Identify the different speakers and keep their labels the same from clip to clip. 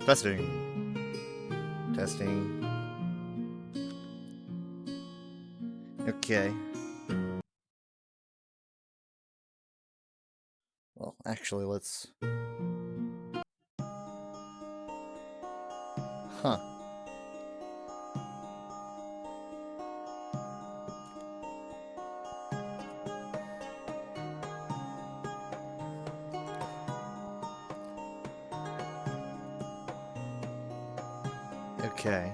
Speaker 1: Testing. Testing. Okay. Well, actually, let's... Huh. Okay.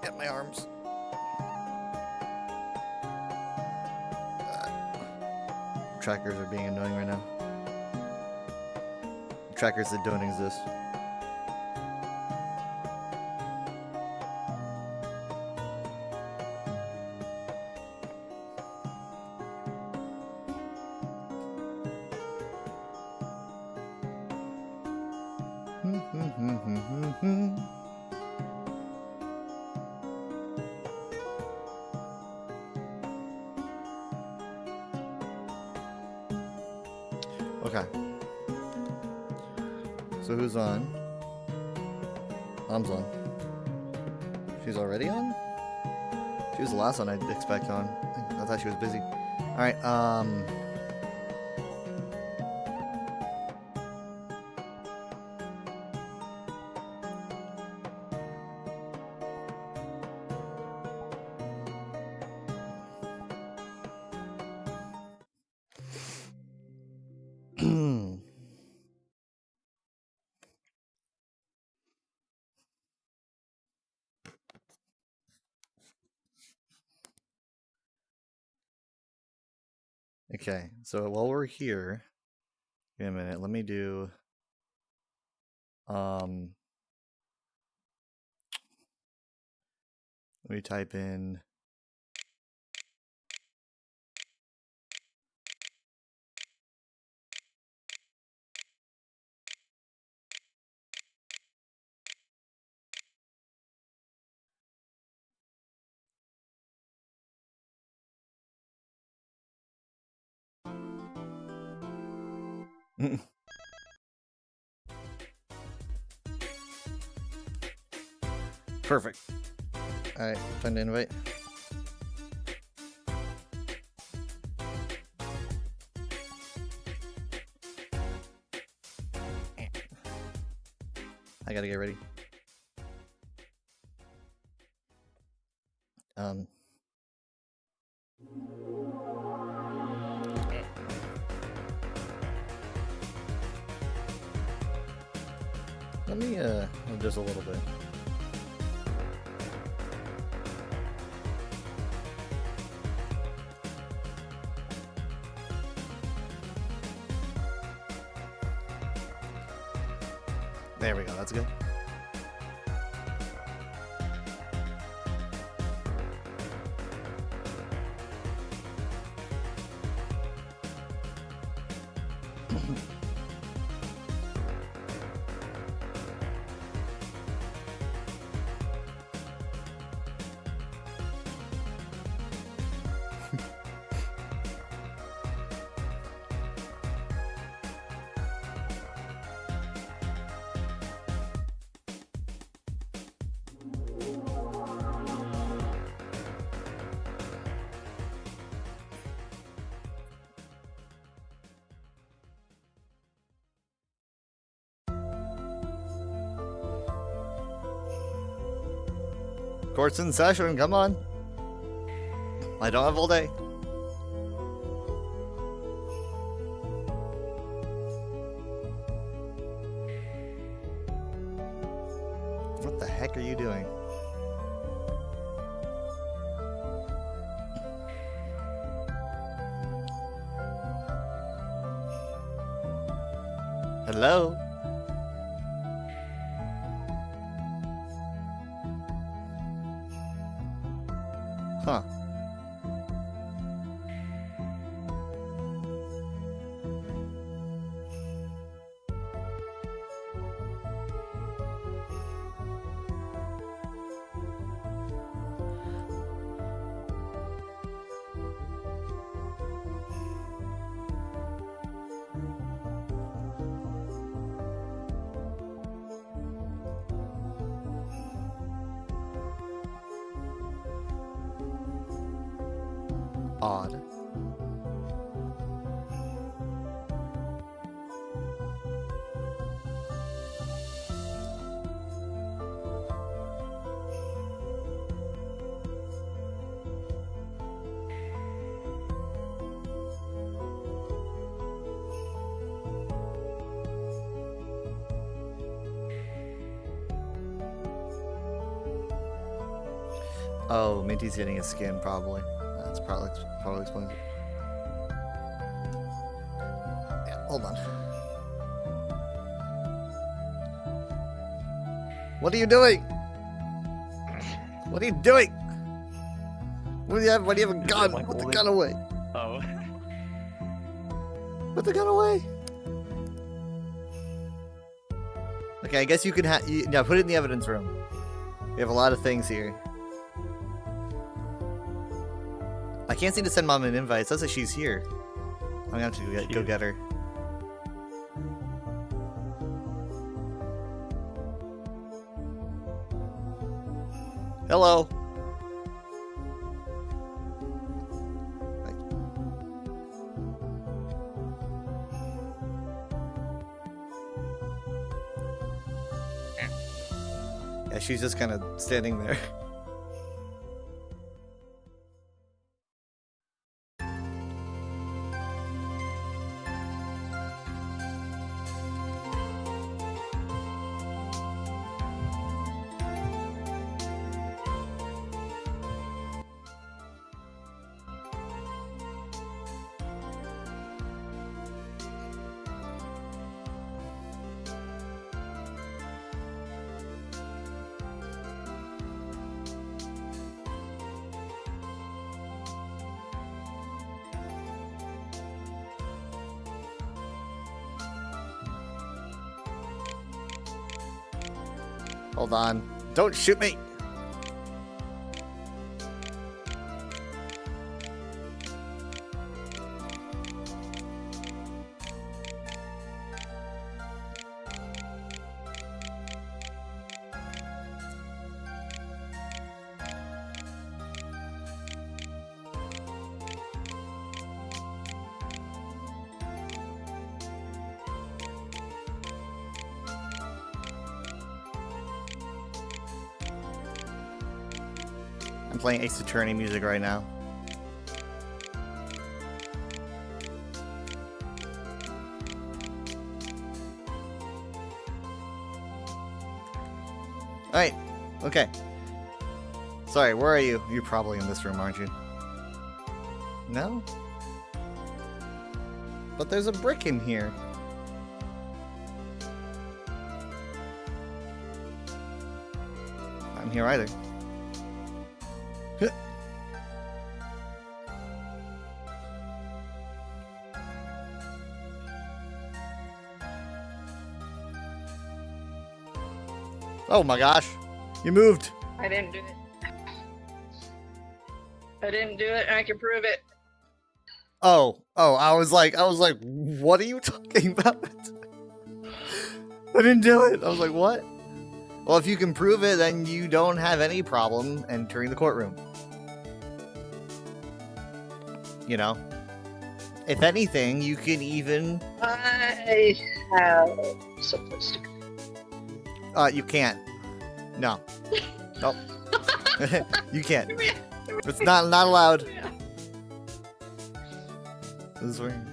Speaker 1: Get my arms. Trackers are being annoying right now. Trackers that don't exist. Okay. So who's on? Mom's on. She's already on? She was the last one I'd expect on. I thought she was busy. Alright, okay, so while we're here, wait a minute, let me do, let me type in, perfect. Alright, time to invite. I gotta get ready. Let me, just a little bit. There we go, that's good. Court's in session, come on. I don't have all day. What the heck are you doing? Hello? Huh. odd. Oh, Minty's getting his skin, probably. That's probably explains it. Yeah, hold on. What are you doing? What are you doing? What do you have? Why do you have a gun? Put the gun away.
Speaker 2: Oh.
Speaker 1: Put the gun away. Okay, I guess you can yeah, put it in the evidence room. We have a lot of things here. I can't seem to send Mom an invite. It says that she's here. I'm gonna have to go get her. Hello. Yeah, she's just kind of standing there. Hold on. Don't shoot me! I'm playing Ace Attorney music right now. Alright, okay. Sorry, where are you? You're probably in this room, aren't you? No? But there's a brick in here. Not in here either. Oh my gosh, you moved.
Speaker 3: I didn't do it. I didn't do it, and I can prove it.
Speaker 1: Oh, I was like, what are you talking about? I didn't do it. I was like, what? Well, if you can prove it, then you don't have any problem entering the courtroom. You know? If anything, you can even...
Speaker 3: I have someplace to go.
Speaker 1: You can't. No. Nope. You can't. It's not allowed. This is where...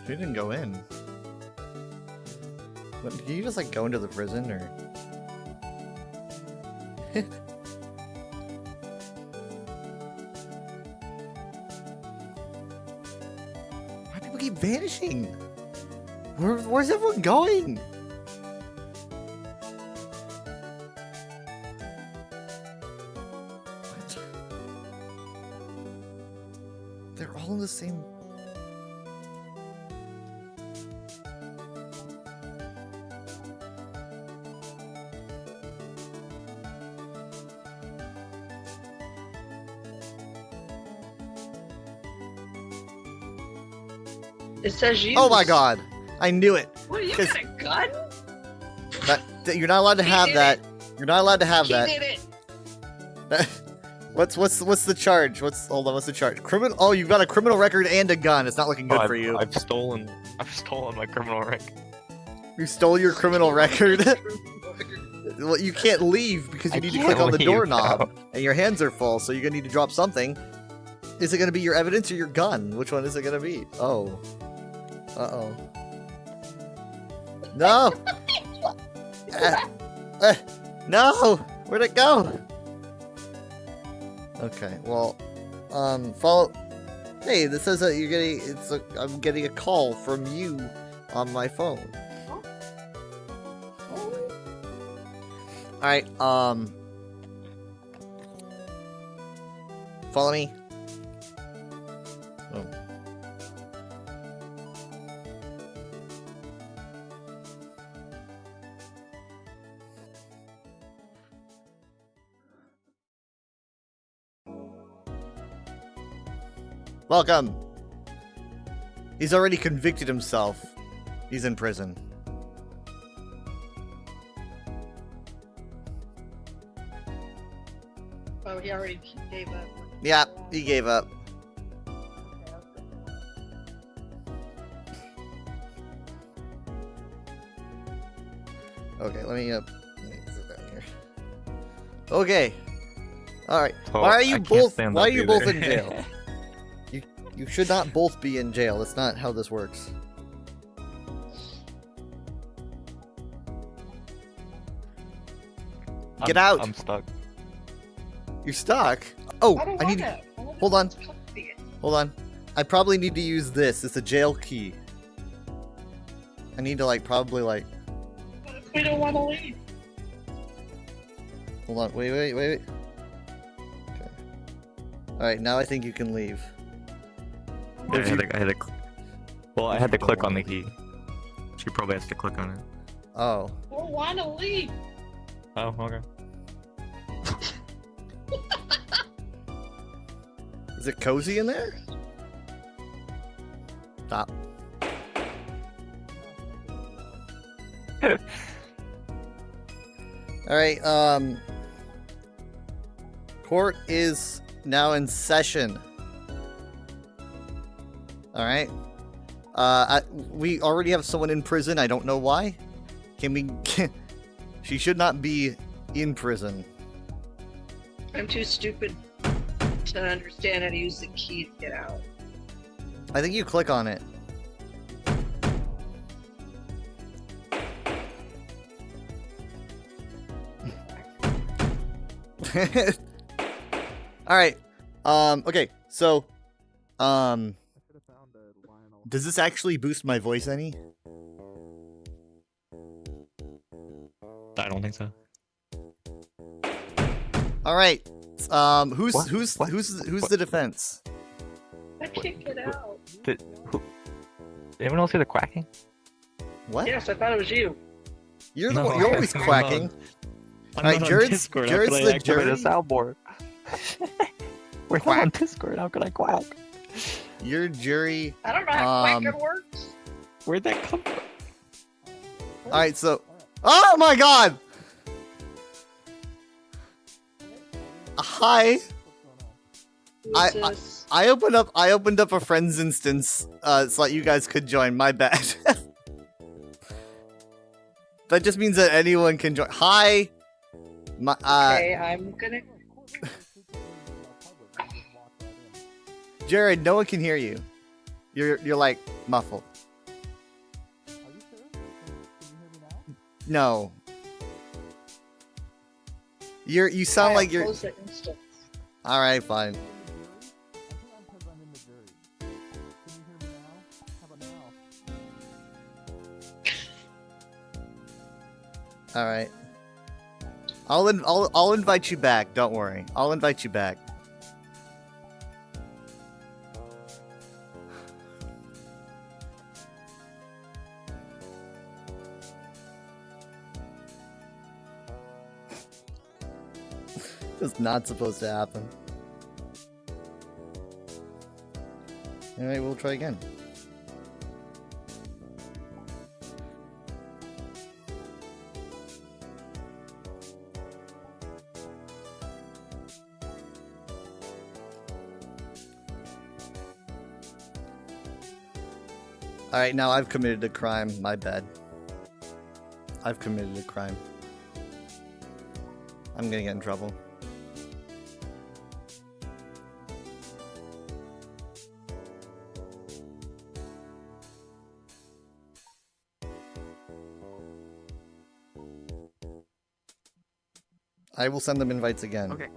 Speaker 1: She didn't go in. What, did you just like go into the prison or? Why do people keep vanishing? Where's everyone going? What? They're all in the same.
Speaker 3: It says use.
Speaker 1: Oh my god! I knew it.
Speaker 3: What, you
Speaker 1: 'Cause-
Speaker 3: got a gun?
Speaker 1: You're not allowed to
Speaker 3: He
Speaker 1: have
Speaker 3: did
Speaker 1: that. You're not allowed to have
Speaker 3: He
Speaker 1: that.
Speaker 3: did it.
Speaker 1: What's the charge? Hold on, what's the charge? Criminal. Oh, you've got a criminal record and a gun. It's not looking good for you.
Speaker 2: I've stolen my criminal record.
Speaker 1: You stole your criminal record. Well, you can't leave because you
Speaker 2: I
Speaker 1: need to
Speaker 2: can't
Speaker 1: click on the
Speaker 2: leave,
Speaker 1: doorknob,
Speaker 2: no.
Speaker 1: and your hands are full, so you're gonna need to drop something. Is it gonna be your evidence or your gun? Which one is it gonna be? Oh. Uh-oh. No! No! Where'd it go? Okay, well, follow. Hey, this says that you're getting. I'm getting a call from you on my phone. All right, follow me. Oh. Welcome. He's already convicted himself. He's in prison.
Speaker 3: Oh, he already gave up.
Speaker 1: Yeah, he gave up. Okay, let me sit down here. Okay. All right.
Speaker 2: So
Speaker 1: Why are
Speaker 2: I
Speaker 1: you
Speaker 2: can't
Speaker 1: both?
Speaker 2: stand
Speaker 1: Why are
Speaker 2: up
Speaker 1: you both
Speaker 2: either.
Speaker 1: in jail? You should not both be in jail. That's not how this works. Get out!
Speaker 2: I'm stuck.
Speaker 1: You're stuck. Oh,
Speaker 3: I don't
Speaker 1: I
Speaker 3: want
Speaker 1: need.
Speaker 3: that. I want
Speaker 1: Hold on.
Speaker 3: to copy it.
Speaker 1: Hold on. I probably need to use this. It's a jail key. I need to probably
Speaker 3: What if we don't want to leave?
Speaker 1: Hold on. Wait. Okay. All right. Now I think you can leave.
Speaker 2: Yeah,
Speaker 1: If you-
Speaker 2: I had to click on the key. She probably has to click on it.
Speaker 1: Oh.
Speaker 3: I don't want to leave.
Speaker 2: Oh, okay.
Speaker 1: Is it cozy in there? Stop. All right. Court is now in session. All right. We already have someone in prison. I don't know why. Can we? She should not be in prison.
Speaker 3: I'm too stupid to understand how to use the key to get out.
Speaker 1: I think you click on it. All right. Okay. So, does this actually boost my voice any?
Speaker 2: I don't think so.
Speaker 1: All right. Who's
Speaker 2: What?
Speaker 1: who's
Speaker 2: What?
Speaker 1: who's
Speaker 2: What?
Speaker 1: the defense?
Speaker 3: I can't get out.
Speaker 2: Did anyone else hear the quacking?
Speaker 1: What?
Speaker 3: Yes, I thought it was you.
Speaker 1: You're the
Speaker 2: No,
Speaker 1: one, you're always
Speaker 2: I'm
Speaker 1: quacking.
Speaker 2: not. I'm
Speaker 1: Alright,
Speaker 2: not
Speaker 1: Jared's-
Speaker 2: on Discord.
Speaker 1: Jared's
Speaker 2: How
Speaker 1: the
Speaker 2: could I activate
Speaker 1: jury?
Speaker 2: a soundboard? We're not on Discord. How could I quack?
Speaker 1: You're jury.
Speaker 3: I don't know how
Speaker 1: Um,
Speaker 3: quacker works.
Speaker 2: Where'd that come from?
Speaker 1: All right. So, oh my God. Hi. I-
Speaker 3: Who's this?
Speaker 1: I opened up a friends instance so that you guys could join. My bad. That just means that anyone can join. Hi. My
Speaker 3: Okay, I'm gonna.
Speaker 1: Jared, no one can hear you. You're like muffled. No. You sound like you're.
Speaker 3: Close the instance.
Speaker 1: All right, fine. All right. I'll invite you back. Don't worry. I'll invite you back. It's not supposed to happen. All right, we'll try again. Alright, now I've committed a crime. My bad. I've committed a crime. I'm gonna get in trouble. I will send them invites again.
Speaker 4: Okay.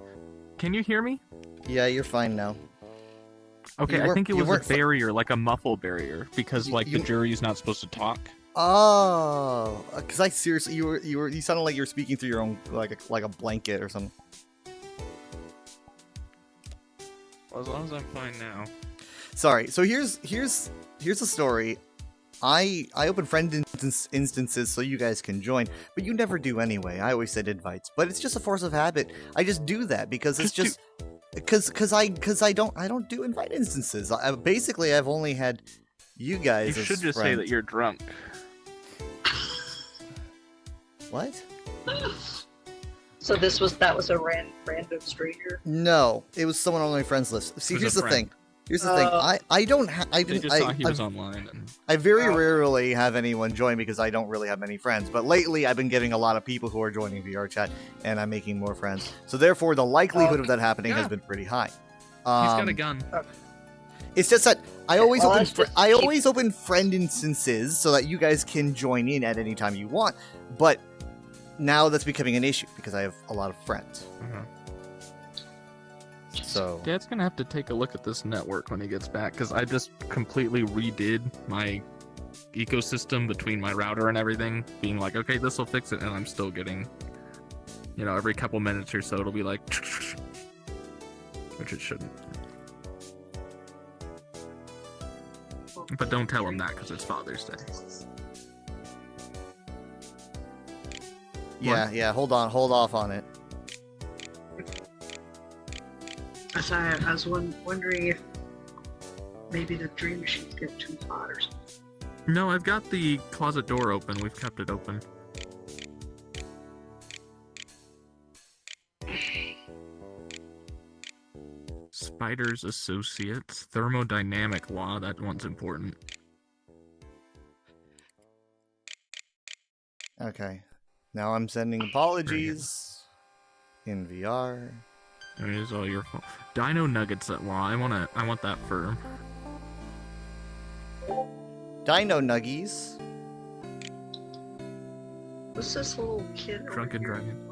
Speaker 4: Can you hear me?
Speaker 1: Yeah, you're fine now.
Speaker 4: Okay,
Speaker 1: You
Speaker 4: I
Speaker 1: weren't-
Speaker 4: think it
Speaker 1: you
Speaker 4: was
Speaker 1: weren't
Speaker 4: a
Speaker 1: fi-
Speaker 4: barrier, like a muffle barrier, because
Speaker 1: You-
Speaker 4: like the
Speaker 1: you-
Speaker 4: jury's not supposed to talk.
Speaker 1: Oh, because I seriously, you sounded like you were speaking through your own, like a blanket or something.
Speaker 4: Well, as long as I'm fine now.
Speaker 1: Sorry. So here's the story. I open friend instances so you guys can join, but you never do anyway. I always said invites, but it's just a force of habit. I just do that because it's
Speaker 4: Just
Speaker 1: because I don't do invite instances. Basically I've only had you guys.
Speaker 4: You
Speaker 1: as
Speaker 4: should just say
Speaker 1: friends.
Speaker 4: that you're drunk.
Speaker 1: What?
Speaker 3: So that was a random stranger.
Speaker 1: No, it was someone on my friends list. See,
Speaker 4: Who's a
Speaker 1: here's the
Speaker 4: friend?
Speaker 1: thing. Here's the thing. I don't. I
Speaker 4: They
Speaker 1: didn't.
Speaker 4: just saw he was
Speaker 1: I,
Speaker 4: online and
Speaker 1: I very
Speaker 3: Oh.
Speaker 1: rarely have anyone join because I don't really have many friends. But lately, I've been getting a lot of people who are joining VR chat, and I'm making more friends. So therefore, the likelihood of that happening has
Speaker 4: Yeah.
Speaker 1: been pretty high.
Speaker 4: he's got a gun.
Speaker 1: It's just that I always
Speaker 3: Well,
Speaker 1: open.
Speaker 3: that's just
Speaker 1: I
Speaker 3: keep-
Speaker 1: always open friend instances so that you guys can join in at any time you want. But now that's becoming an issue because I have a lot of friends.
Speaker 4: Uh-huh.
Speaker 1: So
Speaker 4: Dad's gonna have to take a look at this network when he gets back, because I just completely redid my ecosystem between my router and everything, being like, okay, this will fix it, and I'm still getting, every couple minutes or so it'll be like, which it shouldn't. But don't tell him that, because it's Father's Day.
Speaker 1: yeah. Hold off on it.
Speaker 3: I was wondering if maybe the dream machines get too hot or something.
Speaker 4: No, I've got the closet door open. We've kept it open. Spider's Associates. Thermodynamic law. That one's important.
Speaker 1: Okay. Now I'm sending apologies in VR.
Speaker 4: It is all your fault. Dino Nuggets at law. I want that firm.
Speaker 1: Dino Nuggies.
Speaker 3: What's this little kid? over
Speaker 4: Drunken
Speaker 3: here?
Speaker 4: Dragon.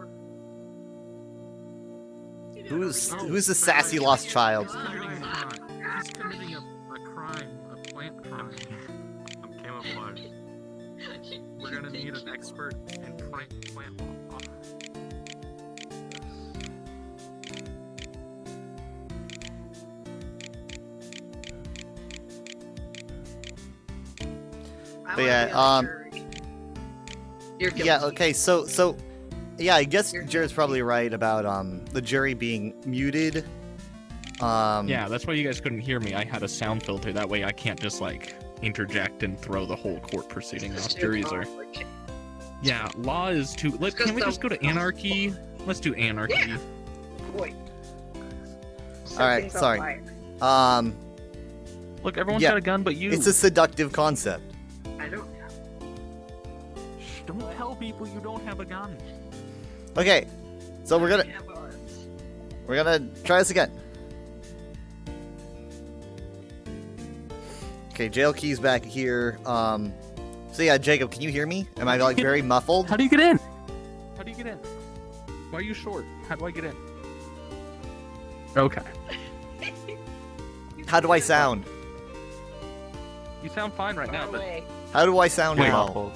Speaker 1: Who's the sassy lost child?
Speaker 4: He's committing a crime. He's committing a crime, a plant crime.
Speaker 2: I'm camouflaged.
Speaker 4: We're gonna need an expert in plant law.
Speaker 3: I
Speaker 1: But
Speaker 3: wanna
Speaker 1: yeah,
Speaker 3: be on the jury. You're guilty.
Speaker 1: Yeah, okay, so yeah, I guess
Speaker 3: You're
Speaker 1: Jared's probably right about the jury being muted.
Speaker 4: Yeah, that's why you guys couldn't hear me. I had a sound filter. That way I can't just interject and throw the whole court proceeding
Speaker 3: It's
Speaker 4: off.
Speaker 3: too
Speaker 4: Juries are.
Speaker 3: complicated.
Speaker 4: Yeah, law is too.
Speaker 3: It's 'cause
Speaker 4: Can we
Speaker 3: the-
Speaker 4: just go to anarchy? Let's do anarchy.
Speaker 3: Yeah. Boy.
Speaker 1: Alright,
Speaker 3: Something's on
Speaker 1: sorry.
Speaker 3: fire.
Speaker 1: Um
Speaker 4: Look, everyone's
Speaker 1: Yeah,
Speaker 4: got a gun but you.
Speaker 1: it's a seductive concept.
Speaker 3: I don't have.
Speaker 4: Shh, don't tell people you don't have a gun.
Speaker 1: Okay. So we're gonna try this again. Okay, jail key's back here. So yeah, Jacob, can you hear me? Am I very muffled?
Speaker 4: How do you get in? How do you get in? Why are you short? How do I get in? Okay.
Speaker 1: How do I sound?
Speaker 4: You sound fine right now, but
Speaker 1: How do I sound
Speaker 2: You're
Speaker 1: now?
Speaker 2: muffled.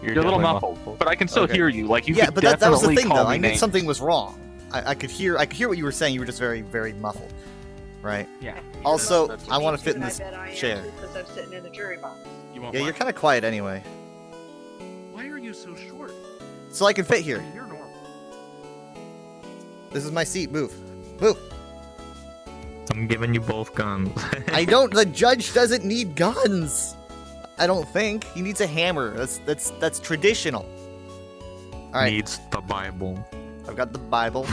Speaker 4: you're a little
Speaker 2: definitely
Speaker 4: muffled. But I can still
Speaker 1: Okay.
Speaker 4: hear you. Like you
Speaker 1: Yeah,
Speaker 4: could
Speaker 1: but that was the
Speaker 4: definitely
Speaker 1: thing
Speaker 4: call
Speaker 1: though.
Speaker 4: me
Speaker 1: I knew
Speaker 4: names.
Speaker 1: something was wrong. I could hear what you were saying. You were just very, very muffled, right?
Speaker 4: Yeah.
Speaker 1: Also,
Speaker 4: That's
Speaker 1: I
Speaker 4: what
Speaker 1: want
Speaker 3: Me
Speaker 1: to fit
Speaker 3: too,
Speaker 1: in
Speaker 3: and I
Speaker 1: this
Speaker 3: bet I am
Speaker 1: chair.
Speaker 3: too, 'cause I'm sitting in the jury box.
Speaker 4: You won't
Speaker 1: Yeah, you're
Speaker 4: mind.
Speaker 1: kind of quiet anyway,
Speaker 4: Why are you so short?
Speaker 1: so I can fit here.
Speaker 4: You're normal.
Speaker 1: This is my seat. Move, move.
Speaker 2: I'm giving you both guns.
Speaker 1: I don't. The judge doesn't need guns. I don't think he needs a hammer. That's traditional. All right,
Speaker 2: Needs the Bible.
Speaker 1: I've got the Bible.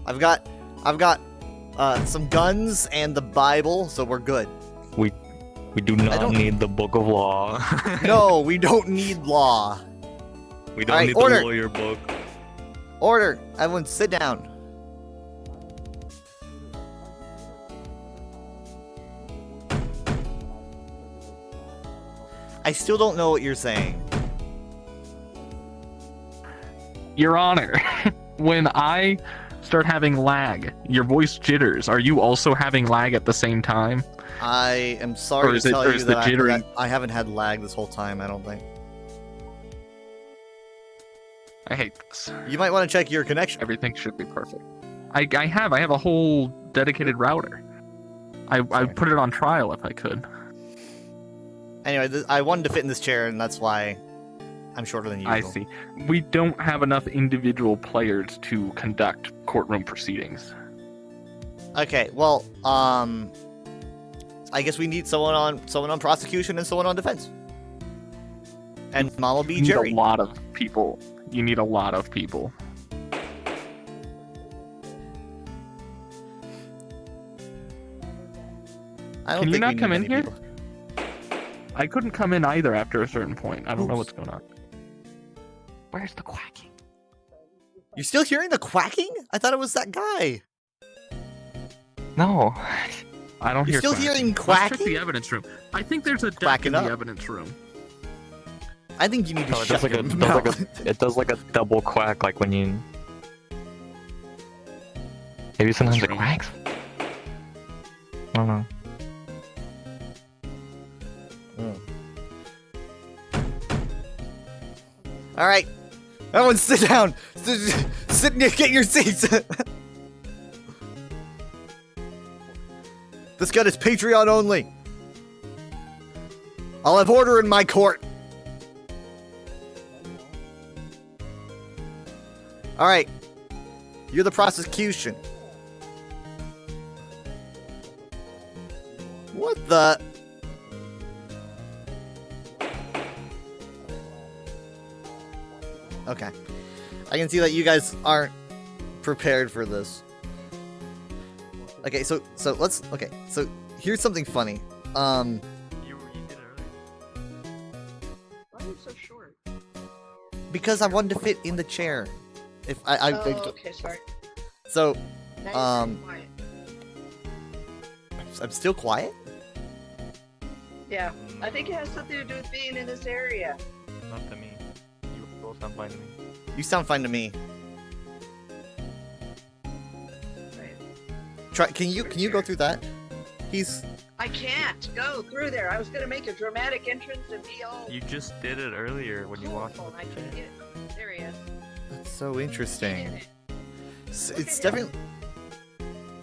Speaker 1: I've got some guns and the Bible, so we're good.
Speaker 2: We do not need the book of law.
Speaker 1: No, we don't need law.
Speaker 2: We don't
Speaker 1: Alright,
Speaker 2: need
Speaker 1: order.
Speaker 2: the lawyer book.
Speaker 1: Order. Everyone sit down. I still don't know what you're saying.
Speaker 4: Your Honor, when I start having lag, your voice jitters. Are you also having lag at the same time?
Speaker 1: I am sorry
Speaker 4: Or is
Speaker 1: to
Speaker 4: it-
Speaker 1: tell
Speaker 4: or
Speaker 1: you
Speaker 4: is the
Speaker 1: that
Speaker 4: jittering-
Speaker 1: I haven't had lag this whole time, I don't think.
Speaker 4: I hate this.
Speaker 1: You might want to check your connection.
Speaker 4: Everything should be perfect. I have a whole dedicated router. I put it on trial if I could.
Speaker 1: Anyway, I wanted to fit in this chair, and that's why I'm shorter than usual.
Speaker 4: I see. We don't have enough individual players to conduct courtroom proceedings.
Speaker 1: Okay, well, I guess we need someone on prosecution and someone on defense. And Mama B.
Speaker 4: You need
Speaker 1: Jerry.
Speaker 4: a lot of people. You need a lot of people.
Speaker 1: I don't
Speaker 4: Can you
Speaker 1: think
Speaker 4: not
Speaker 1: we need
Speaker 4: come in
Speaker 1: many
Speaker 4: here?
Speaker 1: people.
Speaker 4: I couldn't come in either after a certain point. I don't know
Speaker 1: Oops.
Speaker 4: what's going on.
Speaker 2: Where's the quacking?
Speaker 1: You're still hearing the quacking? I thought it was that guy.
Speaker 2: No.
Speaker 4: I don't
Speaker 1: You're
Speaker 4: hear
Speaker 1: still
Speaker 4: quacking.
Speaker 1: hearing
Speaker 4: Let's check
Speaker 1: quacking?
Speaker 4: the evidence room. I think there's a deck
Speaker 1: Quacking
Speaker 4: in the
Speaker 1: up.
Speaker 4: evidence room.
Speaker 1: I think you need to
Speaker 2: No, it
Speaker 1: shut
Speaker 2: does like
Speaker 1: your
Speaker 2: a
Speaker 1: mouth.
Speaker 2: it does like a double quack, like when you. Maybe sometimes it
Speaker 4: Strange.
Speaker 2: quacks. I don't know.
Speaker 1: All right, everyone, sit down. Sit near, get your seats. This gun is Patreon only. I'll have order in my court. All right, you're the prosecution. What the? Okay. I can see that you guys aren't prepared for this. Okay, so let's so here's something funny.
Speaker 2: You did it earlier.
Speaker 3: Why are you so short?
Speaker 1: Because I wanted to fit in the chair. If
Speaker 3: Okay, sorry.
Speaker 1: so
Speaker 3: Now you're quiet.
Speaker 1: I'm still quiet?
Speaker 3: Yeah, I think it has something to do with being in this area.
Speaker 2: Not to me. You both sound fine to me.
Speaker 1: You sound fine to me.
Speaker 3: Right.
Speaker 1: Try can you go through that? He's
Speaker 3: I can't go through there. I was gonna make a dramatic entrance and be all
Speaker 2: You just did it earlier when you walked.
Speaker 3: colorful, and I couldn't get it. There he is.
Speaker 1: that's so
Speaker 3: He
Speaker 1: interesting.
Speaker 3: did it.
Speaker 1: It's
Speaker 3: Look at him.
Speaker 1: definitely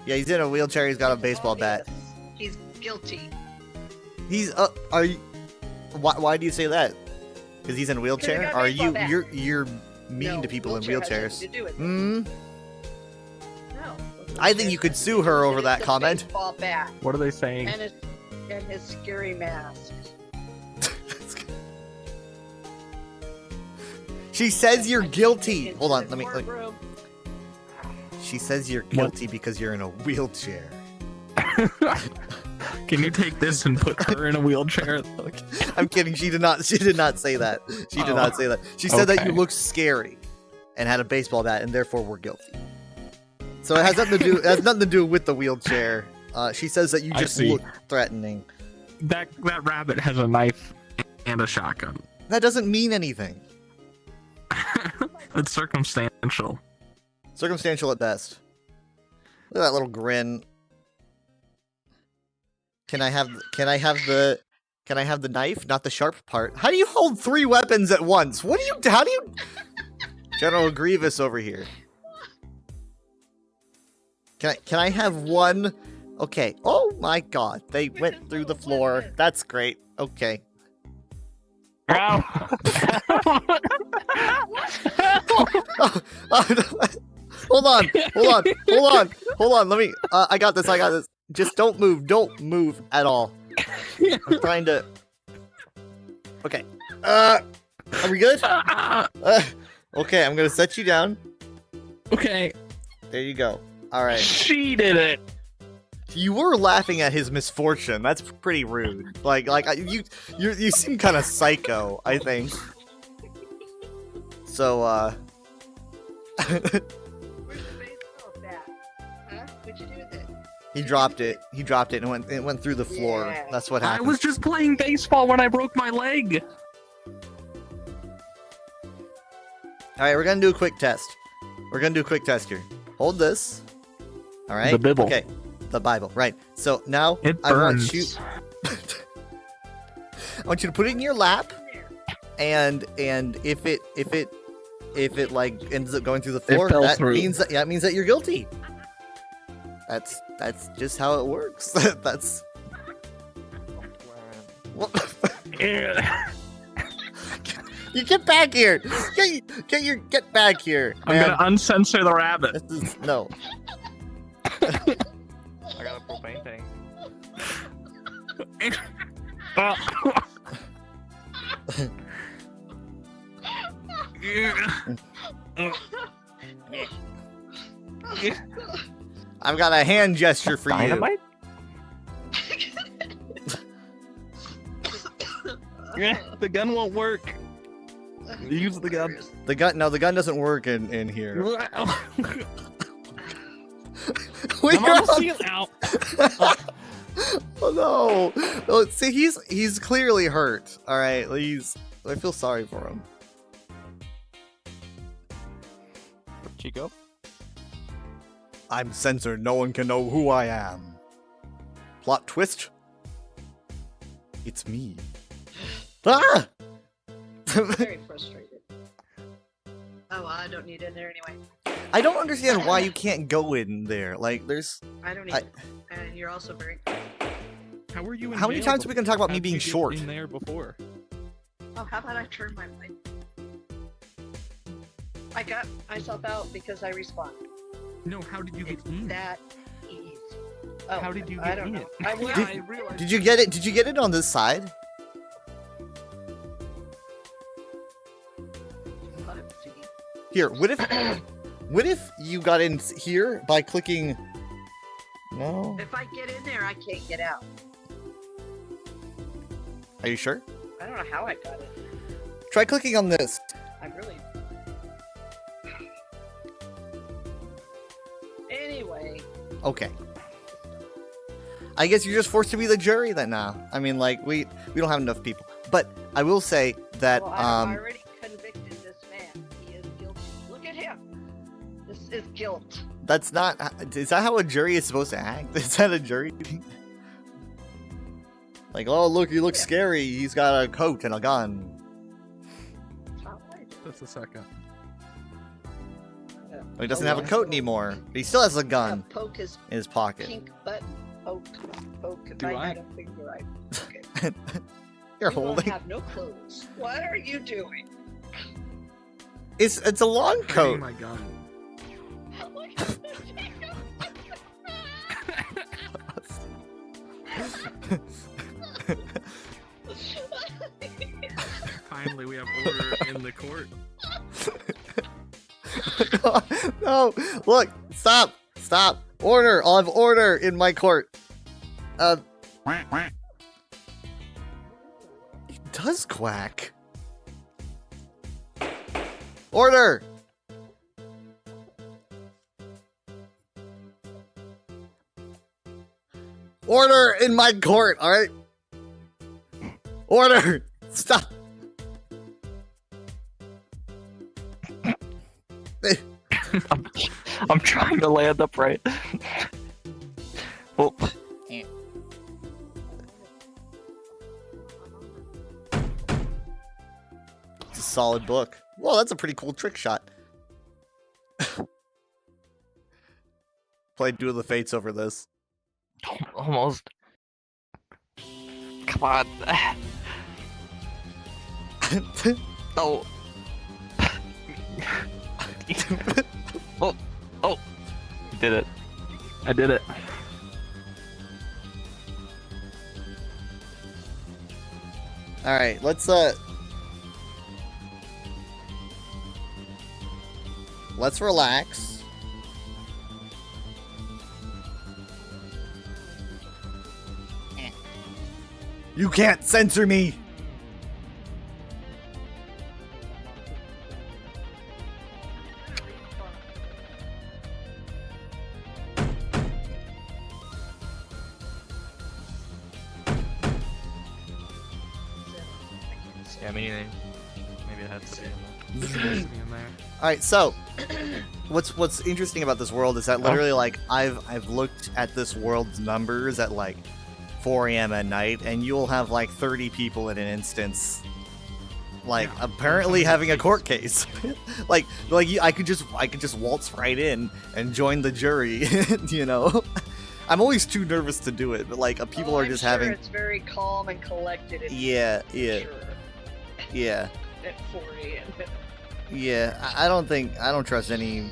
Speaker 1: Yeah, he's in a wheelchair, he's got a baseball bat.
Speaker 3: He's guilty.
Speaker 1: He's are you why do you say that? Because he's in a wheelchair?
Speaker 3: got a
Speaker 1: Are
Speaker 3: baseball
Speaker 1: you
Speaker 3: bat.
Speaker 1: you're mean
Speaker 3: No,
Speaker 1: to people in
Speaker 3: wheelchair has
Speaker 1: wheelchairs?
Speaker 3: nothing to do with it.
Speaker 1: Hmm?
Speaker 3: No.
Speaker 1: I think you could sue her over that
Speaker 3: It's a
Speaker 1: comment.
Speaker 3: Baseball bat
Speaker 4: What are they saying?
Speaker 3: and his scary mask.
Speaker 1: She says you're
Speaker 3: I took
Speaker 1: guilty.
Speaker 3: him
Speaker 1: Hold on,
Speaker 3: into
Speaker 1: let
Speaker 3: the
Speaker 1: me.
Speaker 3: courtroom.
Speaker 1: She says you're guilty because you're in a wheelchair.
Speaker 4: Can you take this and put her in a wheelchair?
Speaker 1: I'm kidding. She did not. She did not say that. She did
Speaker 4: Oh.
Speaker 1: not say that. She said that you
Speaker 4: Okay.
Speaker 1: looked scary, and had a baseball bat, and therefore were guilty. So it has nothing to do. It has nothing to do with the wheelchair. She says that you
Speaker 4: I
Speaker 1: just
Speaker 4: see.
Speaker 1: look threatening.
Speaker 4: That rabbit has a knife and a shotgun.
Speaker 1: That doesn't mean anything.
Speaker 4: It's circumstantial.
Speaker 1: Circumstantial at best. Look at that little grin. Can I have the knife, not the sharp part? How do you hold 3 weapons at once? How do you General Grievous over here. Can I have one? Okay. Oh my god. They went through the floor. That's great. Okay. Hold on. Let me I got this. Just don't move at all. I'm trying to Okay. Are we good? Okay, I'm gonna set you down.
Speaker 4: Okay,
Speaker 1: There you go. Alright.
Speaker 4: she did it.
Speaker 1: You were laughing at his misfortune. That's pretty rude. You seem kind of psycho, I think. So,
Speaker 3: Where's the baseball bat? Huh? What'd you do with it?
Speaker 1: he dropped it. He dropped it and it went through the floor.
Speaker 3: Yeah.
Speaker 1: That's what
Speaker 4: I
Speaker 1: happened.
Speaker 4: was just playing baseball when I broke my leg.
Speaker 1: Alright, we're gonna do a quick test. We're gonna do a quick test here. Hold this. Alright?
Speaker 4: The Bible.
Speaker 1: Okay. The Bible, right. So now
Speaker 4: It
Speaker 1: I want
Speaker 4: burns.
Speaker 1: you I want you to put it in your lap,
Speaker 3: In there.
Speaker 1: and if it like ends up going through the floor,
Speaker 4: fell
Speaker 1: that
Speaker 4: through.
Speaker 1: means that you're guilty. That's just how it works. That's what
Speaker 4: Yeah.
Speaker 1: you get back here. Get back here.
Speaker 4: I'm
Speaker 1: man.
Speaker 4: gonna uncensor the rabbit.
Speaker 1: This is no.
Speaker 2: I got a propane tank. I've got a hand gesture for you. Dynamite?
Speaker 4: The gun won't work. Use the gun.
Speaker 1: The gun doesn't work in here. We
Speaker 4: I'm
Speaker 1: are
Speaker 4: on the
Speaker 1: on-
Speaker 4: seal now.
Speaker 1: Oh no! Oh, see, he's clearly hurt. All right, I feel sorry for him.
Speaker 2: Chico?
Speaker 1: I'm censored. No one can know who I am. Plot twist. It's me. Ah!
Speaker 3: Very frustrated. Oh, well, I don't need it in there anyway.
Speaker 1: I don't understand why you can't go in there. Like, there's
Speaker 3: I don't need
Speaker 1: I-
Speaker 3: it. And you're also very.
Speaker 4: How were you? In
Speaker 1: how many
Speaker 4: jail
Speaker 1: times are we gonna talk about
Speaker 4: How'd
Speaker 1: me
Speaker 4: you
Speaker 1: being
Speaker 4: get
Speaker 1: short?
Speaker 4: In there before.
Speaker 3: Oh, how about I turn my light? I got myself out because I respawned.
Speaker 4: No, how did you get
Speaker 3: It's
Speaker 4: in?
Speaker 3: that easy. Oh,
Speaker 4: How did you
Speaker 3: I
Speaker 4: get
Speaker 3: don't
Speaker 4: in
Speaker 3: know.
Speaker 4: it?
Speaker 3: I
Speaker 4: Yeah,
Speaker 3: went-
Speaker 4: I realized.
Speaker 1: Did you get it? Did you get it on this side?
Speaker 3: Let's see.
Speaker 1: Here, what if you got in here by clicking? No.
Speaker 3: If I get in there, I can't get out.
Speaker 1: Are you sure?
Speaker 3: I don't know how I got it.
Speaker 1: Try clicking on this.
Speaker 3: I really. Anyway,
Speaker 1: Okay. I guess you're just forced to be the jury then now. I mean, like, we don't have enough people. But I will say that
Speaker 3: well, I've already convicted this man. He is guilty. Look at him. This is guilt.
Speaker 1: that's not. Is that how a jury is supposed to act? Is that a jury? Like, oh look, he looks scary. He's got a coat and a gun.
Speaker 3: That's not what I do.
Speaker 4: That's a second.
Speaker 1: Well, he doesn't have a coat anymore. But he still has a gun
Speaker 3: Poke his
Speaker 1: in his pocket.
Speaker 3: pink button. Poke. If
Speaker 4: Do I?
Speaker 3: had a finger, okay.
Speaker 1: You're
Speaker 3: You won't
Speaker 1: holding.
Speaker 3: have no clothes. What are you doing?
Speaker 1: It's a long
Speaker 4: Hiding
Speaker 1: coat.
Speaker 4: my gun.
Speaker 3: Look at
Speaker 4: Finally, we have order in the court.
Speaker 1: No, look, stop. Order. I'll have order in my court. He does quack. Order. Order in my court, all right? Order. Stop.
Speaker 2: I'm trying to land upright. Oh,
Speaker 1: It's a solid book. Well, that's a pretty cool trick shot. Played Duel of the Fates over this.
Speaker 2: almost. Come on. Oh. Oh. You did it.
Speaker 4: I did it.
Speaker 1: All right, let's relax. You can't censor me!
Speaker 2: Yeah, me neither. Maybe I have to be
Speaker 4: In there.
Speaker 1: Alright, so what's interesting about this world is that literally like I've looked at this world's numbers at like 4 a.m. at night, and you'll have like 30 people in an instance, like
Speaker 4: Yeah.
Speaker 1: apparently having a court case. I could just waltz right in and join the jury, you know. I'm always too nervous to do it, but like people are
Speaker 3: I'm
Speaker 1: just
Speaker 3: sure
Speaker 1: having
Speaker 3: It's very calm and collected.
Speaker 1: yeah.
Speaker 3: Sure.
Speaker 1: Yeah.
Speaker 3: At 4 a.m.
Speaker 1: Yeah, I don't trust any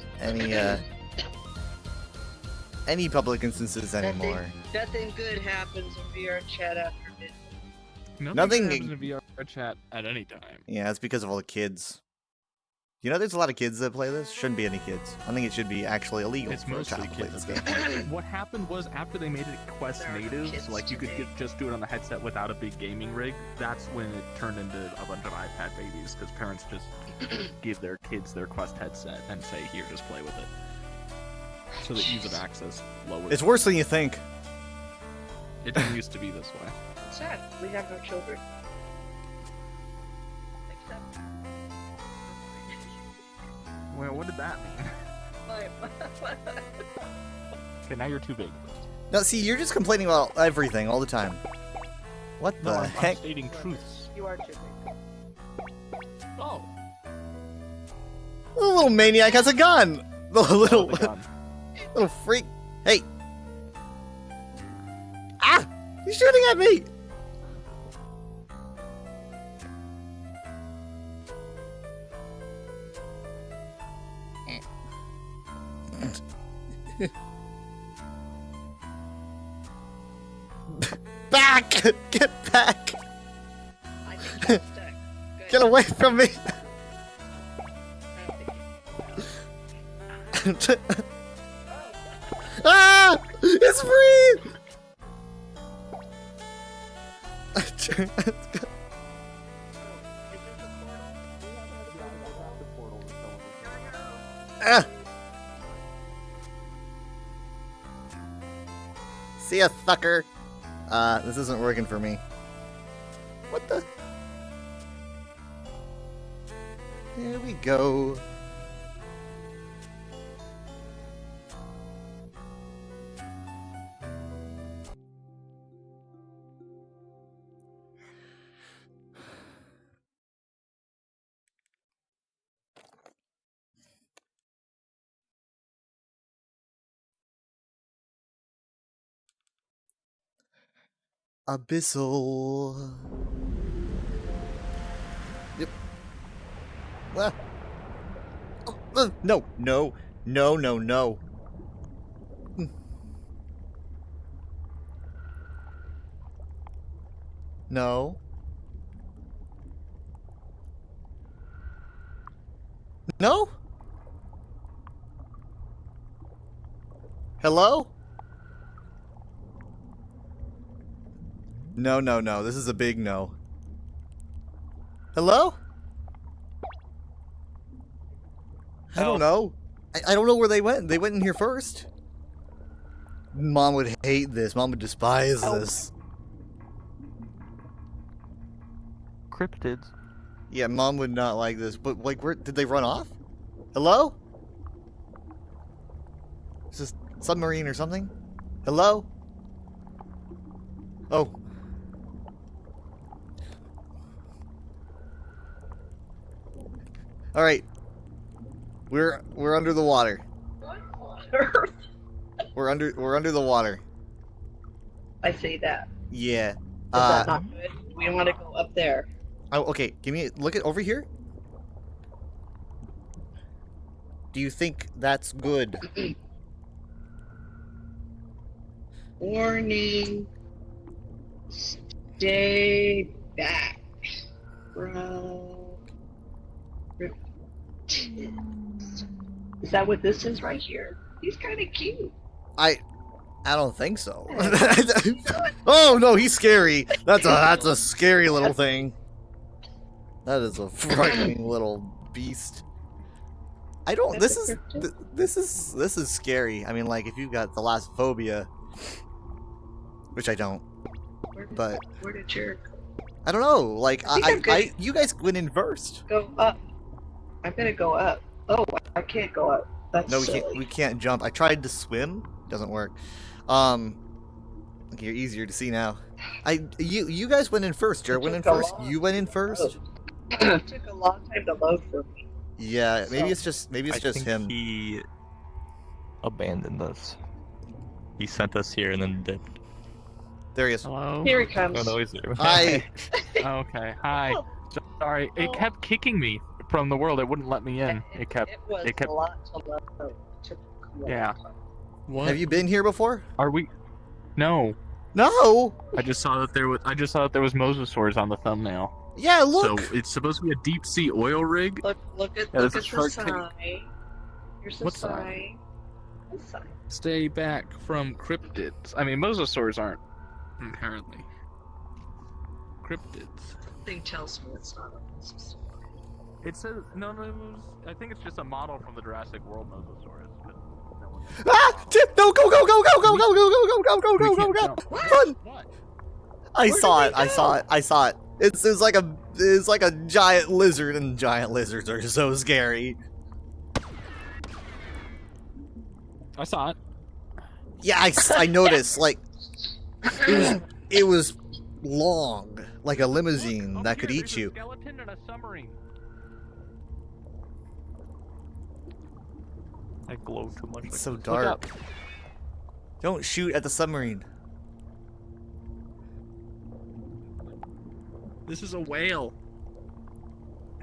Speaker 1: public instances anymore.
Speaker 3: Nothing good happens in VR chat after midnight.
Speaker 1: Nothing-
Speaker 4: happens in VR chat at any time.
Speaker 1: Yeah, it's because of all the kids. You know, there's a lot of kids that play this. Shouldn't be any kids. I think it should be actually illegal
Speaker 4: It's
Speaker 1: for a
Speaker 4: mostly
Speaker 1: child to play
Speaker 4: kids
Speaker 1: this
Speaker 4: at
Speaker 1: game.
Speaker 4: that point. What happened was after they made it Quest
Speaker 3: There are no
Speaker 4: native,
Speaker 3: kids
Speaker 4: like you could
Speaker 3: today.
Speaker 4: just do it on the headset without a big gaming rig. That's when it turned into a bunch of iPad babies because parents just give their kids their Quest headset and say, "Here, just play with it." So the ease of access lowers.
Speaker 1: It's worse than you think.
Speaker 4: It didn't used to be this way.
Speaker 3: It's sad. We have no children. Except
Speaker 4: Well, what did that mean?
Speaker 3: my.
Speaker 4: Okay, now you're too big.
Speaker 1: No, see, you're just complaining about everything all the time. What
Speaker 4: No,
Speaker 1: the
Speaker 4: I'm
Speaker 1: heck?
Speaker 4: stating truths.
Speaker 3: You are too big.
Speaker 4: Oh,
Speaker 1: The little maniac has a gun. The little
Speaker 4: the gun.
Speaker 1: little freak. Hey. Ah! He's shooting at me. Back! Get back!
Speaker 3: I think that's stuck. Good.
Speaker 1: Get away from me!
Speaker 3: I think
Speaker 1: Ah! It's free! Ah! See ya, sucker. This isn't working for me. What the? There we go. Abyssal. Yep. Ah. Oh, no, no, no, no, no. Mm. No. No? Hello? No, no, no. This is a big no. Hello? I don't
Speaker 2: Help.
Speaker 1: know. I don't know where they went. They went in here first. Mom would hate this. Mom would despise this.
Speaker 2: Cryptids.
Speaker 1: Yeah, Mom would not like this. But, like, where did they run off? Hello? Is this submarine or something? Hello? Oh. All right. We're under the water.
Speaker 3: What on earth?
Speaker 1: We're under the water.
Speaker 3: I say that.
Speaker 1: Yeah.
Speaker 3: Is that not good? We want to go up there.
Speaker 1: Oh, okay. Give me look at over here. Do you think that's good?
Speaker 3: Warning. Stay back from cryptids. Is that what this is right here? He's kind of cute.
Speaker 1: I don't think so. Oh no, he's scary. That's a scary little thing. That is a frightening little beast. I don't. This is this is scary. I mean, like if you've got thalassophobia, which I don't. But
Speaker 3: where did Jared go?
Speaker 1: I don't know. Like
Speaker 3: think I'm
Speaker 1: you guys went in first.
Speaker 3: Go up. I'm gonna go up. Oh, I can't go up. That's
Speaker 1: No,
Speaker 3: silly.
Speaker 1: we can't jump. I tried to swim. Doesn't work. You're easier to see now. You guys went in first. Jared went in
Speaker 3: took a
Speaker 1: first.
Speaker 3: long
Speaker 1: You went in first.
Speaker 3: It took a long time to load for me.
Speaker 1: Yeah, maybe
Speaker 3: So-
Speaker 1: it's just
Speaker 2: I think
Speaker 1: him.
Speaker 2: he abandoned us. He sent us here and then dipped.
Speaker 1: There he is.
Speaker 4: Hello?
Speaker 3: Here he comes.
Speaker 2: Oh no, he's there.
Speaker 1: Hi.
Speaker 4: Okay, hi. Sorry, it kept kicking me from the world. It wouldn't let me in. It kept.
Speaker 3: It was
Speaker 4: it kept-
Speaker 3: a lot to load. It took a long
Speaker 4: Yeah.
Speaker 3: time.
Speaker 4: What?
Speaker 1: Have you been here before?
Speaker 4: Are we? No.
Speaker 1: No.
Speaker 4: I just saw that there was. I just saw that there was mosasaurs on the thumbnail.
Speaker 1: Yeah, look.
Speaker 4: So it's supposed to be a deep sea oil rig.
Speaker 3: Look at
Speaker 4: Yeah,
Speaker 3: look
Speaker 4: there's a
Speaker 3: at the
Speaker 4: shark tank.
Speaker 3: sign. Here's the
Speaker 4: What
Speaker 3: sign. The sign.
Speaker 4: Stay back from cryptids. I mean, mosasaurs aren't inherently cryptids.
Speaker 3: Something tells me it's not a mosasaur.
Speaker 4: It says no. It was, I think it's just a model from the Jurassic World mosasaurus. But no one.
Speaker 1: Ah! No! Go! Go! Go! Go! Go! Go! Go! Go! Go! Go!
Speaker 4: We
Speaker 1: Go! Go!
Speaker 4: can't
Speaker 1: Go!
Speaker 4: jump.
Speaker 1: Run!
Speaker 4: What?
Speaker 1: I
Speaker 3: Where
Speaker 1: saw
Speaker 3: did
Speaker 1: it.
Speaker 3: we
Speaker 1: I saw
Speaker 3: go?
Speaker 1: it. I saw it. It's like a giant lizard, and giant lizards are so scary.
Speaker 4: I saw it.
Speaker 1: Yeah, I noticed. Like it was long, like a limousine
Speaker 4: Look,
Speaker 1: that
Speaker 4: up
Speaker 1: could
Speaker 4: here,
Speaker 1: eat
Speaker 4: there's a
Speaker 1: you.
Speaker 4: skeleton and a submarine.
Speaker 2: I glow too much.
Speaker 1: It's so
Speaker 4: Look
Speaker 1: dark.
Speaker 4: up.
Speaker 1: Don't shoot at the submarine.
Speaker 4: This is a whale.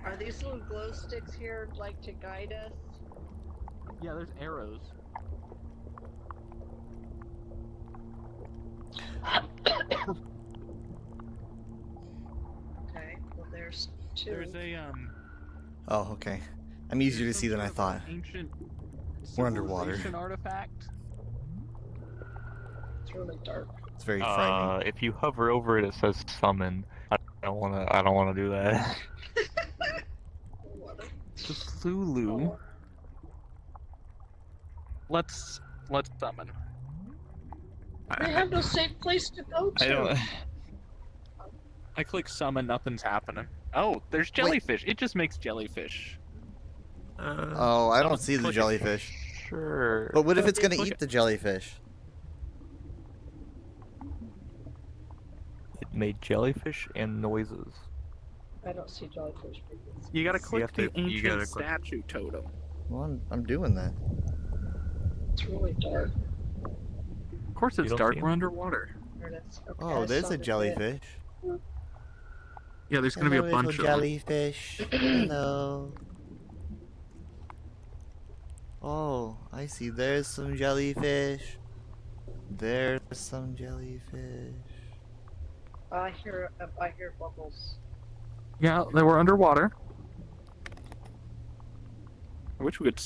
Speaker 3: Are these little glow sticks here like to guide us?
Speaker 4: Yeah, there's arrows.
Speaker 3: Okay, well there's two.
Speaker 4: There's a
Speaker 1: Oh, okay. I'm easier to
Speaker 4: there's
Speaker 1: see
Speaker 4: some
Speaker 1: than I
Speaker 4: sort of
Speaker 1: thought.
Speaker 4: Ancient
Speaker 1: We're underwater.
Speaker 4: civilization artifact.
Speaker 3: It's really dark.
Speaker 1: It's very frightening.
Speaker 2: If you hover over it, it says summon. I don't wanna do that.
Speaker 3: What
Speaker 4: Cthulhu. Let's summon.
Speaker 3: They have no safe place to go to.
Speaker 2: I don't.
Speaker 4: I click summon, nothing's happening. Oh, there's jellyfish. It just makes jellyfish.
Speaker 1: Oh, I don't see the
Speaker 2: click it.
Speaker 1: jellyfish.
Speaker 2: Sure.
Speaker 1: But what if it's gonna
Speaker 4: Look
Speaker 1: eat
Speaker 4: at-
Speaker 1: the jellyfish?
Speaker 2: It made jellyfish and noises.
Speaker 3: I don't see jellyfish. Because
Speaker 4: You gotta
Speaker 2: You
Speaker 4: click
Speaker 2: have to-
Speaker 4: the
Speaker 2: you
Speaker 4: ancient
Speaker 2: gotta click-
Speaker 4: statue totem.
Speaker 1: Well, I'm doing that.
Speaker 3: it's really dark.
Speaker 4: Of course
Speaker 2: You
Speaker 4: it's
Speaker 2: don't
Speaker 4: dark,
Speaker 2: see
Speaker 4: we're
Speaker 2: it?
Speaker 4: underwater.
Speaker 3: There it is. Okay,
Speaker 1: Oh,
Speaker 3: I
Speaker 1: there's
Speaker 3: saw
Speaker 1: a
Speaker 3: the
Speaker 1: jellyfish.
Speaker 4: Yeah, there's gonna be a
Speaker 1: Hello,
Speaker 4: bunch
Speaker 1: little
Speaker 4: of them.
Speaker 1: jellyfish. Hello. Oh, I see. There's some jellyfish. There's some jellyfish.
Speaker 3: I hear bubbles.
Speaker 4: Yeah, they were underwater. I wish we could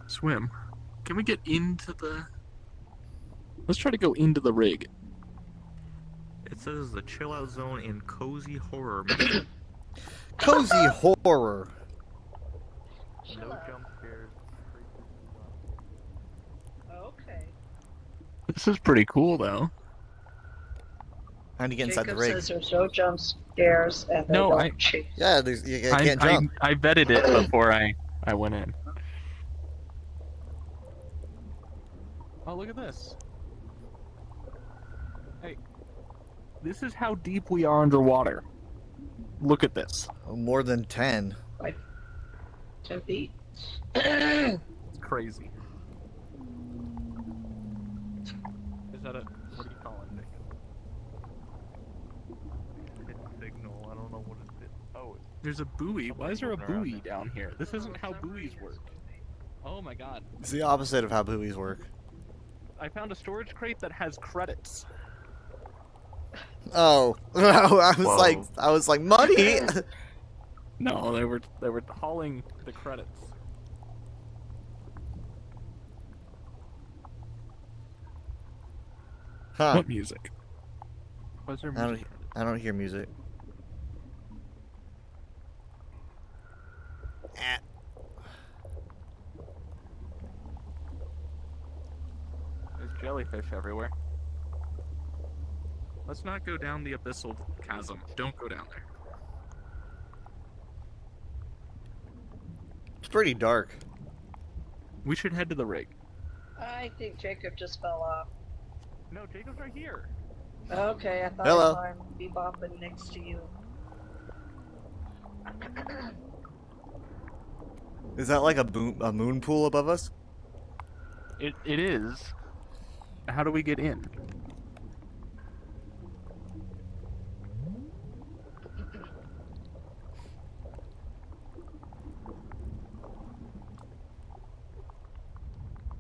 Speaker 4: swim. Can we get into the... Let's try to go into the rig.
Speaker 2: It says the chill out zone in cozy horror.
Speaker 1: Cozy horror.
Speaker 2: No jump scares.
Speaker 3: Okay.
Speaker 4: This is pretty cool, though.
Speaker 1: How do you get inside
Speaker 3: Jacob
Speaker 1: the rig?
Speaker 3: says there's no jump scares and they
Speaker 4: No,
Speaker 3: don't
Speaker 4: I-
Speaker 3: chase.
Speaker 1: Yeah, you can't jump.
Speaker 4: I vetted it before I went in. Oh, look at this. Hey. This is how deep we are underwater. Look at this.
Speaker 1: More than 10.
Speaker 3: 10 feet.
Speaker 4: It's crazy. Is that a... What do you call it, Nick?
Speaker 2: Signal. I don't know what it is. Oh,
Speaker 4: There's a buoy. Why is there a
Speaker 2: Something around
Speaker 4: buoy down here? This isn't how buoys work. Oh my god.
Speaker 1: It's the opposite of how buoys work.
Speaker 4: I found a storage crate that has credits.
Speaker 1: Oh, I was like, money.
Speaker 4: No, they were hauling the credits.
Speaker 1: Huh.
Speaker 4: What music? Was there
Speaker 1: I don't,
Speaker 4: music?
Speaker 1: I don't hear music. Eh.
Speaker 4: There's jellyfish everywhere. Let's not go down the abyssal chasm. Don't go down there.
Speaker 1: It's pretty dark.
Speaker 4: We should head to the rig.
Speaker 3: I think Jacob just fell off.
Speaker 4: No, Jacob's right here.
Speaker 3: Okay, I thought
Speaker 1: Hello.
Speaker 3: I saw him be bopping next to you.
Speaker 1: Is that like a moon pool above us?
Speaker 4: It is. How do we get in?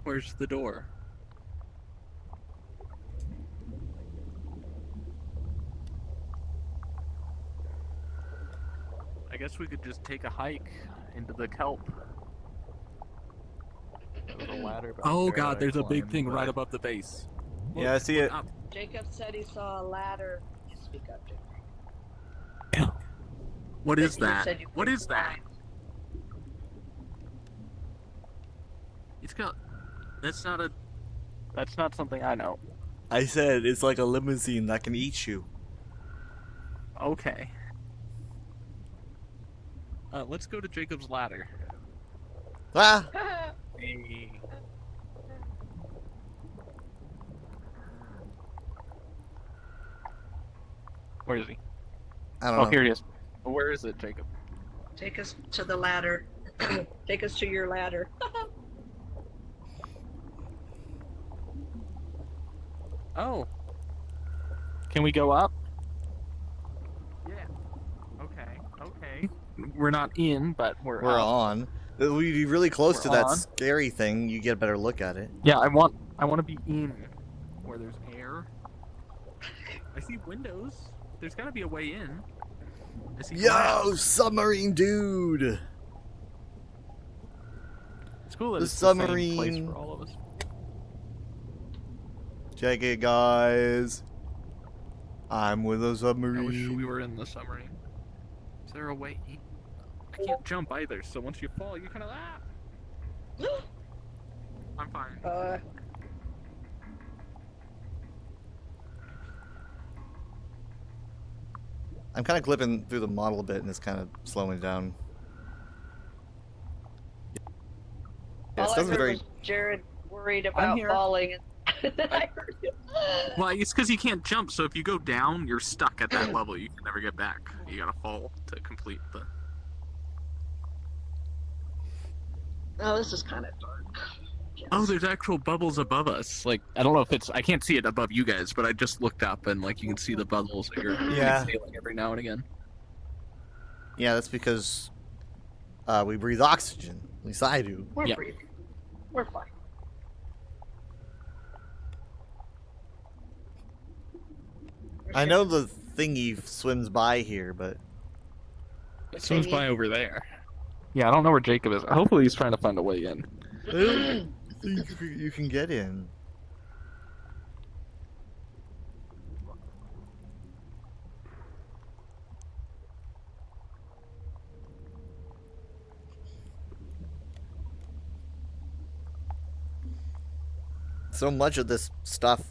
Speaker 4: Where's the door? I guess we could just take a hike into the kelp.
Speaker 2: There's a ladder back
Speaker 4: Oh
Speaker 2: there
Speaker 4: god,
Speaker 2: that I
Speaker 4: there's a big
Speaker 2: climbed,
Speaker 4: thing
Speaker 2: but-
Speaker 4: right above the base.
Speaker 1: Yeah, I see it.
Speaker 4: Up.
Speaker 3: Jacob said he saw a ladder. You speak up, Jacob.
Speaker 4: What is
Speaker 3: You
Speaker 4: that?
Speaker 3: said you
Speaker 4: What
Speaker 3: couldn't
Speaker 4: is that?
Speaker 3: find.
Speaker 4: It's got. That's not a. That's not something I know.
Speaker 1: I said it's like a limousine that can eat you.
Speaker 4: Okay. Let's go to Jacob's ladder.
Speaker 1: Ah!
Speaker 4: Hey. Where is he?
Speaker 1: I don't
Speaker 4: Oh,
Speaker 1: know.
Speaker 4: here he is. Where is it, Jacob?
Speaker 3: Take us to the ladder. Take us to your ladder.
Speaker 4: Oh. Can we go up? Yeah. Okay. Okay. We're not in, but we're
Speaker 1: We're
Speaker 4: up.
Speaker 1: on. We'd be really close
Speaker 4: We're
Speaker 1: to that
Speaker 4: on.
Speaker 1: scary thing. You get a better look at it.
Speaker 4: Yeah, I want to be in where there's air. I see windows. There's got to be a way in. I see
Speaker 1: Yo,
Speaker 4: glass.
Speaker 1: submarine dude!
Speaker 4: It's cool that
Speaker 1: the
Speaker 4: it's the same
Speaker 1: submarine.
Speaker 4: place for all of us.
Speaker 1: Check it, guys. I'm with a
Speaker 4: I wish
Speaker 1: submarine.
Speaker 4: we were in the submarine. Is there a way? I can't jump either. So once you fall, you kind of I'm fine.
Speaker 1: I'm kind of clipping through the model a bit, and it's kind of slowing down. Yeah,
Speaker 3: All
Speaker 1: it
Speaker 3: I
Speaker 1: doesn't
Speaker 3: heard
Speaker 1: very.
Speaker 3: was Jared worried about
Speaker 4: here.
Speaker 3: falling. And I heard him.
Speaker 4: Well, it's because you can't jump. So if you go down, you're stuck at that level. You can never get back. You gotta fall to complete the.
Speaker 3: Oh, this is kind of dark. Yes.
Speaker 4: Oh, there's actual bubbles above us. Like, I don't know if it's. I can't see it above you guys, but I just looked up and, like, you can see the bubbles that are
Speaker 1: Yeah.
Speaker 4: sailing every now and again.
Speaker 1: Yeah, that's because we breathe oxygen. At least I do.
Speaker 3: We're
Speaker 4: Yeah.
Speaker 3: breathing. We're fine.
Speaker 1: I know the thingy swims by here, but
Speaker 4: It swims by over there. Yeah, I don't know where Jacob is. Hopefully he's trying to find a way in.
Speaker 1: you can get in. So much of this stuff.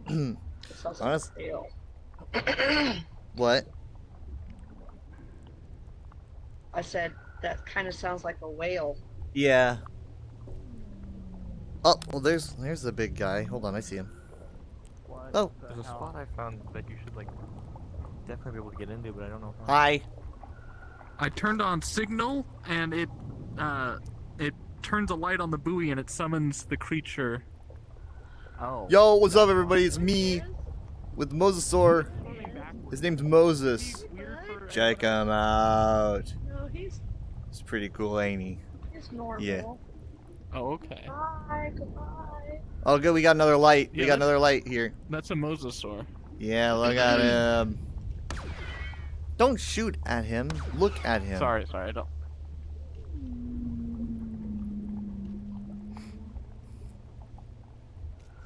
Speaker 3: Sounds like
Speaker 1: Honest-
Speaker 3: a whale.
Speaker 1: What?
Speaker 3: I said that kind of sounds like a whale.
Speaker 1: Yeah. Oh, well, there's the big guy. Hold on, I see him. Oh.
Speaker 2: There's a spot I found that you should, like, definitely be able to get into, but I don't know how.
Speaker 1: Hi.
Speaker 4: I turned on signal, and it turns a light on the buoy, and it summons the creature. Oh.
Speaker 1: Yo, what's up, everybody? It's me with Mosasaur. His name's Moses. Check him out.
Speaker 3: No, he's
Speaker 1: It's pretty cool, ain't he?
Speaker 3: normal.
Speaker 1: Yeah.
Speaker 4: Oh, okay.
Speaker 3: Bye, goodbye.
Speaker 1: Oh, good. We got another light. We
Speaker 4: Yeah,
Speaker 1: got
Speaker 4: that's-
Speaker 1: another light here.
Speaker 4: That's a mosasaur.
Speaker 1: Yeah, look at him. Don't shoot at him. Look at him.
Speaker 4: Sorry, I don't.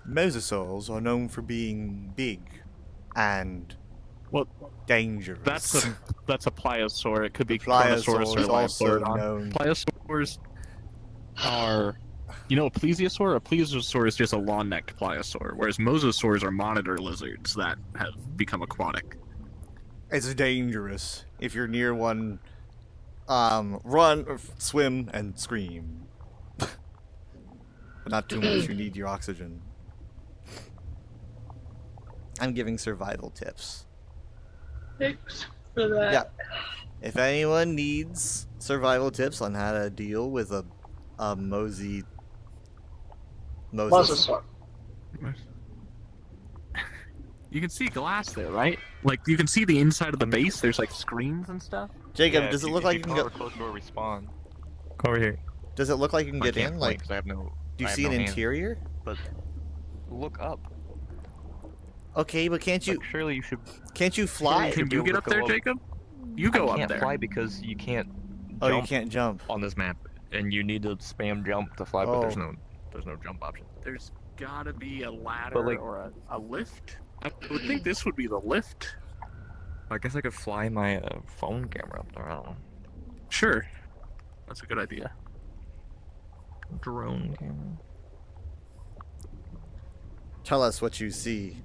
Speaker 1: Mosasaurs are known for being big and
Speaker 4: Well,
Speaker 1: dangerous.
Speaker 4: that's a pliosaur. It could be
Speaker 1: Pliosaurs
Speaker 4: Carnosaurus or
Speaker 1: also
Speaker 4: Liopleurodon.
Speaker 1: known.
Speaker 4: Pliosaurs are, you know, a plesiosaur. A plesiosaur is just a long-necked pliosaur, whereas mosasaurs are monitor lizards that have become aquatic.
Speaker 1: It's dangerous. If you're near one, run, or swim, and scream. But not too much. You need your oxygen. I'm giving survival tips.
Speaker 3: Thanks for that.
Speaker 1: Yeah. If anyone needs survival tips on how to deal with a Moses.
Speaker 3: Mosasaur.
Speaker 4: You can see glass there, right? Like, you can see the inside of the base. There's like screens and stuff.
Speaker 1: Jacob,
Speaker 2: Yeah,
Speaker 1: does
Speaker 2: if
Speaker 1: it look like you can
Speaker 2: come
Speaker 1: go?
Speaker 2: over close to a respawn. Come over here.
Speaker 1: Does it look like you can
Speaker 2: I
Speaker 1: get
Speaker 2: can't
Speaker 1: in?
Speaker 2: point
Speaker 1: Like,
Speaker 2: 'cause I have no.
Speaker 1: do you
Speaker 2: I have
Speaker 1: see
Speaker 2: no
Speaker 1: an
Speaker 2: hands.
Speaker 1: interior?
Speaker 2: But look up.
Speaker 1: Okay, but can't you?
Speaker 2: Like, surely you should.
Speaker 1: Can't you fly?
Speaker 2: should
Speaker 4: Can
Speaker 2: be
Speaker 4: you
Speaker 2: able
Speaker 4: get
Speaker 2: to
Speaker 4: up
Speaker 2: go
Speaker 4: there,
Speaker 2: up.
Speaker 4: Jacob? You go
Speaker 2: I
Speaker 4: up
Speaker 2: can't
Speaker 4: there.
Speaker 2: fly because you can't.
Speaker 1: Oh, you
Speaker 2: jump
Speaker 1: can't jump.
Speaker 2: on this map, and you need to spam jump to fly. But there's
Speaker 1: Oh.
Speaker 2: no jump option.
Speaker 4: There's gotta be a ladder
Speaker 2: But, like-
Speaker 4: or a lift. I would think this would be the lift.
Speaker 2: I guess I could fly my phone camera up there. I don't know.
Speaker 4: Sure. That's a good idea.
Speaker 2: Drone camera.
Speaker 1: Tell us what you see.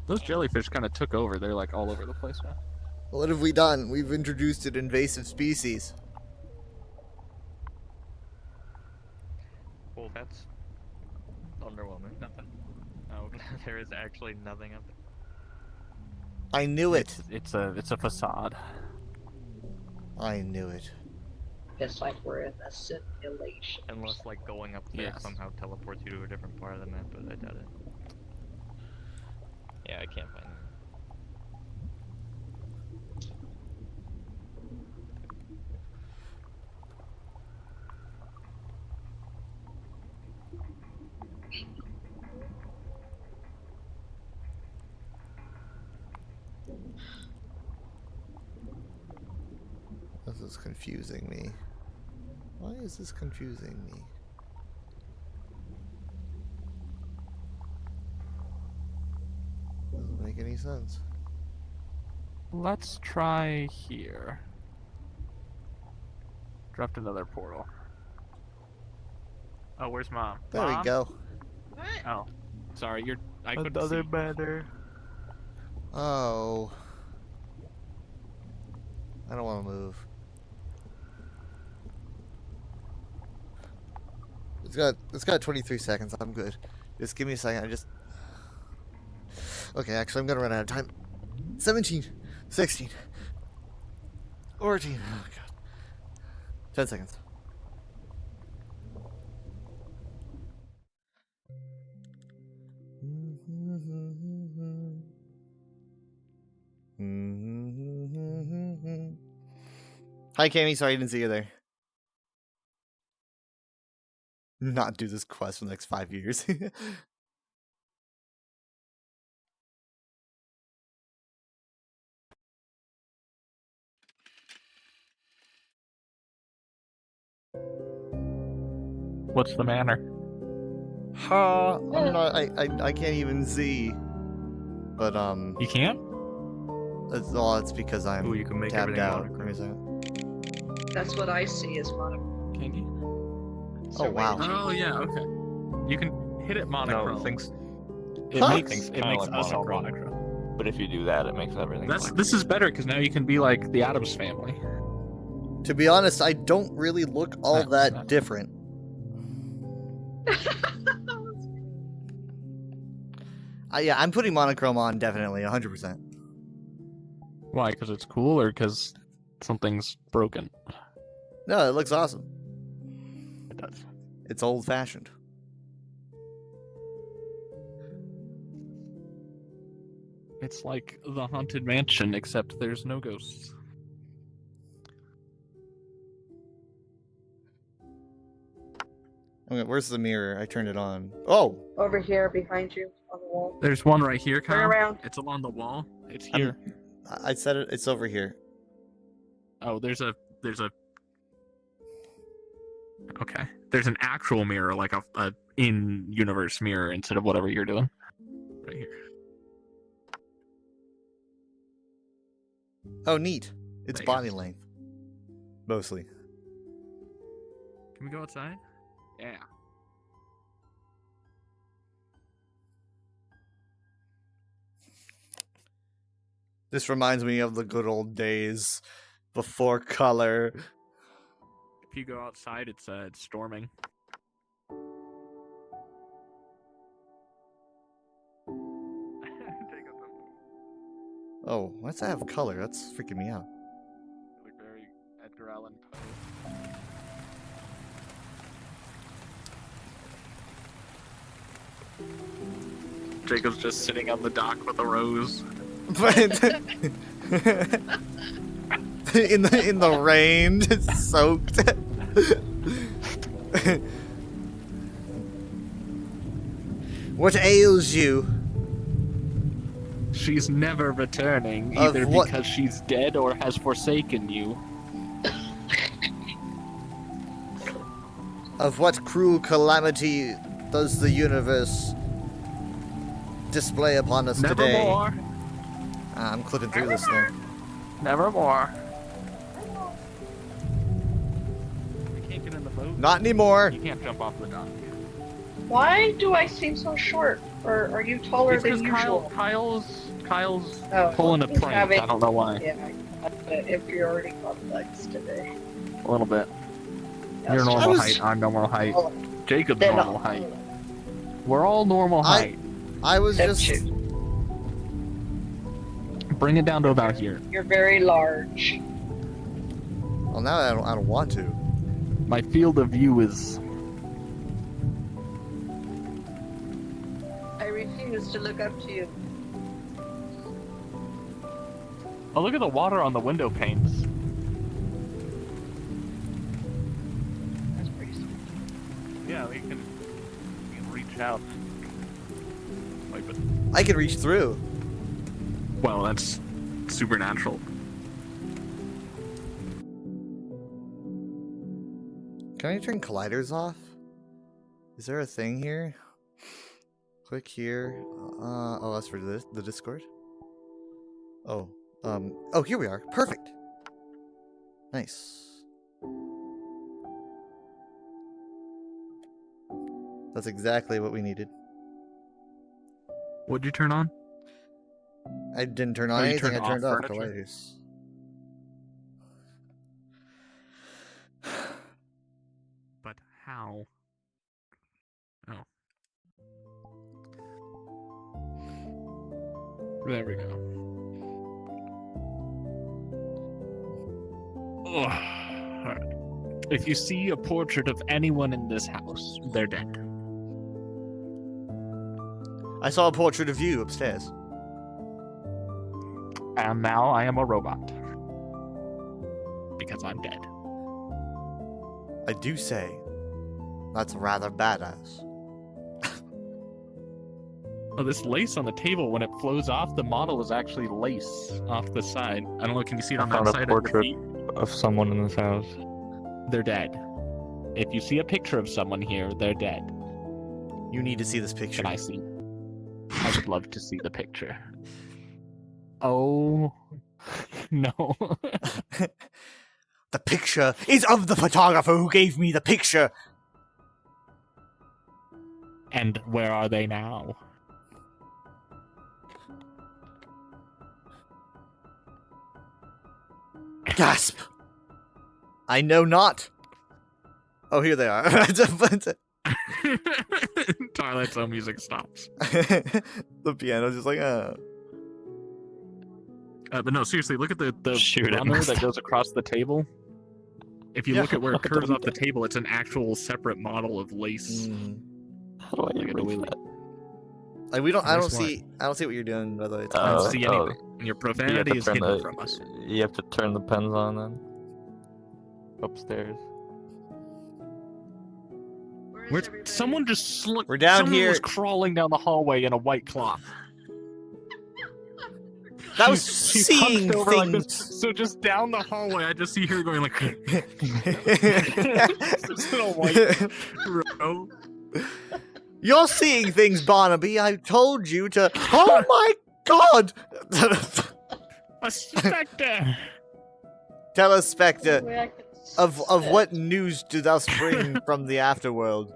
Speaker 4: Those jellyfish kind of took over. They're like all over the place now.
Speaker 1: What have we done? We've introduced an invasive species.
Speaker 2: Well, that's underwhelming.
Speaker 4: Nothing. Oh,
Speaker 2: There is actually nothing up there.
Speaker 1: I knew it.
Speaker 4: It's a facade.
Speaker 1: I knew it.
Speaker 3: It's like we're in a simulation.
Speaker 2: Unless, like, going up there
Speaker 4: Yes.
Speaker 2: somehow teleports you to a different part of the map, but I doubt it. Yeah, I can't find it.
Speaker 1: This is confusing me. Why is this confusing me? Doesn't make any sense.
Speaker 4: Let's try here. Dropped another portal. Oh, where's Mom?
Speaker 1: There
Speaker 4: Mom?
Speaker 1: we go.
Speaker 3: What?
Speaker 4: Oh, sorry. I couldn't
Speaker 2: Another
Speaker 4: see.
Speaker 2: banner.
Speaker 1: Oh. I don't want to move. It's got 23 seconds. I'm good. Just give me a second. Okay, actually I'm gonna run out of time. 17, 16, 14. Oh god. 10 seconds. Hi, Cammy. Sorry I didn't see you there. Not do this quest for the next 5 years.
Speaker 4: What's the manner?
Speaker 1: Ha! I'm not. I can't even see. But
Speaker 4: You can't?
Speaker 1: it's because I'm
Speaker 2: Ooh, you can make
Speaker 1: tabbed
Speaker 2: everything
Speaker 1: out.
Speaker 2: monochrome.
Speaker 1: Give me a second.
Speaker 3: That's what I see as monochrome.
Speaker 4: Can you?
Speaker 3: So
Speaker 1: wow.
Speaker 3: wait,
Speaker 4: Oh yeah. Okay. You can hit it monochrome.
Speaker 2: No, things.
Speaker 4: It
Speaker 1: Huh?
Speaker 4: makes
Speaker 2: Things
Speaker 4: it
Speaker 2: kinda
Speaker 4: makes
Speaker 2: like
Speaker 4: us all
Speaker 2: monochrome.
Speaker 4: monochrome.
Speaker 2: But if you do that, it makes everything.
Speaker 4: This is better because now you can be like the Addams family.
Speaker 1: To be honest, I don't really look all that
Speaker 4: Not-
Speaker 1: different. Yeah, I'm putting monochrome on definitely, 100%.
Speaker 4: Why? Because it's cool, or because something's broken?
Speaker 1: No, it looks awesome.
Speaker 4: It does.
Speaker 1: It's old fashioned.
Speaker 4: It's like the Haunted Mansion, except there's no ghosts.
Speaker 1: Okay, where's the mirror? I turned it on. Oh!
Speaker 3: Over here, behind you, on the wall.
Speaker 4: There's one right here,
Speaker 3: Turn
Speaker 4: Kyle.
Speaker 3: around.
Speaker 4: It's along the wall. It's
Speaker 1: I'm-
Speaker 4: here.
Speaker 1: I said it. It's over here.
Speaker 4: Oh, there's a. Okay. There's an actual mirror, like a in-universe mirror instead of whatever you're doing. Right here.
Speaker 1: Oh, neat. It's
Speaker 4: There you
Speaker 1: body
Speaker 4: go.
Speaker 1: length. Mostly.
Speaker 4: Can we go outside? Yeah.
Speaker 1: This reminds me of the good old days before color.
Speaker 4: If you go outside, it's storming.
Speaker 1: Oh, why does that have color? That's freaking me out.
Speaker 4: Like very Edgar Allan Poe. Jacob's just sitting on the dock with a rose.
Speaker 1: But in the rain, it's soaked. What ails you?
Speaker 4: She's never returning,
Speaker 1: Of
Speaker 4: either
Speaker 1: what-
Speaker 4: because she's dead or has forsaken you.
Speaker 1: Of what cruel calamity does the universe display upon us today?
Speaker 4: Nevermore.
Speaker 1: I'm clipping through this thing.
Speaker 4: Nevermore. You can't get in the boat.
Speaker 1: Not anymore.
Speaker 4: You can't jump off the dock.
Speaker 3: Why do I seem so short? Or are you taller
Speaker 4: It's because
Speaker 3: than usual?
Speaker 4: Kyle's
Speaker 3: Oh,
Speaker 4: pulling a
Speaker 3: he's
Speaker 4: prank.
Speaker 3: having-
Speaker 4: I don't know why.
Speaker 3: Yeah, but if you're already complex today.
Speaker 4: A little bit.
Speaker 3: That's
Speaker 4: You're
Speaker 3: just-
Speaker 4: normal
Speaker 1: was-
Speaker 4: height. I'm normal height.
Speaker 3: Oh,
Speaker 4: Jacob's
Speaker 3: then
Speaker 4: normal height. We're all normal height.
Speaker 1: I was
Speaker 3: Except
Speaker 1: just.
Speaker 3: you.
Speaker 4: Bring it down to about here.
Speaker 3: You're very large.
Speaker 1: Well, now I don't want to.
Speaker 4: My field of view is.
Speaker 3: I refuse to look up to you.
Speaker 4: Oh, look at the water on the window panes.
Speaker 3: That's pretty sweet.
Speaker 4: Yeah, we can reach out. Wait, but
Speaker 1: I can reach through.
Speaker 4: well, that's supernatural.
Speaker 1: Can I turn colliders off? Is there a thing here? Click here. Oh, that's for the Discord. Oh, oh, here we are. Perfect. Nice. That's exactly what we needed.
Speaker 4: What'd you turn on?
Speaker 1: I didn't turn on
Speaker 4: Oh, you
Speaker 1: anything.
Speaker 4: turned
Speaker 1: I turned
Speaker 4: off
Speaker 1: off
Speaker 4: furniture?
Speaker 1: colliders.
Speaker 4: But how? Oh. There we go. Alright. If you see a portrait of anyone in this house, they're dead.
Speaker 1: I saw a portrait of you upstairs.
Speaker 4: And now I am a robot. Because I'm dead.
Speaker 1: I do say, that's rather badass.
Speaker 4: Oh, this lace on the table, when it flows off, the model is actually lace off the side. I don't know, can you see it
Speaker 2: I
Speaker 4: on that
Speaker 2: found a
Speaker 4: side of the
Speaker 2: portrait
Speaker 4: feet?
Speaker 2: of someone in this house.
Speaker 4: They're dead. If you see a picture of someone here, they're dead.
Speaker 1: You need to see this picture.
Speaker 4: Can I see? I would love to see the picture. Oh, no.
Speaker 1: The picture is of the photographer who gave me the picture.
Speaker 4: And where are they now?
Speaker 1: Gasp! I know not. Oh, here they are.
Speaker 4: Twilight Zone music stops.
Speaker 1: The piano's just like,
Speaker 4: But no, seriously, look at the
Speaker 2: Shoot, it
Speaker 4: runner
Speaker 2: must
Speaker 4: that
Speaker 2: have-
Speaker 4: goes across the table. If you
Speaker 1: Yeah,
Speaker 4: look at where it
Speaker 2: look at
Speaker 4: curves
Speaker 2: the-
Speaker 4: off the table, it's an actual separate model of lace.
Speaker 2: How do I
Speaker 4: Look at the
Speaker 2: erase
Speaker 4: wheel.
Speaker 2: that?
Speaker 1: Like I don't
Speaker 4: Nice
Speaker 1: see what you're doing. By the way, it's
Speaker 4: I
Speaker 1: fine.
Speaker 4: don't
Speaker 2: Oh,
Speaker 4: see
Speaker 2: oh.
Speaker 4: anything. And your
Speaker 2: You have
Speaker 4: profanity
Speaker 2: to
Speaker 4: is
Speaker 2: turn
Speaker 4: hidden
Speaker 2: the-
Speaker 4: from us.
Speaker 2: You have to turn the pens on then. Upstairs.
Speaker 3: Where Where's
Speaker 4: Where
Speaker 3: everybody?
Speaker 4: someone just
Speaker 1: We're down
Speaker 4: someone
Speaker 1: here.
Speaker 4: was crawling down the hallway in a white cloth.
Speaker 1: That was
Speaker 4: She's
Speaker 1: seeing
Speaker 4: hunched over like
Speaker 1: things.
Speaker 4: this. So just down the hallway, I just see her going like just in a white row.
Speaker 1: You're seeing things, Barnaby. I told you to. Oh my god!
Speaker 4: A spectre.
Speaker 1: Tell us, Spectre,
Speaker 5: Way I could
Speaker 1: of
Speaker 5: set
Speaker 1: what news do thou bring from the afterworld?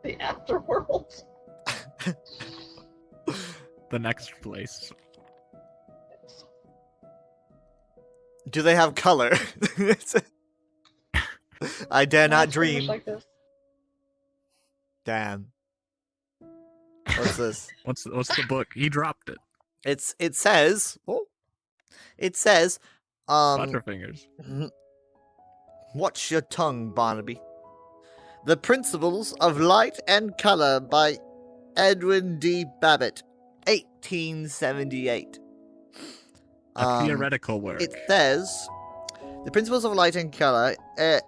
Speaker 5: the afterworld.
Speaker 4: The next place.
Speaker 1: Do they have color? I dare not
Speaker 5: It's pretty much
Speaker 1: dream.
Speaker 5: Like this.
Speaker 1: Damn. What's this?
Speaker 4: What's the book? He dropped it.
Speaker 1: It says. Oh, it says.
Speaker 4: Butterfingers.
Speaker 1: Watch your tongue, Barnaby. The Principles of Light and Color by Edwin D. Babbitt, 1878.
Speaker 4: A theoretical work.
Speaker 1: It says, the principles of light and color,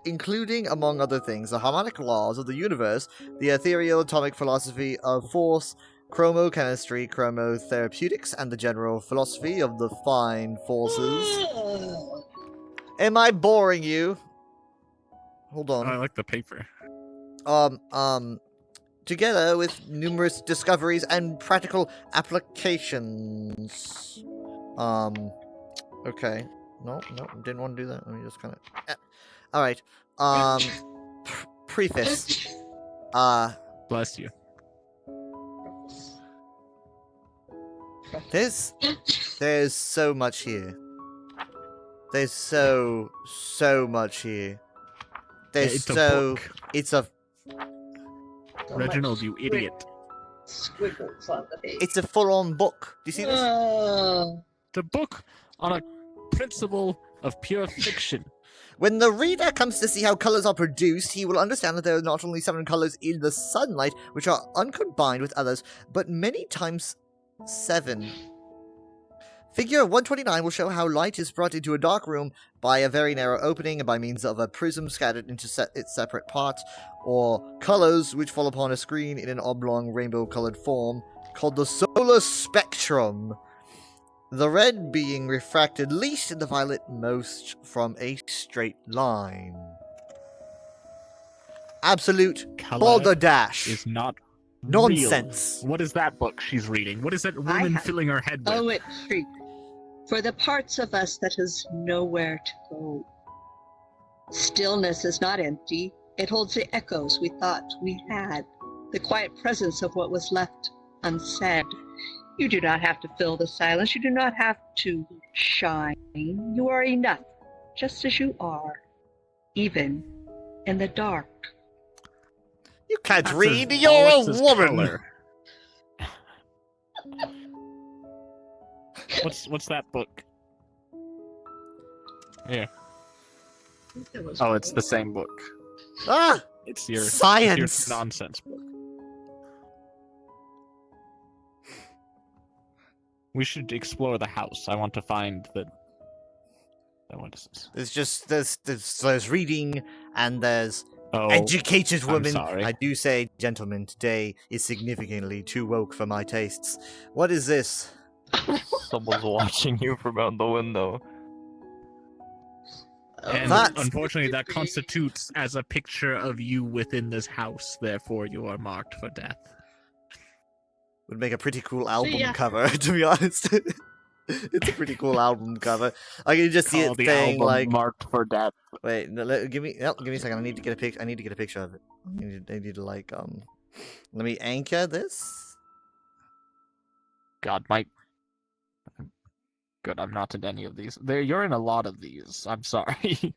Speaker 1: including, among other things, the harmonic laws of the universe, the ethereal atomic philosophy of force, chromochemistry, chromotherapeutics, and the general philosophy of the fine forces. Am I boring you? Hold
Speaker 4: I
Speaker 1: on.
Speaker 4: like the paper.
Speaker 1: Together with numerous discoveries and practical applications. Okay. No, didn't want to do that. Let me just kind of. All right. Preface.
Speaker 4: Bless you.
Speaker 1: There's so much here. There's so much here. There's
Speaker 4: It's a
Speaker 1: so
Speaker 4: book.
Speaker 1: it's a
Speaker 5: So
Speaker 4: Reginald,
Speaker 5: much
Speaker 4: you idiot.
Speaker 5: Squiggles on the page.
Speaker 1: it's a full-on book. Do you see this?
Speaker 4: The book on a principle of pure fiction.
Speaker 1: When the reader comes to see how colors are produced, he will understand that there are not only 7 colors in the sunlight, which are uncombined with others, but many times 7. Figure 129 will show how light is brought into a dark room by a very narrow opening and by means of a prism scattered into its separate parts, or colors which fall upon a screen in an oblong rainbow-colored form called the solar spectrum. The red being refracted least and the violet most from a straight line. Absolute
Speaker 4: Color
Speaker 1: balderdash.
Speaker 4: is not
Speaker 1: Nonsense.
Speaker 4: real. What is that book she's reading? What is that woman
Speaker 3: have-
Speaker 4: filling her head with?
Speaker 3: Oh, it freak. For the parts of us that has nowhere to go. Stillness is not empty. It holds the echoes we thought we had, the quiet presence of what was left unsaid. You do not have to fill the silence. You do not have to shine. You are enough, just as you are, even in the dark.
Speaker 1: You can't
Speaker 4: That's
Speaker 1: read.
Speaker 4: as
Speaker 1: You're
Speaker 4: all
Speaker 1: a
Speaker 4: it's
Speaker 1: woman.
Speaker 4: color. What's that book? Here.
Speaker 3: It was
Speaker 4: Oh, it's the same book.
Speaker 1: Ah,
Speaker 4: It's your
Speaker 1: science.
Speaker 4: nonsense book. We should explore the house. I want to find the. What is this?
Speaker 1: There's just there's reading and there's
Speaker 4: Oh,
Speaker 1: educated
Speaker 4: I'm
Speaker 1: women.
Speaker 4: sorry.
Speaker 1: I do say, gentlemen, today is significantly too woke for my tastes. What is this?
Speaker 2: Someone's watching you from out the window.
Speaker 4: and
Speaker 1: That-
Speaker 4: unfortunately, that constitutes as a picture of you within this house. Therefore, you are marked for death.
Speaker 1: Would make a pretty cool album
Speaker 5: ya.
Speaker 1: cover, to be honest. It's a pretty cool album cover. I can just see
Speaker 4: Call
Speaker 1: it
Speaker 4: the
Speaker 1: saying
Speaker 4: album
Speaker 1: like,
Speaker 4: marked for death.
Speaker 1: wait, no, give me a second. I need to get a picture. I need to get a picture of it. I need to like let me anchor this.
Speaker 4: God, my. Good, I'm not in any of these. You're in a lot of these. I'm sorry.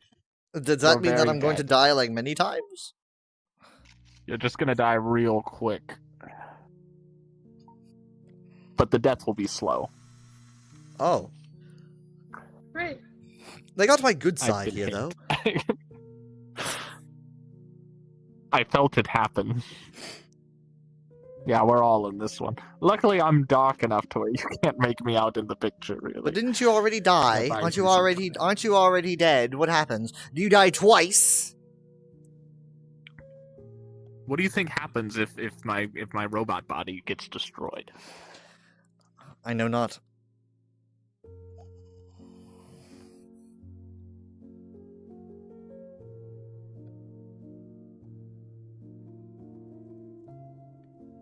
Speaker 1: Does that
Speaker 4: You're
Speaker 1: mean that
Speaker 4: very
Speaker 1: I'm going to
Speaker 4: bad.
Speaker 1: die like many times?
Speaker 4: You're just gonna die real quick. But the death will be slow.
Speaker 1: Oh,
Speaker 5: Right.
Speaker 1: they got my good
Speaker 4: I've
Speaker 1: side
Speaker 4: been
Speaker 1: here though.
Speaker 4: hit. I felt it happen. Yeah, we're all in this one. Luckily, I'm dark enough to where you can't make me out in the picture, really.
Speaker 1: But didn't you already die?
Speaker 4: Well,
Speaker 1: Aren't you
Speaker 4: I-
Speaker 1: already dead? What happens? Do you die twice?
Speaker 4: What do you think happens if my robot body gets destroyed?
Speaker 1: I know not.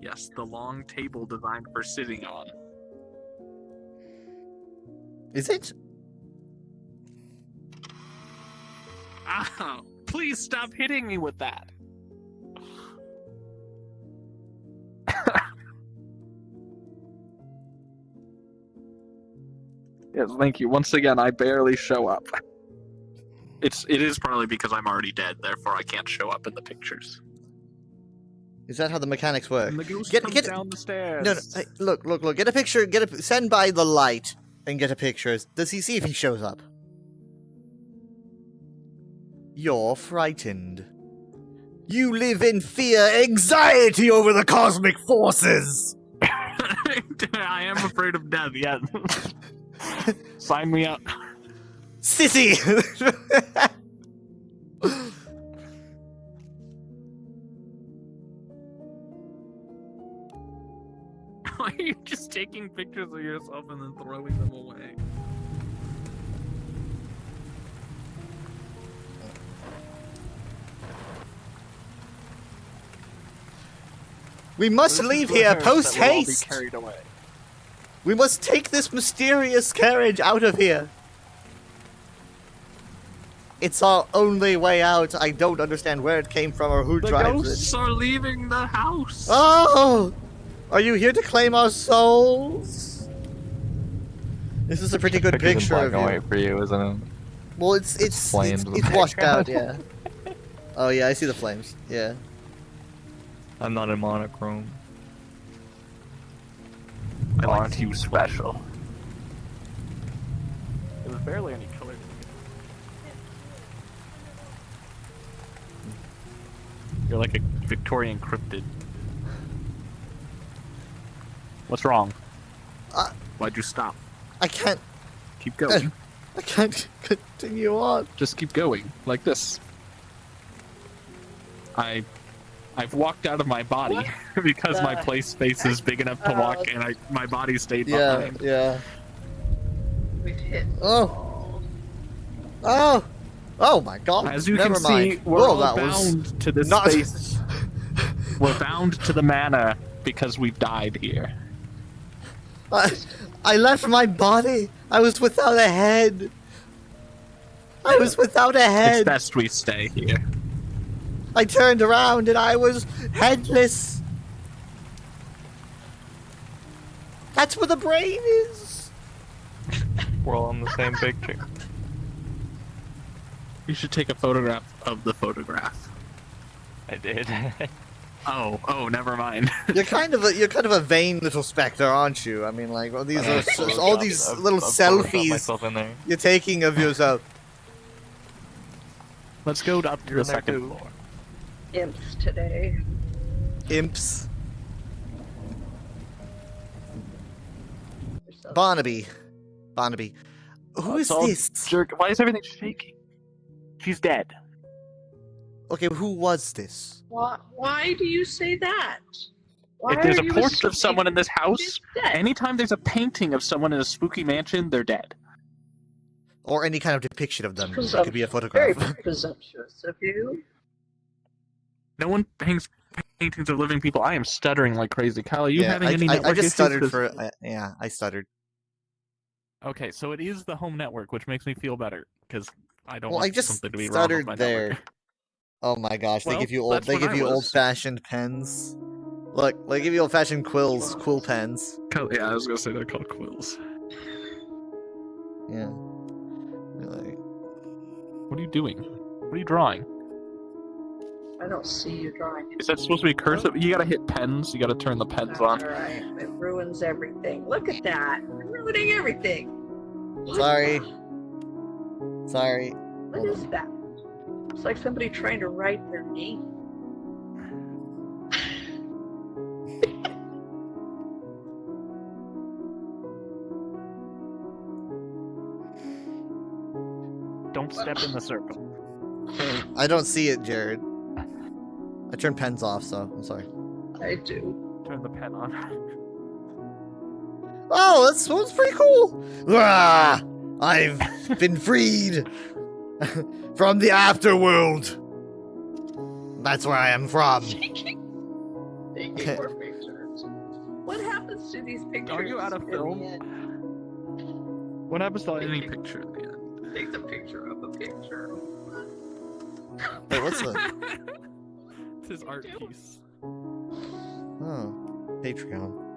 Speaker 4: Yes, the long table designed for sitting on.
Speaker 1: Is it?
Speaker 4: Ow! Please stop hitting me with that. Yes, thank you. Once again, I barely show up. It is probably because I'm already dead, therefore I can't show up in the pictures.
Speaker 1: Is that how the mechanics work?
Speaker 4: And the ghost
Speaker 1: Get-
Speaker 4: comes
Speaker 1: get-
Speaker 4: down the stairs.
Speaker 1: No, no. Hey, look. Get a picture. Send by the light and get a picture. Does he see if he shows up? You're frightened. You live in fear, anxiety over the cosmic forces.
Speaker 4: I am afraid of death, yes. Sign me up.
Speaker 1: Sissy.
Speaker 4: Why are you just taking pictures of yourself and then throwing them away?
Speaker 1: We must leave here post haste.
Speaker 4: Carried away.
Speaker 1: We must take this mysterious carriage out of here. It's our only way out. I don't understand where it came from or who
Speaker 4: The
Speaker 1: drives
Speaker 4: ghosts
Speaker 1: it.
Speaker 4: are leaving the house.
Speaker 1: Oh! Are you here to claim our souls? This is a pretty good
Speaker 2: Picture's in
Speaker 1: picture
Speaker 2: black
Speaker 1: of
Speaker 2: and
Speaker 1: you.
Speaker 2: white for you, isn't it?
Speaker 1: Well, it's
Speaker 2: flames in the
Speaker 1: washed out,
Speaker 2: background.
Speaker 1: yeah. Oh yeah, I see the flames. Yeah.
Speaker 2: I'm not in monochrome.
Speaker 4: Aren't you special? There was barely any color. You're like a Victorian cryptid. What's wrong? Why'd you stop?
Speaker 1: I can't
Speaker 4: Keep going.
Speaker 1: I can't continue on.
Speaker 4: Just keep going, like this. I've walked out of my body because my play space is big enough to walk, and my body stayed
Speaker 1: Yeah,
Speaker 4: behind.
Speaker 1: yeah.
Speaker 5: We'd hit.
Speaker 1: Oh. Oh! Oh my god.
Speaker 4: As you
Speaker 1: Never
Speaker 4: can
Speaker 1: mind.
Speaker 4: see, we're
Speaker 1: Whoa,
Speaker 4: all
Speaker 1: that was
Speaker 4: bound to this
Speaker 1: not-
Speaker 4: space. We're bound to the manor because we've died here.
Speaker 1: I left my body. I was without a head. I was without a
Speaker 4: It's
Speaker 1: head.
Speaker 4: best we stay here.
Speaker 1: I turned around and I was headless. That's where the brain is.
Speaker 2: We're all on the same picture.
Speaker 4: You should take a photograph of the photograph.
Speaker 2: I did.
Speaker 4: Oh, never mind.
Speaker 1: You're kind of a vain little specter, aren't you? I mean, like, all these are all these little
Speaker 2: I've photoshopped
Speaker 1: selfies
Speaker 2: myself in there.
Speaker 1: you're taking of yourself.
Speaker 4: Let's go up to
Speaker 2: You're
Speaker 4: the
Speaker 2: in there
Speaker 4: second
Speaker 2: too.
Speaker 4: floor.
Speaker 3: Imps today.
Speaker 1: Imps.
Speaker 5: Yourself.
Speaker 1: Barnaby. Who is
Speaker 4: It's all
Speaker 1: this?
Speaker 4: Jerk. Why is everything shaking? She's dead.
Speaker 1: Okay, who was this?
Speaker 5: Why do you say that? Why
Speaker 4: If there's
Speaker 5: are
Speaker 4: a
Speaker 5: you
Speaker 4: portrait of
Speaker 5: assuming
Speaker 4: someone in this house,
Speaker 5: she's dead?
Speaker 4: anytime there's a painting of someone in a spooky mansion, they're dead.
Speaker 1: Or any kind of depiction of them. It
Speaker 5: Presumptuous.
Speaker 1: could be a
Speaker 5: Very
Speaker 1: photograph.
Speaker 5: presumptuous of you.
Speaker 4: No one hangs paintings of living people. I am stuttering like crazy. Kyle, are you having any
Speaker 1: I
Speaker 4: network
Speaker 1: just
Speaker 4: issues?
Speaker 1: stuttered
Speaker 4: 'Cause-
Speaker 1: for yeah, I stuttered.
Speaker 4: Okay, so it is the home network, which makes me feel better because I don't
Speaker 1: Well,
Speaker 4: want
Speaker 1: I just
Speaker 4: something to be wrong
Speaker 1: stuttered
Speaker 4: with my
Speaker 1: there.
Speaker 4: network.
Speaker 1: Oh my gosh, they
Speaker 4: Well,
Speaker 1: give you
Speaker 4: that's what I was.
Speaker 1: old-fashioned pens. Look, they give you old-fashioned quill pens.
Speaker 4: Yeah, I was gonna say they're called quills.
Speaker 1: Yeah. Really.
Speaker 4: What are you doing? What are you drawing?
Speaker 5: I don't see you drawing.
Speaker 4: Is that supposed to be cursive? You gotta hit pens. You gotta turn the pens
Speaker 5: That's
Speaker 4: on.
Speaker 5: alright. It ruins everything. Look at that. You're ruining everything. What
Speaker 1: Sorry.
Speaker 5: the-
Speaker 1: Sorry.
Speaker 5: What is that? It's like somebody trying to write their name.
Speaker 4: Don't step in the circle.
Speaker 1: I don't see it, Jared. I turned pens off, so I'm sorry.
Speaker 5: I do.
Speaker 4: Turn the pen on.
Speaker 1: Oh, that was pretty cool. Ah, I've been freed from the afterworld. That's where I am from.
Speaker 5: Taking more pictures. What happens to these pictures?
Speaker 4: Are you out of
Speaker 5: in
Speaker 4: film?
Speaker 5: the end?
Speaker 4: What happens to any picture in the end?
Speaker 5: Takes a picture of a picture.
Speaker 1: Wait, what's the?
Speaker 4: It's his art piece.
Speaker 1: Oh, Patreon.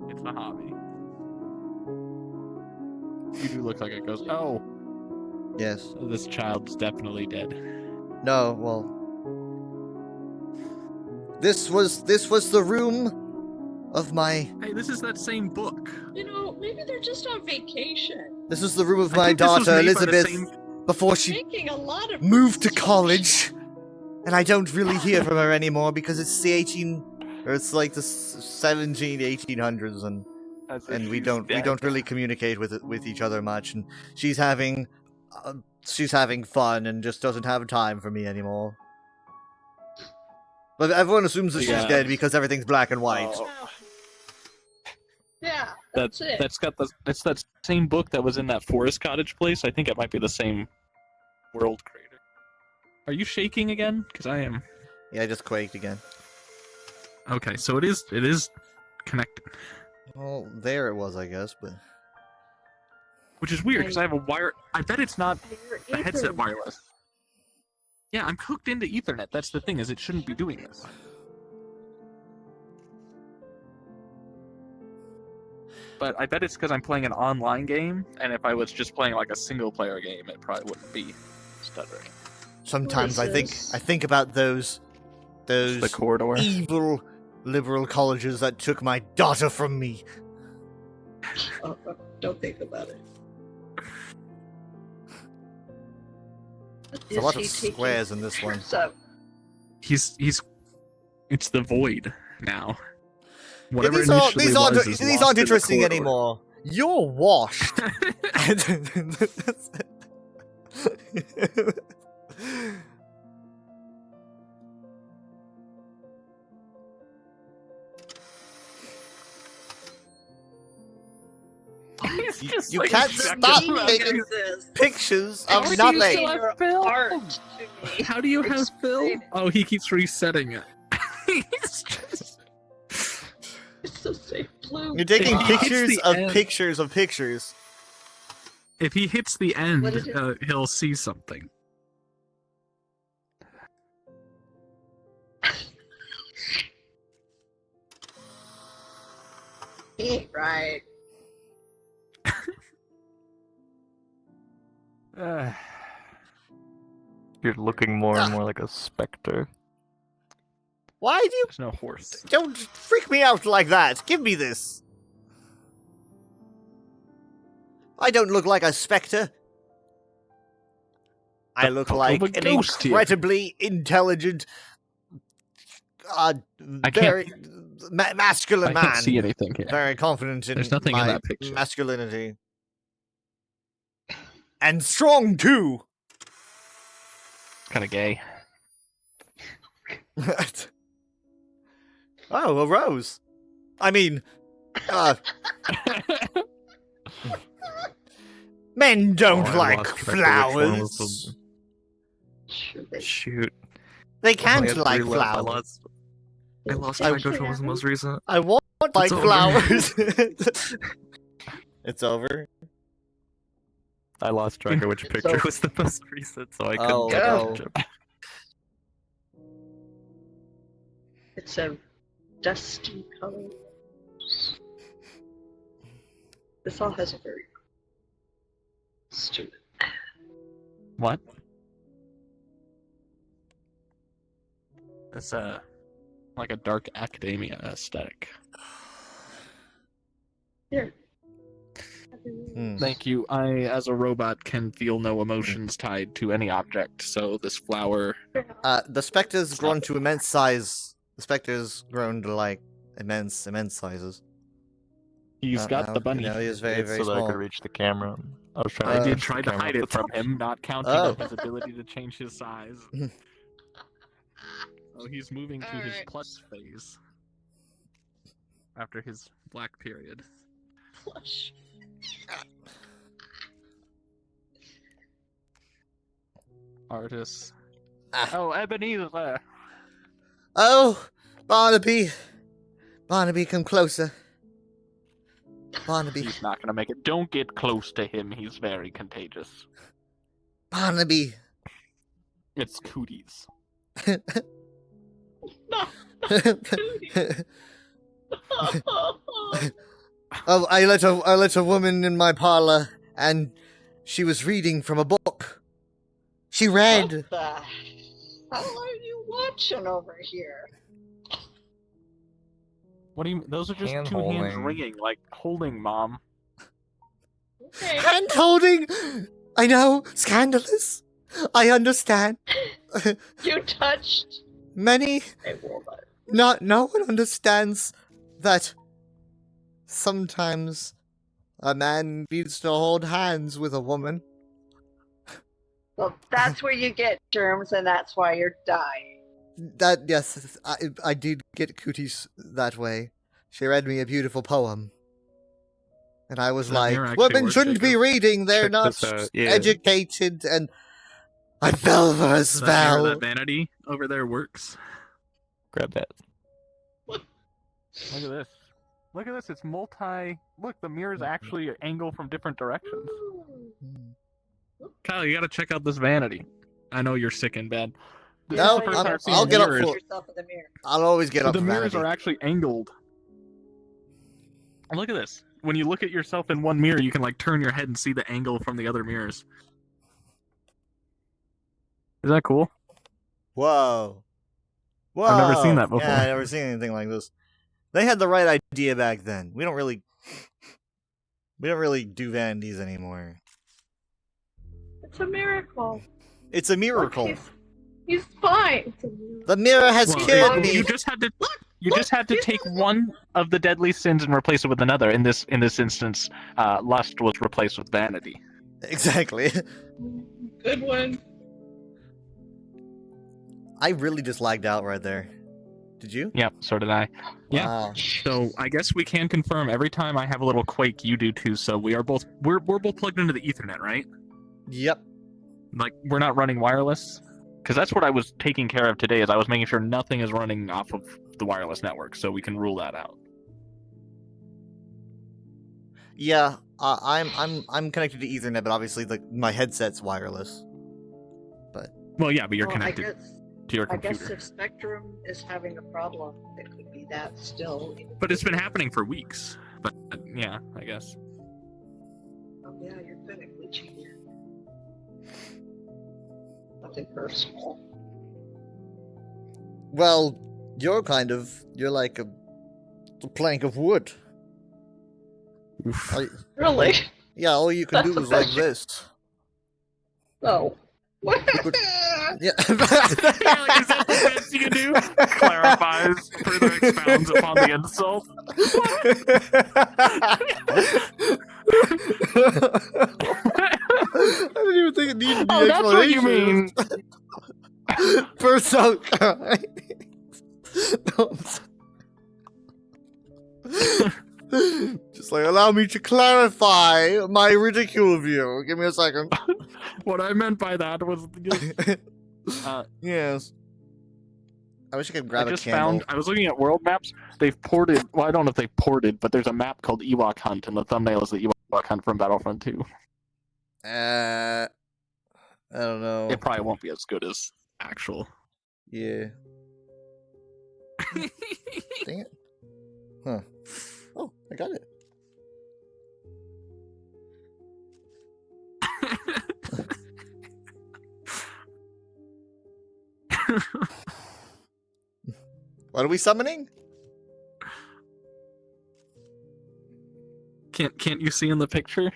Speaker 4: It's a hobby. You do look like a ghost. Oh,
Speaker 1: Yes.
Speaker 4: this child's definitely dead.
Speaker 1: No. Well. This was the room of my.
Speaker 4: Hey, this is that same book.
Speaker 5: You know, maybe they're just on vacation.
Speaker 1: This was the room of
Speaker 4: I
Speaker 1: my
Speaker 4: think this was
Speaker 1: daughter
Speaker 4: made by the
Speaker 1: Elizabeth
Speaker 4: same-
Speaker 1: before she
Speaker 5: Making a lot of
Speaker 1: moved to college, and I don't really hear from her anymore because it's the 17 1800s, and we don't really communicate with each other much, and she's having fun and just doesn't have time for me anymore. But everyone assumes that she's
Speaker 4: Yeah.
Speaker 1: dead because everything's black and white.
Speaker 4: Oh,
Speaker 5: Yeah, that's it.
Speaker 4: that's that same book that was in that Forest Cottage place. I think it might be the same world creator. Are you shaking again? Because I am.
Speaker 1: Yeah, I just quaked again.
Speaker 4: Okay, so it is connected,
Speaker 1: Well, there it was, I guess, but
Speaker 4: which is weird because I have a wire. I bet it's not the headset
Speaker 5: Ethernet.
Speaker 4: wireless. Yeah, I'm hooked into Ethernet. That's the thing, is it shouldn't be doing this. But I bet it's because I'm playing an online game, and if I was just playing like a single player game, it probably wouldn't be stuttering.
Speaker 1: sometimes I
Speaker 5: Voices.
Speaker 1: think about those
Speaker 2: The corridor.
Speaker 1: evil liberal colleges that took my daughter from me.
Speaker 5: Oh, don't think about it.
Speaker 1: There's a lot of squares in this one.
Speaker 5: So,
Speaker 4: He's it's the void now.
Speaker 1: Yeah,
Speaker 4: Whatever
Speaker 1: these
Speaker 4: initially
Speaker 1: aren't
Speaker 4: was is
Speaker 1: these
Speaker 4: lost
Speaker 1: aren't
Speaker 4: in the
Speaker 1: interesting
Speaker 4: corridor.
Speaker 1: anymore. You're washed.
Speaker 4: It's just
Speaker 1: You
Speaker 4: like
Speaker 1: can't
Speaker 4: exactly
Speaker 1: stop
Speaker 4: what
Speaker 1: taking
Speaker 5: this.
Speaker 1: pictures
Speaker 4: How
Speaker 1: of
Speaker 4: do you
Speaker 1: nothing.
Speaker 4: still have film?
Speaker 5: Art to me.
Speaker 4: How do you have Phil?
Speaker 5: Explain it.
Speaker 4: Oh, he keeps resetting it. He's just...
Speaker 5: It's the same blue.
Speaker 1: You're taking
Speaker 4: If he hits
Speaker 1: pictures
Speaker 4: the
Speaker 1: of
Speaker 4: end-
Speaker 1: pictures of pictures.
Speaker 4: If he hits the end,
Speaker 5: What is it?
Speaker 4: he'll see something.
Speaker 5: Right.
Speaker 2: You're looking more and more like a specter.
Speaker 1: Why do you
Speaker 4: There's no horse.
Speaker 1: don't freak me out like that? Give me this. I don't look like a specter. I look
Speaker 4: Of a
Speaker 1: like an
Speaker 4: ghost here.
Speaker 1: incredibly intelligent,
Speaker 4: can't-
Speaker 1: very masculine
Speaker 4: I
Speaker 1: man.
Speaker 4: can't see anything here.
Speaker 1: Very confident in
Speaker 4: There's nothing in
Speaker 1: my
Speaker 4: that picture.
Speaker 1: masculinity. And strong too.
Speaker 4: Kind of gay.
Speaker 1: Oh, a rose. I mean, men don't
Speaker 2: Oh, I
Speaker 1: like
Speaker 2: lost track of which one was
Speaker 1: flowers.
Speaker 5: Sure they-
Speaker 2: Shoot.
Speaker 1: They
Speaker 2: I
Speaker 1: can't
Speaker 2: had
Speaker 1: like
Speaker 2: three left.
Speaker 1: flowers.
Speaker 2: I lost
Speaker 1: I-
Speaker 2: track which one was the most recent.
Speaker 1: I want like
Speaker 2: over.
Speaker 1: flowers. It's over.
Speaker 2: I lost track of which
Speaker 5: It's
Speaker 2: picture
Speaker 5: over.
Speaker 2: was the most recent, so I couldn't
Speaker 1: Oh,
Speaker 2: get
Speaker 1: no.
Speaker 2: the picture.
Speaker 5: It's a dusty color. This all has a very stupid.
Speaker 4: What? It's like a dark academia aesthetic.
Speaker 5: Here.
Speaker 1: Hmm.
Speaker 4: Thank you. I, as a robot, can feel no emotions tied to any object, so this flower...
Speaker 1: The specter's grown to immense size. The specter's grown to like immense sizes.
Speaker 4: He's got the bunny.
Speaker 1: No, he is very,
Speaker 2: It's
Speaker 1: very
Speaker 2: so that I
Speaker 1: small.
Speaker 2: could reach the camera. I was trying
Speaker 4: I
Speaker 2: to
Speaker 4: did
Speaker 2: reach
Speaker 4: try
Speaker 2: the
Speaker 4: to
Speaker 2: camera
Speaker 4: hide
Speaker 2: up
Speaker 4: it
Speaker 2: the
Speaker 4: from
Speaker 2: top.
Speaker 4: him, not counting
Speaker 1: Oh.
Speaker 4: on his ability to change his size. Oh, he's moving to his
Speaker 5: Alright.
Speaker 4: plus phase. After his black period.
Speaker 5: Flush.
Speaker 4: Artists.
Speaker 1: Ah.
Speaker 4: Oh, Ebenezer!
Speaker 1: Oh, Barnaby. Barnaby, come closer. Barnaby.
Speaker 4: He's not gonna make it. Don't get close to him, he's very contagious.
Speaker 1: Barnaby.
Speaker 4: It's cooties.
Speaker 1: Oh, I let a woman in my parlor, and she was reading from a book. She read.
Speaker 3: What the hell are you watching over here?
Speaker 4: What do you? Those are just
Speaker 2: Hand
Speaker 4: two hands
Speaker 2: holding.
Speaker 4: ringing, like holding mom.
Speaker 5: Okay.
Speaker 1: Hand holding. I know, scandalous. I understand.
Speaker 5: You touched
Speaker 1: Many,
Speaker 5: a woman.
Speaker 1: no one understands that sometimes a man needs to hold hands with a woman.
Speaker 5: Well, that's where you get germs, and that's why you're dying.
Speaker 1: That, yes, I did get cooties that way. She read me a beautiful poem. And I was
Speaker 4: That
Speaker 1: like,
Speaker 4: mirror actually
Speaker 1: women
Speaker 4: works,
Speaker 1: shouldn't be
Speaker 4: Jacob.
Speaker 1: reading, they're
Speaker 2: Check
Speaker 1: not
Speaker 2: this out, yeah.
Speaker 1: educated, and I fell for a
Speaker 4: Does that mirror,
Speaker 1: spell.
Speaker 4: that vanity over there works.
Speaker 2: Grab that.
Speaker 4: Look at this. Look at this. It's multi. Look, the mirrors actually angle from different directions. Kyle, you gotta check out this vanity. I know you're sick in bed. This
Speaker 1: No,
Speaker 4: is the first time I've seen
Speaker 1: I'll get up
Speaker 4: mirrors.
Speaker 1: for-
Speaker 5: yourself in the mirror.
Speaker 1: I'll always get up
Speaker 4: The
Speaker 1: for
Speaker 4: mirrors
Speaker 1: vanity.
Speaker 4: are actually angled. And look at this. When you look at yourself in one mirror, you can like turn your head and see the angle from the other mirrors. Isn't that cool?
Speaker 1: Whoa. Whoa.
Speaker 4: I've never seen that before.
Speaker 1: Yeah, I've never seen anything like this. They had the right idea back then. We don't really do vanities anymore.
Speaker 5: It's a miracle.
Speaker 1: It's a
Speaker 5: Look,
Speaker 1: miracle.
Speaker 5: he's fine. It's a miracle.
Speaker 1: The mirror has
Speaker 4: Well,
Speaker 1: cured me.
Speaker 4: You just had to. You
Speaker 5: Look,
Speaker 4: just had to
Speaker 5: he's
Speaker 4: take
Speaker 5: the-
Speaker 4: one of the deadly sins and replace it with another. In this instance, lust was replaced with vanity.
Speaker 1: Exactly.
Speaker 5: Good one.
Speaker 1: I really just lagged out right there. Did you?
Speaker 4: Yep, so did I. Yeah.
Speaker 1: Wow.
Speaker 4: So I guess we can confirm every time I have a little quake, you do too. So we're both plugged into the Ethernet, right?
Speaker 1: Yep.
Speaker 4: Like we're not running wireless, because that's what I was taking care of today. Is I was making sure nothing is running off of the wireless network, so we can rule that out.
Speaker 1: Yeah. I'm connected to Ethernet, but obviously my headset's wireless.
Speaker 4: Well, yeah, but you're
Speaker 5: Well,
Speaker 4: connected to your
Speaker 5: I guess
Speaker 4: computer.
Speaker 5: if Spectrum is having a problem, it could be that still.
Speaker 4: But it's been happening for weeks. But yeah, I guess.
Speaker 5: Oh yeah, you're kind of glitchy here. Nothing personal.
Speaker 1: Well, you're like a plank of wood. All you-
Speaker 5: Really?
Speaker 1: yeah, all you can do
Speaker 5: That's
Speaker 1: is like
Speaker 5: a-
Speaker 1: this.
Speaker 5: Oh. What?
Speaker 1: Yeah.
Speaker 4: Is that the best you can do? Clarifies, further expounds upon the insult.
Speaker 1: I didn't even think it needed
Speaker 4: Oh, that's what you mean.
Speaker 1: First out cry. Just like, allow me to clarify my ridicule of you. Give me a second.
Speaker 4: What I meant by that was,
Speaker 1: Yes. I wish I could
Speaker 4: I
Speaker 1: grab a
Speaker 4: just
Speaker 1: candle.
Speaker 4: found. I was looking at world maps. They've ported. Well, I don't know if they've ported, but there's a map called Ewok Hunt, and the thumbnail is the Ewok Hunt from Battlefront 2.
Speaker 1: I don't know.
Speaker 4: It probably won't be as good as actual.
Speaker 1: Yeah. Dang it. Huh. Oh, I got it. What are we summoning?
Speaker 4: Can't you see in the picture?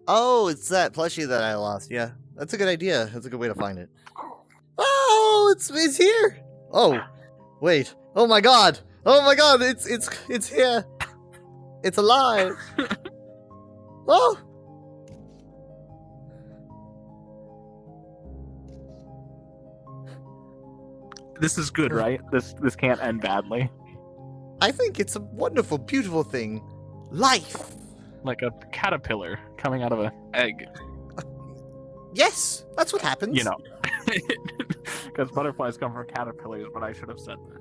Speaker 1: Oh, it's that plushie that I lost. Yeah, that's a good idea. That's a good way to find it. Oh, it's here. Oh, wait. Oh my god. Oh my god, it's here. It's alive. Oh.
Speaker 4: This is good, right? This can't end badly.
Speaker 1: I think it's a wonderful, beautiful thing. Life.
Speaker 4: Like a caterpillar coming out of an egg.
Speaker 1: Yes, that's what happens.
Speaker 4: You know. Because butterflies come from caterpillars, but I should have said that.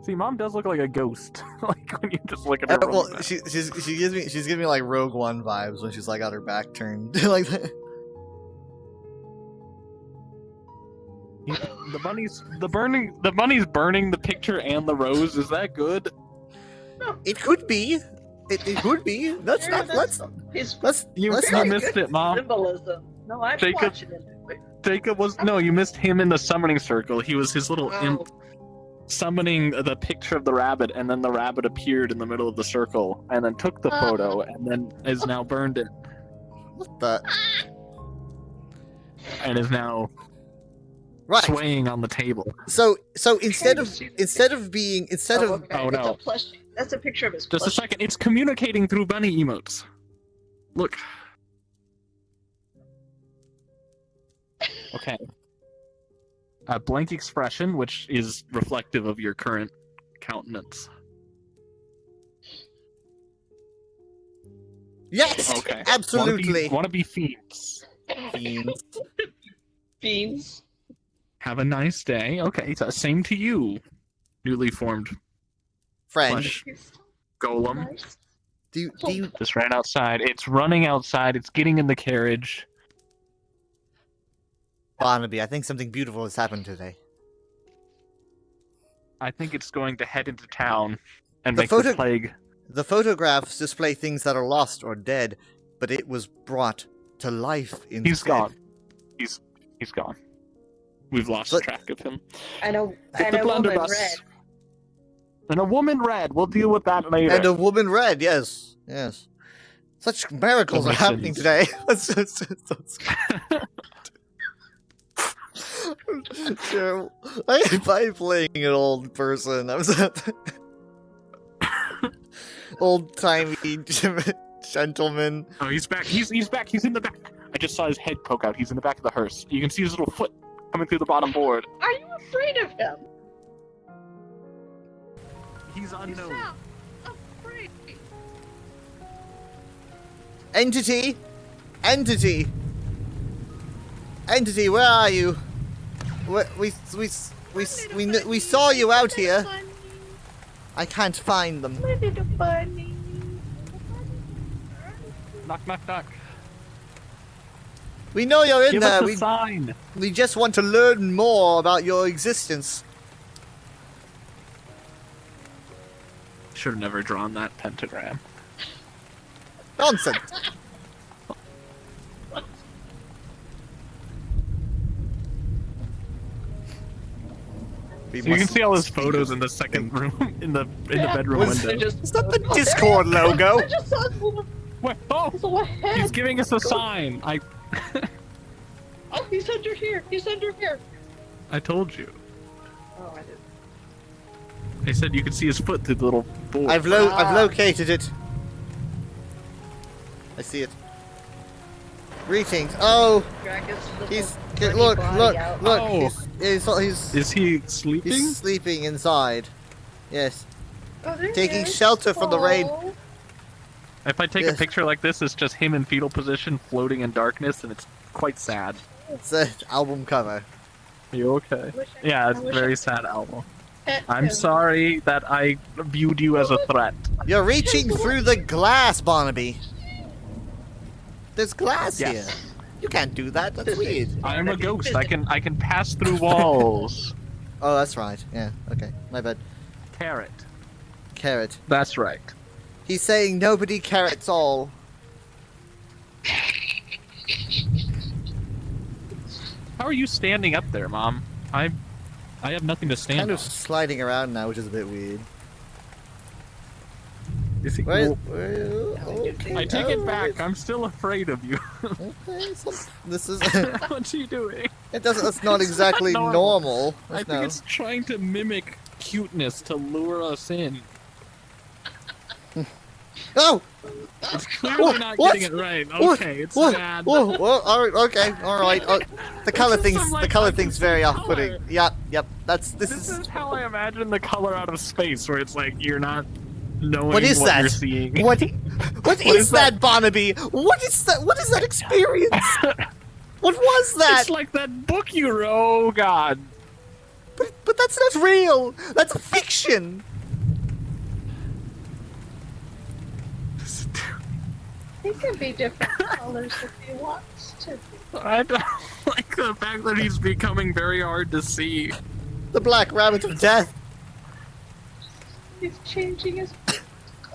Speaker 4: See, Mom does look like a ghost. Like when you just look at her.
Speaker 1: Well, she's giving me like Rogue One vibes when she's like got her back turned like that.
Speaker 4: The bunny's burning the picture and the rose. Is that good?
Speaker 1: It could be. It could be. Let's
Speaker 4: You
Speaker 1: not-
Speaker 4: missed it, Mom.
Speaker 5: Symbolism. No, I'm
Speaker 4: Jacob-
Speaker 5: watching it.
Speaker 4: Jacob was you missed him in the summoning circle. He was his little imp summoning the picture of the rabbit, and then the rabbit appeared in the middle of the circle, and then took the photo, and then is now burned it,
Speaker 1: What the?
Speaker 4: and is now
Speaker 1: Right.
Speaker 4: swaying on the table.
Speaker 1: So instead of
Speaker 5: Okay.
Speaker 1: Oh,
Speaker 5: That's a plushie. That's a picture of his
Speaker 4: Just a
Speaker 5: plushie.
Speaker 4: second. It's communicating through bunny emotes. Look. Okay. A blank expression, which is reflective of your current countenance.
Speaker 1: yes,
Speaker 4: Okay.
Speaker 1: absolutely.
Speaker 4: Wanna be fiends.
Speaker 1: Fiends.
Speaker 5: Beans.
Speaker 4: Have a nice day. Okay, so same to you. Newly formed
Speaker 1: Friend,
Speaker 4: flesh golem.
Speaker 5: Nice.
Speaker 1: do you
Speaker 4: Just ran outside. It's running outside. It's getting in the carriage.
Speaker 1: Barnaby? I think something beautiful has happened today.
Speaker 4: I think it's going to head into town and
Speaker 1: The
Speaker 4: make
Speaker 1: photo-
Speaker 4: the plague.
Speaker 1: The photographs display things that are lost or dead, but it was brought to life instead.
Speaker 4: He's gone. He's gone. We've lost
Speaker 1: But-
Speaker 4: track of him.
Speaker 5: And a
Speaker 4: The
Speaker 5: woman
Speaker 4: blunderbuss.
Speaker 5: red.
Speaker 4: And a woman red. We'll deal with that later.
Speaker 1: And a woman red, yes. Yes. Such miracles are happening today. Sure. I'm playing an old person. I was old-timey gentleman.
Speaker 4: Oh, he's back. He's back. He's in the back. I just saw his head poke out. He's in the back of the hearse. You can see his little foot coming through the bottom board.
Speaker 5: Are you afraid of him?
Speaker 4: He's
Speaker 5: You
Speaker 4: unknown.
Speaker 5: sound afraid.
Speaker 1: Entity, where are you? We saw you out here. I can't find them.
Speaker 5: Little bunny.
Speaker 4: Knock, knock, knock.
Speaker 1: We know you're in
Speaker 4: Give
Speaker 1: there.
Speaker 4: us a sign.
Speaker 1: We just want to learn more about your existence.
Speaker 4: Should have never drawn that pentagram.
Speaker 1: Nonsense. We
Speaker 4: So you can
Speaker 1: must
Speaker 4: see all his
Speaker 1: speak
Speaker 4: photos
Speaker 1: of-
Speaker 4: in the second room, in the bedroom
Speaker 1: Was-
Speaker 4: window.
Speaker 1: Is that the Discord logo?
Speaker 5: I just saw his little,
Speaker 4: Wait, oh,
Speaker 5: his little head.
Speaker 4: he's giving us a sign.
Speaker 5: Oh, he's under here. He's under here.
Speaker 4: I told you.
Speaker 5: Oh, I didn't.
Speaker 4: I said you could see his foot through the little board.
Speaker 1: I've located it. I see it. Greetings. Oh,
Speaker 5: Drag his little
Speaker 1: he's
Speaker 5: bunny
Speaker 1: look,
Speaker 5: body
Speaker 1: look,
Speaker 5: out.
Speaker 1: look.
Speaker 4: Oh.
Speaker 1: He's
Speaker 4: Is he sleeping?
Speaker 1: he's sleeping inside. Yes.
Speaker 5: Oh, there he
Speaker 1: taking
Speaker 5: is.
Speaker 1: shelter from the rain.
Speaker 5: Oh.
Speaker 4: If I take
Speaker 1: Yes.
Speaker 4: a picture like this, it's just him in fetal position, floating in darkness, and it's quite sad.
Speaker 1: It's an album cover.
Speaker 4: Are you okay?
Speaker 5: I wish I-
Speaker 4: Yeah,
Speaker 5: I
Speaker 4: it's a
Speaker 5: wish
Speaker 4: very
Speaker 5: I
Speaker 4: sad album.
Speaker 5: pet
Speaker 4: I'm
Speaker 5: him.
Speaker 4: sorry that I viewed you as a threat.
Speaker 1: You're reaching through the glass, Barnaby. There's glass
Speaker 4: Yes.
Speaker 1: here. You can't do that. That's weird.
Speaker 4: I'm a ghost. I can pass through walls.
Speaker 1: Oh, that's right. Yeah. Okay. My bad.
Speaker 4: Carrot.
Speaker 1: Carrot.
Speaker 4: That's right.
Speaker 1: He's saying nobody carrots all.
Speaker 4: How are you standing up there, Mom? I have nothing to stand
Speaker 1: Kind of
Speaker 4: on.
Speaker 1: sliding around now, which is a bit weird.
Speaker 4: Is he-
Speaker 1: Where?
Speaker 4: well,
Speaker 1: Okay.
Speaker 4: I take it back. I'm still afraid of you.
Speaker 1: Okay. So this is.
Speaker 4: What's he doing?
Speaker 1: It doesn't. That's not
Speaker 4: It's
Speaker 1: exactly
Speaker 4: not
Speaker 1: normal.
Speaker 4: I think
Speaker 1: No.
Speaker 4: it's trying to mimic cuteness to lure us in.
Speaker 1: Oh!
Speaker 4: It's clearly not getting it right.
Speaker 1: What?
Speaker 4: Okay, it's
Speaker 1: Whoa,
Speaker 4: bad.
Speaker 1: whoa, whoa, all right, okay, all right. The color
Speaker 4: is
Speaker 1: thing's
Speaker 4: some, like,
Speaker 1: the color thing's very
Speaker 4: artistic
Speaker 1: off-putting. Yep, yep. This
Speaker 4: This
Speaker 1: is
Speaker 4: is how I imagine the color out of space, where it's like you're not knowing
Speaker 1: what is that?
Speaker 4: you're seeing.
Speaker 1: What is that, Barnaby? What is that? What is that experience? What was that?
Speaker 4: It's like that book you wrote. Oh God.
Speaker 1: But that's not real. That's fiction.
Speaker 5: He can be different colors if he wants to.
Speaker 4: I don't like the fact that he's becoming very hard to see.
Speaker 1: The Black Rabbit of Death.
Speaker 5: He's changing his.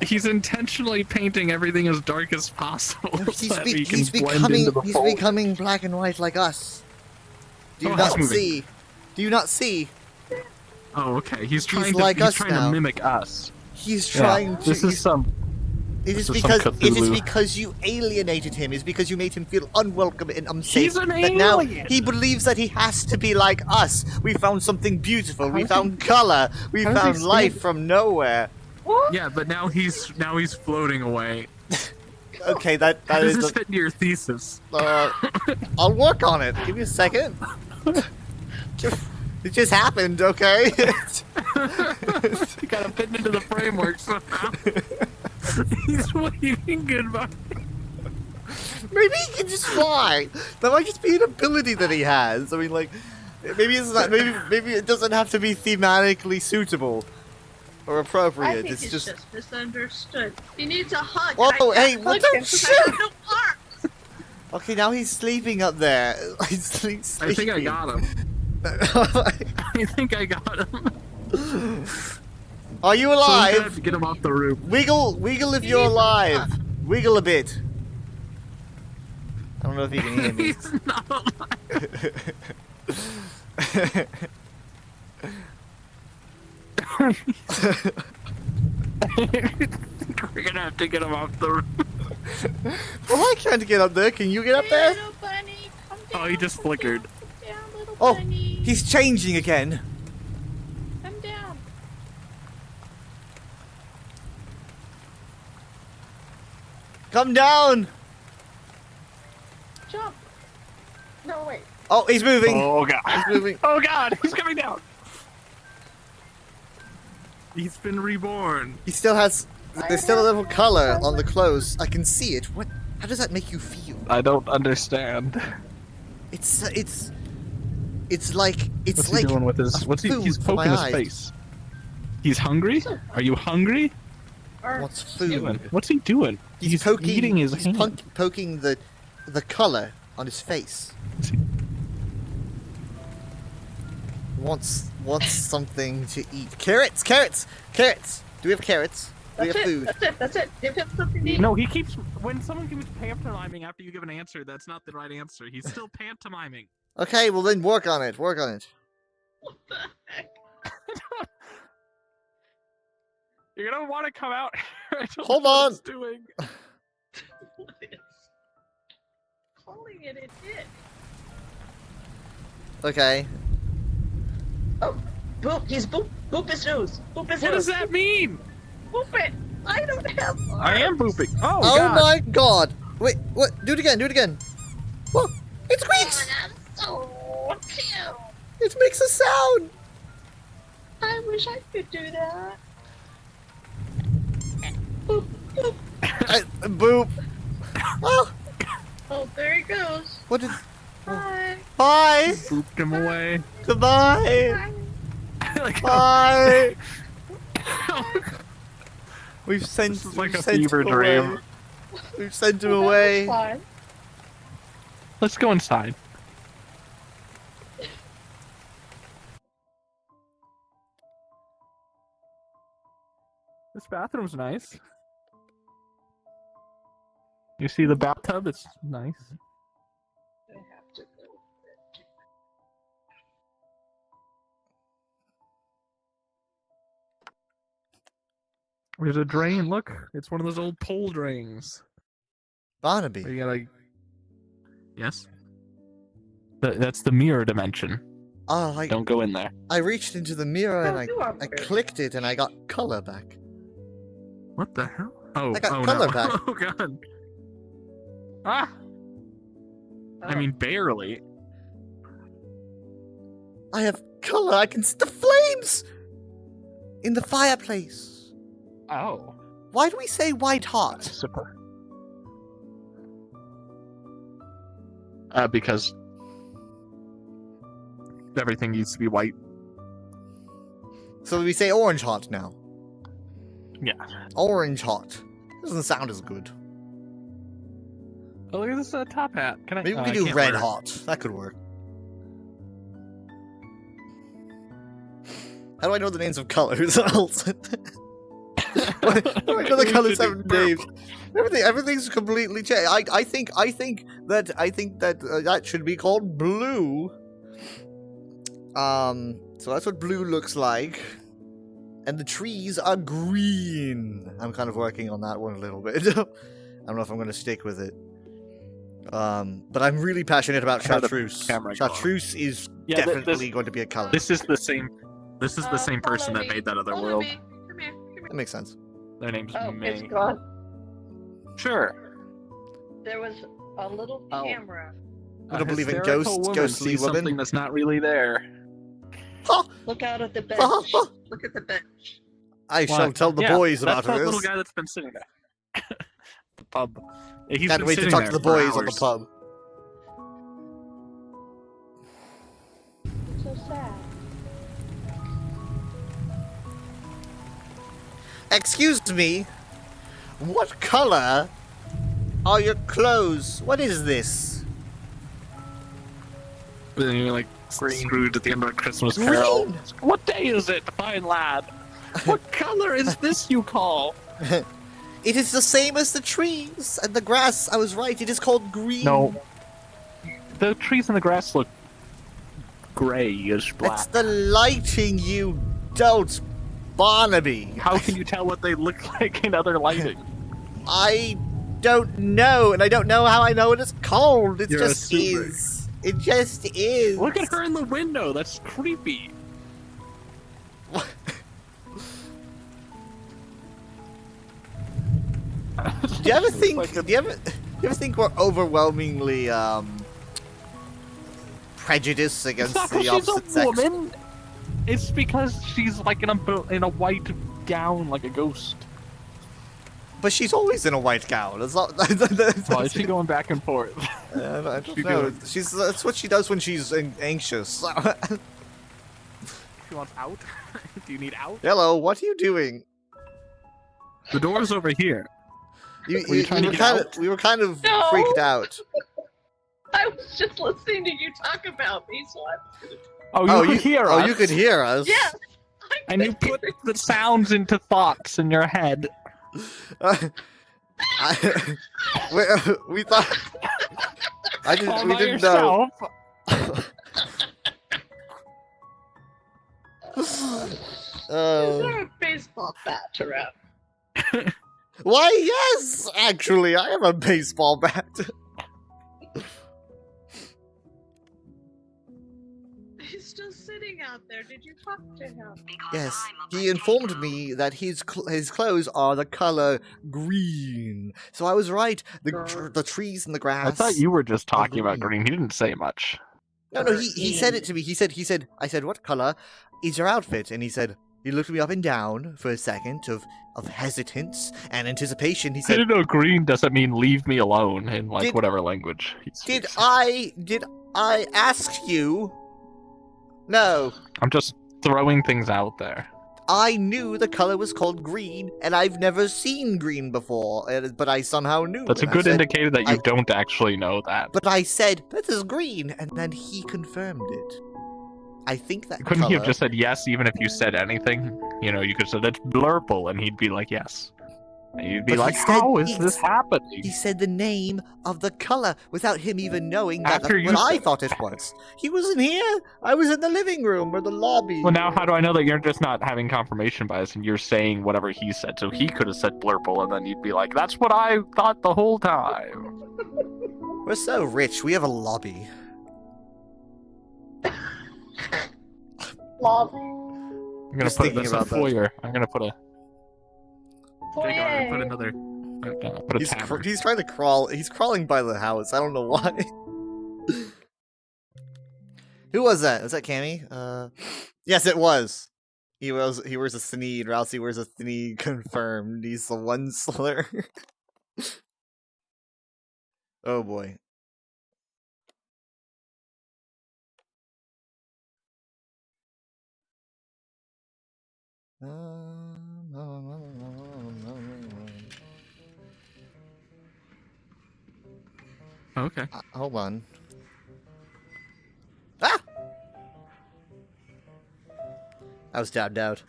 Speaker 4: He's intentionally painting everything as dark as possible so that he can blend into the
Speaker 1: He's
Speaker 4: fold.
Speaker 1: becoming black and white like us. Do you
Speaker 4: Oh,
Speaker 1: not
Speaker 4: that's moving.
Speaker 1: see? Do you not see?
Speaker 4: Oh, okay. He's trying
Speaker 1: He's
Speaker 4: to
Speaker 1: like us
Speaker 4: trying
Speaker 1: now.
Speaker 4: to mimic us.
Speaker 1: He's trying to.
Speaker 4: This is some.
Speaker 1: It is
Speaker 4: this is some Cthulhu.
Speaker 1: because you alienated him. It's because you made him feel unwelcome and unsafe.
Speaker 4: He's an
Speaker 1: that now
Speaker 4: alien.
Speaker 1: he believes that he has to be like us. We found something beautiful. We found color. We
Speaker 4: how's he
Speaker 1: found life
Speaker 4: stand-
Speaker 1: from nowhere.
Speaker 5: What?
Speaker 4: Yeah, but now he's floating away.
Speaker 1: Okay, that
Speaker 4: How does
Speaker 1: is.
Speaker 4: this fit into your thesis?
Speaker 1: I'll work on it. Give me a second. It just happened. Okay.
Speaker 4: You gotta fit into the framework somehow. He's waving goodbye.
Speaker 1: Maybe he can just fly. That might just be an ability that he has. I mean, like, maybe it's not. Maybe it doesn't have to be thematically suitable or
Speaker 5: I
Speaker 1: appropriate.
Speaker 5: think
Speaker 1: It's
Speaker 5: he's
Speaker 1: just.
Speaker 5: just misunderstood. He needs a hug.
Speaker 1: Whoa,
Speaker 5: I can't
Speaker 1: hey,
Speaker 5: hug
Speaker 1: what the
Speaker 5: him 'cause
Speaker 1: shit?
Speaker 5: I have no arms.
Speaker 1: Okay, now he's sleeping up there. He's sleeping.
Speaker 4: I think I got him. I think I got him.
Speaker 1: Are you
Speaker 4: So we
Speaker 1: alive?
Speaker 4: have to get him off the roof.
Speaker 1: Wiggle if you're alive. Wiggle a bit. I don't know if you can hear me.
Speaker 4: He's not alive. We're gonna have to get him off the roof.
Speaker 1: Well, I can't get up there. Can you get up there?
Speaker 5: Little bunny, come down.
Speaker 4: Oh, he just
Speaker 5: come
Speaker 4: flickered.
Speaker 5: Down, come down, little
Speaker 1: Oh,
Speaker 5: bunny.
Speaker 1: he's changing again.
Speaker 5: Come down.
Speaker 1: Come down.
Speaker 5: Jump. No, wait.
Speaker 1: Oh, he's moving.
Speaker 4: Oh god.
Speaker 1: He's moving.
Speaker 4: Oh god, he's coming down. He's been reborn.
Speaker 1: He still has. There's still a little color on the clothes. I can see it. What? How does that make you feel?
Speaker 4: I don't understand.
Speaker 1: It's like it's
Speaker 4: What's
Speaker 1: like
Speaker 4: he doing with his?
Speaker 1: a
Speaker 4: What's he? He's
Speaker 1: food for
Speaker 4: poking
Speaker 1: my
Speaker 4: his
Speaker 1: eyes.
Speaker 4: face. He's hungry. Are you hungry?
Speaker 5: Or
Speaker 1: What's
Speaker 4: Doing?
Speaker 1: food?
Speaker 4: What's he doing?
Speaker 1: He's poking.
Speaker 4: eating his
Speaker 1: he's
Speaker 4: hand.
Speaker 1: poking the color on his face. Wants something to eat. Carrots. Do we have carrots? Do we
Speaker 5: that's
Speaker 1: have
Speaker 5: it.
Speaker 1: food?
Speaker 5: That's it. Give him something to eat.
Speaker 4: No, he keeps. When someone keeps pantomiming after you give an answer, that's not the right answer. He's still pantomiming.
Speaker 1: Okay, well then work on it. Work on it.
Speaker 5: What the heck?
Speaker 4: You're gonna want to come out. I don't
Speaker 1: Hold
Speaker 4: know what
Speaker 1: on.
Speaker 4: it's doing.
Speaker 5: What is calling it a dick?
Speaker 1: Okay.
Speaker 5: Oh, boop! He's boop his nose. Boop his
Speaker 4: What
Speaker 5: nose.
Speaker 4: does that mean?
Speaker 5: Boop it! I don't have.
Speaker 4: I am pooping. Oh,
Speaker 1: Oh
Speaker 4: god.
Speaker 1: my god! Wait, what? Do it again. Do it again. Whoa! It squeaks.
Speaker 5: So cute.
Speaker 1: It makes a sound.
Speaker 5: I wish I could do that. Boop boop.
Speaker 1: Boop. Oh,
Speaker 5: Oh, there he goes.
Speaker 1: what did?
Speaker 5: Hi.
Speaker 1: Bye.
Speaker 4: Booped him away.
Speaker 1: Goodbye.
Speaker 4: Like,
Speaker 1: Bye. We've sent.
Speaker 4: This is like
Speaker 1: we've
Speaker 4: a
Speaker 1: sent
Speaker 4: fever
Speaker 1: him away.
Speaker 4: dream.
Speaker 1: We've sent him
Speaker 5: Well, that was
Speaker 1: away.
Speaker 5: fun.
Speaker 4: Let's go inside. This bathroom's nice. You see the bathtub? It's nice.
Speaker 5: I have to go.
Speaker 4: There's a drain. Look, it's one of those old pole drains.
Speaker 1: Barnaby,
Speaker 4: You gotta. Yes. That's the mirror dimension.
Speaker 1: Oh,
Speaker 4: Don't go in there.
Speaker 1: I reached into the mirror and
Speaker 5: You are
Speaker 1: I
Speaker 5: weird.
Speaker 1: clicked it and I got color back.
Speaker 4: What the hell? Oh,
Speaker 1: I got
Speaker 4: oh
Speaker 1: color
Speaker 4: no.
Speaker 1: back.
Speaker 4: Oh god. Ah! I
Speaker 5: Oh.
Speaker 4: mean, barely.
Speaker 1: I have color. I can see the flames in the fireplace.
Speaker 4: Oh.
Speaker 1: Why do we say white hot?
Speaker 4: Super. Because everything needs to be white.
Speaker 1: So we say orange hot now.
Speaker 4: Yeah.
Speaker 1: Orange hot. Doesn't sound as good.
Speaker 4: Oh, look at this top hat. Can I?
Speaker 1: Maybe we
Speaker 4: I
Speaker 1: could do
Speaker 4: can't
Speaker 1: red
Speaker 4: wear it.
Speaker 1: hot. That could work. How do I know the names of colors? Why do I know the
Speaker 4: We
Speaker 1: colors
Speaker 4: should do
Speaker 1: have names?
Speaker 4: purple.
Speaker 1: Everything's completely changed. I think that that should be called blue. So that's what blue looks like. And the trees are green. I'm kind of working on that one a little bit. I don't know if I'm going to stick with it. But I'm really passionate about
Speaker 4: How the
Speaker 1: chartreuse.
Speaker 4: camera go?
Speaker 1: Chartreuse is
Speaker 4: Yeah,
Speaker 1: definitely going to be a color.
Speaker 4: This is the same. This is the same person
Speaker 5: follow
Speaker 4: that
Speaker 5: me.
Speaker 4: made that other
Speaker 5: Follow
Speaker 4: world.
Speaker 5: me. Come here.
Speaker 1: That makes sense.
Speaker 4: Their name's
Speaker 5: Oh,
Speaker 4: May.
Speaker 5: it's gone.
Speaker 4: Sure.
Speaker 5: There was a little
Speaker 4: Oh.
Speaker 5: camera.
Speaker 1: I don't
Speaker 4: A
Speaker 1: believe in
Speaker 4: hysterical
Speaker 1: ghosts,
Speaker 4: woman
Speaker 1: ghostly
Speaker 4: sees
Speaker 1: women.
Speaker 4: something that's not really there.
Speaker 5: Look out at the bench. Look at the bench.
Speaker 1: I
Speaker 4: What?
Speaker 1: shall tell the
Speaker 4: Yeah,
Speaker 1: boys
Speaker 4: that's
Speaker 1: about
Speaker 4: that little
Speaker 1: this.
Speaker 4: guy that's been sitting there. The pub. Yeah, he's
Speaker 1: Can't
Speaker 4: been
Speaker 1: wait to
Speaker 4: sitting
Speaker 1: talk
Speaker 4: there
Speaker 1: to the
Speaker 4: for
Speaker 1: boys on the
Speaker 4: hours.
Speaker 1: pub.
Speaker 5: So sad.
Speaker 1: Excuse me. What color are your clothes? What is this?
Speaker 4: But then you're like screwed at the end of a Christmas Carol.
Speaker 1: Green.
Speaker 4: What day is it, fine lad? What color is this you call?
Speaker 1: It is the same as the trees and the grass. I was right. It is called green.
Speaker 4: No. The trees and the grass look grayish black.
Speaker 1: It's the lighting, you dolt, Barnaby.
Speaker 4: How can you tell what they look like in other lighting?
Speaker 1: I don't know, and I don't know how I know what it's called. It
Speaker 4: You're
Speaker 1: just
Speaker 4: assuming.
Speaker 1: is. It just is.
Speaker 4: Look at her in the window. That's creepy.
Speaker 1: Do you ever
Speaker 4: It's
Speaker 1: think?
Speaker 4: like a-
Speaker 1: Do you ever think we're overwhelmingly prejudiced
Speaker 4: It's
Speaker 1: against
Speaker 4: not
Speaker 1: the
Speaker 4: because she's
Speaker 1: opposite
Speaker 4: a
Speaker 1: sex?
Speaker 4: woman. It's because she's like in a white gown, like a ghost.
Speaker 1: But she's always in a white gown. It's not.
Speaker 4: Why is she going back and forth?
Speaker 1: I don't
Speaker 4: she
Speaker 1: know.
Speaker 4: doing?
Speaker 1: That's what she does when she's anxious.
Speaker 4: She wants out. Do you need out?
Speaker 1: Hello, what are you doing?
Speaker 4: The door's over here.
Speaker 1: We
Speaker 4: you trying to
Speaker 1: were
Speaker 4: get
Speaker 1: kind
Speaker 4: out?
Speaker 1: of we were kind of
Speaker 5: No.
Speaker 1: freaked out.
Speaker 5: I was just listening to you talk about me, so I'm...
Speaker 4: Oh, you could hear us.
Speaker 1: Oh, you could hear us.
Speaker 5: Yes! I
Speaker 4: And you
Speaker 5: could
Speaker 4: put
Speaker 5: hear
Speaker 4: the sounds into thoughts in your head.
Speaker 1: We thought.
Speaker 4: All
Speaker 1: We
Speaker 4: by
Speaker 1: didn't know.
Speaker 4: yourself.
Speaker 5: Is
Speaker 1: Oh.
Speaker 5: there a baseball bat around?
Speaker 1: Why, yes! Actually, I have a baseball bat.
Speaker 5: He's still sitting out there. Did you talk to him?
Speaker 1: Yes, he informed me that his clothes are the color green. So I was right. The trees and the grass.
Speaker 4: I thought you were just talking about
Speaker 1: green.
Speaker 4: green. He didn't say much.
Speaker 1: No, he said it to me. He said, I said, what color is your outfit? And he said, he looked me up and down for a second of hesitance and anticipation. He
Speaker 4: I
Speaker 1: said,
Speaker 4: didn't know green doesn't mean leave me alone in like
Speaker 1: Did-
Speaker 4: whatever language. he
Speaker 1: did
Speaker 4: speaks.
Speaker 1: I ask you? No.
Speaker 4: I'm just throwing things out there.
Speaker 1: I knew the color was called green, and I've never seen green before, but I somehow knew.
Speaker 4: That's a
Speaker 1: and I
Speaker 4: good
Speaker 1: said-
Speaker 4: indicator that you
Speaker 1: I-
Speaker 4: don't actually know that.
Speaker 1: But I said, this is green, and then he confirmed it. I think that
Speaker 4: Couldn't
Speaker 1: color...
Speaker 4: he have just said yes even if you said anything? You know, you could have said it's blurple and he'd be like yes. And you'd be
Speaker 1: But he
Speaker 4: like,
Speaker 1: said-
Speaker 4: how is
Speaker 1: he
Speaker 4: this
Speaker 1: s-
Speaker 4: happening?
Speaker 1: He said the name of the color without him even knowing that
Speaker 4: After
Speaker 1: that's
Speaker 4: you
Speaker 1: what I
Speaker 4: said
Speaker 1: thought it was. He wasn't here. I was in the living room or the lobby.
Speaker 4: Well, now how do I know that you're just not having confirmation bias and you're saying whatever he said? So he could have said blurple and then you'd be like, that's what I thought the whole time.
Speaker 1: We're so rich. We have a lobby.
Speaker 5: Lol.
Speaker 4: I'm gonna
Speaker 1: Just
Speaker 4: put
Speaker 1: thinking
Speaker 4: this in
Speaker 1: about that.
Speaker 4: foyer. I'm gonna put a.
Speaker 5: Oh,
Speaker 4: Jake, I'm gonna put
Speaker 5: yay.
Speaker 4: another. Put a
Speaker 1: He's,
Speaker 4: tavern.
Speaker 1: he's trying to crawl. He's crawling by the house. I don't know why. Who was that? Was that Cammy? Yes, it was. He wears a Sneed. Rousey wears a Sneed. Confirmed. He's the one slur. Oh boy.
Speaker 4: Okay.
Speaker 1: Hold on. Ah! I was tabbed out.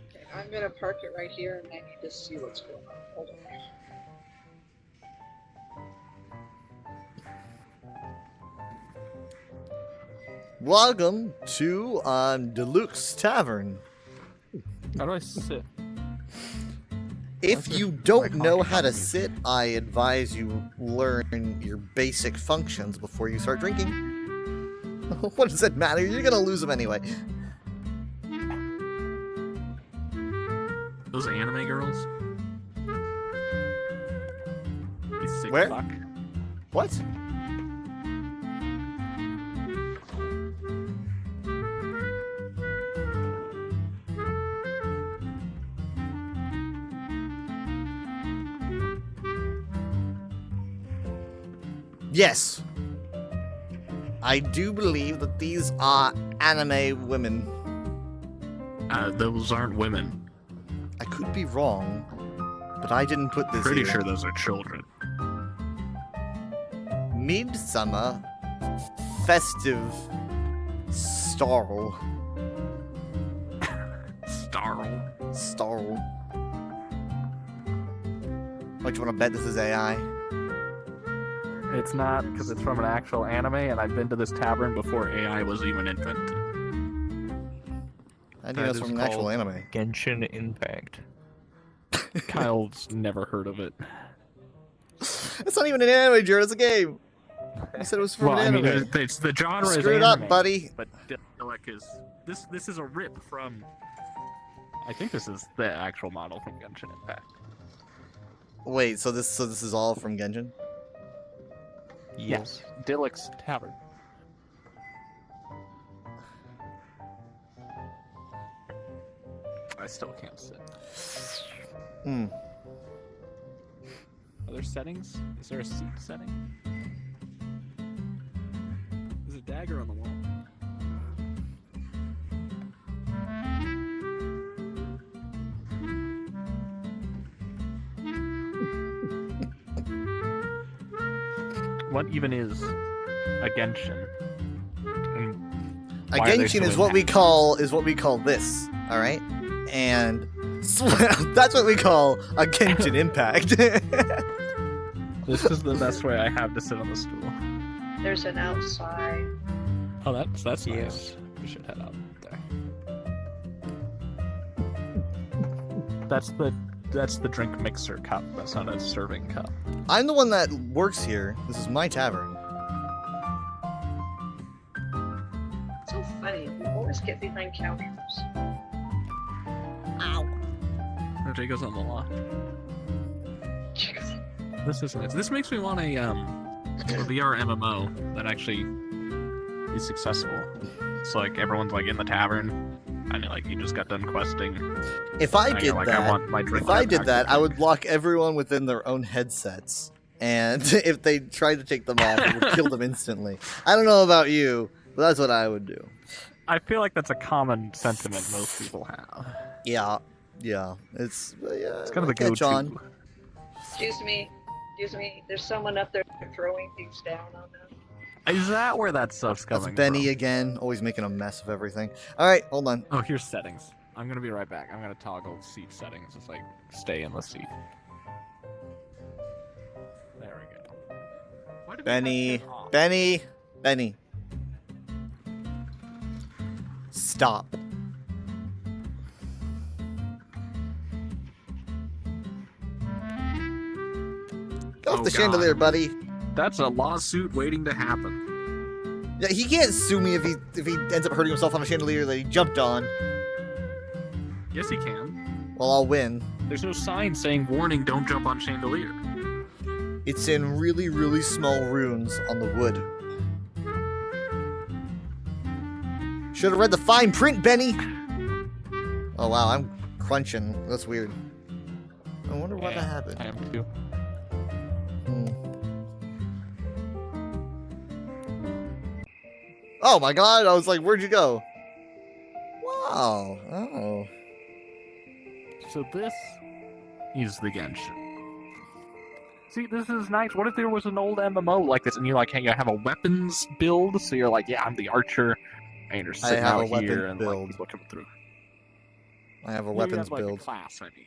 Speaker 3: Okay, I'm gonna park it right here, and I need to see what's going on. Hold on.
Speaker 1: Welcome to Deluxe Tavern.
Speaker 4: How do I sit?
Speaker 1: If
Speaker 4: Why is
Speaker 1: you
Speaker 4: it
Speaker 1: don't
Speaker 4: my
Speaker 1: know
Speaker 4: coffee
Speaker 1: how to
Speaker 4: music?
Speaker 1: sit, I advise you learn your basic functions before you start drinking. What does it matter? You're gonna lose them anyway.
Speaker 4: Those anime girls. You sick
Speaker 1: Where?
Speaker 4: fuck.
Speaker 1: What? Yes. I do believe that these are anime women.
Speaker 4: Those aren't women.
Speaker 1: I could be wrong, but I didn't put this
Speaker 4: Pretty
Speaker 1: here.
Speaker 4: sure those are children.
Speaker 1: Midsummer Festive Starl.
Speaker 4: Starl.
Speaker 1: Starl. What, you want to bet this is AI?
Speaker 4: It's not, because it's from an actual anime, and I've been to this tavern before AI was even invented.
Speaker 1: I think
Speaker 2: That
Speaker 1: that's
Speaker 2: is
Speaker 1: from an actual
Speaker 2: called-
Speaker 1: anime.
Speaker 2: Genshin Impact.
Speaker 4: Kyle's never heard of it.
Speaker 1: It's not even an anime, Jared. It's a game. You said it was from
Speaker 4: Well,
Speaker 1: an
Speaker 4: I
Speaker 1: anime.
Speaker 4: mean, it's the genre is
Speaker 1: Screw it up,
Speaker 4: anime,
Speaker 1: buddy.
Speaker 4: But Dilek is this is a rip from. I think this is the actual model from Genshin Impact.
Speaker 1: Wait, so this is all from Genshin?
Speaker 4: Yes, Dilek's Tavern. I still can't sit.
Speaker 1: Hmm.
Speaker 4: Are there settings? Is there a seat setting? There's a dagger on the wall. What even is a Genshin? And
Speaker 1: A
Speaker 4: why are they
Speaker 1: Genshin
Speaker 4: so
Speaker 1: is what we call this, all right? And that's what we call a Genshin Impact.
Speaker 4: This is the best way I have to sit on the stool.
Speaker 3: There's an outside.
Speaker 4: Oh, that's
Speaker 2: Yeah.
Speaker 4: nice. We should head out there. That's the drink mixer cup. That's not a serving cup.
Speaker 1: I'm the one that works here. This is my tavern.
Speaker 3: So funny. We always get behind counters.
Speaker 1: Ow.
Speaker 4: Oh, Jacob's on the law. This is nice. This makes me want a VR MMO that actually is successful. It's like everyone's like in the tavern, and like you just got done questing.
Speaker 1: If I
Speaker 4: and
Speaker 1: did
Speaker 4: you're like, I
Speaker 1: that,
Speaker 4: want my drink
Speaker 1: if I
Speaker 4: back
Speaker 1: did
Speaker 4: to
Speaker 1: that, I
Speaker 4: drink.
Speaker 1: would lock everyone within their own headsets. And if they tried to take them off, it would kill them instantly. I don't know about you, but that's what I would do.
Speaker 4: I feel like that's a common sentiment most people have.
Speaker 1: Yeah, it's
Speaker 4: It's kind of the
Speaker 1: catch
Speaker 4: go-to.
Speaker 1: on.
Speaker 3: Excuse me. There's someone up there throwing things down on them.
Speaker 4: Is that where that stuff's
Speaker 1: That's
Speaker 4: coming
Speaker 1: Benny
Speaker 4: from?
Speaker 1: again, always making a mess of everything. All right, hold on.
Speaker 4: Oh, here's settings. I'm gonna be right back. I'm gonna toggle seat settings. It's like stay in the seat. There we go. Why did we
Speaker 1: Benny,
Speaker 4: have that off?
Speaker 1: Benny. Stop. off
Speaker 4: Oh,
Speaker 1: the
Speaker 4: God.
Speaker 1: chandelier, buddy.
Speaker 4: That's a lawsuit waiting to happen.
Speaker 1: Yeah, he can't sue me if he ends up hurting himself on a chandelier that he jumped on.
Speaker 4: Yes, he can.
Speaker 1: Well, I'll win.
Speaker 4: There's no sign saying warning, don't jump on chandelier.
Speaker 1: It's in really, really small runes on the wood. Should have read the fine print, Benny. Oh wow, I'm crunching. That's weird. I wonder why that happened.
Speaker 2: I am too.
Speaker 1: Hmm. Oh my god, I was like, where'd you go? Wow. Oh.
Speaker 4: So this is the Genshin. See, this is nice. What if there was an old MMO like this, and you're like, hey, you have a weapons build, so you're like, yeah, I'm the archer, and you're sitting
Speaker 1: have
Speaker 4: out
Speaker 1: a weapons
Speaker 4: here, and
Speaker 1: build.
Speaker 4: like, people come through.
Speaker 1: I have a
Speaker 4: You
Speaker 1: weapons
Speaker 4: have, like,
Speaker 1: build.
Speaker 4: a class, I mean.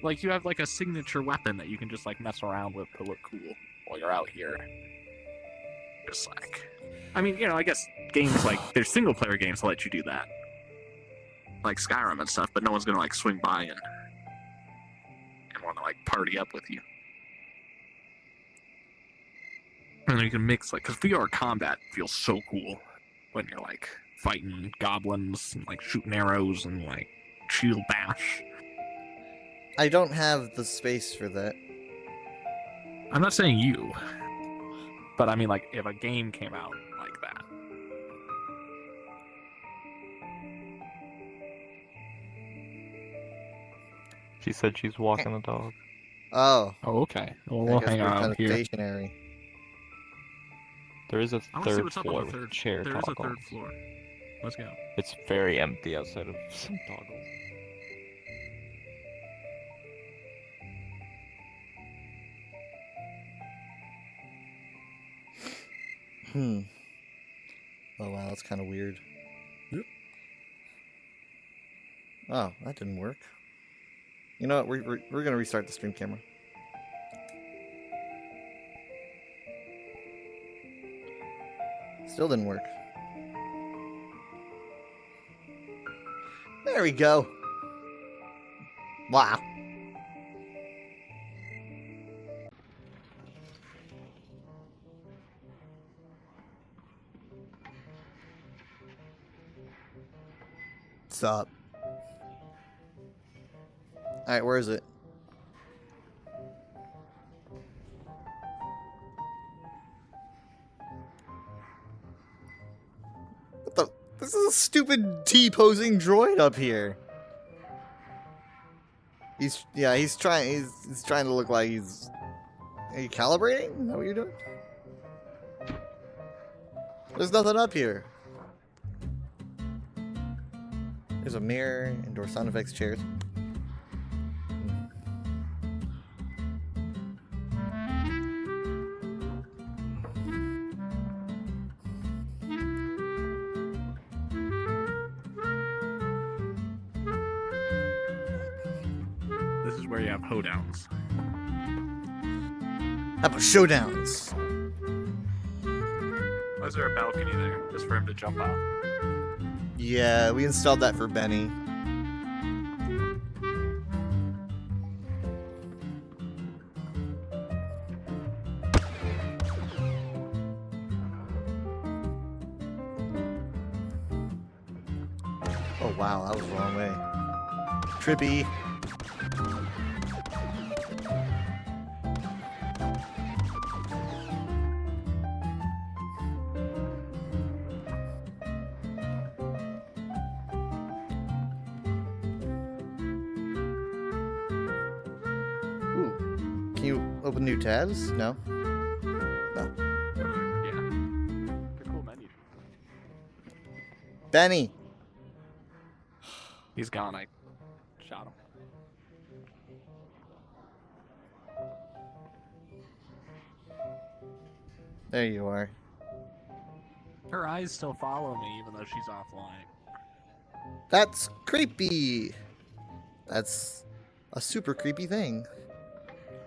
Speaker 4: Like, you have like a signature weapon that you can just like mess around with to look cool while you're out here. Just like, I mean, I guess games like there's single player games that let you do that, like Skyrim and stuff, but no one's gonna like swing by and want to like party up with you. And then you can mix like, because VR combat feels so cool when you're like fighting goblins and like shooting arrows and like shield bash.
Speaker 1: I don't have the space for that.
Speaker 4: I'm not saying you, but I mean like if a game came out like that.
Speaker 2: She said she's walking the dog.
Speaker 1: Oh.
Speaker 4: Oh, okay. Well,
Speaker 1: I
Speaker 4: we'll
Speaker 1: guess
Speaker 4: hang
Speaker 1: we're kind
Speaker 4: out
Speaker 1: of
Speaker 4: here.
Speaker 1: stationary.
Speaker 2: There is a
Speaker 4: I want to see
Speaker 2: third
Speaker 4: what's up on
Speaker 2: floor
Speaker 4: the
Speaker 2: with
Speaker 4: third.
Speaker 2: chair
Speaker 4: There is a
Speaker 2: toggles.
Speaker 4: third floor. Let's go.
Speaker 2: It's very empty outside of some toggles.
Speaker 1: Hmm. Oh wow, that's kind of weird.
Speaker 4: Yep.
Speaker 1: Oh, that didn't work. You know what? We're gonna restart the stream camera. Still didn't work. There we go. Wow. What's up? Alright, where is it? What the? This is a stupid T-posing droid up here. He's trying to look like he's. Are you calibrating? Is that what you're doing? There's nothing up here. There's a mirror, indoor sound effects chairs.
Speaker 4: This is where you have hoedowns.
Speaker 1: How about showdowns?
Speaker 4: Why is there a balcony there? Just for him to jump off.
Speaker 1: Yeah, we installed that for Benny. Oh wow, that was the wrong way. Trippy. Ooh. Can you open new tabs? No? No.
Speaker 4: Yeah. They're cool menu.
Speaker 1: Benny!
Speaker 4: He's gone. I shot him.
Speaker 1: There you are.
Speaker 4: Her eyes still follow me even though she's offline.
Speaker 1: That's creepy! That's a super creepy thing.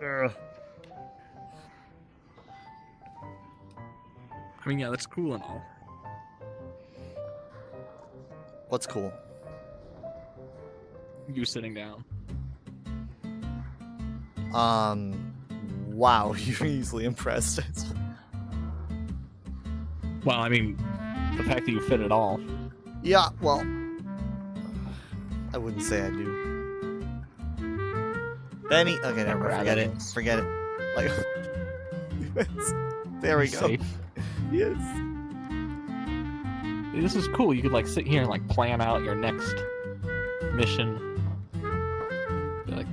Speaker 1: Ugh.
Speaker 4: I mean, yeah, that's cool and all.
Speaker 1: What's cool?
Speaker 4: You sitting down.
Speaker 1: Wow, you're easily impressed.
Speaker 4: Well, I mean, the fact that you fit it all.
Speaker 1: Yeah, well, I wouldn't say I do. Benny, okay, never mind. Forget it.
Speaker 4: Congrats.
Speaker 1: Forget it. Like, there we go.
Speaker 4: Safe.
Speaker 1: Yes.
Speaker 4: This is cool. You could like sit here and like plan out your next mission. Feel like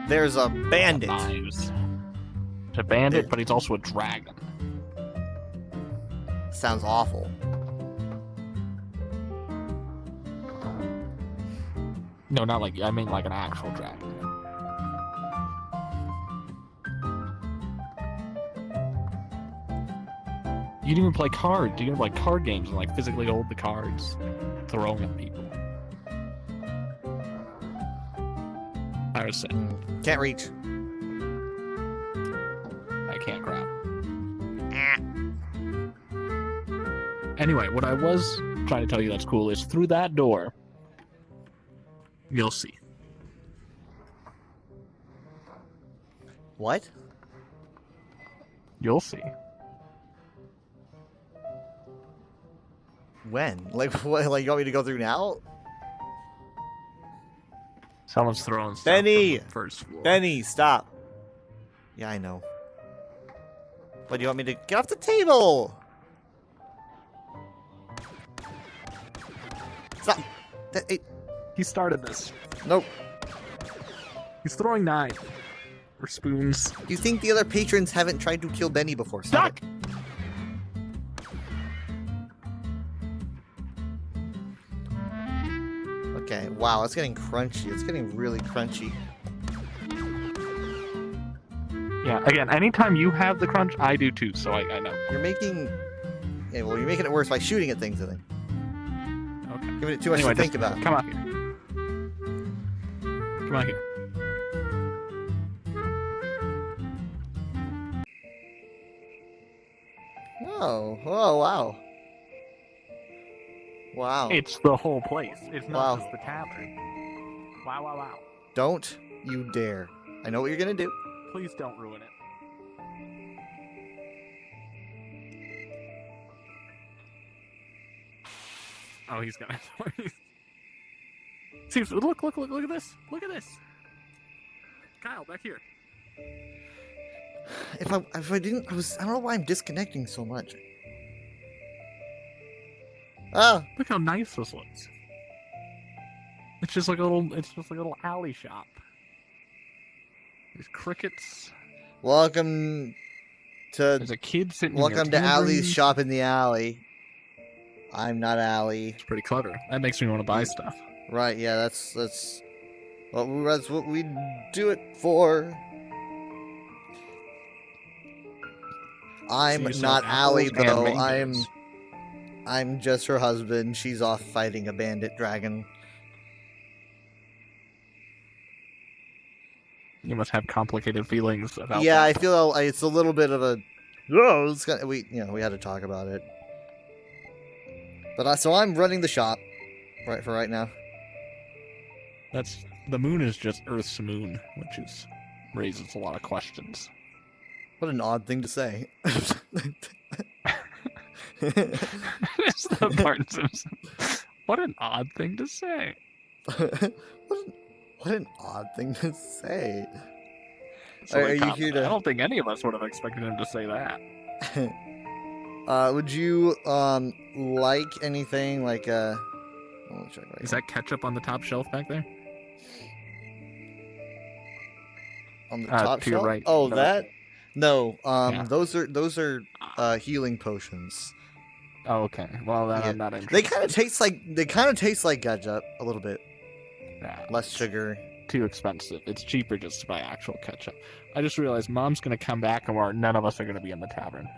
Speaker 1: There's a bandit.
Speaker 4: knives. It's a bandit, but he's also a dragon.
Speaker 1: Sounds awful.
Speaker 4: No, not like I mean like an actual dragon. You can even play cards. You can play card games and like physically hold the cards, throw them at people. I was saying,
Speaker 1: Can't reach.
Speaker 4: I can't grab. Anyway, what I was trying to tell you that's cool is through that door, you'll see.
Speaker 1: What?
Speaker 4: You'll see.
Speaker 1: When? Like what? Like you want me to go through now?
Speaker 4: Someone's throwing stuff
Speaker 1: Benny!
Speaker 4: from the first floor.
Speaker 1: Benny, stop. Yeah, I know. What do you want me to get off the table? Stop.
Speaker 4: He started this.
Speaker 1: Nope.
Speaker 4: He's throwing knives or spoons.
Speaker 1: You think the other patrons haven't tried to kill Benny before? Stop.
Speaker 4: Duck!
Speaker 1: it. Okay, wow, it's getting crunchy. It's getting really crunchy.
Speaker 4: Yeah, again, anytime you have the crunch, I do too, so I know.
Speaker 1: You're making... Yeah, well, you're making it worse by shooting at things, I think.
Speaker 4: Okay.
Speaker 1: Giving it too much
Speaker 4: Anyway,
Speaker 1: to think
Speaker 4: just
Speaker 1: about.
Speaker 4: Come out here. Come out here.
Speaker 1: Oh, wow. Wow.
Speaker 4: It's the whole place. It's not
Speaker 1: Wow.
Speaker 4: just the tavern. Wow, wow, wow.
Speaker 1: Don't you dare. I know what you're gonna do.
Speaker 4: Please don't ruin it. Oh, he's gonna. See, look at this. Look at this. Kyle, back here.
Speaker 1: If I didn't, I don't know why I'm disconnecting so much. Ah,
Speaker 4: Look how nice this looks. It's just like a little alley shop. There's crickets.
Speaker 1: welcome to
Speaker 4: There's a kid sitting. in
Speaker 1: welcome to
Speaker 4: your
Speaker 1: Allie's
Speaker 4: tangerines.
Speaker 1: shop in the alley. I'm not Allie.
Speaker 4: It's pretty clever. That makes me want to buy stuff.
Speaker 1: Right? Yeah, that's what we do it for. I'm
Speaker 4: So you sell
Speaker 1: not Allie
Speaker 4: apples and
Speaker 1: though.
Speaker 4: mangoes.
Speaker 1: I'm just her husband. She's off fighting a bandit dragon.
Speaker 4: You must have complicated feelings about.
Speaker 1: Yeah, I
Speaker 4: that.
Speaker 1: feel it's a little bit of a. Oh, it's gonna, we had to talk about it. But so I'm running the shop, right for right now.
Speaker 4: That's the moon is just Earth's moon, which raises a lot of questions.
Speaker 1: What an odd thing to say.
Speaker 4: It's the part Simpson. What an odd thing to say.
Speaker 1: What an odd thing to say.
Speaker 4: So
Speaker 1: Are you here to-
Speaker 4: I don't think any of us would have expected him to say that.
Speaker 1: Would you like anything like let me check right
Speaker 4: Is that ketchup on the top shelf back there?
Speaker 1: on the top
Speaker 4: to your
Speaker 1: shelf?
Speaker 4: right.
Speaker 1: Oh,
Speaker 4: No.
Speaker 1: that? No.
Speaker 4: Yeah.
Speaker 1: Those are healing potions.
Speaker 4: Oh, okay. Well, then
Speaker 1: Yeah.
Speaker 4: I'm not interested.
Speaker 1: They kind of taste like ketchup a little bit.
Speaker 4: Nah,
Speaker 1: Less sugar.
Speaker 4: too expensive. It's cheaper just to buy actual ketchup. I just realized Mom's gonna come back and none of us are gonna be in the tavern.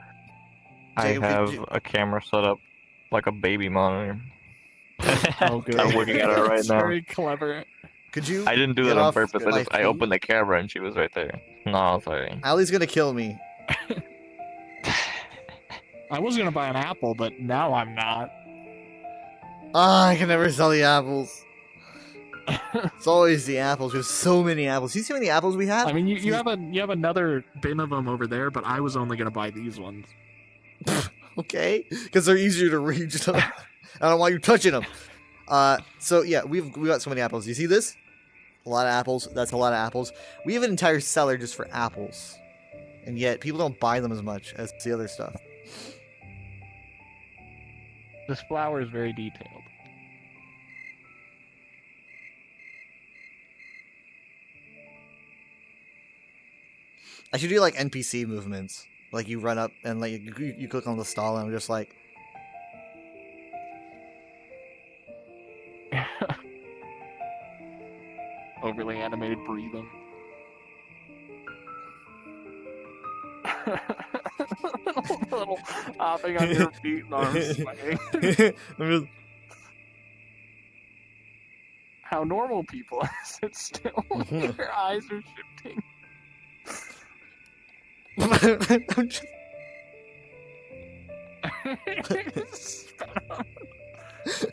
Speaker 2: I
Speaker 1: Jacob, could
Speaker 2: have
Speaker 1: you-
Speaker 2: a camera set up like a baby monitor.
Speaker 4: Oh, good.
Speaker 2: I'm looking at her right
Speaker 4: It's
Speaker 2: now.
Speaker 4: very clever.
Speaker 1: Could you?
Speaker 2: I didn't do
Speaker 1: Get
Speaker 2: that on
Speaker 1: off
Speaker 2: purpose.
Speaker 1: my
Speaker 2: I
Speaker 1: feet.
Speaker 2: opened the camera and she was right there. No, sorry.
Speaker 1: Allie's gonna kill me.
Speaker 4: I was gonna buy an apple, but now I'm not.
Speaker 1: Ah, I can never sell the apples. It's always the apples. There's so many apples. You see how many apples we have?
Speaker 4: I mean, you have another bin of them over there, but I was only gonna buy these ones.
Speaker 1: Okay, because they're easier to reach. I don't want you touching them. So yeah, we got so many apples. You see this? A lot of apples. That's a lot of apples. We have an entire cellar just for apples, and yet people don't buy them as much as the other stuff.
Speaker 4: This flower is very detailed.
Speaker 1: I should do like NPC movements. Like you run up and like you click on the stall and I'm just like,
Speaker 4: Overly animated breathing. Little hopping on your feet and arms swaying.
Speaker 1: I'm
Speaker 4: How normal people sit still. Their eyes are shifting.
Speaker 1: I'm just,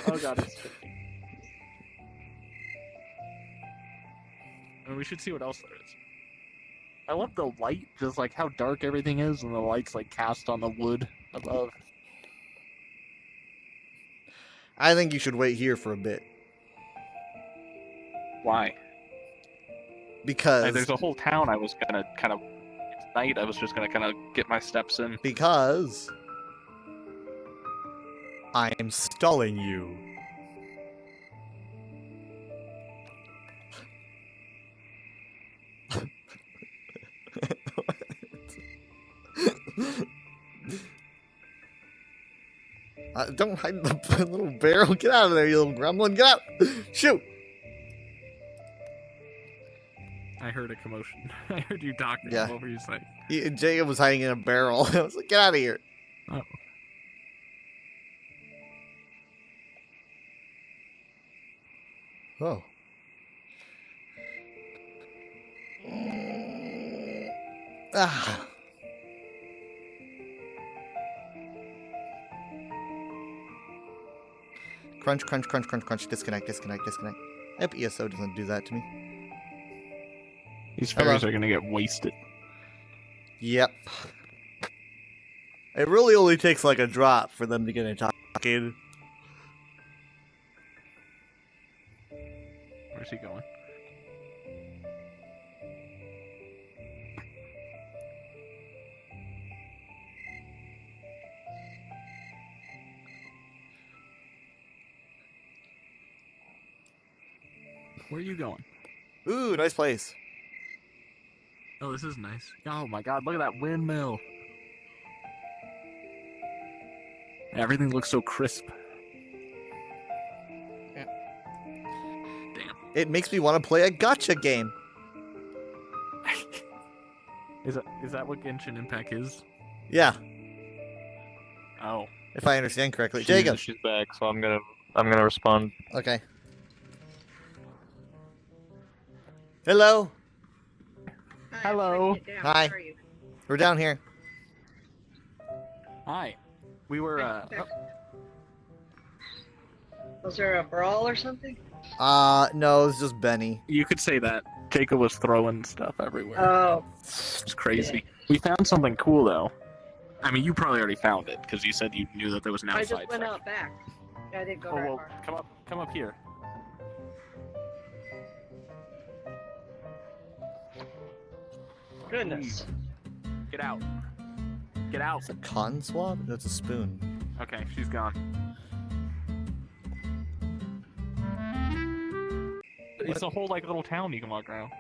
Speaker 4: Oh god, it's shifting. And we should see what else there is. I love the light, just like how dark everything is, and the light's like cast on the wood above.
Speaker 1: I think you should wait here for a bit
Speaker 4: Why?
Speaker 1: because
Speaker 4: There's a whole town I was gonna kind of night. I was just gonna kind of get my steps in.
Speaker 1: because I am stalling you. Don't hide the little barrel. Get out of there, you little gremlin. Get out. Shoot.
Speaker 4: I heard a commotion. I heard you talking
Speaker 1: Yeah.
Speaker 4: over your side.
Speaker 1: Jacob was hiding in a barrel. I was like, get out of here.
Speaker 4: Oh.
Speaker 1: Oh. Ah. Crunch, crunch, crunch, crunch, crunch. Disconnect, disconnect, disconnect. Yep, ESO doesn't do that to me.
Speaker 4: These
Speaker 1: Hello.
Speaker 4: fairies are gonna get wasted.
Speaker 1: Yep. It really only takes like a drop for them to get intoxicated.
Speaker 4: Where's he going? Where are you going?
Speaker 1: Ooh, nice place.
Speaker 4: Oh, this is nice. Oh my god, look at that windmill. Everything looks so crisp.
Speaker 1: Yeah.
Speaker 4: Damn.
Speaker 1: It makes me want to play a gotcha game.
Speaker 4: Is that what Genshin Impact is?
Speaker 1: Yeah,
Speaker 4: Oh.
Speaker 1: if I understand correctly. Jacob.
Speaker 2: She's back, so I'm gonna respond.
Speaker 1: Okay. Hello.
Speaker 5: Hi,
Speaker 4: Hello.
Speaker 5: I'm writing it down.
Speaker 1: Hi.
Speaker 5: Where are you?
Speaker 1: We're down here.
Speaker 4: Hi. We were
Speaker 5: Was there a brawl or something?
Speaker 1: No, it's just Benny.
Speaker 4: you could say that. Jacob was throwing stuff everywhere.
Speaker 5: Oh,
Speaker 4: It's crazy. We found something cool though. I mean, you probably already found it because you said you knew that there was an
Speaker 5: I
Speaker 4: outside
Speaker 5: just went
Speaker 4: section.
Speaker 5: out back. I didn't go
Speaker 4: Oh
Speaker 5: very
Speaker 4: well,
Speaker 5: far.
Speaker 4: come up here.
Speaker 5: Goodness.
Speaker 4: Get out. Get out.
Speaker 1: It's a cotton swab? That's a spoon.
Speaker 4: Okay, she's gone. It's a whole like little town you can walk around.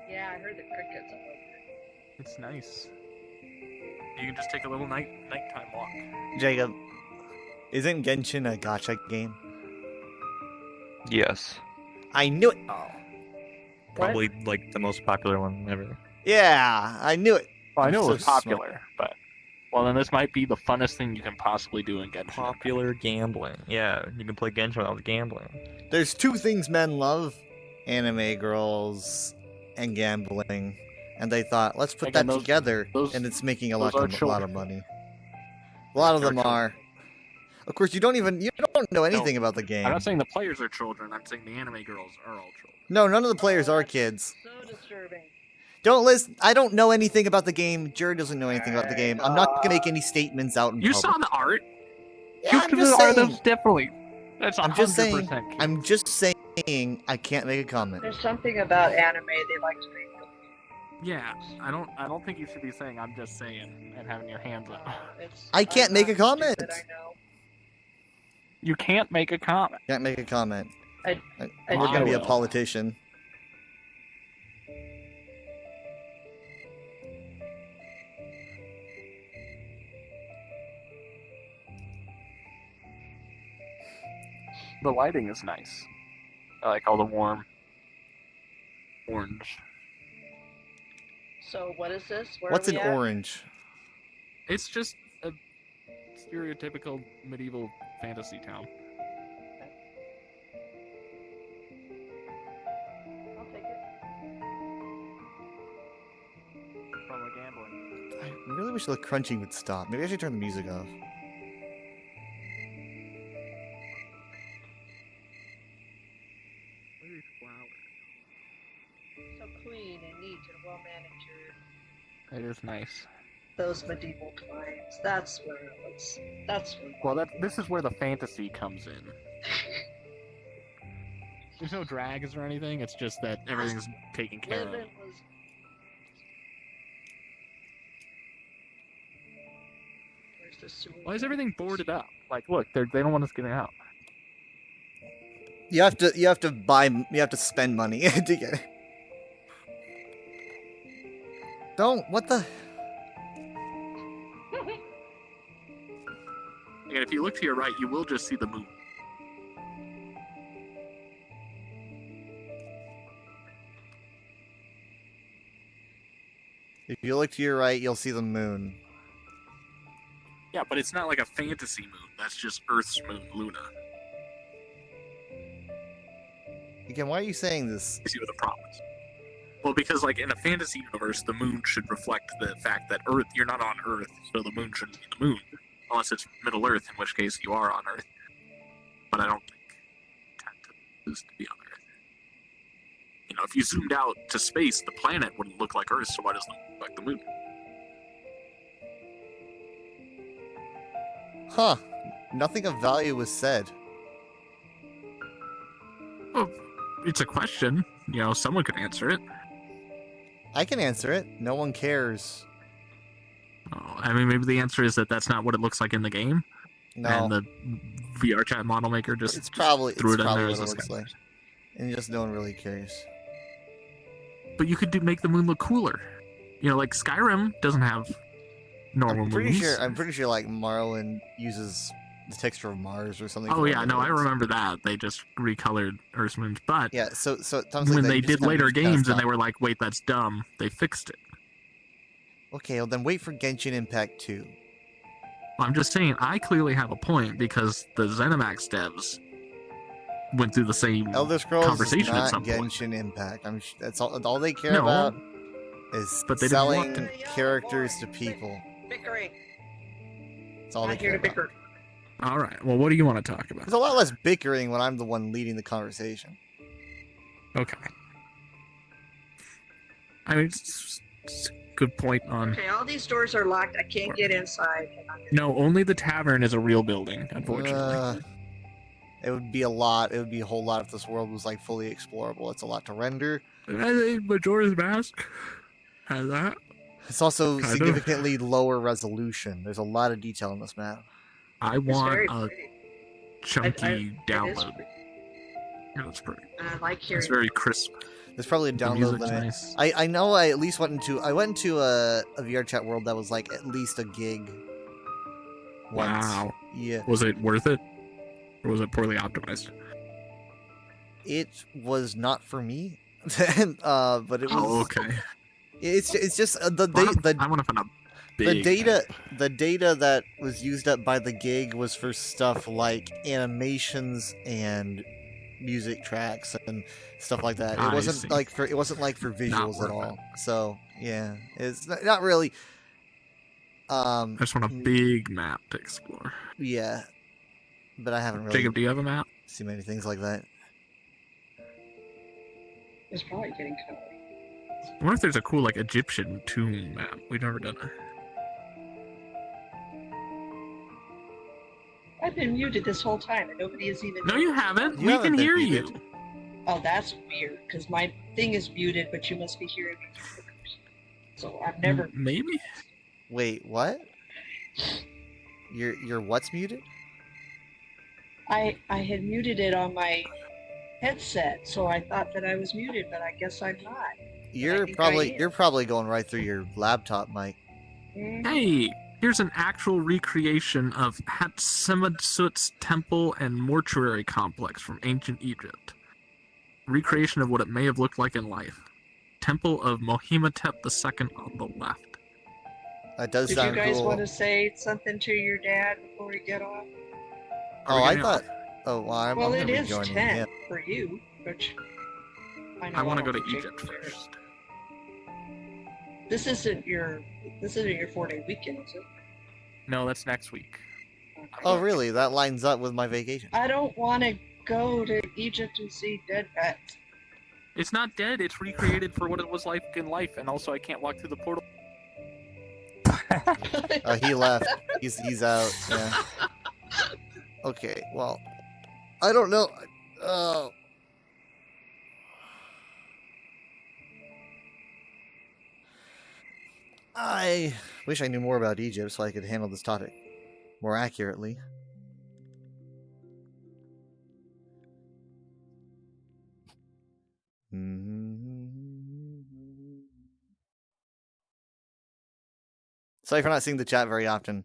Speaker 5: Yeah, I heard the crickets up there.
Speaker 4: It's nice. You can just take a little nighttime walk.
Speaker 1: Jacob, isn't Genshin a gotcha game?
Speaker 2: Yes,
Speaker 1: I knew it.
Speaker 4: Oh.
Speaker 2: probably like the most popular one ever.
Speaker 1: Yeah, I knew it.
Speaker 4: Well, I know
Speaker 1: So
Speaker 4: it was popular, but well, then this might be the funnest thing you can possibly do in Genshin.
Speaker 2: Popular gambling. Yeah, you can play Genshin without gambling.
Speaker 1: There's two things men love: anime girls and gambling. And they thought, let's put
Speaker 4: Again,
Speaker 1: that
Speaker 4: those-
Speaker 1: together,
Speaker 4: those-
Speaker 1: and it's making a
Speaker 4: those
Speaker 1: lot
Speaker 4: are
Speaker 1: of
Speaker 4: children.
Speaker 1: money. A lot of them
Speaker 4: They're
Speaker 1: are. Of course, you don't know anything about the game.
Speaker 4: I'm not saying the players are children. I'm saying the anime girls are all children.
Speaker 1: No, none of the players are kids.
Speaker 5: So disturbing.
Speaker 1: Don't listen. I don't know anything about the game. Jared doesn't know anything about the game. I'm not gonna make any statements out in
Speaker 4: You
Speaker 1: public.
Speaker 4: saw the art.
Speaker 1: Yeah, I'm just saying.
Speaker 4: That's definitely. That's
Speaker 1: I'm just saying.
Speaker 4: 100% kids.
Speaker 1: I'm just saying. I can't make a comment.
Speaker 5: There's something about anime they like to make.
Speaker 4: Yeah, I don't think you should be saying "I'm just saying" and having your hands up.
Speaker 1: I can't make a comment.
Speaker 5: I know.
Speaker 4: You can't make a comment.
Speaker 1: Can't make a comment.
Speaker 5: I
Speaker 1: We're gonna be a
Speaker 4: will.
Speaker 1: politician.
Speaker 4: The lighting is nice. I like all the warm orange.
Speaker 5: So what is this? Where
Speaker 1: What's
Speaker 5: are
Speaker 1: an
Speaker 5: we at?
Speaker 1: orange?
Speaker 4: It's just a stereotypical medieval fantasy town.
Speaker 5: I'll take it.
Speaker 4: Probably gambling.
Speaker 1: I really wish the crunching would stop. Maybe I should turn the music off.
Speaker 5: So clean and neat and well manicured.
Speaker 4: It is nice.
Speaker 5: Those medieval times. That's where
Speaker 4: Well, this is where the fantasy comes in. There's no drags or anything. It's just that everything's taken care of.
Speaker 5: living was. Where's the sewer?
Speaker 4: Why is everything boarded up? Like, look, they don't want us getting out.
Speaker 1: You have to spend money to get it. Don't. What the?
Speaker 4: And if you look to your right, you will just see the moon.
Speaker 1: If you look to your right, you'll see the moon.
Speaker 4: Yeah, but it's not like a fantasy moon. That's just Earth's moon, Luna.
Speaker 1: Again, why are you saying this?
Speaker 4: You see what the problem is? Well, because like in a fantasy universe, the moon should reflect the fact that Earth, you're not on Earth, so the moon shouldn't be the moon, unless it's Middle Earth, in which case you are on Earth. But I don't think it is to be on Earth. You know, if you zoomed out to space, the planet wouldn't look like Earth, so why doesn't it look like the moon?
Speaker 1: Huh. Nothing of value was said.
Speaker 4: Well, it's a question. You know, someone could answer it.
Speaker 1: I can answer it. No one cares.
Speaker 4: Oh, I mean, maybe the answer is that that's not what it looks like in the game,
Speaker 1: No.
Speaker 4: and the VR chat model maker just
Speaker 1: It's probably
Speaker 4: threw it in
Speaker 1: what
Speaker 4: there
Speaker 1: it
Speaker 4: as a
Speaker 1: looks like. And just no one really cares.
Speaker 4: But you could make the moon look cooler. You know, like Skyrim doesn't have normal
Speaker 1: I'm pretty
Speaker 4: moons.
Speaker 1: sure like Morrowind uses the texture of Mars or something.
Speaker 4: Oh
Speaker 1: for
Speaker 4: yeah,
Speaker 1: one of
Speaker 4: no,
Speaker 1: the
Speaker 4: I
Speaker 1: moons.
Speaker 4: remember that. They just recolored Earth's moons. But
Speaker 1: Yeah, so it sounds like
Speaker 4: when
Speaker 1: that
Speaker 4: they
Speaker 1: you just
Speaker 4: did
Speaker 1: kinda
Speaker 4: later
Speaker 1: moved past
Speaker 4: games and
Speaker 1: that.
Speaker 4: they were like, wait, that's dumb, they fixed it.
Speaker 1: Okay, well then wait for Genshin Impact 2.
Speaker 4: I'm just saying, I clearly have a point because the ZeniMax devs went through the same
Speaker 1: Elder Scrolls is
Speaker 4: conversation at
Speaker 1: not
Speaker 4: some point.
Speaker 1: Genshin Impact. That's all they care
Speaker 4: No,
Speaker 1: about is
Speaker 4: but they didn't
Speaker 1: selling
Speaker 4: want
Speaker 1: characters to people.
Speaker 5: Bickering.
Speaker 1: That's all they
Speaker 5: Not here
Speaker 1: care
Speaker 5: to
Speaker 1: about.
Speaker 5: bicker.
Speaker 4: All right, well, what do you want to talk about?
Speaker 1: There's a lot less bickering when I'm the one leading the conversation.
Speaker 4: Okay. I mean, it's a good point on.
Speaker 5: Okay, all these doors are locked. I can't get inside.
Speaker 4: No, only the tavern is a real building, unfortunately.
Speaker 1: It would be a lot. It would be a whole lot if this world was like fully explorable. It's a lot to render.
Speaker 4: I think Majora's Mask has that.
Speaker 1: It's also
Speaker 4: Kind of.
Speaker 1: significantly lower resolution. There's a lot of detail in this map.
Speaker 4: I
Speaker 5: It's
Speaker 4: want
Speaker 5: very
Speaker 4: a
Speaker 5: pretty.
Speaker 4: chunky
Speaker 5: It is
Speaker 4: download.
Speaker 5: pretty.
Speaker 4: Yeah, that's pretty.
Speaker 5: And I like hearing
Speaker 4: It's very crisp.
Speaker 1: There's probably a
Speaker 4: The
Speaker 1: download
Speaker 4: music's
Speaker 1: limit.
Speaker 4: nice.
Speaker 1: I know I at least went into a VR chat world that was like at least a gig. Once.
Speaker 4: Wow.
Speaker 1: Yeah.
Speaker 4: Was it worth it? Or was it poorly optimized?
Speaker 1: It was not for me. But it was.
Speaker 4: Oh, okay.
Speaker 1: It's just
Speaker 4: I want to find a big
Speaker 1: the data that was used up by the gig was for stuff like animations and music tracks and stuff like that. It
Speaker 4: I
Speaker 1: wasn't
Speaker 4: see.
Speaker 1: like for visuals
Speaker 4: worth
Speaker 1: at
Speaker 4: it.
Speaker 1: all. So yeah, it's not really.
Speaker 4: I just want a big map to explore.
Speaker 1: Yeah, but I haven't really
Speaker 4: Jacob, do you have a map?
Speaker 1: seen many things like that.
Speaker 3: It's probably getting covered.
Speaker 4: I wonder if there's a cool like Egyptian tomb map. We've never done it.
Speaker 3: I've been muted this whole time and nobody has even.
Speaker 4: No, you haven't.
Speaker 1: You
Speaker 4: We
Speaker 1: haven't
Speaker 4: can
Speaker 1: been
Speaker 4: hear
Speaker 1: muted.
Speaker 4: you.
Speaker 3: Oh, that's weird because my thing is muted, but you must be hearing me. So I've never.
Speaker 4: Maybe.
Speaker 1: Wait, what? Your what's muted?
Speaker 3: I had muted it on my headset, so I thought that I was muted, but I guess I'm not.
Speaker 1: You're
Speaker 3: think I am.
Speaker 1: you're probably going right through your laptop, Mike.
Speaker 4: Hey, here's an actual recreation of Hatshepsut's temple and mortuary complex from ancient Egypt. Recreation of what it may have looked like in life. Temple of Mohimetep II on the left.
Speaker 1: That does
Speaker 3: Did you
Speaker 1: sound
Speaker 3: guys
Speaker 1: cool.
Speaker 3: want to say something to your dad before we get off?
Speaker 4: Are we
Speaker 1: Oh, I
Speaker 4: getting
Speaker 1: thought.
Speaker 4: off?
Speaker 1: Oh, well, I'm
Speaker 3: Well,
Speaker 1: gonna
Speaker 3: it
Speaker 1: be
Speaker 3: is
Speaker 1: joining
Speaker 3: 10
Speaker 1: him.
Speaker 3: for you, which
Speaker 4: I want to go to
Speaker 3: don't think
Speaker 4: Egypt
Speaker 3: Jake cares.
Speaker 4: first.
Speaker 3: This isn't your 4-day weekend, is it?
Speaker 4: No, that's next week.
Speaker 1: Oh, really? That lines up with my vacation.
Speaker 3: I don't want to go to Egypt and see dead pets.
Speaker 4: It's not dead. It's recreated for what it was like in life, and also I can't walk through the portal.
Speaker 1: Oh, he left. He's out. Yeah. Okay. Well, I don't know. Oh. I wish I knew more about Egypt so I could handle this topic more accurately. Sorry for not seeing the chat very often.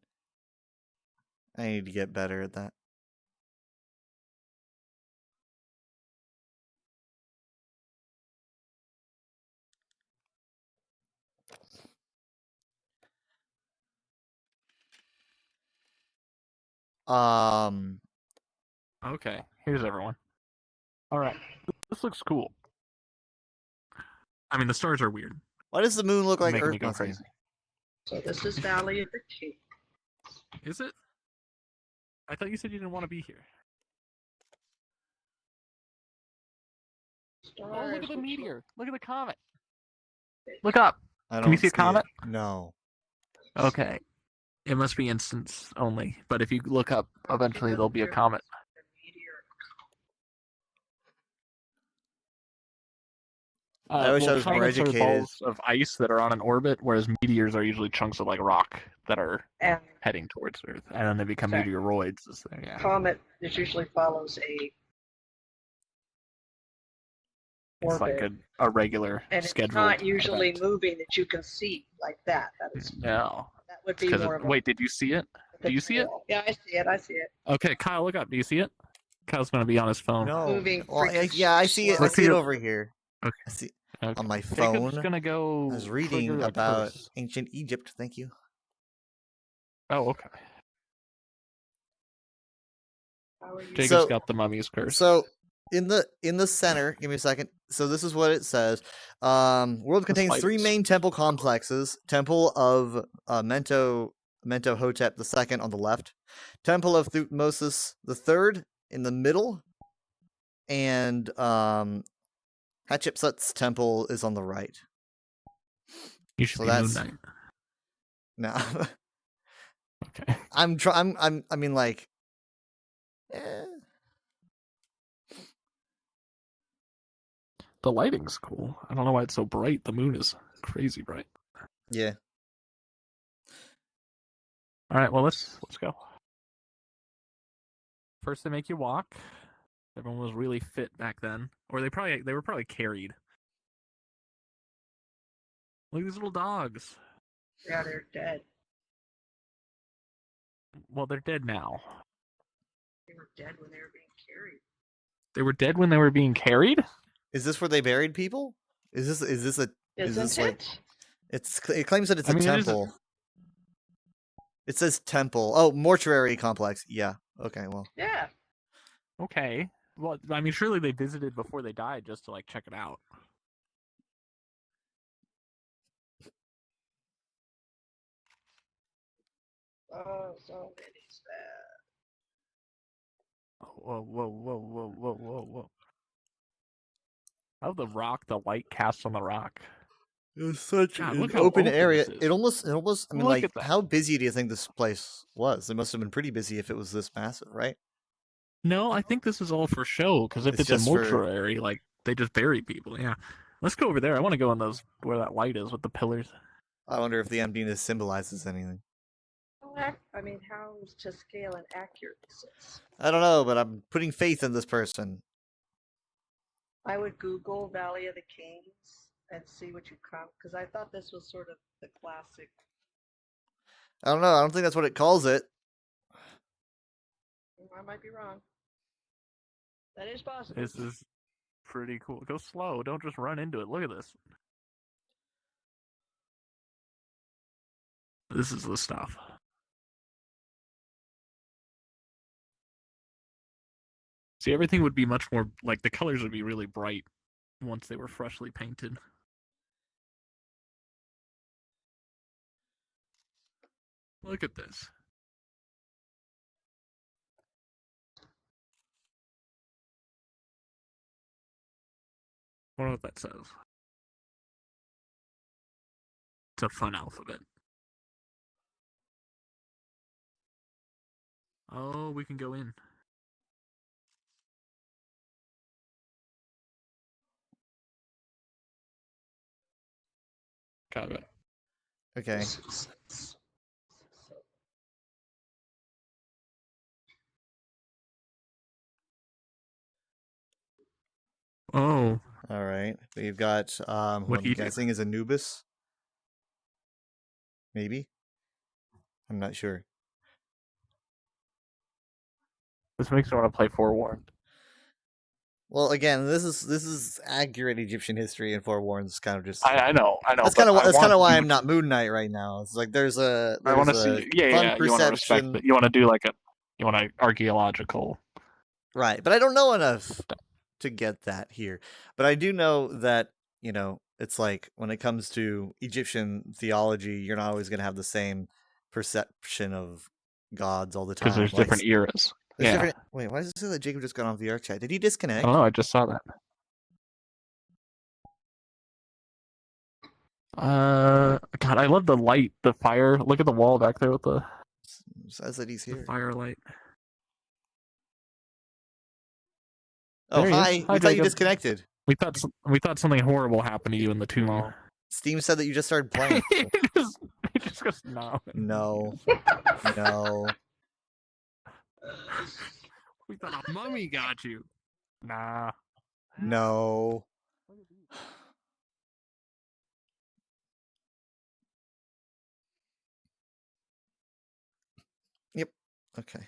Speaker 1: I need to get better at that.
Speaker 4: Okay, here's everyone. All right, this looks cool. I mean, the stars are weird.
Speaker 1: Why does the moon look like
Speaker 4: Making
Speaker 1: Earth?
Speaker 4: me go
Speaker 1: Nothing?
Speaker 4: crazy.
Speaker 3: So this is Valley of the King.
Speaker 4: Is it? I thought you said you didn't want to be here. Oh, look at the meteor! Look at the comet! Look up!
Speaker 1: I don't
Speaker 4: Can you see a
Speaker 1: it.
Speaker 4: comet?
Speaker 1: No.
Speaker 4: Okay. It must be instance only, but if you look up, eventually there'll be a comet.
Speaker 1: I wish I
Speaker 4: well,
Speaker 1: was more
Speaker 4: comets are
Speaker 1: educated.
Speaker 4: balls of ice that are on an orbit, whereas meteors are usually chunks of like rock that are
Speaker 3: And
Speaker 4: heading towards Earth, and then they become
Speaker 3: Okay.
Speaker 4: meteoroids. So, yeah.
Speaker 3: comet is usually follows a
Speaker 4: It's like
Speaker 3: orbit,
Speaker 4: a regular
Speaker 3: and it's
Speaker 4: scheduled
Speaker 3: not usually
Speaker 4: event.
Speaker 3: moving that you can see like that. That is
Speaker 4: No.
Speaker 3: that would be
Speaker 4: Because
Speaker 3: more of a
Speaker 4: wait, did you see it? Do you see it?
Speaker 3: patrol. Yeah, I see it. I see it.
Speaker 4: Okay, Kyle, look up. Do you see it? Kyle's gonna be on his phone.
Speaker 1: No.
Speaker 3: Moving
Speaker 1: Well,
Speaker 3: freaking
Speaker 1: yeah, I see it. I
Speaker 3: slow.
Speaker 1: see it over here.
Speaker 4: Okay.
Speaker 1: I see
Speaker 4: Okay.
Speaker 1: on my
Speaker 4: Jacob's
Speaker 1: phone.
Speaker 4: gonna go.
Speaker 1: I was reading
Speaker 4: trigger a
Speaker 1: about
Speaker 4: curse.
Speaker 1: ancient Egypt. Thank you.
Speaker 4: Oh, okay.
Speaker 3: How are you?
Speaker 4: Jacob's
Speaker 1: So-
Speaker 4: got the mummy's curse.
Speaker 1: So in the center, give me a second. So this is what it says. World contains three
Speaker 4: light's
Speaker 1: main temple complexes: Temple of Mentohotep II on the left, Temple of Thutmosis III in the middle, and Hatshepsut's temple is on the right.
Speaker 4: You should
Speaker 1: so
Speaker 4: be Moon
Speaker 1: that's-
Speaker 4: Knight.
Speaker 1: Now,
Speaker 4: Okay.
Speaker 1: I mean, like,
Speaker 4: The lighting's cool. I don't know why it's so bright. The moon is crazy bright.
Speaker 1: yeah.
Speaker 4: All right, well let's go. First, they make you walk. Everyone was really fit back then, or they were probably carried. Look at these little dogs.
Speaker 3: Yeah, they're dead.
Speaker 4: Well, they're dead now.
Speaker 3: They were dead when they were being carried.
Speaker 4: They were dead when they were being carried?
Speaker 1: Is this where they buried people? Is this a? Is
Speaker 3: Isn't
Speaker 1: this
Speaker 3: it?
Speaker 1: like? It claims that it's
Speaker 4: I
Speaker 1: a
Speaker 4: mean, it is a-
Speaker 1: temple. It says temple. Oh, mortuary complex. Yeah. Okay. Well.
Speaker 3: Yeah.
Speaker 4: Okay. Well, I mean, surely they visited before they died just to like check it out.
Speaker 3: Oh, so many sad.
Speaker 4: whoa. How the rock, the light casts on the rock.
Speaker 1: It's such
Speaker 4: God,
Speaker 1: an
Speaker 4: look how
Speaker 1: open
Speaker 4: open
Speaker 1: area.
Speaker 4: this is.
Speaker 1: It almost. I mean,
Speaker 4: Look
Speaker 1: like,
Speaker 4: at that.
Speaker 1: how busy do you think this place was? It must have been pretty busy if it was this massive, right?
Speaker 4: No, I think this is all for show, because if
Speaker 1: It's
Speaker 4: it's a
Speaker 1: just for-
Speaker 4: mortuary, like, they just bury people, yeah. Let's go over there. I want to go on those, where that light is with the pillars.
Speaker 1: I wonder if the emptiness symbolizes anything.
Speaker 5: I mean, how to scale and accurate this is.
Speaker 1: I don't know, but I'm putting faith in this person.
Speaker 5: I would Google Valley of the Kings and see what you come, because I thought this was sort of the classic.
Speaker 1: I don't know. I don't think that's what it calls it.
Speaker 5: I might be wrong. That is possible.
Speaker 4: This is pretty cool. Go slow. Don't just run into it. Look at this. This is the stuff. See, everything would be much more, like, the colors would be really bright once they were freshly painted. Look at this. I wonder what that says. It's a fun alphabet. Oh, we can go in. Got it.
Speaker 1: Okay.
Speaker 4: Oh,
Speaker 1: All right. We've got
Speaker 4: What'd
Speaker 1: what I'm
Speaker 4: he do?
Speaker 1: guessing is Anubis. Maybe. I'm not sure.
Speaker 4: this makes me want to play Forewarned.
Speaker 1: Well, again, this is accurate Egyptian history, and Forewarned's kind of just.
Speaker 4: I know.
Speaker 1: That's
Speaker 4: but
Speaker 1: kind of
Speaker 4: I
Speaker 1: that's kind of
Speaker 4: want
Speaker 1: why
Speaker 4: you
Speaker 1: I'm not Moon Knight right now. It's like there's a
Speaker 4: I want to
Speaker 1: a
Speaker 4: see. Yeah,
Speaker 1: fun
Speaker 4: yeah. You want to respect
Speaker 1: perception,
Speaker 4: it. You want to do like a. You want to archaeological.
Speaker 1: right? But I don't know enough to get that here. But I do know that it's like when it comes to Egyptian theology, you're not always going to have the same perception of gods all the time.
Speaker 4: Because there's
Speaker 1: Like,
Speaker 4: different eras.
Speaker 1: there's
Speaker 4: Yeah.
Speaker 1: different. Wait, why does it say that Jacob just got on VR chat? Did he
Speaker 4: I
Speaker 1: disconnect?
Speaker 4: don't know. I just saw that. God, I love the light, the fire. Look at the wall back there with the
Speaker 1: Says that he's here.
Speaker 4: firelight.
Speaker 1: Oh,
Speaker 4: There he is.
Speaker 1: hi.
Speaker 4: Hi,
Speaker 1: We thought you
Speaker 4: Jacob.
Speaker 1: disconnected.
Speaker 4: We thought something horrible happened to you in the tomb.
Speaker 1: Steam said that you just started playing.
Speaker 4: he just goes no.
Speaker 1: No. No.
Speaker 4: We thought a mummy got you. Nah.
Speaker 1: No. Yep. Okay.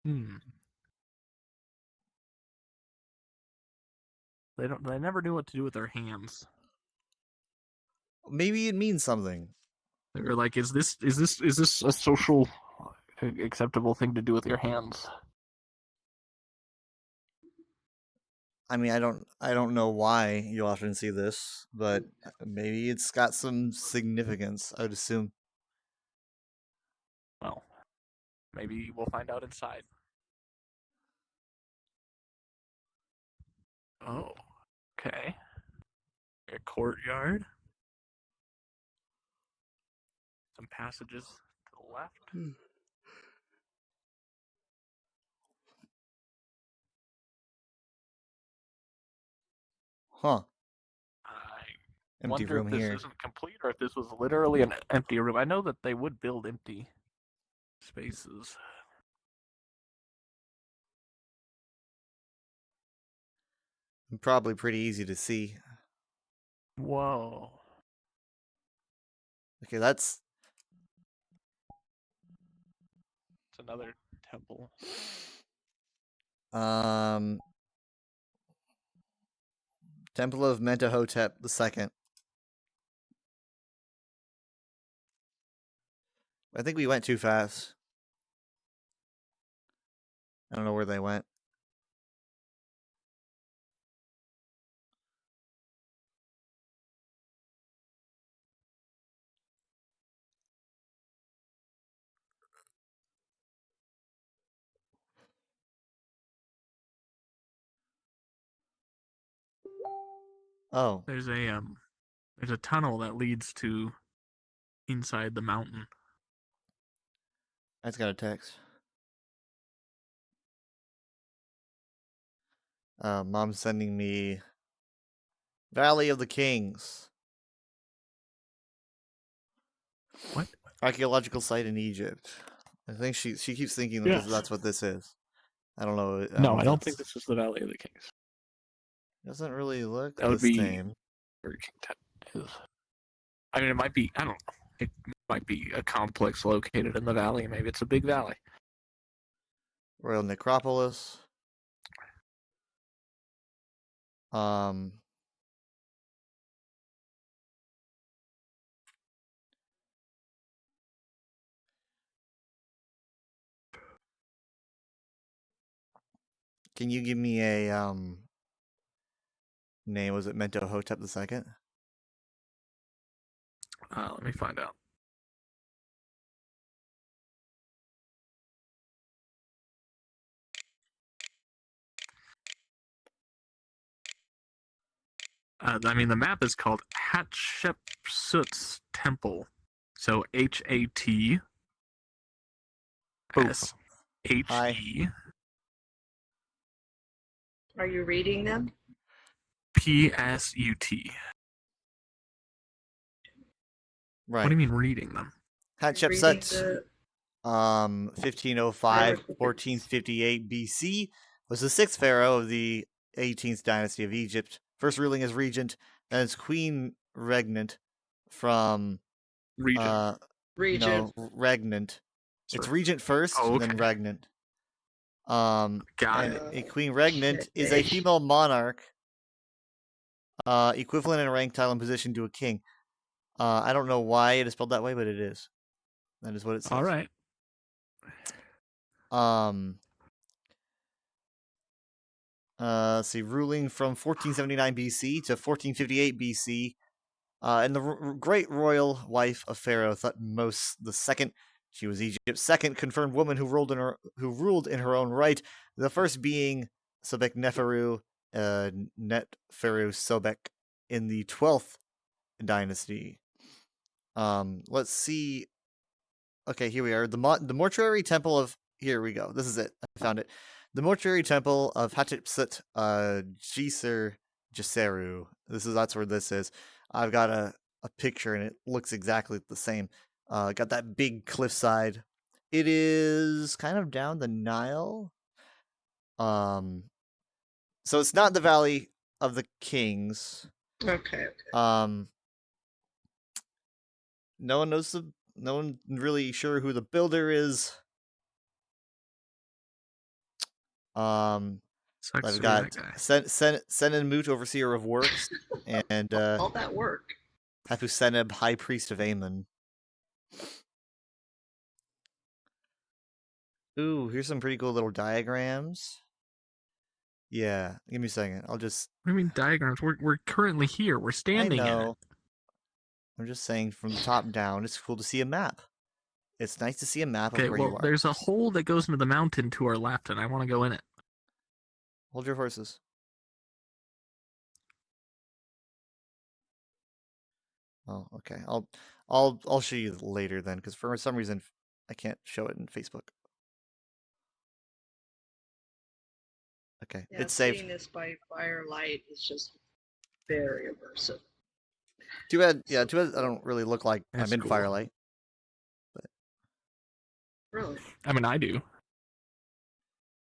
Speaker 4: Hmm. They never knew what to do with their hands.
Speaker 1: Maybe it means something.
Speaker 4: They were like, is this a social acceptable thing to do with your hands?
Speaker 1: I mean, I don't know why you often see this, but maybe it's got some significance, I would assume.
Speaker 4: Well, maybe we'll find out inside. Oh, okay. A courtyard. Some passages to the left.
Speaker 1: Huh.
Speaker 4: I
Speaker 1: Empty
Speaker 4: wonder
Speaker 1: room
Speaker 4: if this
Speaker 1: here.
Speaker 4: isn't complete or if this was literally an empty room. I know that they would build empty spaces.
Speaker 1: Probably pretty easy to see.
Speaker 4: Whoa.
Speaker 1: Okay, that's
Speaker 4: It's another temple.
Speaker 1: Temple of Mentahotep II. I think we went too fast. I don't know where they went. Oh,
Speaker 4: There's a tunnel that leads to inside the mountain.
Speaker 1: I just got a text. Mom's sending me Valley of the Kings.
Speaker 4: What?
Speaker 1: Archaeological site in Egypt. I think she keeps thinking that
Speaker 4: Yes.
Speaker 1: that's what this is. I don't know.
Speaker 4: No, I
Speaker 1: if
Speaker 4: don't think
Speaker 1: that's-
Speaker 4: this is the Valley of the Kings.
Speaker 1: Doesn't really look
Speaker 4: That would
Speaker 1: the
Speaker 4: be-
Speaker 1: same.
Speaker 4: Where King Tut is. I mean, it might be. I don't know. It might be a complex located in the valley. Maybe it's a big valley.
Speaker 1: Royal Necropolis. Can you give me a name? Was it Mentuhotep II?
Speaker 4: Let me find out. I mean, the map is called Hatshepsut's Temple. So HATSHE
Speaker 5: Are you reading them?
Speaker 4: PSUT.
Speaker 1: Right.
Speaker 4: What do you mean reading them?
Speaker 1: Hatshepsut.
Speaker 5: Reading
Speaker 1: 1505,
Speaker 5: hieroglyphics.
Speaker 1: 1458 BC, was the sixth pharaoh of the 18th dynasty of Egypt, first ruling as regent, and as queen regnant from
Speaker 4: Region.
Speaker 5: Regent.
Speaker 1: no regnant. It's
Speaker 4: Sure.
Speaker 1: regent first,
Speaker 4: Oh,
Speaker 1: then
Speaker 4: okay.
Speaker 1: regnant.
Speaker 4: Got
Speaker 1: And
Speaker 4: it.
Speaker 1: a queen regnant is a
Speaker 5: shit.
Speaker 1: female monarch, equivalent in rank, title, and position to a king. I don't know why it is spelled that way, but it is. That is what it says.
Speaker 4: All right.
Speaker 1: Let's see, ruling from 1479 BC to 1458 BC, and the great royal wife of Pharaoh Thutmose II. She was Egypt's second confirmed woman who ruled in her own right. The first being Sobek Neferu, Netferu Sobek in the 12th dynasty. Let's see. Okay, here we are. The mortuary temple of. Here we go. This is it. I found it. The mortuary temple of Hatshepsut, Jeseru. That's where this is. I've got a picture and it looks exactly the same. Got that big cliffside. It is kind of down the Nile. So it's not the Valley of the Kings.
Speaker 5: Okay.
Speaker 1: No one really sure who the builder is.
Speaker 4: Sucks to
Speaker 1: I've
Speaker 4: be
Speaker 1: got
Speaker 4: that guy.
Speaker 1: Senenmut, overseer of works, and
Speaker 5: All that work.
Speaker 1: Hattuseneb, high priest of Amun. Ooh, here's some pretty cool little diagrams. Yeah, give me a second. I'll just.
Speaker 4: What do you mean diagrams? We're currently here. We're standing
Speaker 1: I
Speaker 4: in
Speaker 1: know.
Speaker 4: it.
Speaker 1: I'm just saying from the top down, it's cool to see a map. It's nice to see a map
Speaker 4: Okay,
Speaker 1: of where you
Speaker 4: well,
Speaker 1: are.
Speaker 4: there's a hole that goes into the mountain to our left, and I want to go in it.
Speaker 1: Hold your horses. Oh, okay. I'll show you later then, because for some reason I can't show it in Facebook. Okay,
Speaker 5: Yeah,
Speaker 1: it's saved.
Speaker 5: seeing this by firelight is just very immersive.
Speaker 1: Too bad. Yeah, too bad. I don't really look like
Speaker 4: That's
Speaker 1: I'm in
Speaker 4: cool.
Speaker 1: firelight.
Speaker 5: Really?
Speaker 4: I mean, I do.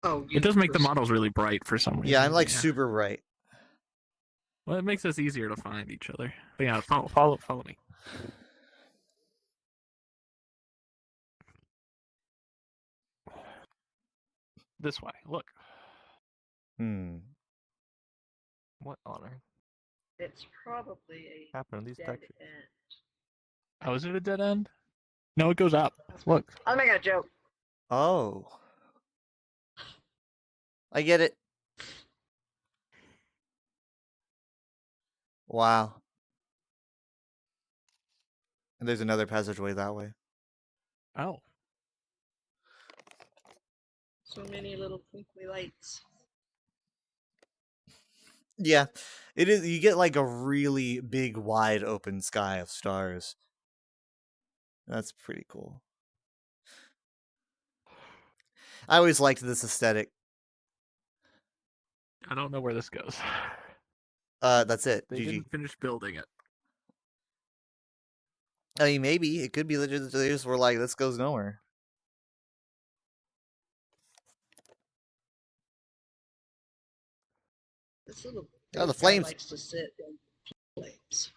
Speaker 5: Oh,
Speaker 4: It does make the
Speaker 5: pers-
Speaker 4: models really bright for some reason.
Speaker 1: Yeah, I'm
Speaker 4: but
Speaker 1: like super bright.
Speaker 4: Well, it makes us easier to find each other. But yeah, follow me. This way. Look.
Speaker 1: Hmm.
Speaker 2: What on earth
Speaker 5: It's probably a
Speaker 2: happened to these
Speaker 5: dead
Speaker 2: textures?
Speaker 5: end.
Speaker 4: Oh, is it a dead end? No, it goes up. Look.
Speaker 5: I'll make a joke.
Speaker 1: Oh. I get it. Wow. And there's another passageway that way.
Speaker 4: Oh.
Speaker 5: So many little twinkly lights.
Speaker 1: Yeah, it is. You get like a really big, wide open sky of stars. That's pretty cool. I always liked this aesthetic.
Speaker 4: I don't know where this goes.
Speaker 1: That's it.
Speaker 4: They
Speaker 1: GG.
Speaker 4: didn't finish building it.
Speaker 1: I mean, maybe it could be they just were like, this goes nowhere.
Speaker 3: This little
Speaker 1: Oh, the
Speaker 3: guy
Speaker 1: flames.
Speaker 3: likes to sit in flames.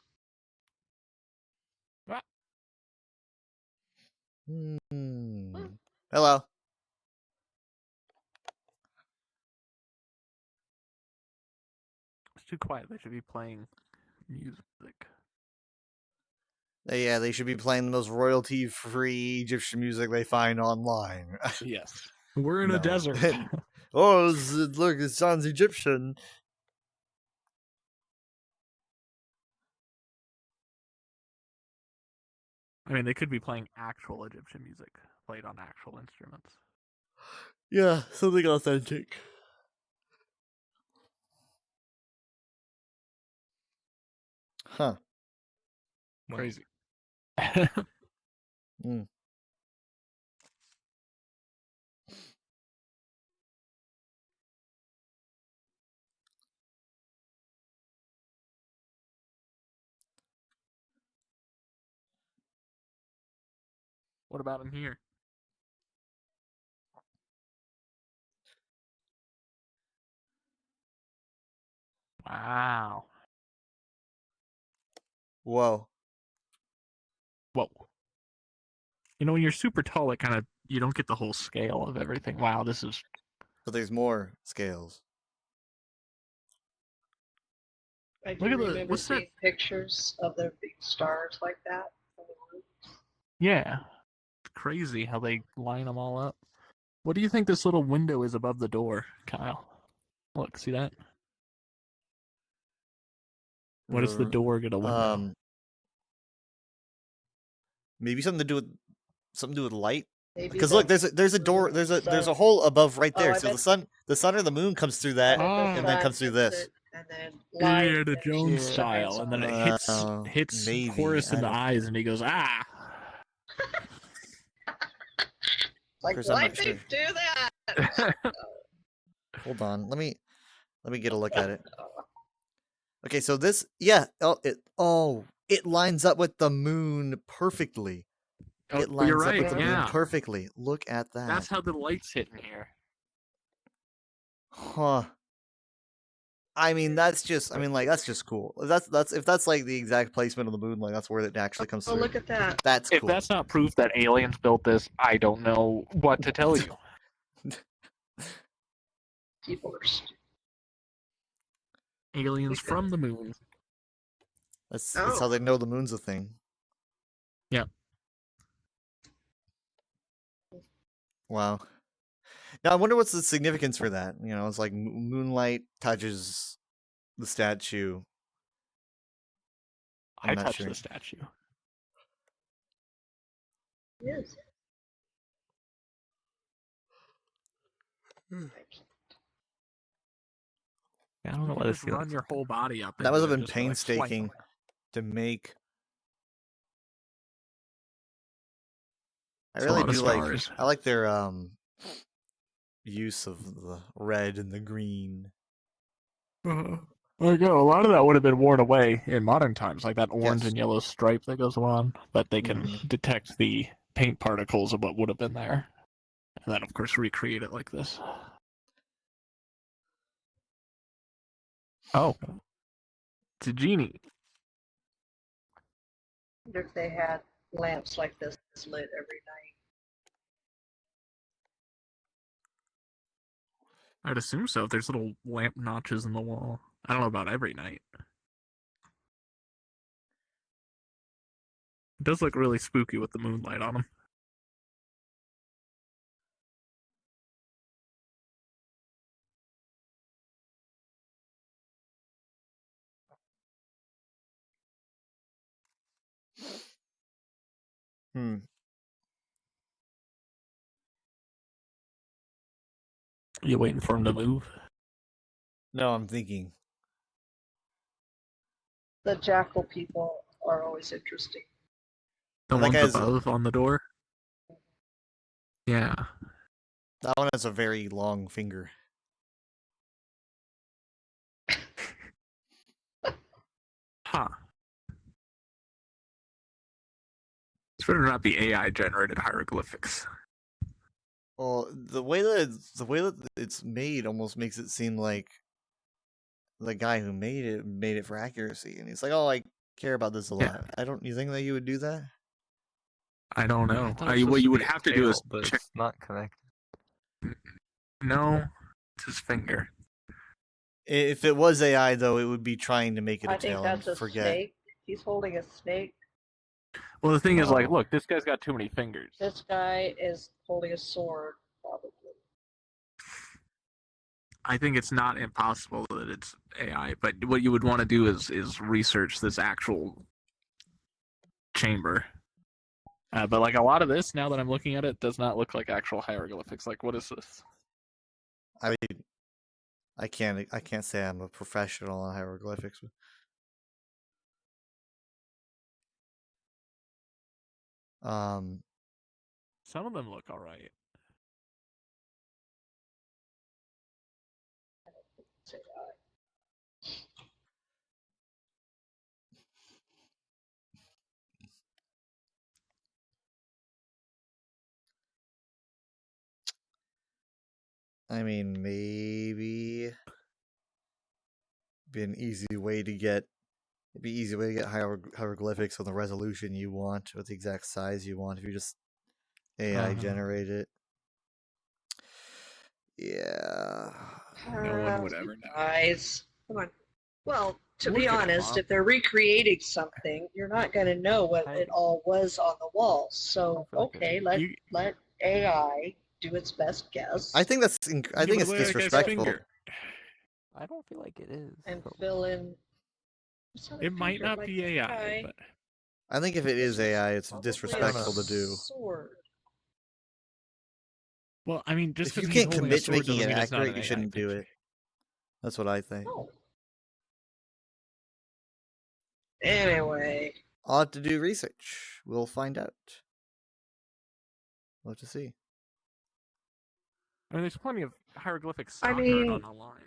Speaker 1: Hello.
Speaker 4: It's too quiet. They should be playing music.
Speaker 1: Yeah, they should be playing the most royalty-free Egyptian music they find online.
Speaker 4: Yes. We're in
Speaker 1: No.
Speaker 4: a desert.
Speaker 1: Oh, look, it sounds Egyptian.
Speaker 4: I mean, they could be playing actual Egyptian music played on actual instruments.
Speaker 1: Yeah, something authentic. Huh.
Speaker 2: Well,
Speaker 4: Crazy.
Speaker 1: Mm.
Speaker 4: What about in here? Wow.
Speaker 1: Whoa.
Speaker 4: Whoa. You know, when you're super tall, it kind of you don't get the whole scale of everything. Wow, this is
Speaker 1: But there's more scales.
Speaker 3: I do
Speaker 4: Look at the-
Speaker 3: remember
Speaker 4: what's that?
Speaker 3: seeing pictures of the big stars like that. on the roofs.
Speaker 4: yeah. It's crazy how they line them all up. What do you think this little window is above the door, Kyle? Look, see that? What is the
Speaker 1: R-
Speaker 4: door get a window?
Speaker 1: Maybe something to do with light.
Speaker 3: Maybe
Speaker 1: Because
Speaker 3: the-
Speaker 1: look, there's a door, there's a hole above right
Speaker 3: Oh,
Speaker 1: there.
Speaker 3: I
Speaker 1: So
Speaker 3: bet-
Speaker 1: the sun or the moon comes through that,
Speaker 3: the
Speaker 1: and then
Speaker 3: sun
Speaker 1: comes through
Speaker 3: hits
Speaker 1: this.
Speaker 3: it, and then light
Speaker 4: Indiana
Speaker 3: and
Speaker 4: Jones
Speaker 3: shines
Speaker 4: style, and then it
Speaker 3: on
Speaker 4: hits
Speaker 1: maybe,
Speaker 4: Horace in
Speaker 1: I
Speaker 4: the
Speaker 1: don't-
Speaker 4: eyes, and he goes, ah.
Speaker 3: Like,
Speaker 1: Chris, I'm
Speaker 3: why
Speaker 1: not
Speaker 3: they
Speaker 1: sure.
Speaker 3: do that?
Speaker 1: Hold on, let me get a look at it. Okay, so this, yeah, it lines up with the moon perfectly.
Speaker 4: Oh,
Speaker 1: It lines
Speaker 4: you're
Speaker 1: up
Speaker 4: right.
Speaker 1: with the moon
Speaker 4: Yeah,
Speaker 1: perfectly. Look at that.
Speaker 4: that's how the lights hit in here.
Speaker 1: Huh. I mean, that's just cool. That's if that's like the exact placement of the moon, like that's where it actually comes
Speaker 3: Oh,
Speaker 1: through.
Speaker 3: look at that.
Speaker 1: That's
Speaker 4: If
Speaker 1: cool.
Speaker 4: that's not proof that aliens built this, I don't know what to tell you.
Speaker 3: People are stupid.
Speaker 4: Aliens from the moon.
Speaker 1: That's
Speaker 3: Oh.
Speaker 1: how they know the moon's a thing.
Speaker 4: Yeah.
Speaker 1: Wow. Now I wonder what's the significance for that. You know, it's like moonlight touches the statue. I'm
Speaker 4: I
Speaker 1: not
Speaker 4: touched
Speaker 1: sure.
Speaker 4: the statue.
Speaker 3: Yes.
Speaker 2: I don't know
Speaker 4: You
Speaker 2: what
Speaker 4: can
Speaker 2: this
Speaker 4: just run your whole body up.
Speaker 1: That
Speaker 4: into
Speaker 1: must have
Speaker 4: it,
Speaker 1: been
Speaker 4: just by, like, swiping.
Speaker 1: painstaking to make. I
Speaker 4: It's a
Speaker 1: really
Speaker 4: lot of
Speaker 1: do like.
Speaker 4: stars.
Speaker 1: I like their use of the red and the green.
Speaker 4: There you go. A lot of that would have been worn away in modern times, like that orange
Speaker 1: Yes.
Speaker 4: and yellow stripe that goes on. But they can
Speaker 1: Mhm.
Speaker 4: detect the paint particles of what would have been there, and then of course recreate it like this. Oh, it's a genie.
Speaker 3: Wonder if they had lamps like this lit every night.
Speaker 4: I'd assume so. If there's little lamp notches in the wall, I don't know about every night. It does look really spooky with the moonlight on them.
Speaker 1: Hmm.
Speaker 4: You waiting for him to move?
Speaker 1: No, I'm thinking.
Speaker 5: The jackal people are always interesting.
Speaker 4: The
Speaker 1: Well, that
Speaker 4: ones
Speaker 1: guy's-
Speaker 4: above on the door. Yeah.
Speaker 1: That one has a very long finger.
Speaker 4: Huh. This better not be AI generated hieroglyphics.
Speaker 1: Well, the way that it's made almost makes it seem like the guy who made it for accuracy, and he's like, "Oh, I care about this a lot."
Speaker 4: Yeah.
Speaker 1: I don't. You think that you would do that?
Speaker 4: I don't
Speaker 2: I
Speaker 4: know.
Speaker 2: thought it was
Speaker 4: What
Speaker 2: supposed
Speaker 4: you
Speaker 2: to
Speaker 4: would
Speaker 2: be a
Speaker 4: have to do is
Speaker 2: tail, but
Speaker 4: check.
Speaker 2: it's not connected.
Speaker 4: No, it's his finger.
Speaker 1: If it was AI, though, it would be trying to make it a
Speaker 5: I think
Speaker 1: tail
Speaker 5: that's
Speaker 1: and
Speaker 5: a
Speaker 1: forget.
Speaker 5: snake. He's holding a snake.
Speaker 4: Well, the thing is, like,
Speaker 2: Oh.
Speaker 4: look, this guy's got too many fingers.
Speaker 5: This guy is holding a sword, probably.
Speaker 4: I think it's not impossible that it's AI, but what you would want to do is research this actual chamber. But like a lot of this, now that I'm looking at it, does not look like actual hieroglyphics. Like, what is this?
Speaker 1: I mean, I can't say I'm a professional on hieroglyphics. Um,
Speaker 4: Some of them look all right.
Speaker 5: Say that.
Speaker 1: I mean, maybe be an easy way to get hieroglyphics on the resolution you want with the exact size you want if you just AI generate it. Yeah.
Speaker 4: No one would ever know.
Speaker 5: Guys, come on. Well, to be
Speaker 4: Look at it,
Speaker 5: honest,
Speaker 4: Mom.
Speaker 5: if they're recreating something, you're not going to know what it all was on the walls. So, okay,
Speaker 4: You-
Speaker 5: let AI do its best guess
Speaker 1: I think that's I think it's
Speaker 4: look at that guy's
Speaker 1: disrespectful.
Speaker 4: finger.
Speaker 2: I don't feel like it is.
Speaker 5: and
Speaker 2: so-
Speaker 5: fill in. It's not a
Speaker 4: It might
Speaker 5: finger,
Speaker 4: not
Speaker 5: like
Speaker 4: be
Speaker 5: this
Speaker 4: AI,
Speaker 5: guy.
Speaker 4: but
Speaker 1: I think if it is AI, it's
Speaker 5: Probably a
Speaker 1: disrespectful to do.
Speaker 5: Sword.
Speaker 4: well, I mean, just
Speaker 1: If you
Speaker 4: 'cause he's
Speaker 1: can't
Speaker 4: holding a
Speaker 1: commit to
Speaker 4: sword
Speaker 1: making
Speaker 4: doesn't
Speaker 1: it
Speaker 4: mean it's not
Speaker 1: accurate,
Speaker 4: an
Speaker 1: you
Speaker 4: AI
Speaker 1: shouldn't do
Speaker 4: picture.
Speaker 1: it. That's what I think.
Speaker 5: No. Anyway,
Speaker 1: I'll have to do research. We'll find out. We'll have to see.
Speaker 4: I mean, there's plenty of hieroglyphics
Speaker 5: I
Speaker 4: stock art
Speaker 5: mean-
Speaker 4: on the line.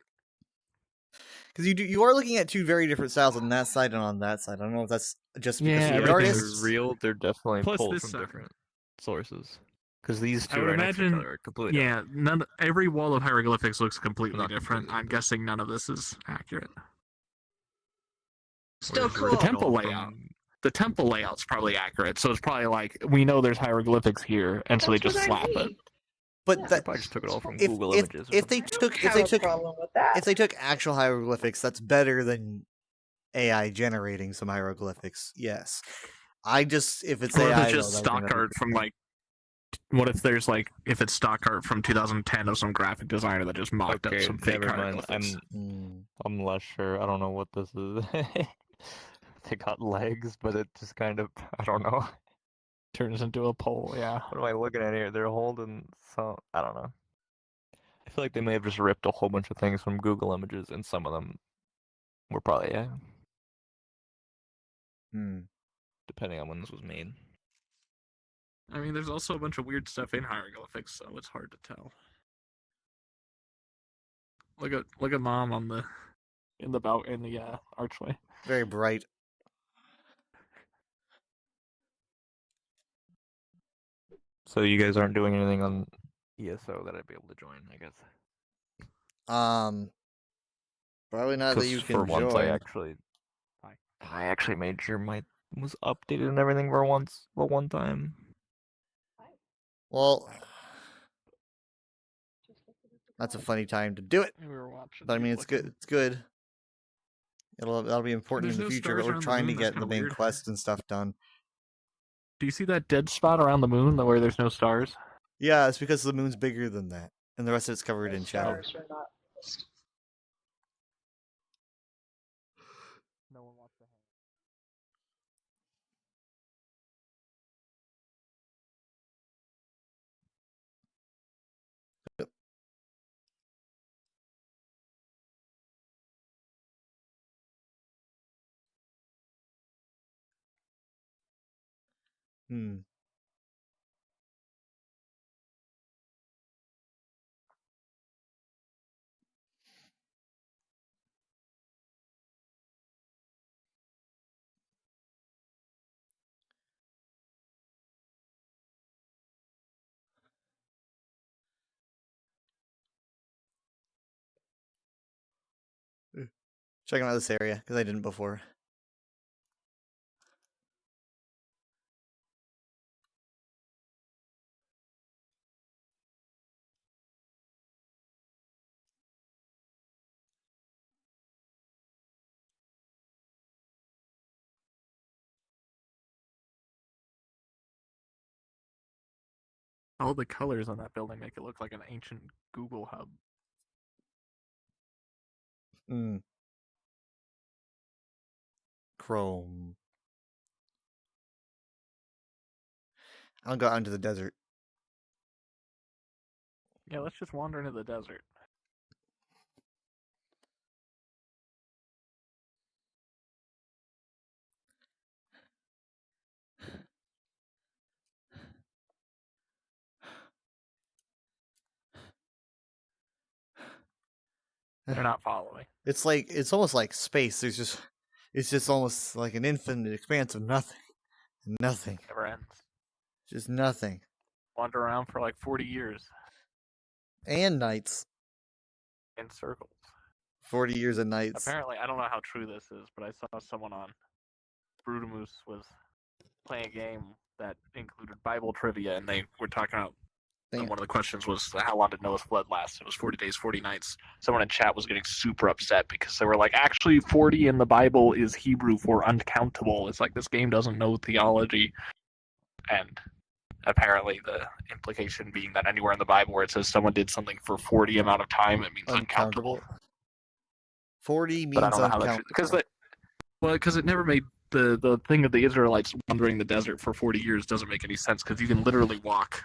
Speaker 1: Because you are looking at two very different styles on that side and on that side. I don't know if that's just because
Speaker 4: Yeah,
Speaker 1: of the
Speaker 2: Yeah, if
Speaker 4: everything's
Speaker 2: they're
Speaker 1: artists.
Speaker 2: real, they're definitely
Speaker 4: Plus
Speaker 2: pulled
Speaker 4: this
Speaker 2: from
Speaker 4: side.
Speaker 2: different sources. Because these
Speaker 4: I
Speaker 2: two
Speaker 4: would
Speaker 2: right next to each
Speaker 4: imagine-
Speaker 2: other are completely different.
Speaker 4: Yeah, every wall of hieroglyphics looks completely
Speaker 2: Not
Speaker 4: different.
Speaker 2: completely.
Speaker 4: I'm guessing none of this is accurate.
Speaker 5: still
Speaker 2: Whereas
Speaker 5: cool.
Speaker 4: The temple
Speaker 2: original
Speaker 4: layout.
Speaker 2: from-
Speaker 4: The temple layout's probably accurate, so it's probably like we know there's hieroglyphics here, and so they
Speaker 5: That's
Speaker 4: just
Speaker 5: what I
Speaker 4: slap it.
Speaker 5: mean.
Speaker 1: But
Speaker 5: Yeah.
Speaker 2: They
Speaker 1: that
Speaker 2: probably just took it all from
Speaker 1: if
Speaker 2: Google
Speaker 1: if
Speaker 2: Images. Or
Speaker 1: if they
Speaker 2: something.
Speaker 5: I don't
Speaker 1: took
Speaker 5: have a problem with that.
Speaker 1: if they took actual hieroglyphics, that's better than AI generating some hieroglyphics. Yes. I just if it's
Speaker 4: Or if
Speaker 1: AI,
Speaker 4: it's
Speaker 1: though,
Speaker 4: just
Speaker 1: then I think
Speaker 4: stock
Speaker 1: that'd be
Speaker 4: art from
Speaker 1: different.
Speaker 4: like, what if there's like, if it's stock art from 2010 of some graphic designer that just mocked up
Speaker 2: Okay,
Speaker 4: some fake
Speaker 2: never mind.
Speaker 4: hieroglyphics?
Speaker 2: I'm less sure. I don't know what this is. They got legs, but it just kind of I don't know.
Speaker 4: Turns into a pole, yeah.
Speaker 2: What am I looking at here? They're holding some. I don't know. I feel like they may have just ripped a whole bunch of things from Google Images, and some of them were probably
Speaker 1: Hmm.
Speaker 2: depending on when this was made.
Speaker 4: I mean, there's also a bunch of weird stuff in hieroglyphics, so it's hard to tell. Look at Mom on the in the archway.
Speaker 1: Very bright.
Speaker 2: So you guys aren't doing anything on ESO that I'd be able to join, I guess.
Speaker 1: Probably not that
Speaker 2: 'Cause
Speaker 1: you
Speaker 2: for
Speaker 1: can
Speaker 2: once
Speaker 1: join.
Speaker 2: I actually made sure my was updated and everything for once, but one time.
Speaker 1: Well, that's a funny time to do it.
Speaker 4: We were watching.
Speaker 1: But I mean, it's good. It's good. That'll be important
Speaker 4: There's
Speaker 1: in the
Speaker 4: no
Speaker 1: future.
Speaker 4: stars
Speaker 1: But we're
Speaker 4: around the
Speaker 1: trying to
Speaker 4: moon, that's
Speaker 1: get the
Speaker 4: kinda
Speaker 1: main
Speaker 4: weird.
Speaker 1: quest and stuff done.
Speaker 4: Do you see that dead spot around the moon where there's no stars?
Speaker 1: Yeah, it's because the moon's bigger than that, and the rest of it's covered in shadow.
Speaker 5: Stars are not listed.
Speaker 2: No one wants to
Speaker 1: Hmm. Checking out this area because I didn't before.
Speaker 4: All the colors on that building make it look like an ancient Google hub.
Speaker 1: Hmm. Chrome. I'll go out into the desert.
Speaker 4: Yeah, let's just wander into the desert. They're not following.
Speaker 1: It's like it's almost like space. It's just almost like an infinite expanse of nothing. Nothing.
Speaker 4: Never ends.
Speaker 1: Just nothing.
Speaker 4: Wander around for like 40 years
Speaker 1: And nights.
Speaker 4: in circles.
Speaker 1: 40 years of nights.
Speaker 4: Apparently, I don't know how true this is, but I saw someone on Brudamoose was playing a game that included Bible trivia, and they were talking about. And
Speaker 1: Damn.
Speaker 4: one of the questions was, how long did Noah's flood last? It was 40 days, 40 nights. Someone in chat was getting super upset because they were like, actually, 40 in the Bible is Hebrew for uncountable. It's like this game doesn't know theology. And apparently the implication being that anywhere in the Bible where it says someone did something for 40 amount of time, it means uncountable.
Speaker 1: 40 means
Speaker 4: But I don't know how
Speaker 1: uncountable.
Speaker 4: because it never made the thing of the Israelites wandering the desert for 40 years doesn't make any sense because you can literally walk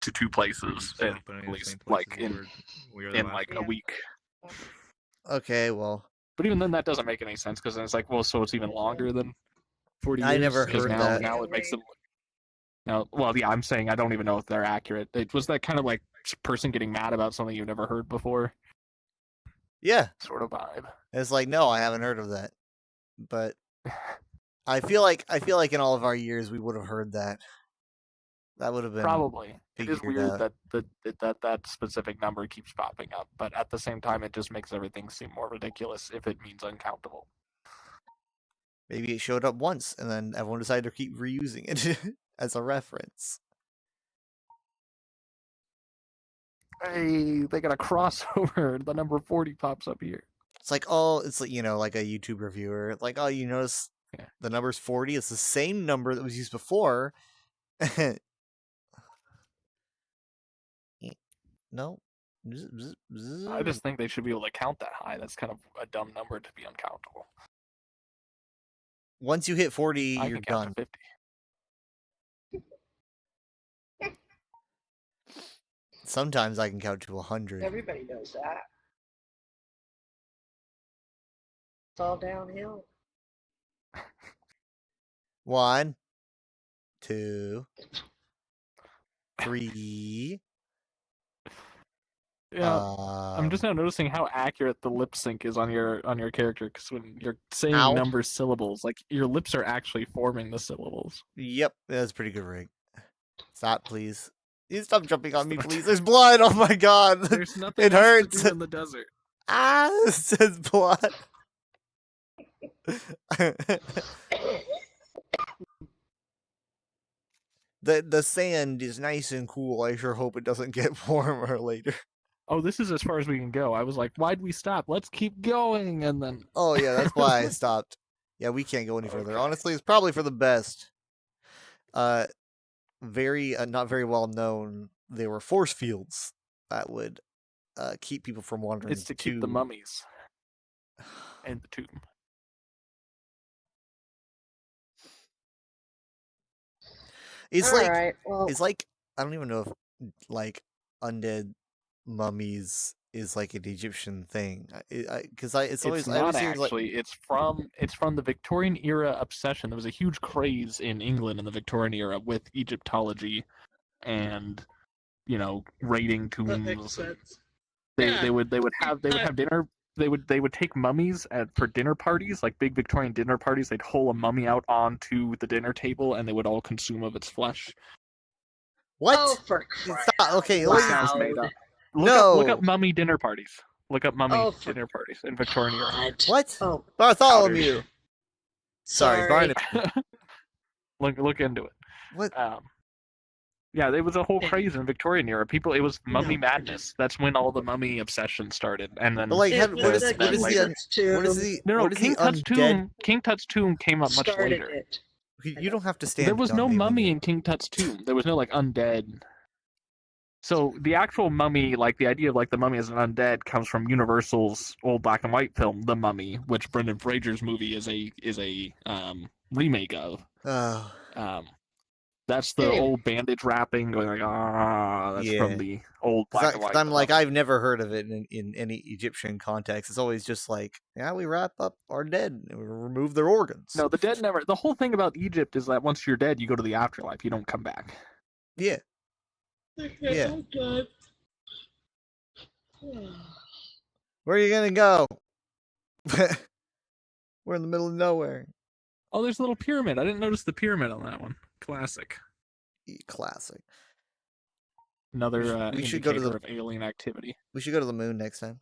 Speaker 4: to two places and at least like in like a week.
Speaker 1: Okay, well,
Speaker 4: But even then, that doesn't make any sense because then it's like, well, so it's even longer than 40 years.
Speaker 1: I never
Speaker 4: 'Cause
Speaker 1: heard
Speaker 4: now,
Speaker 1: that.
Speaker 4: Now it makes them. Now, well, yeah, I'm saying I don't even know if they're accurate. It was that kind of like person getting mad about something you've never heard before,
Speaker 1: yeah.
Speaker 4: sort of vibe.
Speaker 1: It's like, no, I haven't heard of that. But I feel like in all of our years we would have heard that. That would have been
Speaker 4: Probably. It is
Speaker 1: figured
Speaker 4: weird
Speaker 1: out.
Speaker 4: that specific number keeps popping up, but at the same time, it just makes everything seem more ridiculous if it means uncountable.
Speaker 1: Maybe it showed up once and then everyone decided to keep reusing it as a reference.
Speaker 4: Hey, they got a crossover. The number 40 pops up here.
Speaker 1: It's like, oh, it's like, like a YouTube reviewer. Like, oh, you notice
Speaker 4: Yeah.
Speaker 1: the number's 40? It's the same number that was used before. No.
Speaker 4: I just think they should be able to count that high. That's kind of a dumb number to be uncountable.
Speaker 1: Once you hit 40,
Speaker 4: I
Speaker 1: you're
Speaker 4: can count
Speaker 1: done.
Speaker 5: to 50.
Speaker 1: Sometimes I can count to 100.
Speaker 5: Everybody knows that. It's all downhill.
Speaker 1: 1, 2, 3.
Speaker 4: Yeah, I'm just now noticing how accurate the lip sync is on your character because when you're saying
Speaker 1: Ow.
Speaker 4: number syllables, like your lips are actually forming the syllables.
Speaker 1: Yep, that's pretty good, Rick. Stop, please. You stop jumping on me, please. There's blood. Oh my god.
Speaker 4: There's nothing
Speaker 1: It
Speaker 4: else
Speaker 1: hurts.
Speaker 4: to do in the desert.
Speaker 1: Ah, it says blood. The sand is nice and cool. I sure hope it doesn't get warmer later.
Speaker 4: Oh, this is as far as we can go. I was like, why'd we stop? Let's keep going. And then
Speaker 1: Oh yeah, that's why I stopped. Yeah, we can't go any further.
Speaker 4: Okay.
Speaker 1: Honestly, it's probably for the best. Very not very well known. They were force fields that would keep people from wandering.
Speaker 4: it's to keep the mummies in the tomb.
Speaker 1: It's
Speaker 5: All
Speaker 1: like
Speaker 5: right. Well,
Speaker 1: it's like I don't even know if like undead mummies is like an Egyptian thing. Because it's always
Speaker 4: It's
Speaker 1: I always
Speaker 4: not
Speaker 1: hear, like,
Speaker 4: actually. It's from the Victorian era obsession. There was a huge craze in England in the Victorian era with Egyptology, and raiding
Speaker 5: That makes
Speaker 4: tombs.
Speaker 5: sense.
Speaker 4: They would have dinner. They would take mummies for dinner parties, like big Victorian dinner parties. They'd hole a mummy out onto the dinner table, and they would all consume of its flesh.
Speaker 1: what?
Speaker 5: Oh, for Christ!
Speaker 1: Stop. Okay,
Speaker 5: Wow.
Speaker 1: let me-
Speaker 4: That was made up. Look up
Speaker 1: No.
Speaker 4: mummy dinner parties. Look up mummy
Speaker 5: Oh, for
Speaker 4: dinner parties in Victorian era.
Speaker 5: God.
Speaker 1: What?
Speaker 5: Oh,
Speaker 1: Bartholomew. Sorry,
Speaker 5: sorry.
Speaker 1: Barnaby.
Speaker 4: Look into it.
Speaker 1: What?
Speaker 4: Yeah, there was a whole craze in Victorian era. It was mummy
Speaker 5: No.
Speaker 4: madness. That's when all the mummy obsession started. And then
Speaker 1: But like,
Speaker 5: It
Speaker 1: what
Speaker 5: was
Speaker 1: is
Speaker 5: the
Speaker 1: what is
Speaker 5: King
Speaker 1: the
Speaker 5: Tut's tomb
Speaker 1: what is the
Speaker 4: no,
Speaker 1: what is
Speaker 4: King
Speaker 1: the
Speaker 4: Tut's
Speaker 1: undead?
Speaker 4: King Tut's tomb came up much
Speaker 5: started
Speaker 4: later.
Speaker 5: it.
Speaker 1: You don't have to stand.
Speaker 4: There was no
Speaker 1: dumb,
Speaker 4: mummy
Speaker 1: Haley.
Speaker 4: in King Tut's tomb. There was no like undead. So the actual mummy, like the idea of like the mummy as an undead, comes from Universal's old black and white film, The Mummy, which Brendan Fraser's movie is a remake of.
Speaker 1: Oh,
Speaker 4: That's the
Speaker 5: Anyway.
Speaker 4: old bandage wrapping going like that's
Speaker 1: Yeah.
Speaker 4: from the old black and white.
Speaker 1: I'm
Speaker 4: The
Speaker 1: like,
Speaker 4: Mummy.
Speaker 1: I've never heard of it in any Egyptian context. It's always just like, yeah, we wrap up our dead and we remove their organs.
Speaker 4: No, the dead never. The whole thing about Egypt is that once you're dead, you go to the afterlife. You don't come back.
Speaker 1: Yeah. Yeah.
Speaker 5: Oh, God.
Speaker 1: Where are you gonna go? We're in the middle of nowhere.
Speaker 4: Oh, there's a little pyramid. I didn't notice the pyramid on that one. Classic.
Speaker 1: Classic.
Speaker 4: Another
Speaker 1: we should go to
Speaker 4: indicator
Speaker 1: the-
Speaker 4: of alien activity.
Speaker 1: We should go to the moon next time.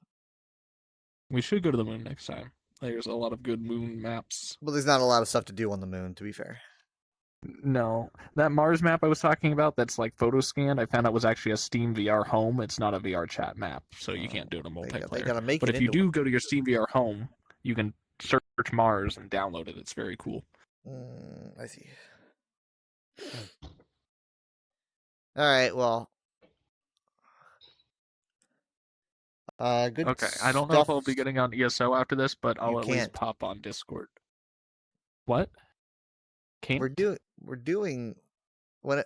Speaker 4: We should go to the moon next time. There's a lot of good moon maps.
Speaker 1: Well, there's not a lot of stuff to do on the moon, to be fair.
Speaker 4: No, that Mars map I was talking about, that's like photo scanned. I found out was actually a Steam VR home. It's not a VR chat map, so you can't do it in
Speaker 1: They
Speaker 4: multiplayer.
Speaker 1: gotta make
Speaker 4: But
Speaker 1: it
Speaker 4: if you
Speaker 1: into
Speaker 4: do go to your Steam VR home, you can search Mars and download it. It's very cool.
Speaker 1: I see. All right. Well. Good.
Speaker 4: Okay, I don't know if
Speaker 1: stuff.
Speaker 4: I'll be getting on ESO after this, but I'll
Speaker 1: You
Speaker 4: at least
Speaker 1: can't.
Speaker 4: pop on Discord. What? Can't?
Speaker 1: We're doing when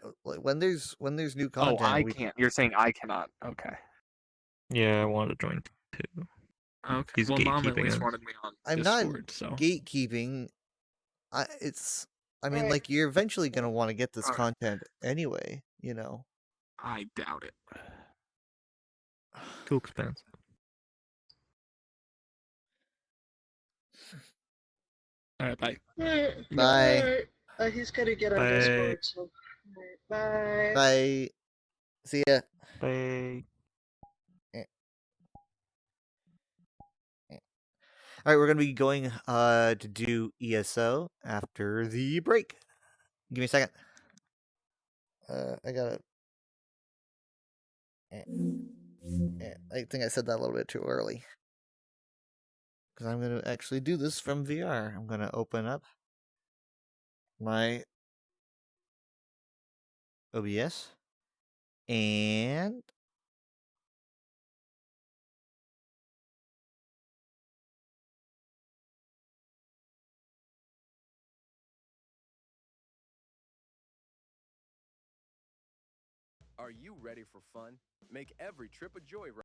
Speaker 1: there's new
Speaker 4: Oh,
Speaker 1: content.
Speaker 4: I
Speaker 1: we-
Speaker 4: can't. You're saying I cannot. Okay.
Speaker 2: Yeah, I wanted to join too.
Speaker 4: Okay.
Speaker 2: He's
Speaker 4: well, Mom at
Speaker 2: gatekeeping
Speaker 4: least
Speaker 2: us.
Speaker 4: wanted me on
Speaker 1: I'm
Speaker 4: Discord,
Speaker 1: not
Speaker 4: so
Speaker 1: gatekeeping. I mean,
Speaker 5: Alright.
Speaker 1: like, you're eventually gonna want to get this
Speaker 4: Alright.
Speaker 1: content anyway. You know.
Speaker 4: I doubt it.
Speaker 2: Too expensive.
Speaker 4: All right, bye.
Speaker 1: Bye.
Speaker 5: He's gonna get on
Speaker 2: Bye.
Speaker 5: Discord, so. Bye.
Speaker 1: Bye. See ya.
Speaker 2: Bye.
Speaker 1: All right, we're gonna be going to do ESO after the break. Give me a second. I gotta. I think I said that a little bit too early. Because I'm gonna actually do this from VR. I'm gonna open up my OBS and
Speaker 6: Are you ready for fun? Make every trip a joyride.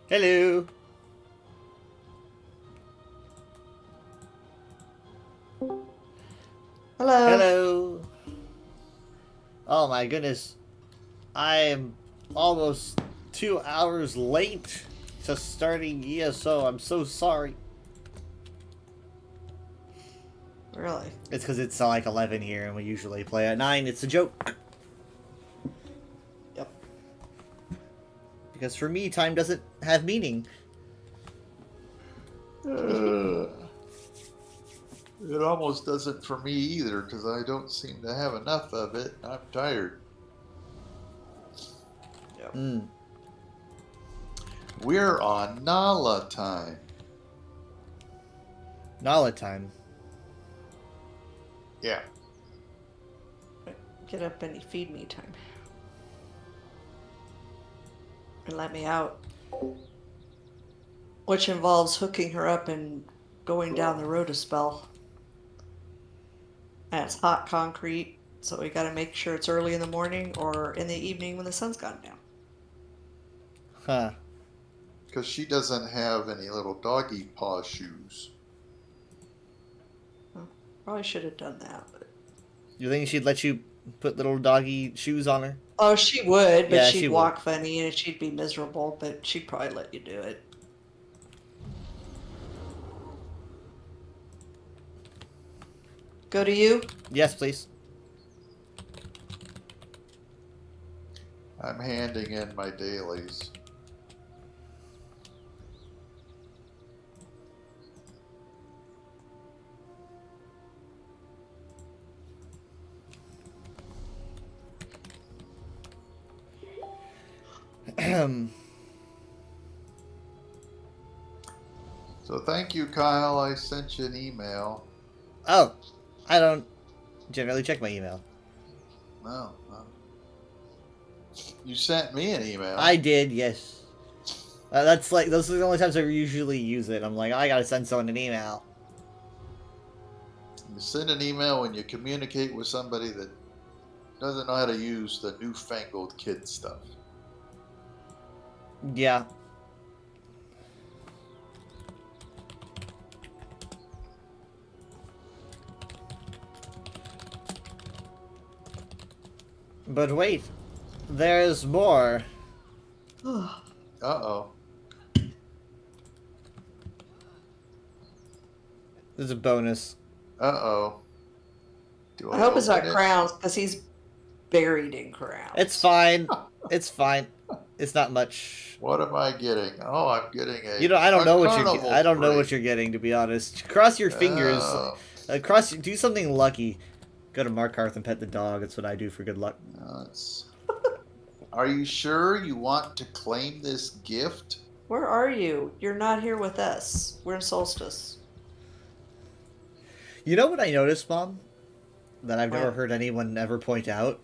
Speaker 1: Hello.
Speaker 5: Hello.
Speaker 1: Hello. Oh my goodness. I am almost 2 hours late to starting ESO. I'm so sorry.
Speaker 5: Really?
Speaker 1: It's because it's like 11 here and we usually play at 9. It's a joke.
Speaker 5: Yep.
Speaker 1: Because for me, time doesn't have meaning.
Speaker 7: It almost doesn't for me either, because I don't seem to have enough of it. I'm tired.
Speaker 1: Mm.
Speaker 7: We're on Nala time.
Speaker 1: Nala time.
Speaker 7: Yeah.
Speaker 5: Get up and feed me time. And let me out. Which involves hooking her up and going down the road a spell. And it's hot concrete, so we gotta make sure it's early in the morning or in the evening when the sun's gone down.
Speaker 1: Huh.
Speaker 7: Because she doesn't have any little doggy paw shoes.
Speaker 5: Probably should have done that. But...
Speaker 1: You think she'd let you put little doggy shoes on her?
Speaker 5: Oh, she would, but
Speaker 1: Yeah,
Speaker 5: she'd
Speaker 1: she would.
Speaker 5: walk funny and she'd be miserable, but she'd probably let you do it. Go to you?
Speaker 1: Yes, please.
Speaker 7: I'm handing in my dailies. So thank you, Kyle. I sent you an email.
Speaker 1: Oh, I don't generally check my email.
Speaker 7: No. You sent me an email.
Speaker 1: I did, yes. That's like, those are the only times I usually use it. I'm like, I gotta send someone an email.
Speaker 7: You send an email when you communicate with somebody that doesn't know how to use the newfangled kid stuff.
Speaker 1: Yeah. But wait, there's more.
Speaker 7: Uh-oh.
Speaker 1: There's a bonus.
Speaker 7: Uh-oh.
Speaker 5: I hope it's not
Speaker 7: open it?
Speaker 5: crowns, because he's buried in crowns.
Speaker 1: It's fine. It's fine. It's not much.
Speaker 7: What am I getting? Oh, I'm getting a.
Speaker 1: You know, I don't know what you're.
Speaker 7: Carnival
Speaker 1: I don't know what
Speaker 7: parade.
Speaker 1: you're getting, to be honest. Cross your fingers.
Speaker 7: Oh,
Speaker 1: Do something lucky. Go to Markarth and pet the dog. That's what I do for good luck.
Speaker 7: no, it's- Are you sure you want to claim this gift?
Speaker 5: Where are you? You're not here with us. We're in Solstice.
Speaker 1: You know what I noticed, Mom? That I've never
Speaker 5: What?
Speaker 1: heard anyone ever point out,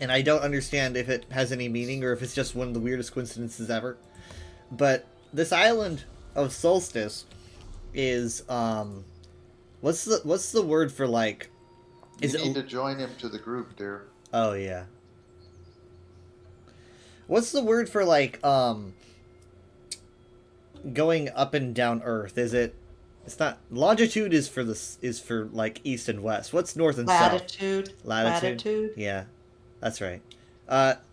Speaker 1: and I don't understand if it has any meaning or if it's just one of the weirdest coincidences ever. But this island of Solstice is what's the word for, like?
Speaker 7: You
Speaker 1: Is
Speaker 7: need
Speaker 1: it?
Speaker 7: to join him to the group, dear.
Speaker 1: Oh yeah. What's the word for, like, going up and down Earth? Is it? It's not longitude. Is for like east and west. What's north and south?
Speaker 5: Latitude.
Speaker 1: Latitude. Yeah, that's right.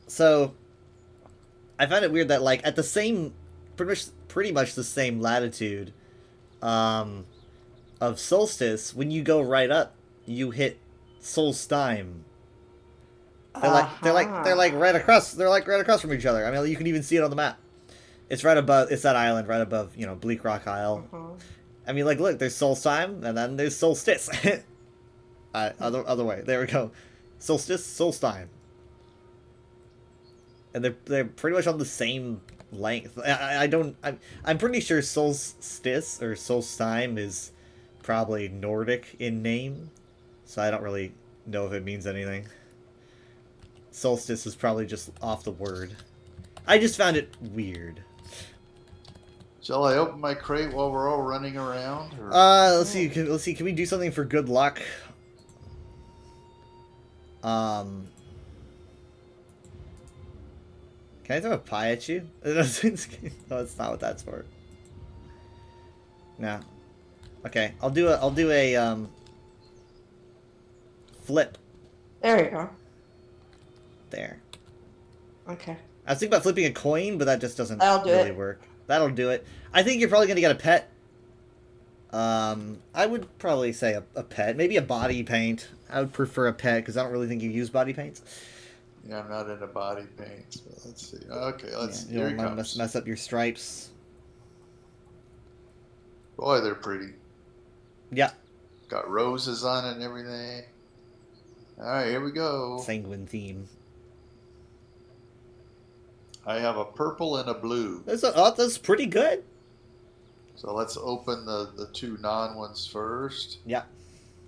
Speaker 1: So I find it weird that, like, at the same, pretty much the same latitude, of Solstice, when you go right up, you hit Solstheim. They're like right across. They're like right across from each other. I mean, you can even see it on the map. It's right above. It's that island right above. Bleak Rock Isle. I mean, like, look. There's Solstheim, and then there's Solstice. Other way. There we go. Solstice, Solstheim. And they're pretty much on the same length. I'm pretty sure Solstice or Solstheim is probably Nordic in name, so I don't really know if it means anything. Solstice is probably just off the word. I just found it weird.
Speaker 7: Shall I open my crate while we're all running around? Or...
Speaker 1: Let's see. Let's see. Can we do something for good luck? Can I throw a pie at you? No, it's not what that's for. No. Okay, I'll do a flip
Speaker 5: There you go.
Speaker 1: there.
Speaker 5: Okay.
Speaker 1: I was thinking about flipping a coin, but that just doesn't
Speaker 5: That'll do
Speaker 1: really
Speaker 5: it.
Speaker 1: work. That'll do it. I think you're probably gonna get a pet. I would probably say a pet, maybe a body paint. I would prefer a pet because I don't really think you use body paints.
Speaker 7: Yeah, I'm not into body paints, but let's see. Okay, let's.
Speaker 1: Yeah, you
Speaker 7: Here
Speaker 1: don't
Speaker 7: he
Speaker 1: want
Speaker 7: comes.
Speaker 1: to mess up your stripes.
Speaker 7: Boy, they're pretty.
Speaker 1: Yeah,
Speaker 7: Got roses on it and everything. All right, here we go.
Speaker 1: sanguine theme.
Speaker 7: I have a purple and a blue.
Speaker 1: That's pretty good.
Speaker 7: So let's open the two non ones first.
Speaker 1: Yeah.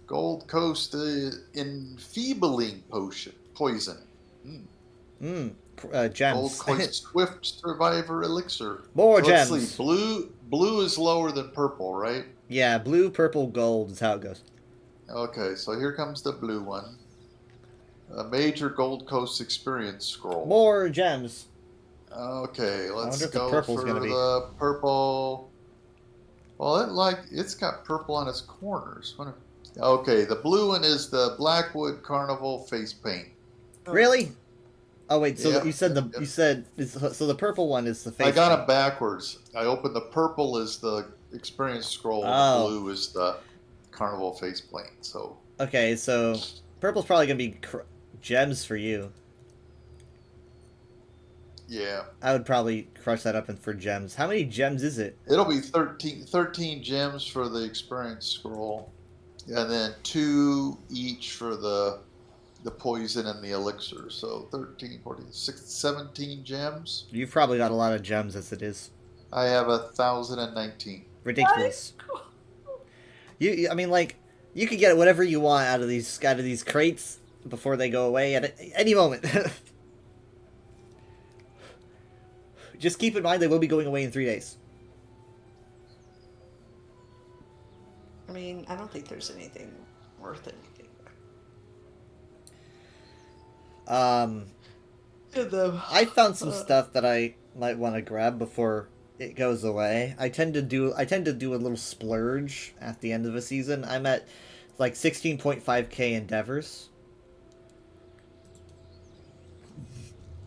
Speaker 7: Gold Coast enfeebling poison. Gold
Speaker 1: Gems.
Speaker 7: Coast Swift Survivor Elixir.
Speaker 1: More
Speaker 7: So let's
Speaker 1: gems.
Speaker 7: see. Blue is lower than purple, right?
Speaker 1: Yeah, blue, purple, gold is how it goes.
Speaker 7: Okay, so here comes the blue one. A major Gold Coast experience scroll.
Speaker 1: More gems.
Speaker 7: Okay, let's
Speaker 1: wonder if the
Speaker 7: go
Speaker 1: purple's
Speaker 7: for
Speaker 1: gonna be-
Speaker 7: the purple. Well, it's got purple on its corners. Okay, the blue one is the Blackwood Carnival face paint.
Speaker 1: Really? Oh wait, so
Speaker 7: Yep,
Speaker 1: you said
Speaker 7: yep.
Speaker 1: so the purple one is the face.
Speaker 7: I got
Speaker 1: paint.
Speaker 7: them backwards. I opened the purple is the experience scroll,
Speaker 1: Oh.
Speaker 7: the blue is the Carnival face paint. So
Speaker 1: Okay, so purple's probably gonna be gems for you.
Speaker 7: yeah,
Speaker 1: I would probably crush that up for gems. How many gems is it?
Speaker 7: it'll be 13 gems for the experience scroll, and then 2 each for the poison and the elixir. So 13, 14, 16, 17 gems.
Speaker 1: You've probably got a lot of gems as it is.
Speaker 7: I have 1,019.
Speaker 1: Ridiculous. I mean, like, you could get whatever you want out of these crates before they go away at any moment. Just keep in mind they will be going away in 3 days.
Speaker 5: I mean, I don't think there's anything worth anything. Good though.
Speaker 1: I found some stuff that I might want to grab before it goes away. I tend to do a little splurge at the end of a season. I'm at like 16.5k endeavors.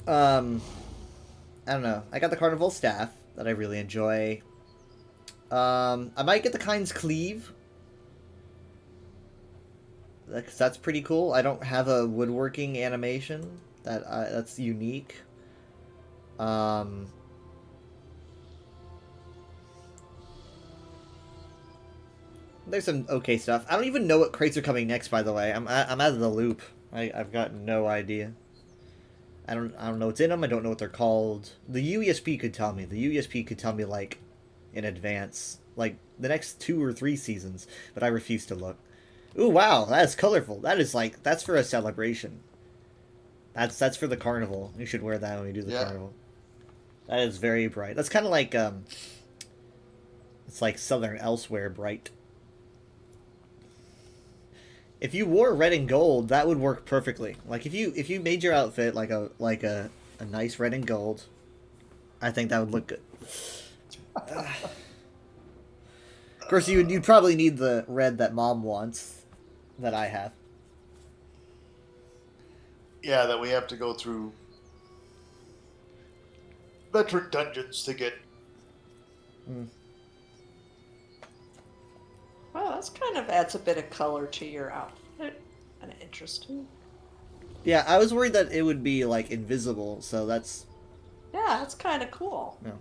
Speaker 1: I don't know. I got the Carnival staff that I really enjoy. I might get the Kind's Cleave. That's pretty cool. I don't have a woodworking animation that's unique. There's some okay stuff. I don't even know what crates are coming next. By the way, I'm out of the loop. I've got no idea. I don't know what's in them. I don't know what they're called. The UESP could tell me. The UESP could tell me like in advance, like the next 2 or 3 seasons. But I refuse to look. Ooh, wow, that's colorful. That's for a celebration. That's for the carnival. You should wear that when you do the carnival. That is very bright. That's kind of like it's like Southern Elsewhere bright. If you wore red and gold, that would work perfectly. Like if you made your outfit like a nice red and gold, I think that would look good. Of course, you'd probably need the red that Mom wants, that I have.
Speaker 7: Yeah, that we have to go through veteran dungeons to get.
Speaker 5: Well, that's kind of adds a bit of color to your outfit. Kind of interesting.
Speaker 1: Yeah, I was worried that it would be like invisible, so that's.
Speaker 5: Yeah, that's kind of cool.
Speaker 1: Yeah.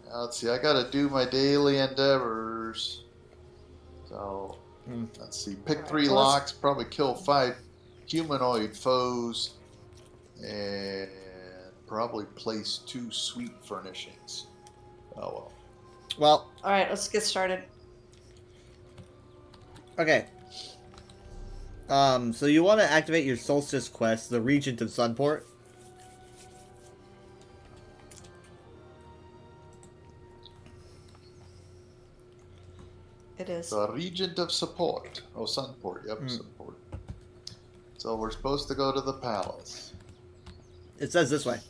Speaker 7: Now, let's see, I gotta do my daily endeavors. So, let's see, pick
Speaker 5: Alright,
Speaker 7: 3
Speaker 5: so let's-
Speaker 7: locks, probably kill 5 humanoid foes, and probably place 2 sweet furnishings. Oh well.
Speaker 1: Well,
Speaker 5: All right, let's get started.
Speaker 1: okay. So you want to activate your Solstice quest, the Regent of Sunport.
Speaker 5: It is.
Speaker 7: The Regent of Support. Oh, Sunport. Yep, Sunport. So we're supposed to go to the palace.
Speaker 1: It says this way.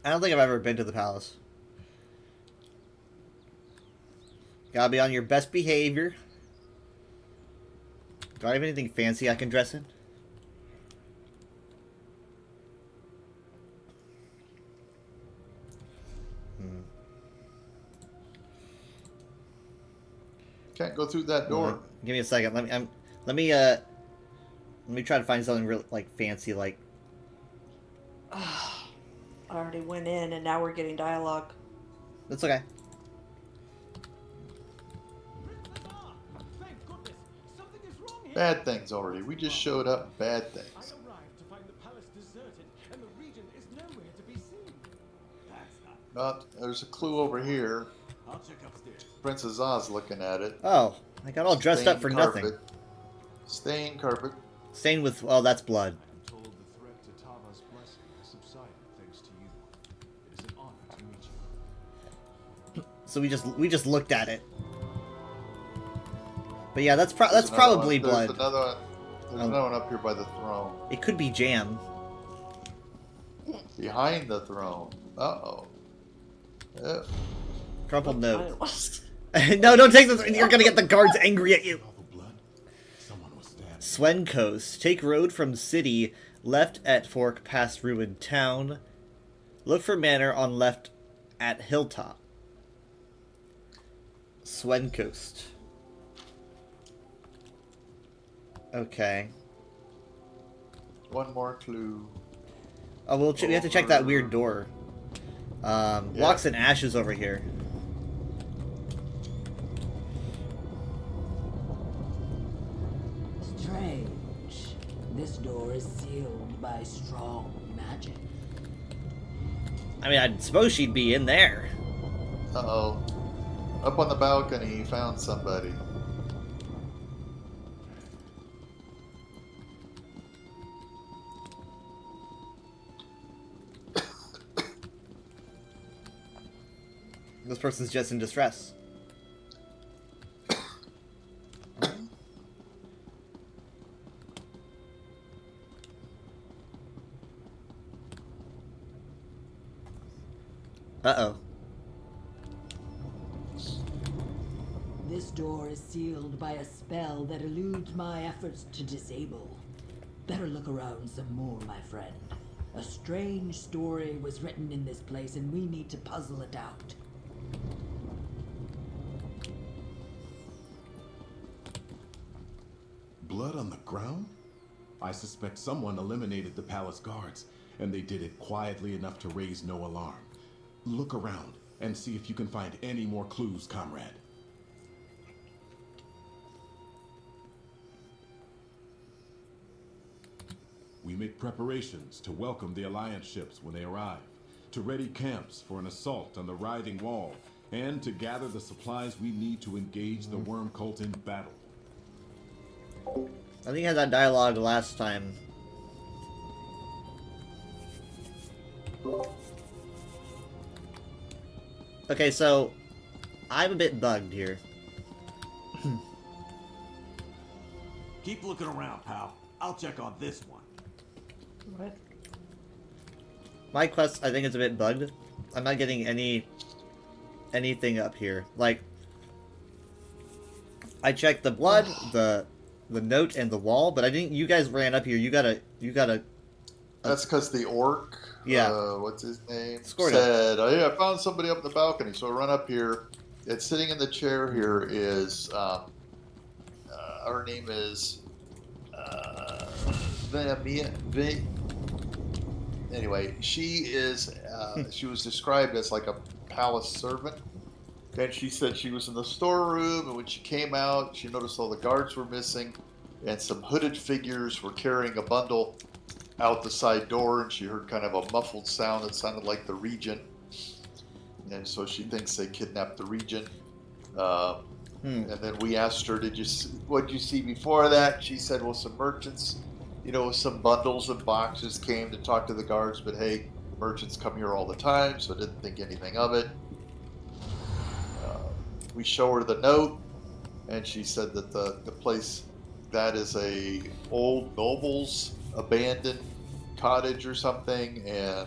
Speaker 1: I don't think I've ever been to the palace. Gotta be on your best behavior. Do I have anything fancy I can dress in?
Speaker 7: Can't go through that door.
Speaker 1: Give me a second. Let me try to find something real like fancy like.
Speaker 5: I already went in, and now we're getting dialogue.
Speaker 1: That's okay.
Speaker 7: Bad things already. We just showed up. Bad things.
Speaker 8: I arrived to find the palace deserted, and the region is nowhere to be seen. That's not.
Speaker 7: There's a clue over here.
Speaker 8: I'll check upstairs.
Speaker 7: Princess Oz looking at it.
Speaker 1: Oh, I got all dressed up for
Speaker 7: Stained carpet.
Speaker 1: nothing.
Speaker 7: Stained carpet.
Speaker 1: Stained with that's blood.
Speaker 8: I'm told the threat to Tava's blessing has subsided thanks to you. It is an honor to meet you.
Speaker 1: So we just looked at it. But yeah, that's
Speaker 7: There's another
Speaker 1: probably
Speaker 7: one.
Speaker 1: blood.
Speaker 7: There's another one up here by the throne.
Speaker 1: It could be jam.
Speaker 7: Behind the throne. Uh-oh. Yeah.
Speaker 1: Crumpled note. No, don't take this. You're gonna get the guards angry at you.
Speaker 8: All the blood. Someone was stabbed.
Speaker 1: Swen Coast. Take road from city, left at fork past ruined town. Look for manor on left at hilltop. Swen Coast. Okay.
Speaker 7: One more clue.
Speaker 1: Oh, we have to check that weird door. Locks and ashes over here.
Speaker 9: Strange. This door is sealed by strong magic.
Speaker 1: I mean, I suppose she'd be in there.
Speaker 7: Uh-oh. Up on the balcony, he found somebody.
Speaker 1: This person's just in distress. Uh-oh.
Speaker 9: This door is sealed by a spell that eludes my efforts to disable. Better look around some more, my friend. A strange story was written in this place, and we need to puzzle it out.
Speaker 8: Blood on the ground? I suspect someone eliminated the palace guards, and they did it quietly enough to raise no alarm. Look around and see if you can find any more clues, comrade. We make preparations to welcome the Alliance ships when they arrive, to ready camps for an assault on the writhing wall, and to gather the supplies we need to engage the worm cult in battle.
Speaker 1: I think I had that dialogue last time. Okay, so I'm a bit bugged here.
Speaker 8: Keep looking around, pal. I'll check on this one.
Speaker 5: What?
Speaker 1: My quest, I think, is a bit bugged. I'm not getting anything up here. Like, I checked the blood, the note, and the wall, but I didn't. You guys ran up here. You gotta.
Speaker 7: That's because the orc,
Speaker 1: Yeah.
Speaker 7: What's his name?
Speaker 1: Scored
Speaker 7: said, "Oh yeah, I found somebody up the balcony." So I run up here. It's sitting in the chair here is, her name is, anyway, she is, she was described as like a palace servant. And she said she was in the storeroom, and when she came out, she noticed all the guards were missing, and some hooded figures were carrying a bundle out the side door, and she heard kind of a muffled sound that sounded like the Regent. And so she thinks they kidnapped the Regent. And then we asked her, what'd you see before that? She said, well, some merchants, some bundles and boxes came to talk to the guards, but hey, merchants come here all the time, so didn't think anything of it. We show her the note, and she said that the place that is a old noble's abandoned cottage or something, and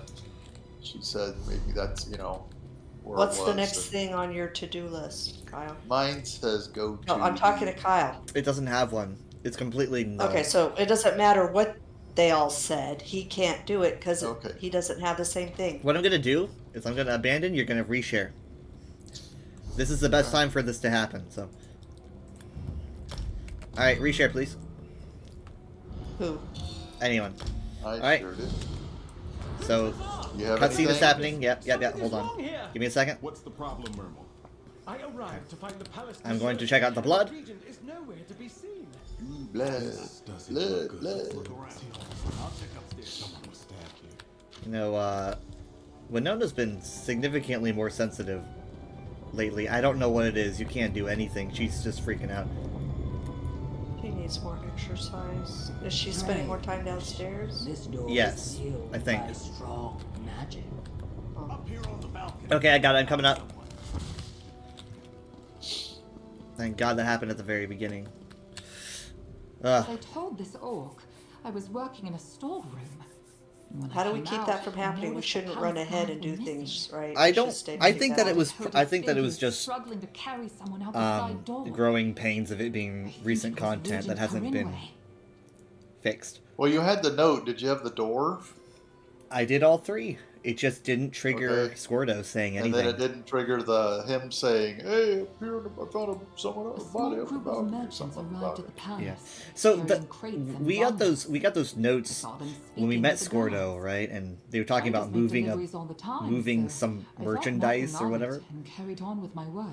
Speaker 7: she said maybe that's where
Speaker 5: What's
Speaker 7: it
Speaker 5: the
Speaker 7: was.
Speaker 5: next
Speaker 7: And
Speaker 5: thing on your to-do list, Kyle?
Speaker 7: mine says go to.
Speaker 5: No, I'm talking to Kyle.
Speaker 1: It doesn't have one. It's completely null.
Speaker 5: Okay, so it doesn't matter what they all said. He can't do it because
Speaker 7: Okay.
Speaker 5: he doesn't have the same thing.
Speaker 1: What I'm gonna do is I'm gonna abandon. You're gonna reshare. This is the best time for this to happen. So, all right, reshare, please.
Speaker 5: Who?
Speaker 1: Anyone?
Speaker 7: I
Speaker 1: right.
Speaker 7: sure did.
Speaker 1: So,
Speaker 7: You have
Speaker 1: cutscene is
Speaker 7: anything?
Speaker 1: happening. Yep. Hold on. Give me a second.
Speaker 8: What's the problem, Mermal?
Speaker 10: I arrived to find the palace.
Speaker 1: I'm going to check out the blood.
Speaker 10: Regent is nowhere to be seen.
Speaker 7: Blood.
Speaker 8: This doesn't look good.
Speaker 7: Blood.
Speaker 8: Let's look around. I'll check upstairs. Someone was stabbed here.
Speaker 1: You know, Winona's been significantly more sensitive lately. I don't know what it is. You can't do anything. She's just freaking out.
Speaker 5: She needs more exercise. Is she spending more time downstairs?
Speaker 9: This door
Speaker 1: Yes,
Speaker 9: is sealed
Speaker 1: I think.
Speaker 9: by strong magic.
Speaker 10: Up here on the balcony.
Speaker 1: Okay, I got it. I'm coming up. Thank God that happened at the very beginning.
Speaker 11: As I told this orc, I was working in a storeroom. When I
Speaker 5: How do we
Speaker 11: came
Speaker 5: keep
Speaker 11: out,
Speaker 5: that from
Speaker 11: I
Speaker 5: happening? We
Speaker 11: noticed
Speaker 5: shouldn't
Speaker 11: the
Speaker 5: run
Speaker 11: palace
Speaker 5: ahead
Speaker 11: guards
Speaker 5: and do
Speaker 11: were missing.
Speaker 5: things, right?
Speaker 1: I
Speaker 5: We
Speaker 1: don't.
Speaker 5: should stay
Speaker 1: I think that
Speaker 5: together.
Speaker 1: it was.
Speaker 11: Hooded
Speaker 1: I think that it was
Speaker 11: figures
Speaker 1: just
Speaker 11: struggling to carry someone out the side door.
Speaker 1: growing pains of it being
Speaker 11: I think
Speaker 1: recent
Speaker 11: it was
Speaker 1: content that
Speaker 11: Regent
Speaker 1: hasn't been
Speaker 11: Corinway.
Speaker 1: fixed.
Speaker 7: Well, you had the note. Did you have the door?
Speaker 1: I did all three. It just didn't trigger
Speaker 7: Okay.
Speaker 1: Squirdo saying
Speaker 7: And
Speaker 1: anything.
Speaker 7: then it didn't trigger him saying, "Hey, up here, I found someone
Speaker 11: A
Speaker 7: else's
Speaker 11: small
Speaker 7: body up
Speaker 11: group
Speaker 7: the
Speaker 11: of
Speaker 7: balcony,"
Speaker 11: merchants
Speaker 7: something
Speaker 11: arrived
Speaker 7: about
Speaker 11: at the
Speaker 7: it.
Speaker 11: palace.
Speaker 1: Yeah. So
Speaker 11: carrying crates and
Speaker 1: we got
Speaker 11: bundles.
Speaker 1: those
Speaker 11: I
Speaker 1: notes
Speaker 11: saw them
Speaker 1: when we
Speaker 11: speaking
Speaker 1: met
Speaker 11: with the
Speaker 1: Squirdo,
Speaker 11: guards.
Speaker 1: right? And they were talking
Speaker 11: I
Speaker 1: about
Speaker 11: just make
Speaker 1: moving
Speaker 11: deliveries all the time,
Speaker 1: moving
Speaker 11: so
Speaker 1: some
Speaker 11: I thought
Speaker 1: merchandise
Speaker 11: nothing
Speaker 1: or
Speaker 11: of
Speaker 1: whatever.
Speaker 11: it and carried on with my work.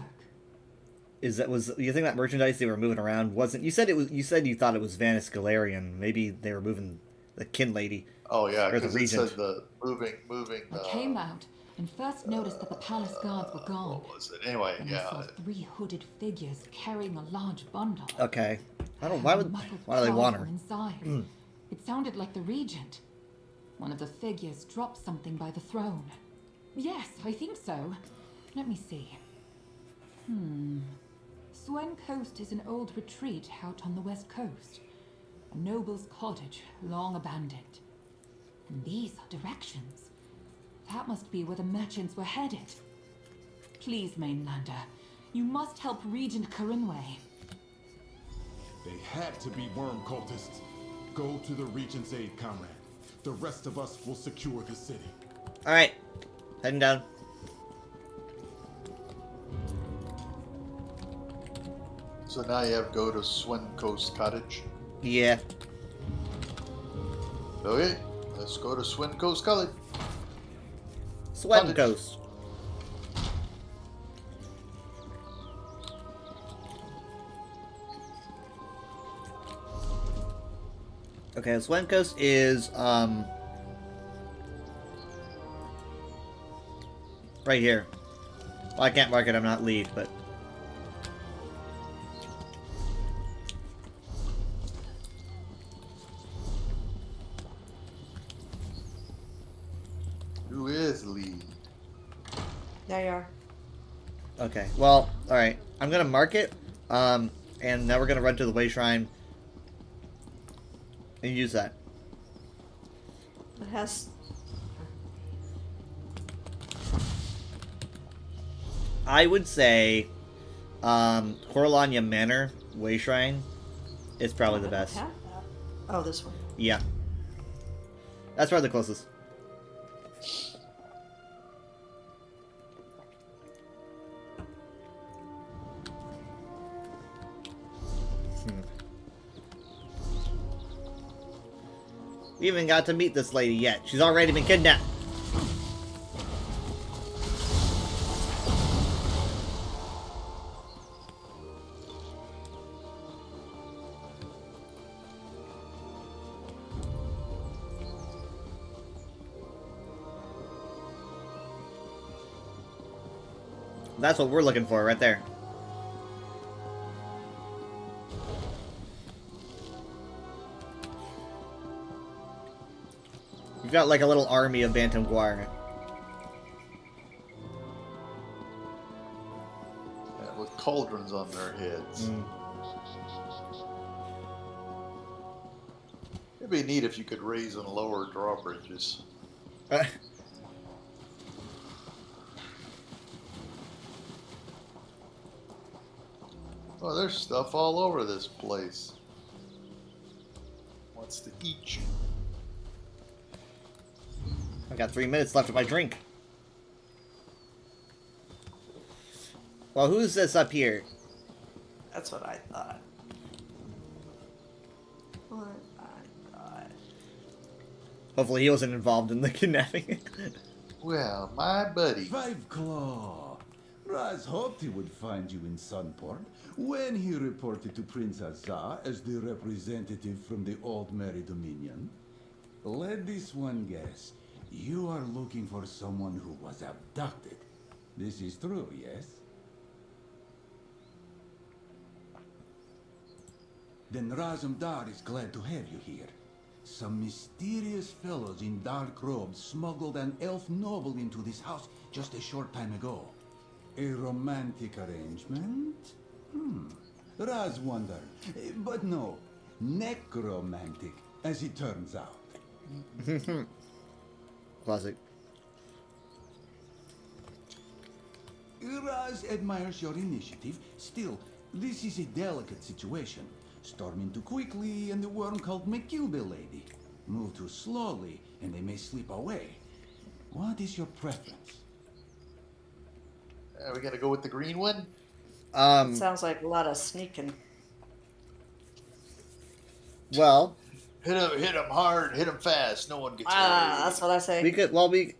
Speaker 1: You think that merchandise they were moving around wasn't? You said you thought it was Vanis Galarian. Maybe they were moving the kin lady.
Speaker 7: Oh yeah,
Speaker 1: Or the
Speaker 7: because it
Speaker 1: regent.
Speaker 7: said the moving.
Speaker 11: I came out and first noticed that the palace guards were gone.
Speaker 7: What was it? Anyway,
Speaker 11: And I saw
Speaker 7: yeah.
Speaker 11: 3 hooded figures carrying a large bundle.
Speaker 1: Okay. I don't.
Speaker 11: A
Speaker 1: Why
Speaker 11: muffled
Speaker 1: do they
Speaker 11: cry
Speaker 1: want
Speaker 11: from
Speaker 1: her?
Speaker 11: Inside. It sounded like the regent. One of the figures dropped something by the throne. Yes, I think so. Let me see. Swen Coast is an old retreat out on the west coast. A noble's cottage, long abandoned. And these are directions. That must be where the merchants were headed. Please, Mainlander, you must help Regent Corinway.
Speaker 8: They had to be worm cultists. Go to the Regent's aid, comrade. The rest of us will secure the city.
Speaker 1: All right, heading down.
Speaker 7: So now you have to go to Swen Coast Cottage.
Speaker 1: Yeah.
Speaker 7: Okay, let's go to Swen Coast College.
Speaker 1: Swen
Speaker 7: Cottage.
Speaker 1: Coast. Okay, Swen Coast is right here. Well, I can't mark it. I'm not lead, but
Speaker 7: Who is lead?
Speaker 5: There you are.
Speaker 1: okay. Well, all right. I'm gonna mark it. And now we're gonna run to the Way Shrine and use that.
Speaker 5: It has.
Speaker 1: I would say, Coralania Manor Way Shrine is probably the best.
Speaker 5: Have that. Oh, this one.
Speaker 1: Yeah. That's probably the closest. We haven't got to meet this lady yet. She's already been kidnapped. That's what we're looking for right there. We've got like a little army of Bantam Guar.
Speaker 7: Yeah, with cauldrons on their heads.
Speaker 1: Mm.
Speaker 7: It'd be neat if you could raise and lower drawbridges. Oh, there's stuff all over this place. Wants to eat you.
Speaker 1: I got 3 minutes left of my drink. Well, who's this up here?
Speaker 5: That's what I thought. What I thought.
Speaker 1: Hopefully he wasn't involved in the kidnapping.
Speaker 7: Well, my buddy.
Speaker 12: Five Claw. Raz hoped he would find you in Sunport when he reported to Prince Azar as the representative from the Old Merry Dominion. Let this one guess. You are looking for someone who was abducted. This is true, yes? Then Razumdar is glad to have you here. Some mysterious fellows in dark robes smuggled an elf noble into this house just a short time ago. A romantic arrangement? Raz wondered. But no, necromantic, as it turns out.
Speaker 1: Classic.
Speaker 12: Raz admires your initiative. Still, this is a delicate situation. Storming too quickly, and the worm cult may kill the lady. Move too slowly, and they may slip away. What is your preference?
Speaker 7: Are we gonna go with the green one?
Speaker 5: Sounds like a lot of sneaking.
Speaker 1: Well,
Speaker 7: hit him hard, hit him fast. No one gets hurt.
Speaker 5: That's what I say.
Speaker 1: we could we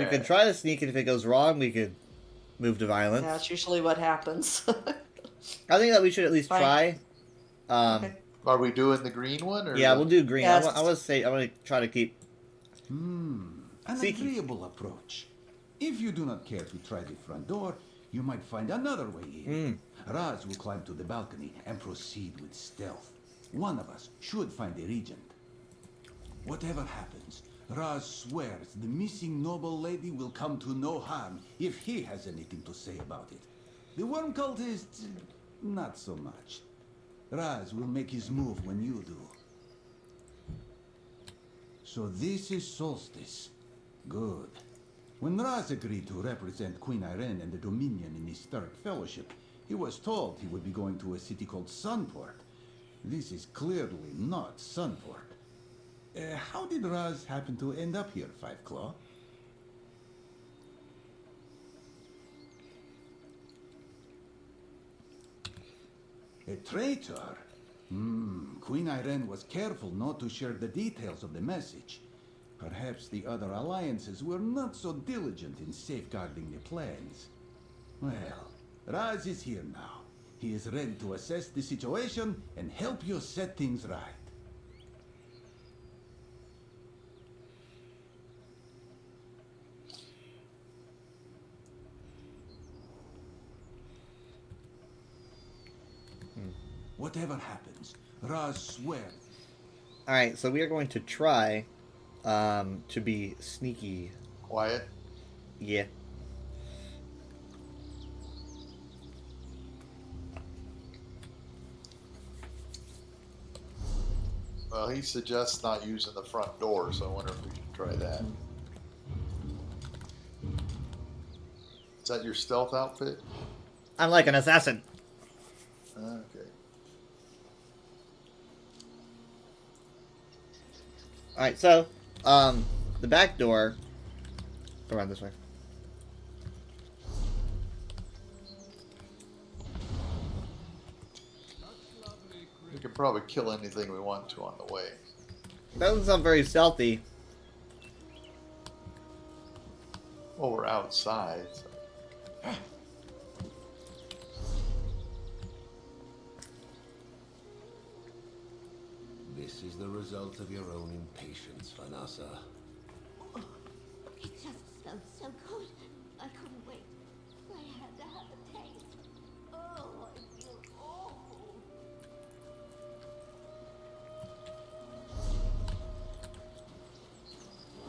Speaker 1: could try to sneak it. If it goes wrong, we could move to violence.
Speaker 5: Yeah, that's usually what happens.
Speaker 1: I think that we should at least try.
Speaker 5: Okay.
Speaker 7: Are we doing the green one? Or
Speaker 1: Yeah, we'll do green.
Speaker 5: Yes.
Speaker 1: I want to try to keep.
Speaker 12: An
Speaker 1: Seeking.
Speaker 12: agreeable approach. If you do not care to try the front door, you might find another way in. Raz will climb to the balcony and proceed with stealth. One of us should find the regent. Whatever happens, Raz swears the missing noble lady will come to no harm if he has anything to say about it. The worm cultist, not so much. Raz will make his move when you do. So this is Solstice. Good. When Raz agreed to represent Queen Irene and the Dominion in his third fellowship, he was told he would be going to a city called Sunport. This is clearly not Sunport. How did Raz happen to end up here, Five Claw? A traitor? Queen Irene was careful not to share the details of the message. Perhaps the other alliances were not so diligent in safeguarding the plans. Well, Raz is here now. He is ready to assess the situation and help you set things right. Whatever happens, Raz swears.
Speaker 1: All right, so we are going to try to be sneaky.
Speaker 7: Quiet.
Speaker 1: Yeah.
Speaker 7: Well, he suggests not using the front door, so I wonder if we should try that. Is that your stealth outfit?
Speaker 1: I'm like an assassin.
Speaker 7: Okay.
Speaker 1: Alright, so, the back door. Go around this way.
Speaker 7: We could probably kill anything we want to on the way.
Speaker 1: Doesn't sound very stealthy.
Speaker 7: Well, we're outside. So.
Speaker 13: This is the result of your own impatience, Vanessa.
Speaker 14: It just smelled so good. I couldn't wait. I had to have a taste. Oh, I feel awful.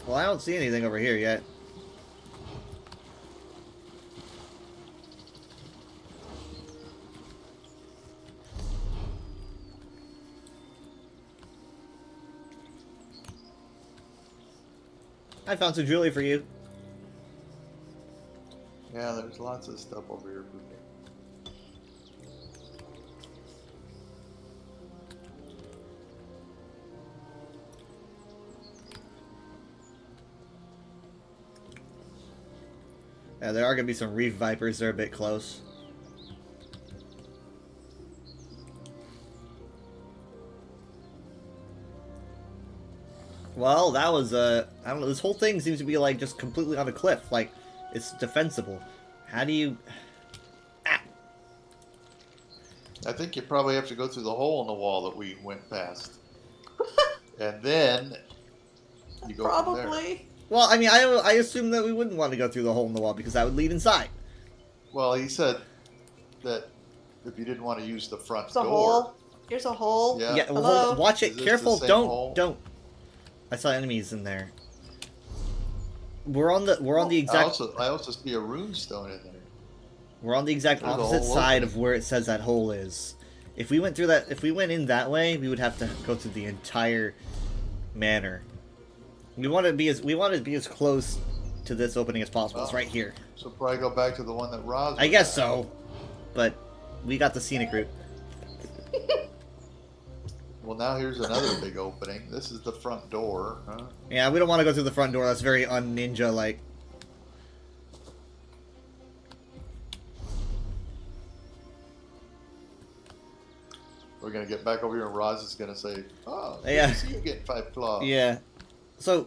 Speaker 1: Well, I don't see anything over here yet. I found some jewelry for you.
Speaker 7: Yeah, there's lots of stuff over here for me.
Speaker 1: Yeah, there are gonna be some reef vipers. They're a bit close. Well, that was I don't know. This whole thing seems to be like just completely on a cliff. Like it's defensible. How do you?
Speaker 7: I think you probably have to go through the hole in the wall that we went past, and then you go from there.
Speaker 5: Probably.
Speaker 1: Well, I mean, I assume that we wouldn't want to go through the hole in the wall because that would lead inside.
Speaker 7: Well, he said that if you didn't want to use the front
Speaker 5: There's a
Speaker 7: door.
Speaker 5: hole. Here's a hole.
Speaker 7: Yeah.
Speaker 1: Yeah.
Speaker 5: Hello?
Speaker 1: Watch
Speaker 7: Is
Speaker 1: it.
Speaker 7: this
Speaker 1: Careful.
Speaker 7: the same
Speaker 1: Don't.
Speaker 7: hole?
Speaker 1: Don't. I saw enemies in there. We're on the exact.
Speaker 7: I also see a rune stone in there.
Speaker 1: We're on the exact
Speaker 7: There's a
Speaker 1: opposite
Speaker 7: hole
Speaker 1: side
Speaker 7: open.
Speaker 1: of where it says that hole is. If we went through that, if we went in that way, we would have to go through the entire manor. We want to be as close to this opening as possible. It's right here.
Speaker 7: So probably go back to the one that Roz.
Speaker 1: I guess so, but we got the scenic route.
Speaker 7: Well, now here's another big opening. This is the front door, huh?
Speaker 1: Yeah, we don't want to go through the front door. That's very un-ninja like.
Speaker 7: We're gonna get back over here, and Roz is gonna say, "Oh, good
Speaker 1: Yeah.
Speaker 7: to see you getting 5 claws."
Speaker 1: Yeah. So.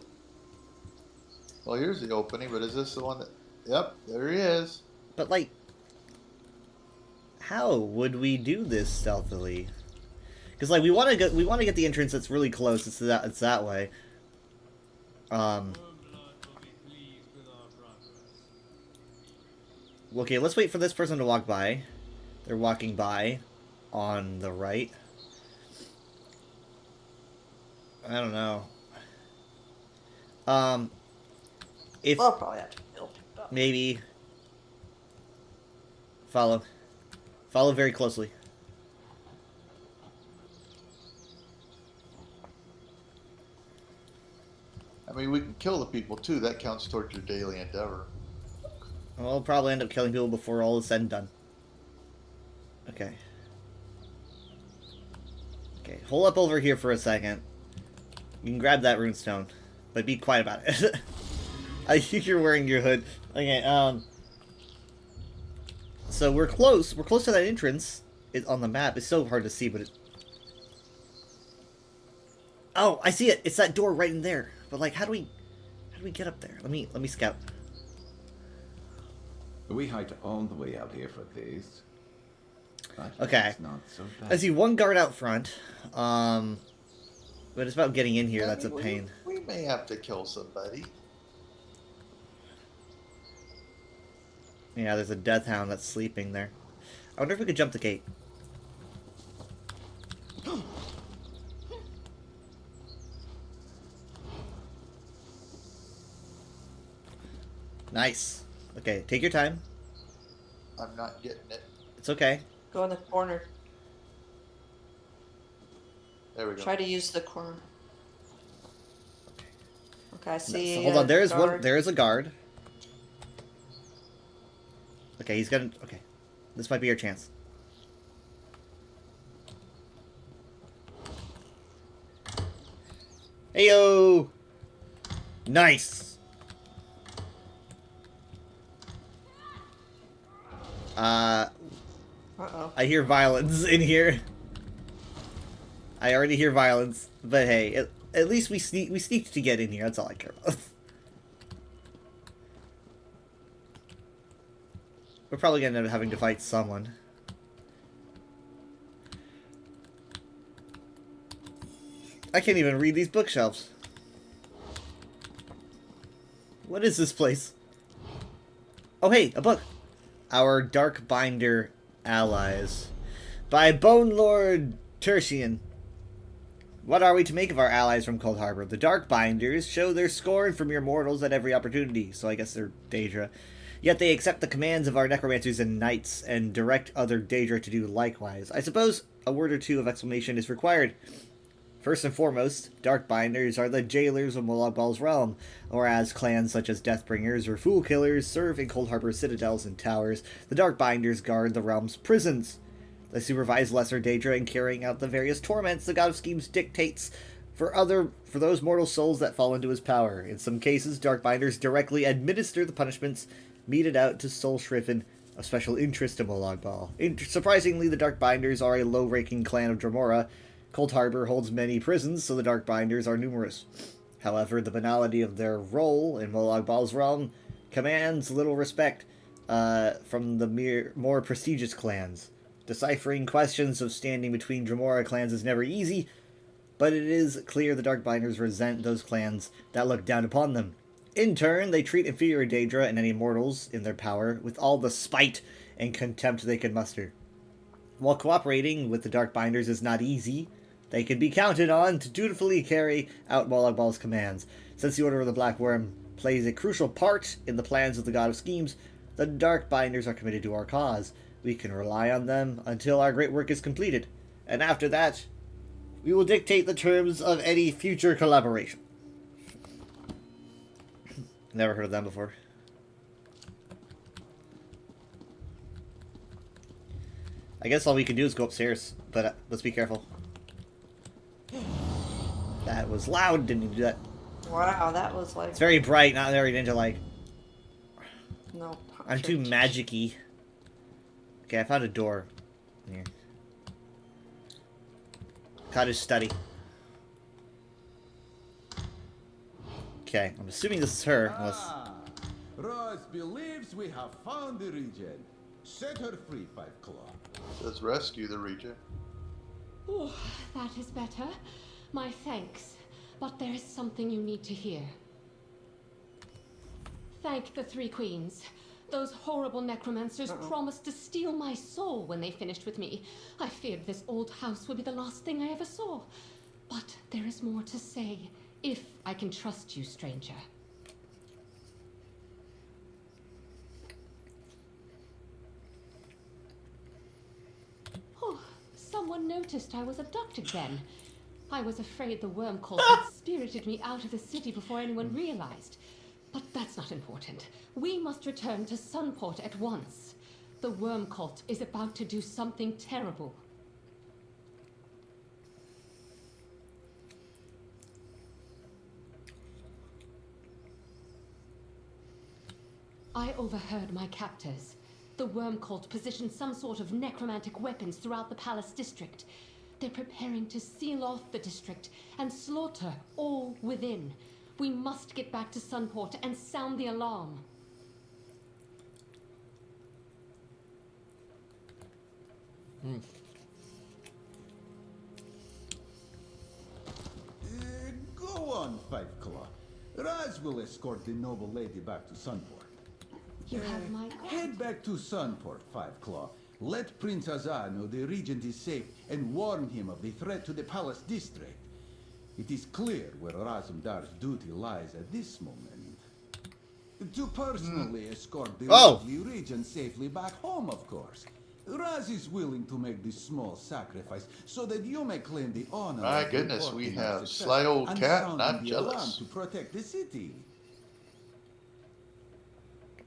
Speaker 7: Well, here's the opening, but is this the one that? Yep, there he is.
Speaker 1: But like, how would we do this stealthily? Because like we want to get the entrance that's really close. It's that way. Okay, let's wait for this person to walk by. They're walking by on the right. I don't know. If
Speaker 5: Well, probably have to build it up.
Speaker 1: maybe follow very closely.
Speaker 7: I mean, we can kill the people too. That counts towards your daily endeavor.
Speaker 1: We'll probably end up killing people before all is said and done. Okay. Okay, hold up over here for a second. You can grab that runestone, but be quiet about it. I think you're wearing your hood. Okay, so we're close. We're close to that entrance. On the map. It's so hard to see, but it... Oh, I see it. It's that door right in there. But like, how do we get up there? Let me scout.
Speaker 12: We hiked all the way out here for this. But
Speaker 1: Okay.
Speaker 12: it's not so bad.
Speaker 1: I see one guard out front. But it's about getting in here.
Speaker 7: I
Speaker 1: That's a
Speaker 7: mean,
Speaker 1: pain.
Speaker 7: We may have to kill somebody.
Speaker 1: Yeah, there's a death hound that's sleeping there. I wonder if we could jump the gate. Nice. Okay, take your time.
Speaker 7: I'm not getting it.
Speaker 1: It's okay.
Speaker 5: Go in the corner.
Speaker 7: There we go.
Speaker 5: Try to use the corner. Okay, I see.
Speaker 1: So, hold on, there is one.
Speaker 5: guard.
Speaker 1: There is a guard. Okay, he's gonna. Okay, this might be our chance. Heyo! Nice.
Speaker 5: Uh-oh.
Speaker 1: I hear violence in here. I already hear violence, but hey, at least we sneaked to get in here. That's all I care about. We're probably gonna end up having to fight someone. I can't even read these bookshelves. What is this place? Oh hey, a book. Our Dark Binder Allies. By Bone Lord Tertian. What are we to make of our allies from Cold Harbor? The Dark Binders show their scorn for mere mortals at every opportunity, so I guess they're Daedra. Yet they accept the commands of our necromancers and knights, and direct other Daedra to do likewise. I suppose a word or two of explanation is required. First and foremost, Darkbinders are the jailers of Molag Bal's realm, whereas clans such as Deathbringers or Fool Killers serve in Coldharbour citadels and towers. The Darkbinders guard the realm's prisons. They supervise Lesser Daedra in carrying out the various torments the God of Schemes dictates for those mortal souls that fall into his power. In some cases, Darkbinders directly administer the punishments meted out to soul shriven of special interest to Molag Bal. Surprisingly, the Darkbinders are a low-ranking clan of Dremora. Coldharbour holds many prisons, so the Darkbinders are numerous. However, the banality of their role in Molag Bal's realm commands little respect from the more prestigious clans. Deciphering questions of standing between Dremora clans is never easy, but it is clear the Darkbinders resent those clans that look down upon them. In turn, they treat inferior Daedra and any mortals in their power with all the spite and contempt they can muster. While cooperating with the Darkbinders is not easy, they can be counted on to dutifully carry out Molag Bal's commands. Since the Order of the Black Worm plays a crucial part in the plans of the God of Schemes, the Darkbinders are committed to our cause. We can rely on them until our great work is completed, and after that, we will dictate the terms of any future collaboration. Never heard of them before. I guess all we can do is go upstairs, but let's be careful. That was loud, didn't you do that?
Speaker 5: Wow, that was like...
Speaker 1: It's very bright, not very ninja-like.
Speaker 5: No.
Speaker 1: I'm too magic-y. Okay, I found a door. Here. Cottage study. Okay, I'm assuming this is her. Unless...
Speaker 12: Roz believes we have found the Regent. Set her free, Five Claw.
Speaker 7: Says rescue the Regent.
Speaker 15: Oh, that is better. My thanks. But there is something you need to hear. Thank the Three Queens. Those horrible necromancers promised to steal my soul when they finished with me. I feared this old house would be the last thing I ever saw. But there is more to say, if I can trust you, stranger. Oh, someone noticed I was abducted then. I was afraid the worm cult had spirited me out of the city before anyone realized. But that's not important. We must return to Sunport at once. The worm cult is about to do something terrible. I overheard my captors. The worm cult positioned some sort of necromantic weapons throughout the palace district. They're preparing to seal off the district and slaughter all within. We must get back to Sunport and sound the alarm.
Speaker 12: Go on, Five Claw. Raz will escort the noble lady back to Sunport.
Speaker 15: You have my
Speaker 12: Head back to Sunport, Five Claw. Let Prince Azar know the Regent is safe and warn him of the threat to the palace district. It is clear where Razumdar's duty lies at this moment. To personally escort the lovely Regent safely back home, of course. Raz is willing to make this small sacrifice so that you may claim the honor.
Speaker 7: My
Speaker 12: of
Speaker 7: goodness, we
Speaker 12: reporting our
Speaker 7: have
Speaker 12: success
Speaker 7: sly old
Speaker 12: and
Speaker 7: cat,
Speaker 12: sounding
Speaker 7: not
Speaker 12: the alarm
Speaker 7: jealous.
Speaker 12: to protect the city.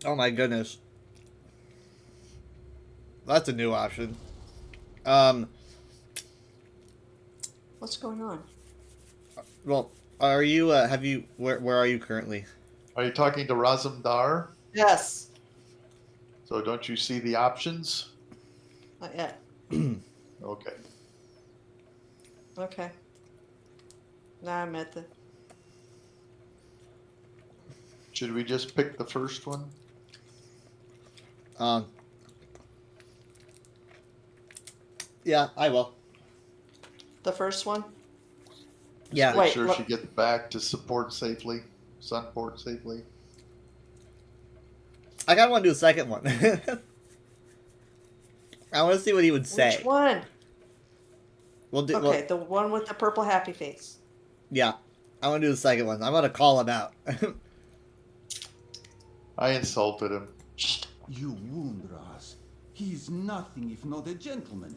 Speaker 1: Oh my goodness. That's a new option.
Speaker 5: What's going on?
Speaker 1: Well, are you, where are you currently?
Speaker 7: Are you talking to Razumdar?
Speaker 5: Yes.
Speaker 7: So don't you see the options?
Speaker 5: Not yet.
Speaker 7: Okay.
Speaker 5: Okay. Now I'm at the...
Speaker 7: Should we just pick the first one?
Speaker 1: Yeah, I will.
Speaker 5: The first one?
Speaker 1: Yeah.
Speaker 7: Make sure she gets back to Sunport safely.
Speaker 1: I kind of want to do the second one. I want to see what he would say.
Speaker 5: Which one?
Speaker 1: We'll do,
Speaker 5: Okay, the one with the purple happy face.
Speaker 1: Yeah. I want to do the second one. I'm going to call him out.
Speaker 7: I insulted him.
Speaker 12: You wound Raz. He is nothing if not a gentleman.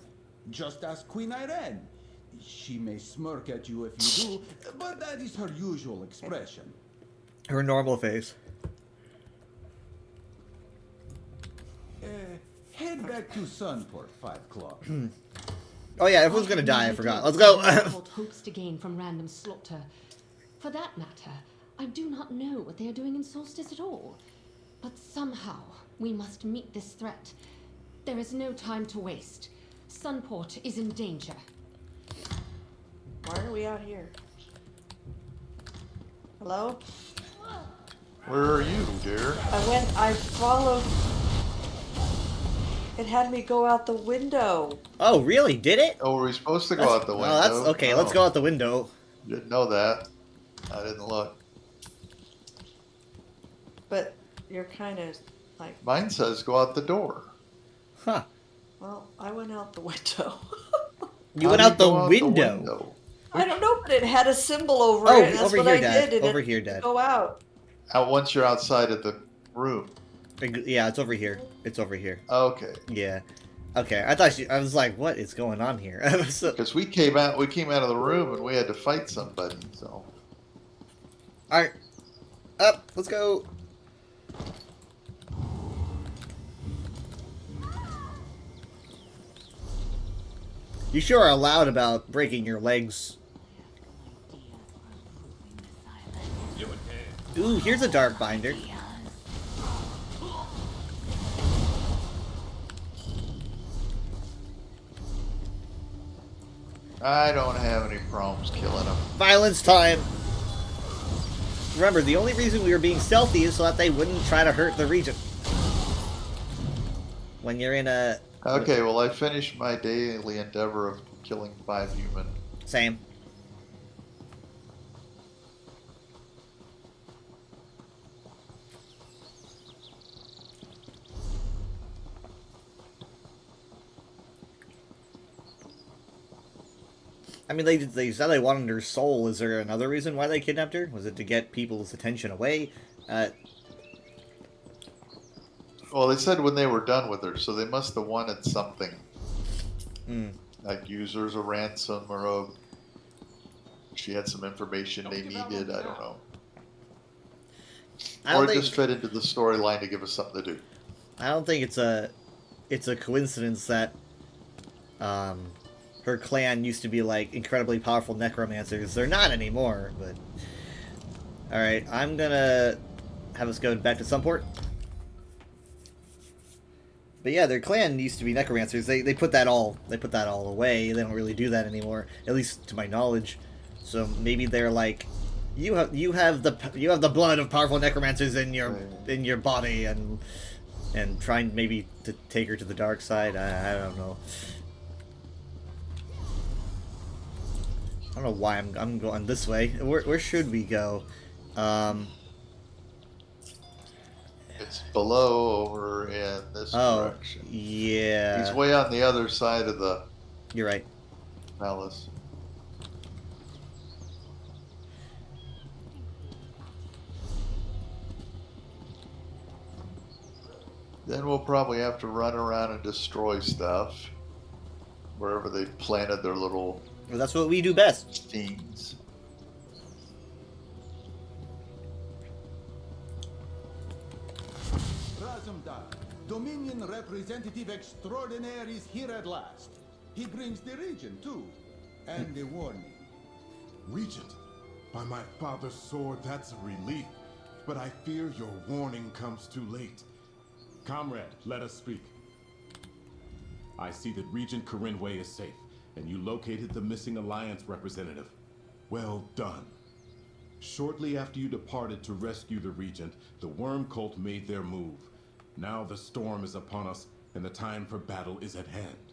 Speaker 12: Just ask Queen Irene. She may smirk at you if you do, but that is her usual expression.
Speaker 1: Her normal face.
Speaker 12: Head back to Sunport, 5 Claw.
Speaker 1: Oh yeah, everyone's gonna die. I forgot. Let's go.
Speaker 15: What hopes to gain from random slaughter. For that matter, I do not know what they are doing in Solstice at all. But somehow, we must meet this threat. There is no time to waste. Sunport is in danger.
Speaker 5: Why are we out here? Hello?
Speaker 7: Where are you, dear?
Speaker 5: I followed. It had me go out the window.
Speaker 1: Oh, really? Did it?
Speaker 7: Oh, were we supposed to go out the window?
Speaker 1: Oh, that's okay. Let's go out the window.
Speaker 7: Didn't know that. I didn't look.
Speaker 5: But you're kind of like.
Speaker 7: Mine says go out the door.
Speaker 1: Huh.
Speaker 5: Well, I went out the window.
Speaker 1: You went out the window.
Speaker 5: I don't know, but it had a symbol over
Speaker 1: Oh,
Speaker 5: it. And that's
Speaker 1: over
Speaker 5: what
Speaker 1: here,
Speaker 5: I
Speaker 1: Dad.
Speaker 5: did. And
Speaker 1: Over
Speaker 5: it
Speaker 1: here, Dad.
Speaker 5: Go out.
Speaker 7: Once you're outside of the room.
Speaker 1: Yeah, it's over here. It's over here.
Speaker 7: Okay.
Speaker 1: Yeah. Okay. I was like, what is going on here?
Speaker 7: Because we came out of the room and we had to fight somebody. So.
Speaker 1: All right. Up. Let's go. You sure are loud about breaking your legs. Ooh, here's a dark binder.
Speaker 7: I don't have any problems killing them.
Speaker 1: Violence time. Remember, the only reason we were being stealthy is so that they wouldn't try to hurt the region. When you're in a...
Speaker 7: Okay, well, I finished my daily endeavor of killing 5 human.
Speaker 1: Same. I mean, they said they wanted her soul. Is there another reason why they kidnapped her? Was it to get people's attention away?
Speaker 7: Well, they said when they were done with her, so they must have wanted something.
Speaker 1: Hmm.
Speaker 7: Like users, a ransom, or a... She had some information they needed, I don't know. Or it just fit into the storyline to give us something to do.
Speaker 1: I don't think it's a coincidence that her clan used to be like incredibly powerful necromancers. They're not anymore, but alright, I'm gonna have us go back to Sunport. But yeah, their clan used to be necromancers. They put that all away. They don't really do that anymore, at least to my knowledge. So maybe they're like, you have the blood of powerful necromancers in your body, and trying maybe to take her to the dark side. I don't know. I don't know why I'm going this way. Where should we go?
Speaker 7: It's below over in this direction.
Speaker 1: Yeah.
Speaker 7: He's way on the other side of the...
Speaker 1: You're right.
Speaker 7: Palace. Then we'll probably have to run around and destroy stuff. Wherever they planted their little...
Speaker 1: Well, that's what we do best.
Speaker 7: Things.
Speaker 12: Razumdar, Dominion Representative Extraordinaire is here at last. He brings the region too, and a warning.
Speaker 8: Regent, by my father's sword, that's a relief. But I fear your warning comes too late. Comrade, let us speak. I see that Regent Corinway is safe, and you located the missing Alliance representative. Well done. Shortly after you departed to rescue the Regent, the Worm Cult made their move. Now the storm is upon us, and the time for battle is at hand.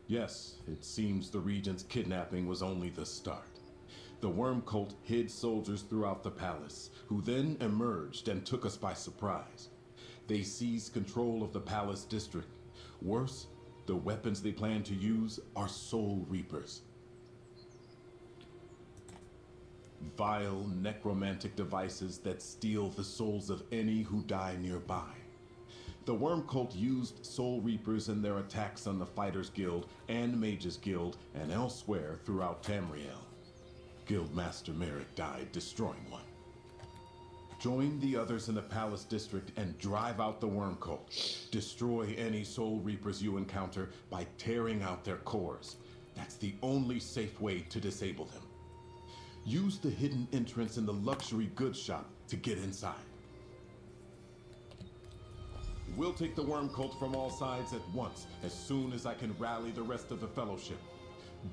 Speaker 8: Yes, it seems the Regent's kidnapping was only the start. The Worm Cult hid soldiers throughout the palace, who then emerged and took us by surprise. They seized control of the palace district. Worse, the weapons they plan to use are Soul Reapers. Vile necromantic devices that steal the souls of any who die nearby. The Worm Cult used Soul Reapers in their attacks on the Fighters Guild and Mages Guild and elsewhere throughout Tamriel. Guildmaster Merrick died destroying one. Join the others in the Palace District and drive out the Worm Cult. Destroy any Soul Reapers you encounter by tearing out their cores. That's the only safe way to disable them. Use the hidden entrance in the luxury goods shop to get inside. We'll take the Worm Cult from all sides at once, as soon as I can rally the rest of the Fellowship.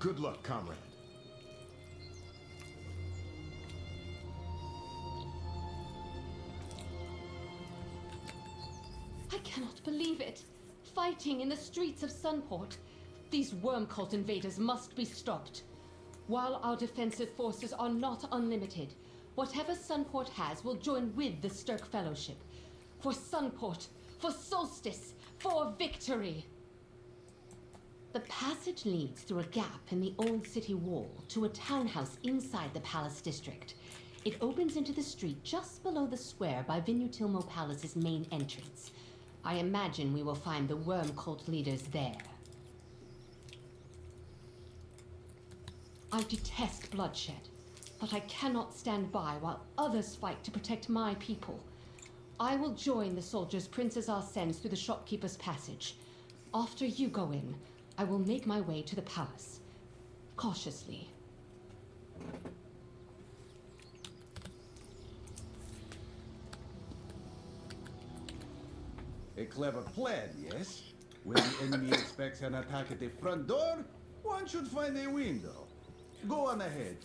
Speaker 8: Good luck, comrade.
Speaker 15: I cannot believe it. Fighting in the streets of Sunport. These Worm Cult invaders must be stopped. While our defensive forces are not unlimited, whatever Sunport has will join with the Stirk Fellowship. For Sunport, for Solstice, for victory! The passage leads through a gap in the old city wall to a townhouse inside the Palace District. It opens into the street just below the square by Vinutilmo Palace's main entrance. I imagine we will find the Worm Cult leaders there. I detest bloodshed, but I cannot stand by while others fight to protect my people. I will join the soldiers Princess sends through the shopkeeper's passage. After you go in, I will make my way to the palace. Cautiously.
Speaker 12: A clever plan, yes? When the enemy expects an attack at the front door, one should find a window. Go on ahead.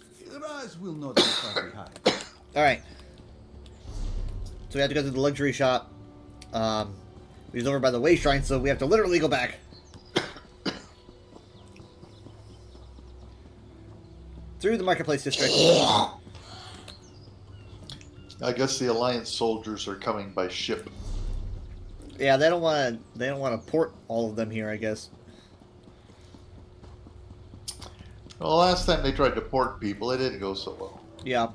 Speaker 12: Raz will not be far behind.
Speaker 1: Alright. So we have to go to the luxury shop. He's over by the way shrine, so we have to literally go back. Through the marketplace district.
Speaker 7: I guess the Alliance soldiers are coming by ship.
Speaker 1: Yeah, they don't want to port all of them here, I guess.
Speaker 7: Well, last time they tried to port people, it didn't go so well.
Speaker 1: Yeah.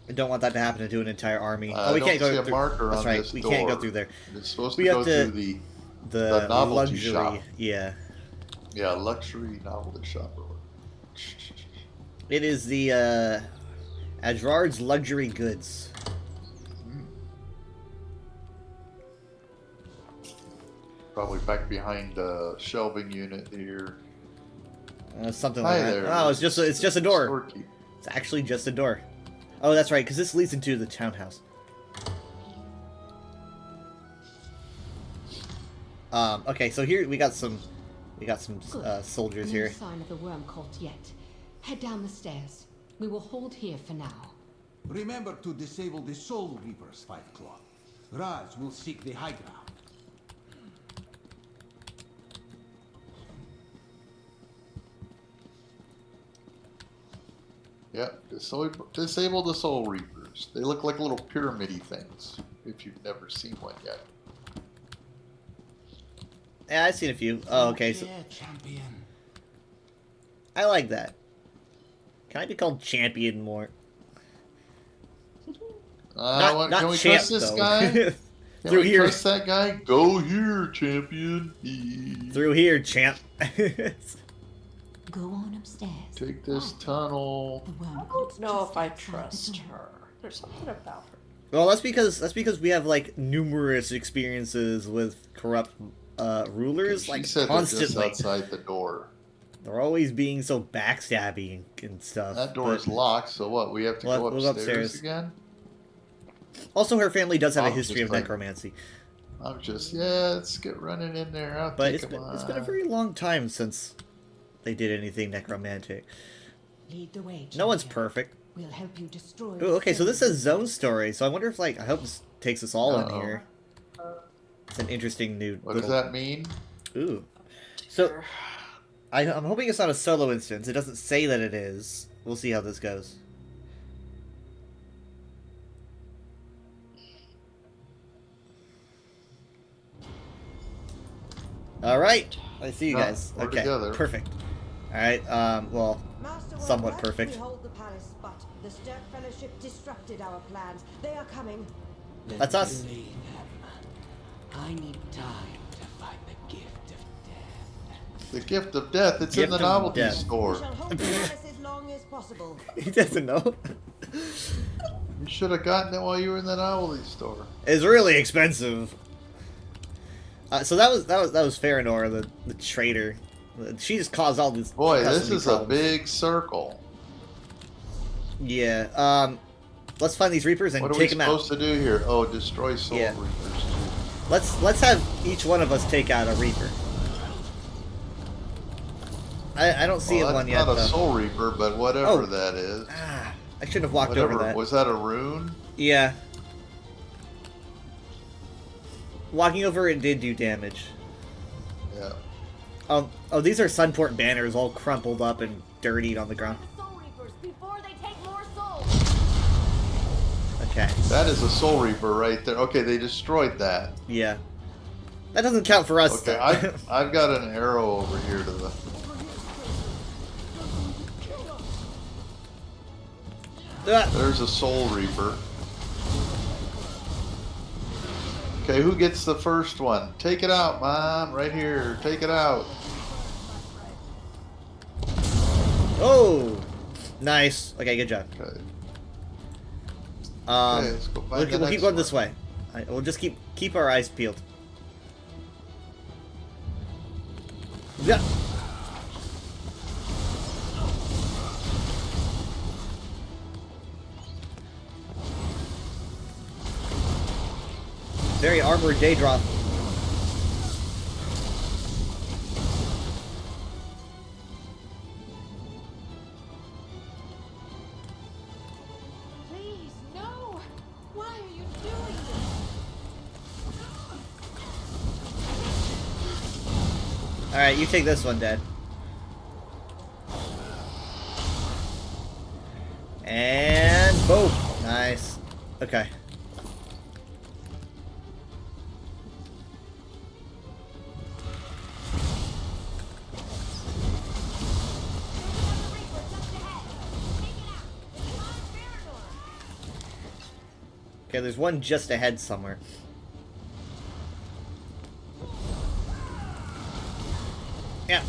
Speaker 1: I don't want that to happen to an entire army.
Speaker 7: I
Speaker 1: We can't
Speaker 7: don't
Speaker 1: go
Speaker 7: see
Speaker 1: through.
Speaker 7: a marker
Speaker 1: That's
Speaker 7: on
Speaker 1: right.
Speaker 7: this
Speaker 1: We can't go
Speaker 7: door.
Speaker 1: through there.
Speaker 7: It's supposed
Speaker 1: We
Speaker 7: to
Speaker 1: have
Speaker 7: go
Speaker 1: to
Speaker 7: to
Speaker 1: the
Speaker 7: novelty
Speaker 1: luxury.
Speaker 7: shop.
Speaker 1: Yeah.
Speaker 7: Yeah, luxury novelty shop.
Speaker 1: It is the Adrard's luxury goods.
Speaker 7: Probably back behind the shelving unit here.
Speaker 1: Something
Speaker 7: Hi
Speaker 1: like that.
Speaker 7: there.
Speaker 1: Oh, it's just a door.
Speaker 7: Storekeeper.
Speaker 1: It's actually just a door. Oh, that's right, because this leads into the townhouse. Okay, so here we got some soldiers
Speaker 15: No
Speaker 1: here.
Speaker 15: sign of the Worm Cult yet. Head down the stairs. We will hold here for now.
Speaker 12: Remember to disable the Soul Reapers, Five Claw. Raz will seek the high ground.
Speaker 7: Yep, disable the Soul Reapers. They look like little pyramid-y things, if you've never seen one yet.
Speaker 1: Yeah, I've seen a few. Oh, okay. So
Speaker 12: champion.
Speaker 1: I like that. Can I be called champion more? Not
Speaker 7: can we
Speaker 1: champ,
Speaker 7: trust this
Speaker 1: though.
Speaker 7: guy? Can
Speaker 1: Through
Speaker 7: we
Speaker 1: here.
Speaker 7: trust that guy? Go here, champion.
Speaker 1: Through here, champ.
Speaker 14: Go on upstairs.
Speaker 7: Take this tunnel.
Speaker 5: I don't know if I trust her. There's something about her.
Speaker 1: Well, that's because we have like numerous experiences with corrupt rulers,
Speaker 7: She
Speaker 1: like
Speaker 7: said
Speaker 1: constantly.
Speaker 7: they're just outside the door.
Speaker 1: They're always being so backstabby and stuff.
Speaker 7: That door is locked, so what? We have to
Speaker 1: We'll
Speaker 7: go
Speaker 1: go
Speaker 7: upstairs,
Speaker 1: upstairs.
Speaker 7: again?
Speaker 1: Also, her family does have a
Speaker 7: I'm
Speaker 1: history
Speaker 7: just
Speaker 1: of
Speaker 7: like-
Speaker 1: necromancy.
Speaker 7: I'm just, yeah, let's get running in there. I'll
Speaker 1: But
Speaker 7: take
Speaker 1: it's
Speaker 7: 'em
Speaker 1: been a
Speaker 7: on.
Speaker 1: very long time since they did anything necromantic.
Speaker 9: Lead the way.
Speaker 1: No one's
Speaker 9: champion.
Speaker 1: perfect.
Speaker 9: We'll help you destroy.
Speaker 1: Ooh, okay, so this says zone story, so I wonder if, like, I hope this takes us all in
Speaker 7: Uh-oh.
Speaker 1: here. It's an interesting new...
Speaker 7: What does that mean?
Speaker 1: Ooh. So, I'm hoping it's not a solo instance. It doesn't say that it is. We'll see how this goes. Alright, I see you
Speaker 7: No,
Speaker 1: guys.
Speaker 7: we're
Speaker 1: Okay,
Speaker 7: together.
Speaker 1: perfect. Alright, well,
Speaker 16: Master
Speaker 1: somewhat
Speaker 16: Wormrat,
Speaker 1: perfect.
Speaker 16: We hold the palace, but the Stirk Fellowship disrupted our plans. They are coming.
Speaker 1: That's us.
Speaker 9: I need time to find the gift of death.
Speaker 7: The gift of death. It's in
Speaker 1: Gift
Speaker 7: the
Speaker 1: of
Speaker 7: novelty
Speaker 1: death.
Speaker 7: store.
Speaker 16: We shall hold the palace as long as possible.
Speaker 1: He doesn't know.
Speaker 7: You should have gotten it while you were in the novelty store.
Speaker 1: It's really expensive. So that was Farinor, the traitor. She just caused all this.
Speaker 7: Boy, this
Speaker 1: custody
Speaker 7: is
Speaker 1: problems.
Speaker 7: a big circle.
Speaker 1: Yeah. Let's find these Reapers and
Speaker 7: What are we
Speaker 1: take them out.
Speaker 7: supposed to do here? Oh, destroy Soul
Speaker 1: Yeah.
Speaker 7: Reapers.
Speaker 1: Let's have each one of us take out a Reaper. I don't see
Speaker 7: Well,
Speaker 1: one
Speaker 7: that's
Speaker 1: yet.
Speaker 7: not a
Speaker 1: though.
Speaker 7: Soul Reaper, but whatever
Speaker 1: Oh.
Speaker 7: that is.
Speaker 1: I shouldn't have walked
Speaker 7: Whatever.
Speaker 1: over that.
Speaker 7: Was that a rune?
Speaker 1: Yeah. Walking over it did do damage.
Speaker 7: Yeah.
Speaker 1: Oh, these are Sunport banners all crumpled up and dirtied on the ground. Okay.
Speaker 7: That is a Soul Reaper right there. Okay, they destroyed that.
Speaker 1: Yeah. That doesn't count for us.
Speaker 7: Okay,
Speaker 1: though.
Speaker 7: I've got an arrow over here to the... There's a Soul Reaper. Okay, who gets the first one? Take it out, Mom. Right here. Take it out.
Speaker 1: Oh! Nice. Okay, good job.
Speaker 7: Okay.
Speaker 1: Okay,
Speaker 7: let's go find
Speaker 1: we'll
Speaker 7: the
Speaker 1: keep
Speaker 7: next
Speaker 1: going this way. We'll just keep our eyes peeled. Yeah. Very armored Daedra.
Speaker 15: Please, no! Why are you doing this?
Speaker 1: Alright, you take this one, Dad. And boom! Nice. Okay. Okay, there's one just ahead somewhere. Yeah.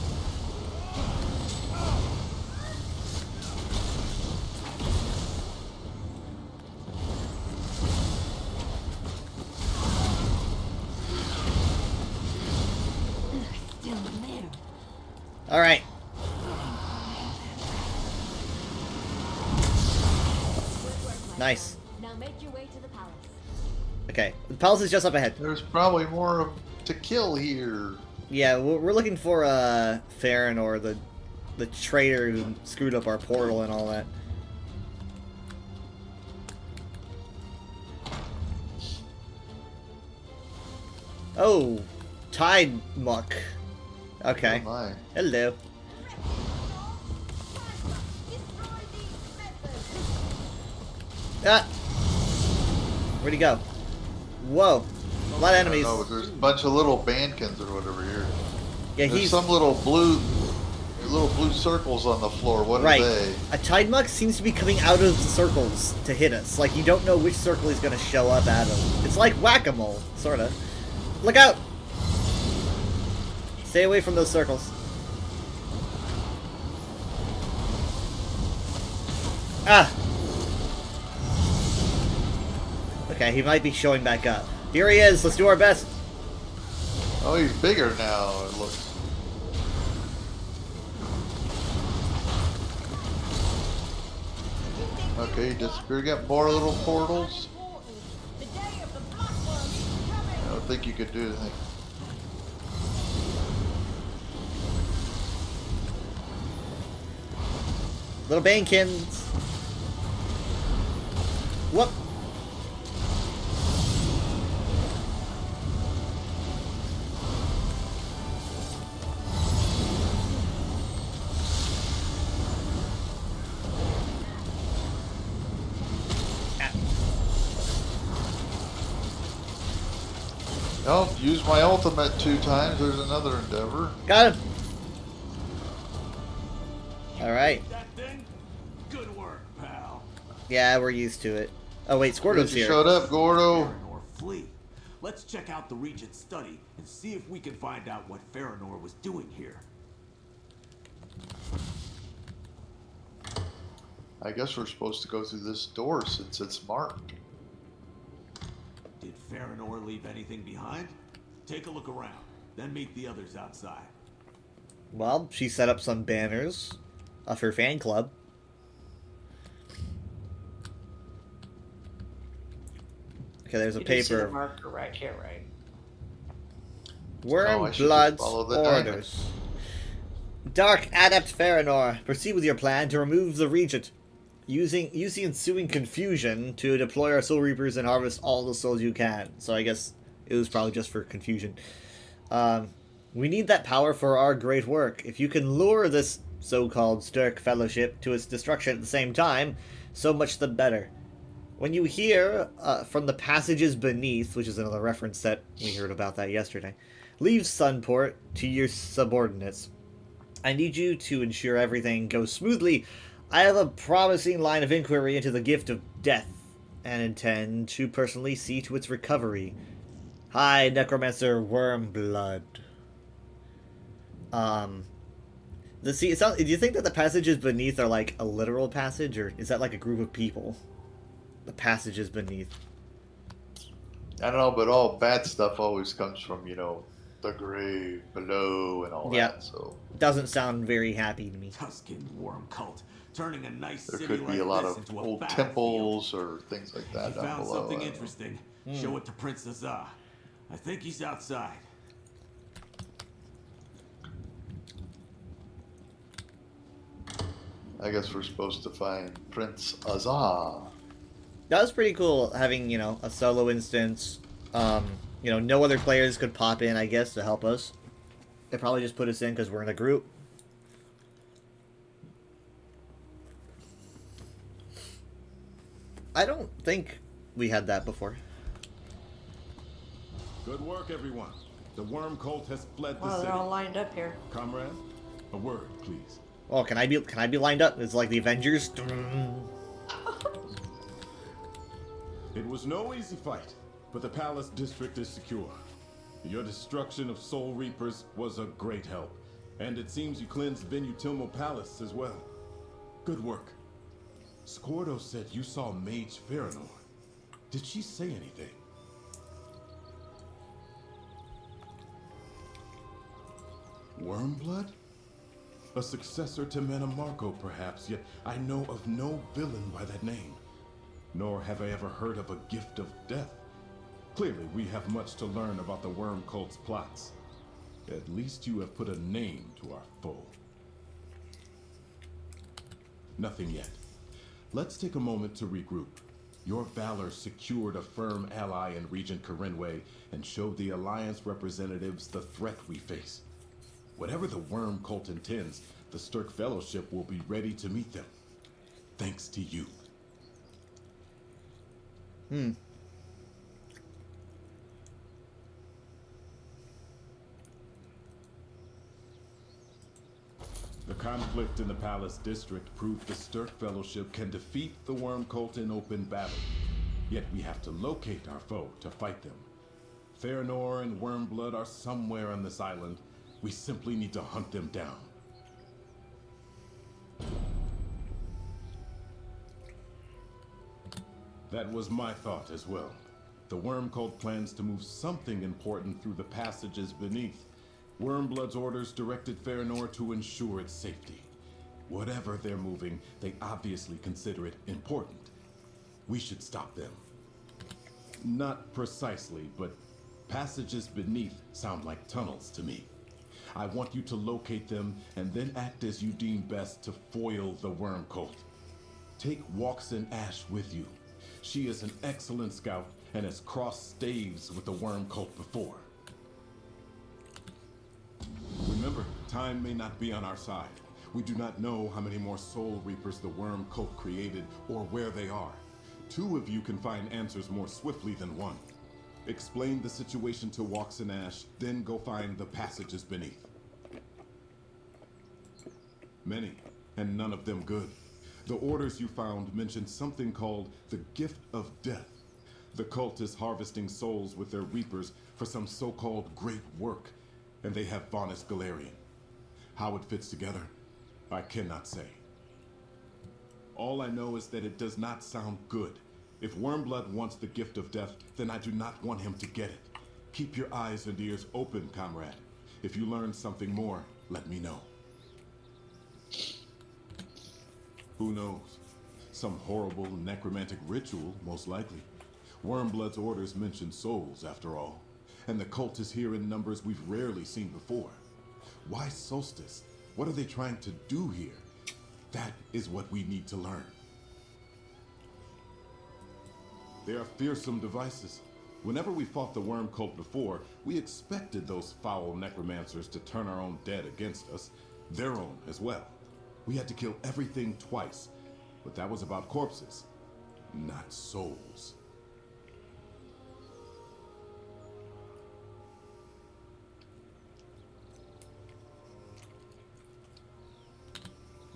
Speaker 14: Still there.
Speaker 1: All right. Nice.
Speaker 14: Now make your way to the palace.
Speaker 1: Okay, the palace is just up ahead.
Speaker 7: There's probably more to kill here.
Speaker 1: Yeah, we're looking for Farinor, the traitor who screwed up our portal and all that. Oh, Tide Muck. Okay.
Speaker 7: Oh my.
Speaker 1: Hello. Ah! Where'd he go? Whoa. A lot of enemies.
Speaker 7: No, there's a bunch of little bandkins or whatever here.
Speaker 1: Yeah,
Speaker 7: there's
Speaker 1: he's
Speaker 7: some little blue circles on the floor. What
Speaker 1: right.
Speaker 7: are they?
Speaker 1: A Tide Muck seems to be coming out of the circles to hit us. Like, you don't know which circle he's going to show up out of. It's like Whack-A-Mole, sort of. Look out! Stay away from those circles. Ah! Okay, he might be showing back up. Here he is. Let's do our best.
Speaker 7: Oh, he's bigger now, it looks. Okay, he disappeared. Got more little portals. I don't think you could do anything.
Speaker 1: Little Bankins. Whoop.
Speaker 7: Oh, use my ultimate 2 times. There's another endeavor.
Speaker 1: Got him. All right.
Speaker 10: Good work, pal.
Speaker 1: Yeah, we're used to it. Oh wait, Squirtle's
Speaker 7: You
Speaker 1: here.
Speaker 7: showed up, Gordo.
Speaker 10: Or flee. Let's check out the Regent's study and see if we can find out what Farinor was doing here.
Speaker 7: I guess we're supposed to go through this door since it's marked.
Speaker 10: Did Farinor leave anything behind? Take a look around, then meet the others outside.
Speaker 1: Well, she set up some banners of her fan club. Okay, there's a
Speaker 5: You do see the
Speaker 1: paper.
Speaker 5: marker right here, right?
Speaker 1: Worm
Speaker 7: Oh, I should just
Speaker 1: Blood's
Speaker 7: follow the diamond.
Speaker 1: orders. Dark Adept Farinor, proceed with your plan to remove the Regent. Use the ensuing confusion to deploy our Soul Reapers and harvest all the souls you can. So I guess it was probably just for confusion. We need that power for our great work. If you can lure this so-called Stirk Fellowship to its destruction at the same time, so much the better. When you hear from the passages beneath, which is another reference that we heard about that yesterday, leave Sunport to your subordinates. I need you to ensure everything goes smoothly. I have a promising line of inquiry into the gift of death, and intend to personally see to its recovery. Hi, Necromancer Wormblood. Do you think that the passages beneath are like a literal passage, or is that like a group of people? The passages beneath.
Speaker 7: I don't know, but all bad stuff always comes from, you know, the grave below and all that, so...
Speaker 1: Doesn't sound very happy to me.
Speaker 10: Tuscan worm cult, turning a nice
Speaker 7: There
Speaker 10: city
Speaker 7: could be
Speaker 10: like
Speaker 7: a lot
Speaker 10: this
Speaker 7: of
Speaker 10: into a
Speaker 7: old
Speaker 10: battlefield.
Speaker 7: temples or things like that
Speaker 10: If you
Speaker 7: down
Speaker 10: found
Speaker 7: below.
Speaker 10: something
Speaker 7: I don't know.
Speaker 10: interesting, show it to Prince Azah. I think he's outside.
Speaker 7: I guess we're supposed to find Prince Azah.
Speaker 1: That was pretty cool, having, you know, a solo instance. You know, no other players could pop in, I guess, to help us. They probably just put us in because we're in a group. I don't think we had that before.
Speaker 8: Good work, everyone. The worm cult has fled the
Speaker 5: Well,
Speaker 8: city.
Speaker 5: they're all lined up here.
Speaker 8: Comrade, a word, please.
Speaker 1: Oh, can I be lined up? It's like the Avengers.
Speaker 8: It was no easy fight, but the palace district is secure. Your destruction of Soul Reapers was a great help, and it seems you cleansed Benutilmo Palace as well. Good work. Scordo said you saw Mage Farinor. Did she say anything? Wormblood? A successor to Manamarco, perhaps, yet I know of no villain by that name. Nor have I ever heard of a gift of death. Clearly, we have much to learn about the worm cult's plots. At least you have put a name to our foe. Nothing yet. Let's take a moment to regroup. Your valor secured a firm ally in Regent Corinway and showed the Alliance representatives the threat we face. Whatever the worm cult intends, the Stirk Fellowship will be ready to meet them. Thanks to you. The conflict in the Palace District proved the Stirk Fellowship can defeat the worm cult in open battle. Yet we have to locate our foe to fight them. Farinor and Wormblood are somewhere on this island. We simply need to hunt them down. That was my thought as well. The worm cult plans to move something important through the passages beneath. Wormblood's orders directed Farinor to ensure its safety. Whatever they're moving, they obviously consider it important. We should stop them. Not precisely, but passages beneath sound like tunnels to me. I want you to locate them and then act as you deem best to foil the worm cult. Take Waxen Ash with you. She is an excellent scout and has crossed staves with the worm cult before. Remember, time may not be on our side. We do not know how many more Soul Reapers the worm cult created or where they are. 2 of you can find answers more swiftly than 1. Explain the situation to Waxen Ash, then go find the passages beneath. Many, and none of them good. The orders you found mentioned something called the Gift of Death. The cult is harvesting souls with their reapers for some so-called great work, and they have Vanus Galerian. How it fits together, I cannot say. All I know is that it does not sound good. If Wormblood wants the gift of death, then I do not want him to get it. Keep your eyes and ears open, comrade. If you learn something more, let me know. Who knows? Some horrible necromantic ritual, most likely. Wormblood's orders mention souls, after all. And the cult is here in numbers we've rarely seen before. Why Solstice? What are they trying to do here? That is what we need to learn. They are fearsome devices. Whenever we fought the Worm Cult before, we expected those foul necromancers to turn our own dead against us, their own as well. We had to kill everything twice, but that was about corpses, not souls.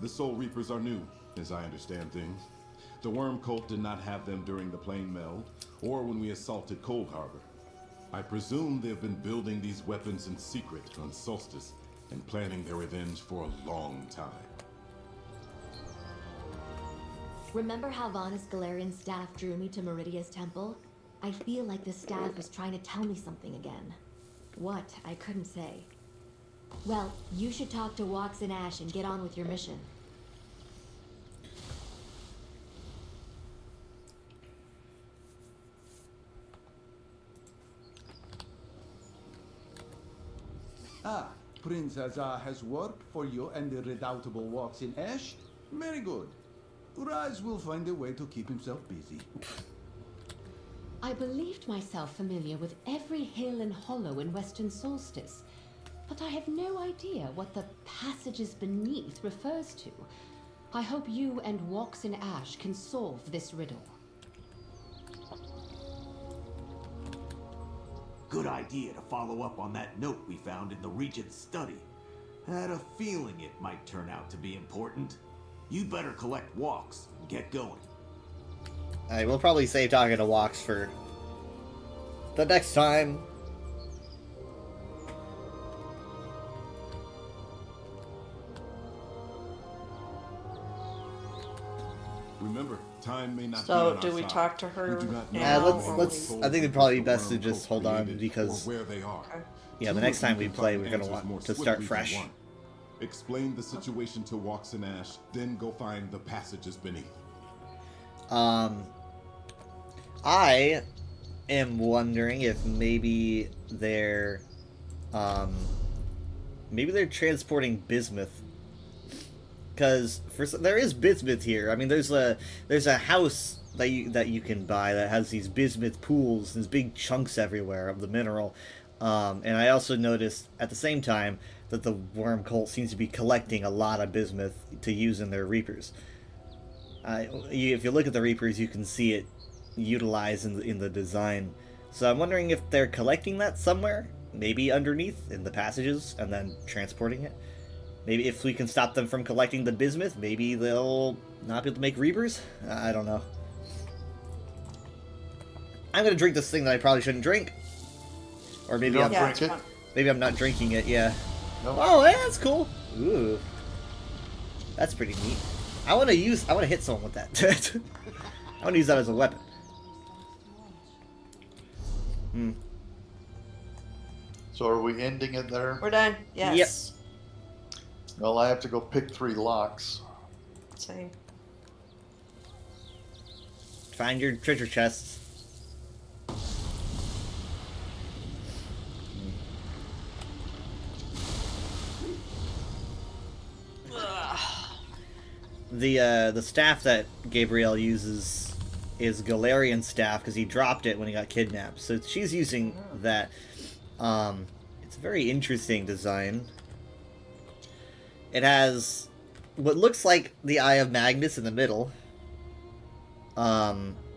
Speaker 8: The Soul Reapers are new, as I understand things. The Worm Cult did not have them during the Plane Meld, or when we assaulted Cold Harbor. I presume they have been building these weapons in secret on Solstice, and planning their revenge for a long time.
Speaker 17: Remember how Vanus Galerian's staff drew me to Meridia's temple? I feel like this staff is trying to tell me something again. What, I couldn't say. Well, you should talk to Walks and Ash and get on with your mission.
Speaker 12: Ah, Prince Azar has work for you and the redoubtable Walks in Ash? Very good. Raz will find a way to keep himself busy.
Speaker 15: I believed myself familiar with every hill and hollow in Western Solstice, but I have no idea what the passages beneath refers to. I hope you and Walks in Ash can solve this riddle.
Speaker 10: Good idea to follow up on that note we found in the Regent's study. Had a feeling it might turn out to be important. You'd better collect Walks and get going.
Speaker 1: Alright, we'll probably save talking to Walks for the next time.
Speaker 8: Remember, time may not be
Speaker 5: So,
Speaker 8: on
Speaker 5: do
Speaker 8: our
Speaker 5: we
Speaker 8: side.
Speaker 5: talk to her
Speaker 8: We do not know
Speaker 5: now,
Speaker 1: let's.
Speaker 5: or
Speaker 1: I think it'd probably be best to just hold on
Speaker 8: created
Speaker 1: because
Speaker 8: or where they are.
Speaker 1: yeah, the
Speaker 8: Two
Speaker 1: next
Speaker 8: of you
Speaker 1: time we
Speaker 8: can
Speaker 1: play,
Speaker 8: find
Speaker 1: we're gonna
Speaker 8: answers more
Speaker 1: want to start
Speaker 8: swiftly than
Speaker 1: fresh.
Speaker 8: one. Explain the situation to Walks and Ash, then go find the passages beneath.
Speaker 1: I am wondering if maybe they're transporting bismuth. Because there is bismuth here. I mean, there's a house that you can buy that has these bismuth pools, these big chunks everywhere of the mineral. And I also noticed at the same time that the Worm Cult seems to be collecting a lot of bismuth to use in their Reapers. If you look at the Reapers, you can see it utilized in the design. So I'm wondering if they're collecting that somewhere, maybe underneath in the passages, and then transporting it. Maybe if we can stop them from collecting the bismuth, maybe they'll not be able to make Reapers? I don't know. I'm gonna drink this thing that I probably shouldn't drink. Or maybe I'm maybe I'm not drinking it, yeah.
Speaker 7: Nope.
Speaker 1: Oh, yeah, that's cool. Ooh. That's pretty neat. I wanna hit someone with that. I wanna use that as a weapon.
Speaker 7: So are we ending it there?
Speaker 5: We're done. Yes.
Speaker 7: Well, I have to go pick 3 locks.
Speaker 5: Same.
Speaker 1: Find your treasure chests. The staff that Gabrielle uses is Galerian staff because he dropped it when he got kidnapped. So she's using that. It's a very interesting design. It has what looks like the Eye of Magnus in the middle,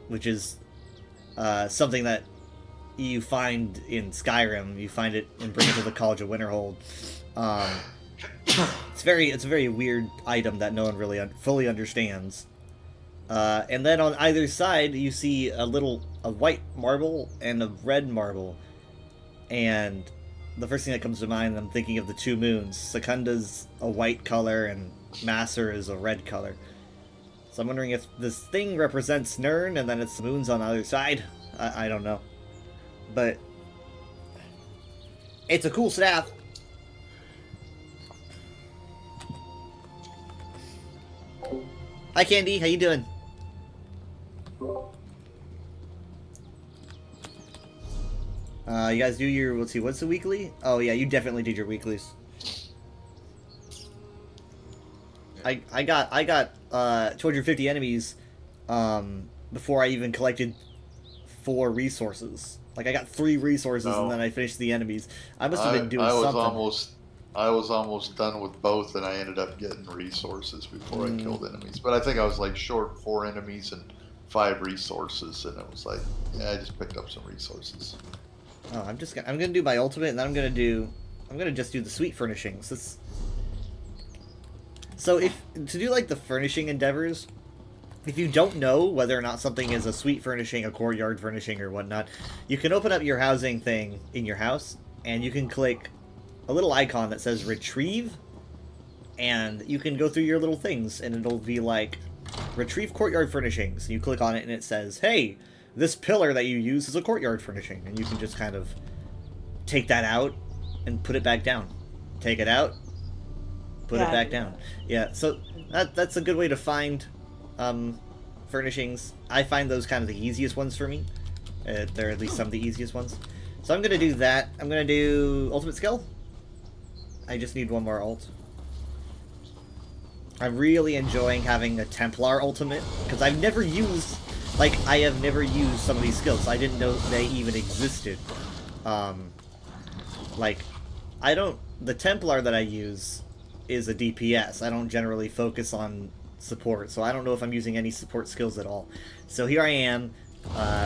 Speaker 1: which is something that you find in Skyrim. You find it and bring it to the College of Winterhold. It's a very weird item that no one really fully understands. And then on either side, you see a white marble and a red marble. And the first thing that comes to mind, I'm thinking of the two moons. Secunda's a white color and Master is a red color. So I'm wondering if this thing represents Nirn and then it's moons on either side. I don't know. But it's a cool staff. Hi Candy, how you doing? You guys do your, let's see, what's the weekly? Oh yeah, you definitely did your weeklies. I got 250 enemies before I even collected 4 resources. Like I got 3 resources and then I finished the enemies. I must have been doing something.
Speaker 7: I was almost done with both, and I ended up getting resources before I killed enemies. But I think I was like short 4 enemies and 5 resources, and it was like, yeah, I just picked up some resources.
Speaker 1: Oh, I'm gonna do my ultimate, and then I'm gonna just do the sweet furnishings. So to do like the furnishing endeavors, if you don't know whether or not something is a sweet furnishing, a courtyard furnishing, or whatnot, you can open up your housing thing in your house, and you can click a little icon that says retrieve, and you can go through your little things, and it'll be like, retrieve courtyard furnishings. You click on it, and it says, hey, this pillar that you use is a courtyard furnishing, and you can just kind of take that out and put it back down. Take it out, put it back down. Yeah, so that's a good way to find furnishings. I find those kind of the easiest ones for me. They're at least some of the easiest ones. So I'm going to do that. I'm going to do ultimate skill. I just need one more ult. I'm really enjoying having a Templar ultimate, because I've never used, like, I have never used some of these skills. I didn't know they even existed. Like, the Templar that I use is a DPS. I don't generally focus on support, so I don't know if I'm using any support skills at all. So here I am,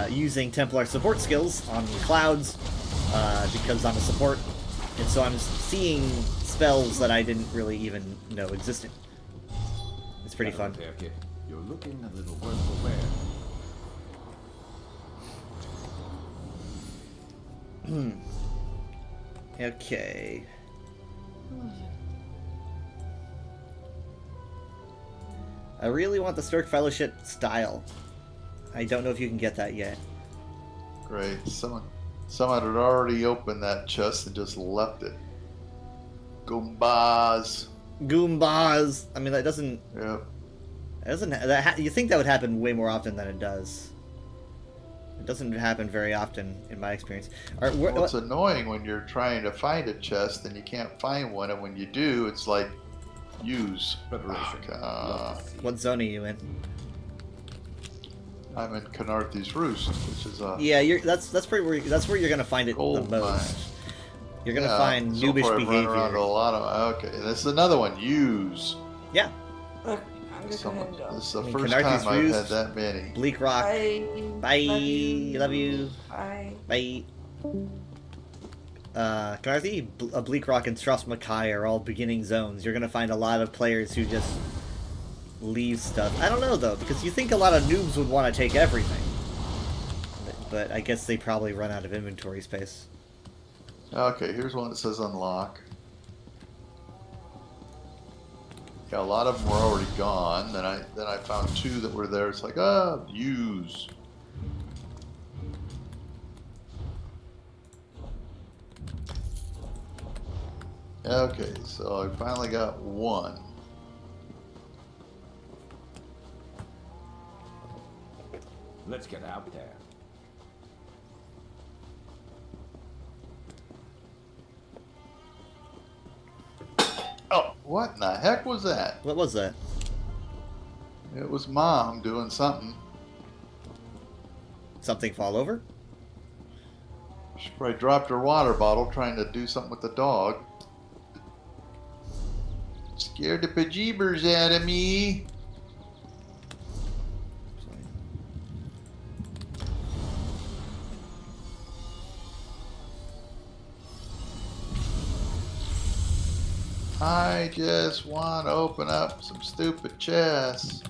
Speaker 1: using Templar support skills on clouds, because I'm a support, and so I'm seeing spells that I didn't really even know existed. It's pretty fun.
Speaker 12: Okay. You're looking a little worse for wear.
Speaker 1: Okay. I really want the Stork Fellowship style. I don't know if you can get that yet.
Speaker 7: Great. Someone had already opened that chest and just left it. Goombas.
Speaker 1: Goombas. I mean, that doesn't.
Speaker 7: Yep.
Speaker 1: It doesn't. You think that would happen way more often than it does. It doesn't happen very often, in my experience. Right,
Speaker 7: well, it's annoying when you're trying to find a chest and you can't find one, and when you do, it's like, use.
Speaker 1: What zone are you in?
Speaker 7: I'm in Khenarthi's Roost, which is a.
Speaker 1: Yeah, that's where you're gonna find it the most.
Speaker 7: Mine.
Speaker 1: You're gonna find noobish
Speaker 7: so
Speaker 1: behavior.
Speaker 7: Around a lot of, okay, this is another one. Use.
Speaker 1: Yeah.
Speaker 5: Look, I'm just gonna go.
Speaker 7: This is the first time I've had that many.
Speaker 1: Bleak Rock.
Speaker 5: Bye.
Speaker 1: Love you.
Speaker 5: Bye.
Speaker 1: Bye. Khenarthi, Bleak Rock, and Stras Makai are all beginning zones. You're gonna find a lot of players who just leave stuff. I don't know though, because you think a lot of noobs would want to take everything, but I guess they probably run out of inventory space.
Speaker 7: Okay, here's one that says unlock. Yeah, a lot of them were already gone. Then I found 2 that were there. It's like, use. Okay, so I finally got 1.
Speaker 12: Let's get out there.
Speaker 7: Oh, what in the heck was that?
Speaker 1: What was that?
Speaker 7: It was Mom doing something.
Speaker 1: Something fall over?
Speaker 7: She probably dropped her water bottle trying to do something with the dog. Scared the bejeebers out of me. I just want to open up some stupid chests.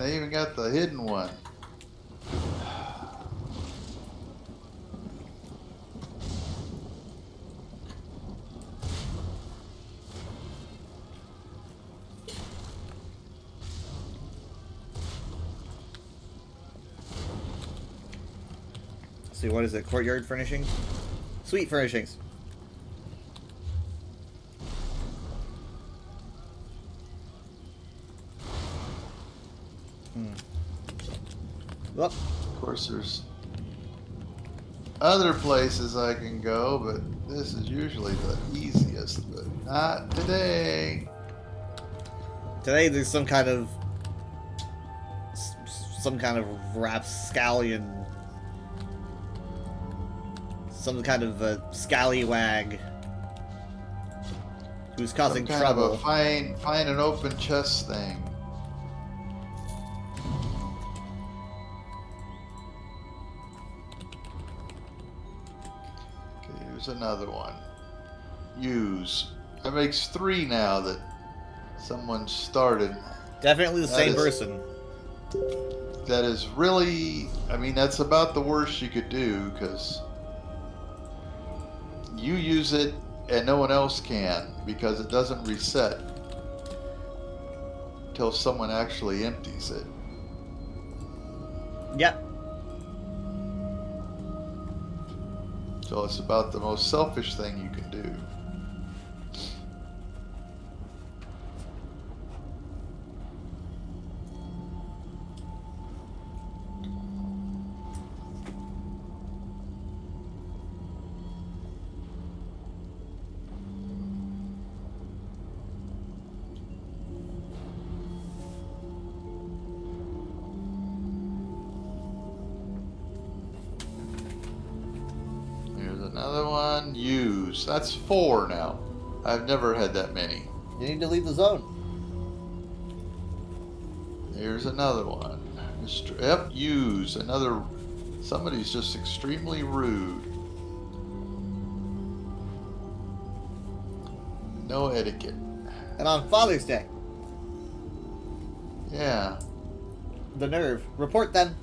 Speaker 7: they even got the hidden one.
Speaker 1: See, what is it? Courtyard furnishings? Sweet furnishings. Well,
Speaker 7: of course, there's other places I can go, but this is usually the easiest, but not today.
Speaker 1: Today there's some kind of rapscallion, some kind of a scallywag who's causing
Speaker 7: Some kind
Speaker 1: trouble.
Speaker 7: of a find an open chest thing. Okay, here's another one. Use. That makes 3 now that someone started.
Speaker 1: Definitely the
Speaker 7: That
Speaker 1: same
Speaker 7: is-
Speaker 1: person.
Speaker 7: That is really, I mean, that's about the worst you could do, because you use it and no one else can, because it doesn't reset until someone actually empties it.
Speaker 1: Yep.
Speaker 7: So it's about the most selfish thing you can do. Here's another one. Use. That's 4 now. I've never had that many.
Speaker 1: You need to leave the zone.
Speaker 7: Here's another one. Yep, use. Another. Somebody's just extremely rude. No etiquette.
Speaker 1: And on Father's Day,
Speaker 7: Yeah.
Speaker 1: the nerve. Report them.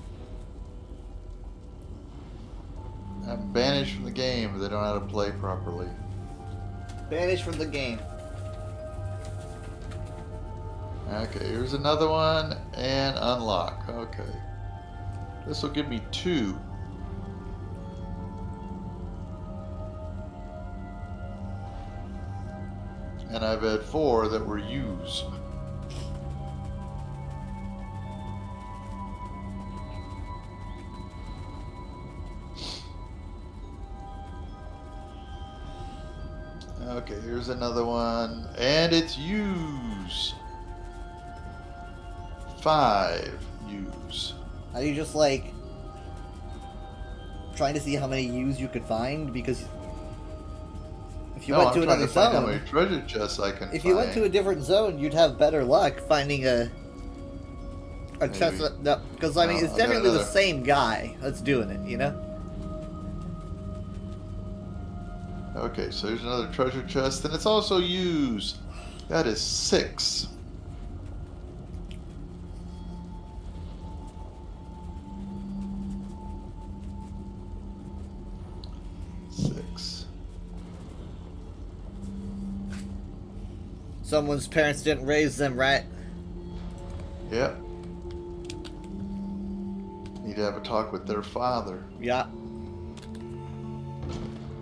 Speaker 7: I'm banished from the game if they don't know how to play properly.
Speaker 1: Banished from the game.
Speaker 7: Okay, here's another one. And unlock. Okay. This will give me 2. And I've had 4 that were use. Okay, here's another one. And it's use. 5 use.
Speaker 1: Are you just like trying to see how many U's you could find? Because if you
Speaker 7: No,
Speaker 1: went
Speaker 7: I'm
Speaker 1: to
Speaker 7: trying
Speaker 1: another
Speaker 7: to find how
Speaker 1: zone,
Speaker 7: many treasure chests I can
Speaker 1: if you went to a different zone, you'd have better luck finding a chest.
Speaker 7: Maybe.
Speaker 1: No, because I mean,
Speaker 7: No,
Speaker 1: it's
Speaker 7: I got
Speaker 1: definitely the
Speaker 7: another.
Speaker 1: same guy that's doing it. You know.
Speaker 7: Okay, so there's another treasure chest, and it's also use. That is 6.
Speaker 1: Someone's parents didn't raise them right.
Speaker 7: Yep. Need to have a talk with their father.
Speaker 1: Yeah.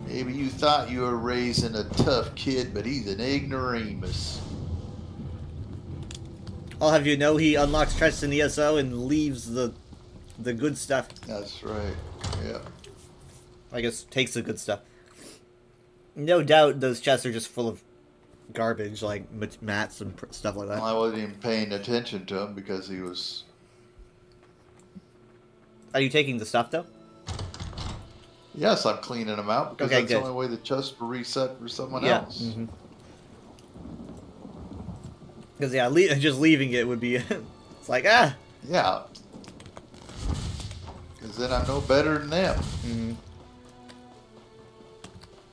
Speaker 7: Maybe you thought you were raising a tough kid, but he's an ignoramus.
Speaker 1: I'll have you know he unlocks chests in ESO and leaves the good stuff.
Speaker 7: That's right. Yeah.
Speaker 1: I guess takes the good stuff. No doubt those chests are just full of garbage, like mats and stuff like that.
Speaker 7: Well, I wasn't even paying attention to him because he was...
Speaker 1: Are you taking the stuff, though?
Speaker 7: Yes, I'm cleaning them out because
Speaker 1: Okay,
Speaker 7: that's
Speaker 1: good.
Speaker 7: the only way the chest will reset for someone
Speaker 1: Yeah.
Speaker 7: else.
Speaker 1: Because, yeah, just leaving it would be... it's like, ah!
Speaker 7: Yeah. Because then I'm no better than them.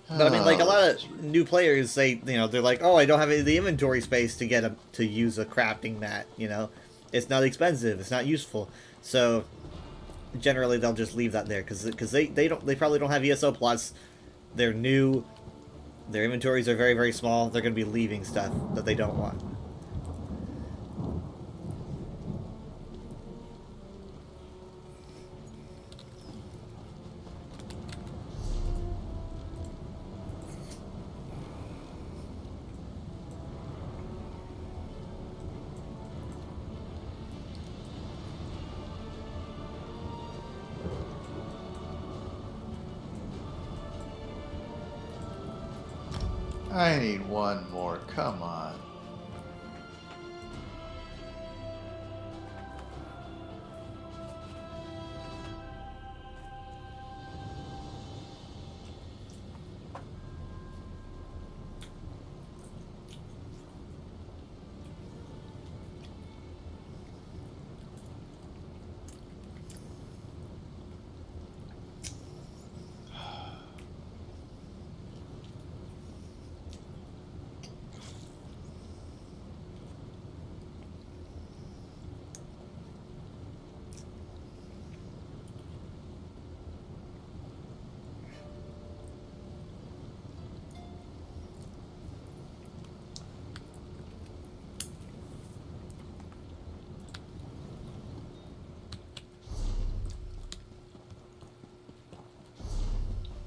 Speaker 1: But I mean, like, a lot of new players, they're like, oh, I don't have the inventory space to get to use a crafting mat, you know? it's not expensive, it's not useful. So generally they'll just leave that there because they probably don't have ESO plots. They're new. Their inventories are very, very small. They're going to be leaving stuff that they don't want.
Speaker 7: I need one more. Come on.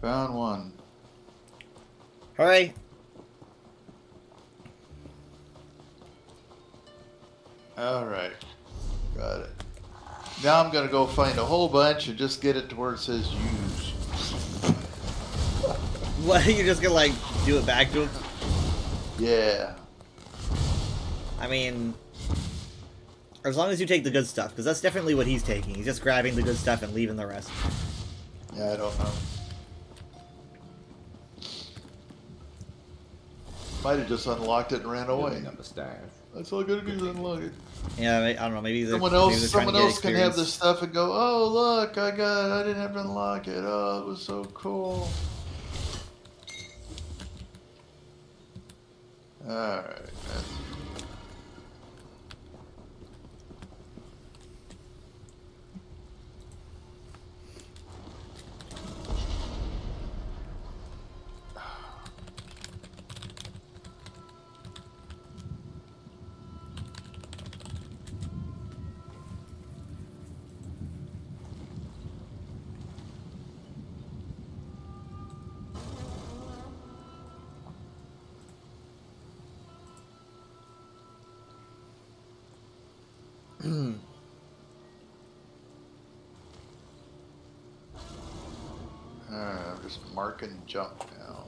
Speaker 7: Found one.
Speaker 1: Hooray!
Speaker 7: Alright. Got it. Now I'm gonna go find a whole bunch and just get it to where it says use.
Speaker 1: What? You're just gonna, like, do it back to him?
Speaker 7: Yeah.
Speaker 1: I mean, as long as you take the good stuff, because that's definitely what he's taking. He's just grabbing the good stuff and leaving the rest.
Speaker 7: Yeah, I don't know. Might have just unlocked it and ran away. That's all I gotta do is unlock it.
Speaker 1: Yeah, I don't know. Maybe
Speaker 7: Someone else can have this stuff and go, oh look, I didn't have to unlock it. Oh, it was so cool. Alright. I'm just marking jump now.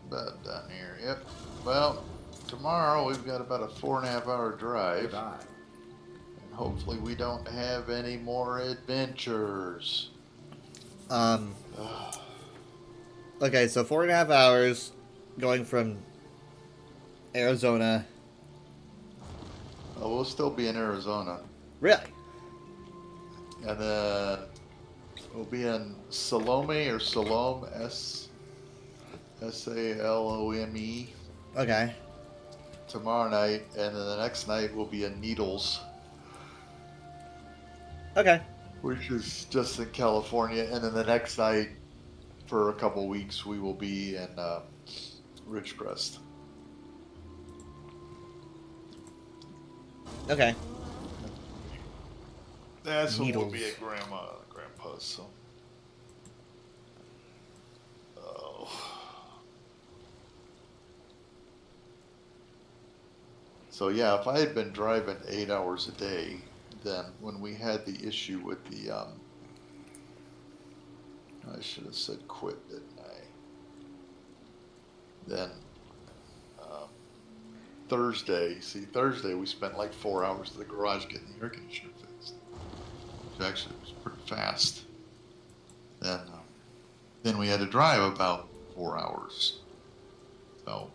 Speaker 7: About done here. Yep. Well, tomorrow we've got about a 4.5 hour drive. And hopefully we don't have any more adventures.
Speaker 1: Okay, so 4.5 hours going from Arizona.
Speaker 7: Oh, we'll still be in Arizona.
Speaker 1: Really?
Speaker 7: And then we'll be in Salome or Salome, S-A-L-O-M-E.
Speaker 1: Okay.
Speaker 7: Tomorrow night, and then the next night we'll be in Needles.
Speaker 1: Okay.
Speaker 7: Which is just in California, and then the next night, for a couple weeks, we will be in Ridgecrest.
Speaker 1: Okay.
Speaker 7: That's when we'll
Speaker 1: Needles.
Speaker 7: be at Grandpa's. So. Oh. So yeah, if I had been driving 8 hours a day, then when we had the issue with the, I should have said quit, didn't I? Then Thursday we spent like 4 hours at the garage getting the air conditioner fixed, which actually was pretty fast. Then we had to drive about 4 hours. So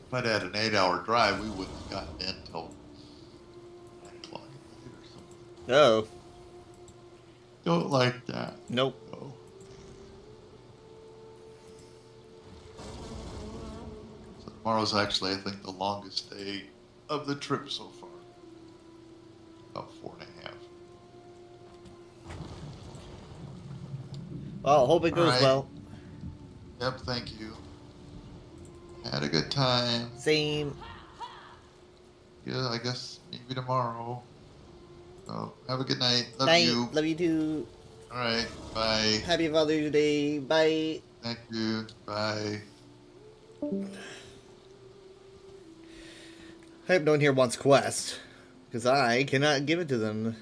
Speaker 7: if I'd had an 8-hour drive, we wouldn't have gotten in till 9 o'clock at night or something.
Speaker 1: Oh.
Speaker 7: Don't like that.
Speaker 1: Nope.
Speaker 7: No. So tomorrow's actually, I think, the longest day of the trip so far. About 4.5.
Speaker 1: Well, hope it goes
Speaker 7: Alright.
Speaker 1: well.
Speaker 7: Yep, thank you. Had a good time.
Speaker 1: Same.
Speaker 7: Yeah, I guess maybe tomorrow. So have a good night. Love
Speaker 1: Night.
Speaker 7: you.
Speaker 1: Love you too.
Speaker 7: Alright, bye.
Speaker 1: Happy Father's Day. Bye.
Speaker 7: Thank you. Bye.
Speaker 1: I hope no one here wants Quest, because I cannot give it to them.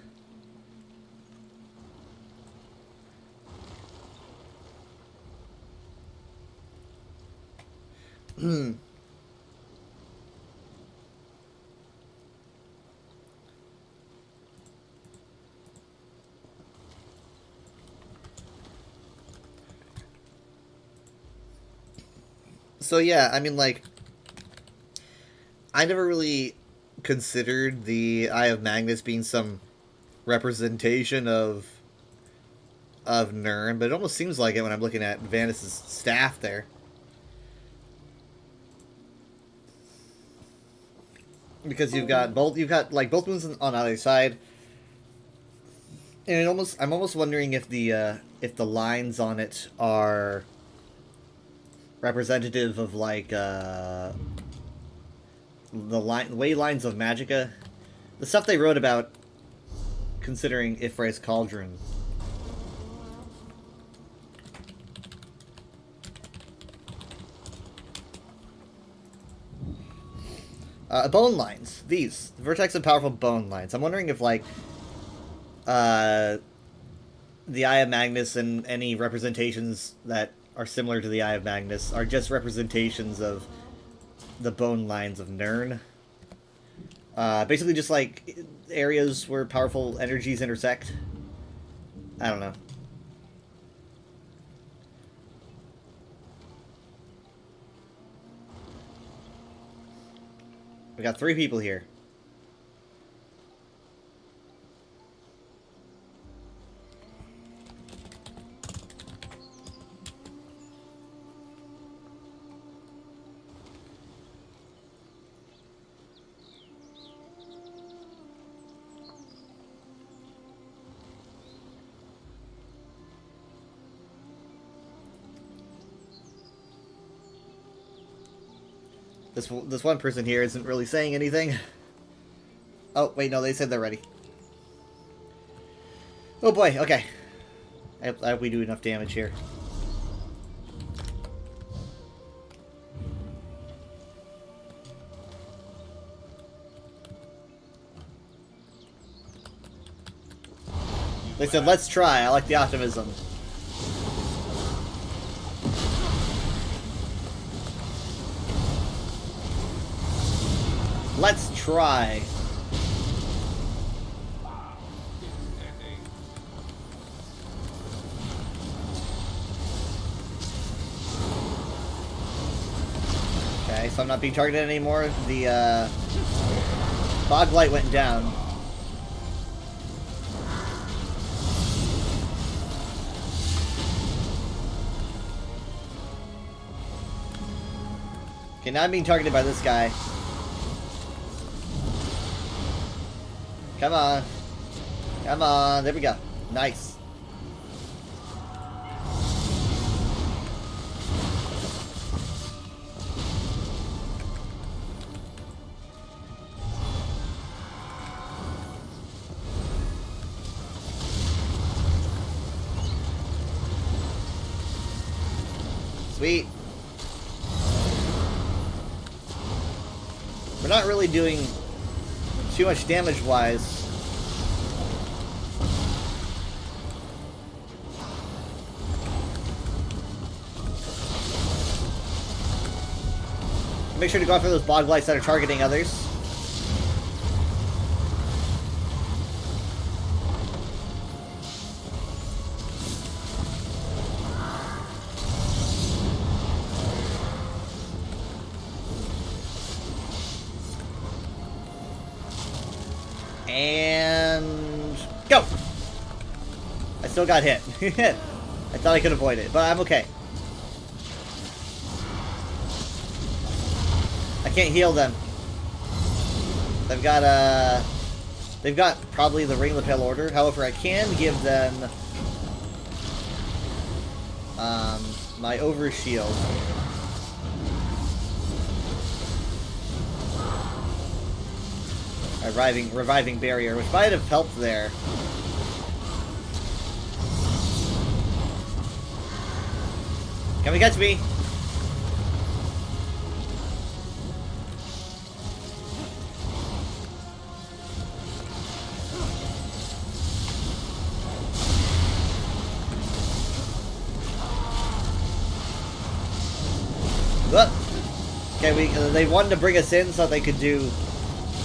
Speaker 1: So yeah, I mean, like, I never really considered the Eye of Magnus being some representation of Nirn, but it almost seems like it when I'm looking at Vanus's staff there. Because you've got both moons on either side, and I'm almost wondering if the lines on it are representative of like the way lines of Magicka, the stuff they wrote about considering Ifre's Cauldron. Bone lines. These. Vertex of powerful bone lines. I'm wondering if, like, the Eye of Magnus and any representations that are similar to the Eye of Magnus are just representations of the bone lines of Nirn. Basically just, like, areas where powerful energies intersect. I don't know. We got 3 people here. This one person here isn't really saying anything. Oh, wait, no, they said they're ready. Oh boy, okay. I hope we do enough damage here. They said, let's try. I like the optimism. Let's try. Okay, so I'm not being targeted anymore. The fog light went down. Okay, now I'm being targeted by this guy. Come on. Come on, there we go. Nice. Sweet. We're not really doing too much damage-wise. Make sure to go after those bog lights that are targeting others. And go! I still got hit. I thought I could avoid it, but I'm okay. I can't heal them. They've got probably the Ring of the Pale Order. However, I can give them my Overshield. Reviving Barrier, which might have helped there. Can we catch me? Look. Okay, they wanted to bring us in so they could do.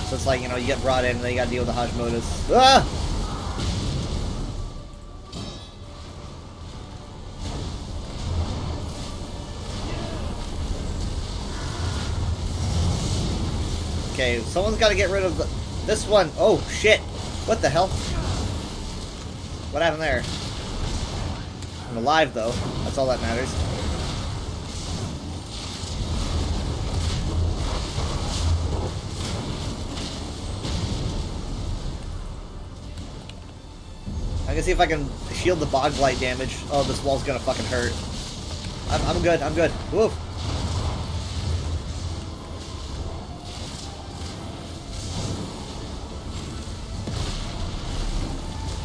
Speaker 1: So it's like, you know, you get brought in and then you gotta deal with the Hashimoto's. Ah! Okay, someone's gotta get rid of this one. Oh, shit. What the hell? What happened there? I'm alive, though. That's all that matters. I can see if I can shield the bog blight damage. Oh, this wall's gonna fucking hurt. I'm good, I'm good. Woof.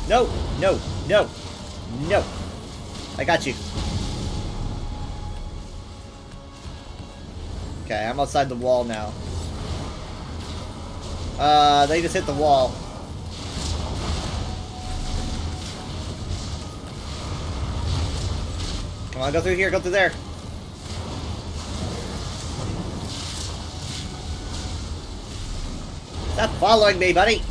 Speaker 1: No, no, no, no. I got you. Okay, I'm outside the wall now. They just hit the wall. Come on, go through here, go through there. Stop following me, buddy.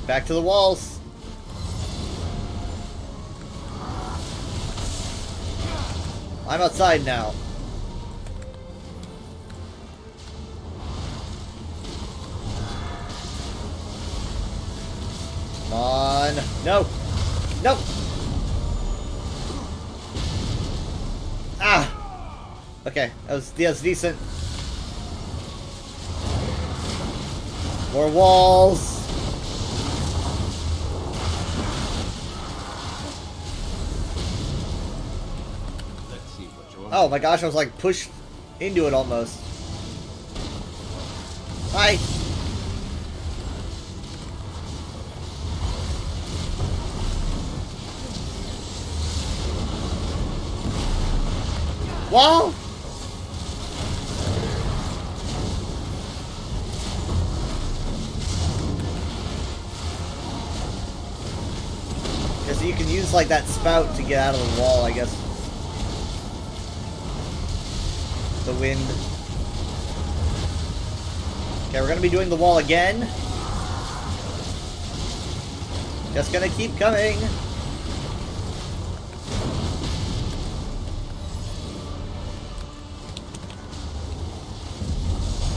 Speaker 1: Back to the walls. I'm outside now. Come on. No. No. Ah. Okay. That's decent. More walls. Oh my gosh, I was like pushed into it almost. Hi. Wall. Yeah, so you can use like that spout to get out of the wall, I guess. The wind. Okay, we're gonna be doing the wall again. Just gonna keep coming.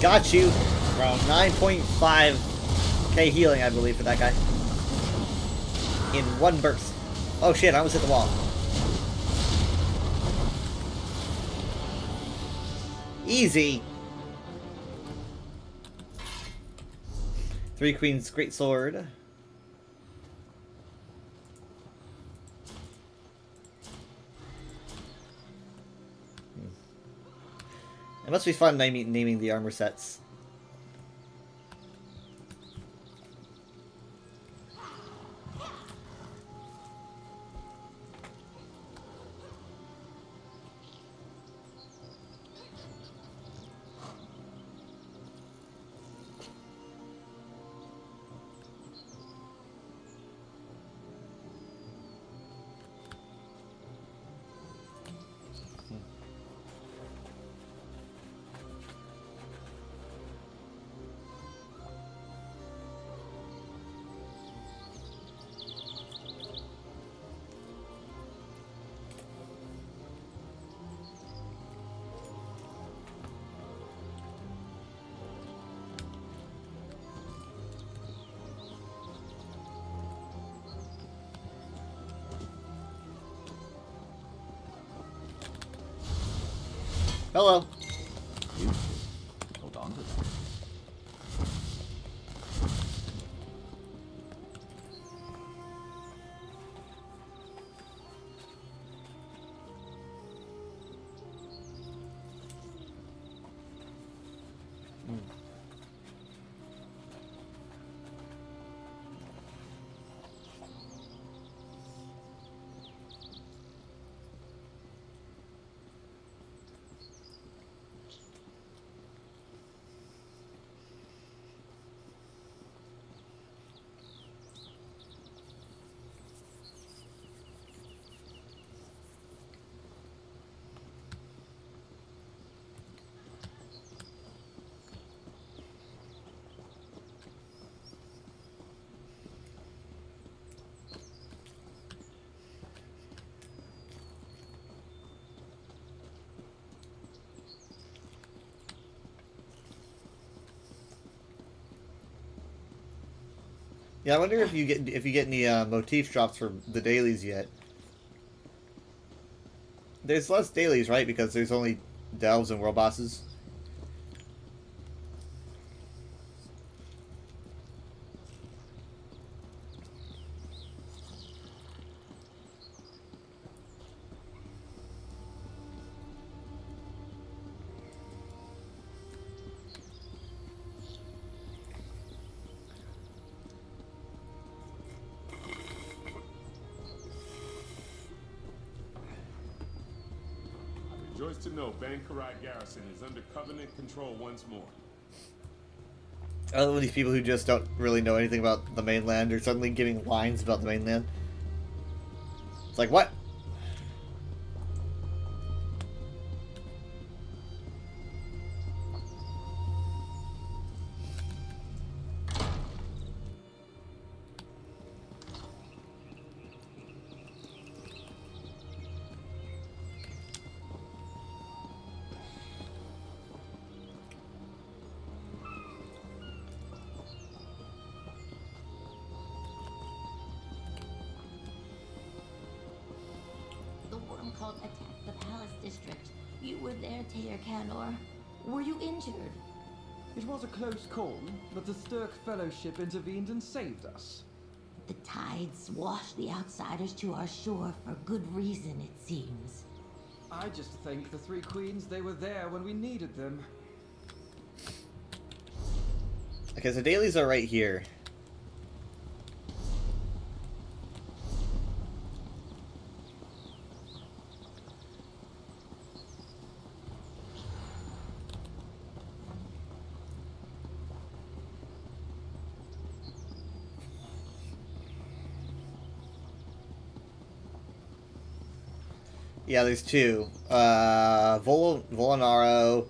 Speaker 1: Got you. Around 9.5k healing, I believe, for that guy. In one burst. Oh shit, I almost hit the wall. Easy. 3 Queens Great Sword. It must be fun naming the armor sets. Hello.
Speaker 12: Hold on to that.
Speaker 1: Yeah, I wonder if you get any motif drops for the dailies yet. There's less dailies, right? Because there's only delves and world bosses.
Speaker 8: Rejoice to know Bankarai Garrison is under Covenant control once more.
Speaker 1: I love these people who just don't really know anything about the mainland are suddenly giving lines about the mainland. It's like, what?
Speaker 14: The worm cult attacked the palace district. You were there, Taylor Canor. Were you injured?
Speaker 18: It was a close call, but the Stirk Fellowship intervened and saved us.
Speaker 14: The tides washed the outsiders to our shore for good reason, it seems.
Speaker 18: I just thank the Three Queens they were there when we needed them.
Speaker 1: Okay, so dailies are right here. Yeah, there's two. Volanaro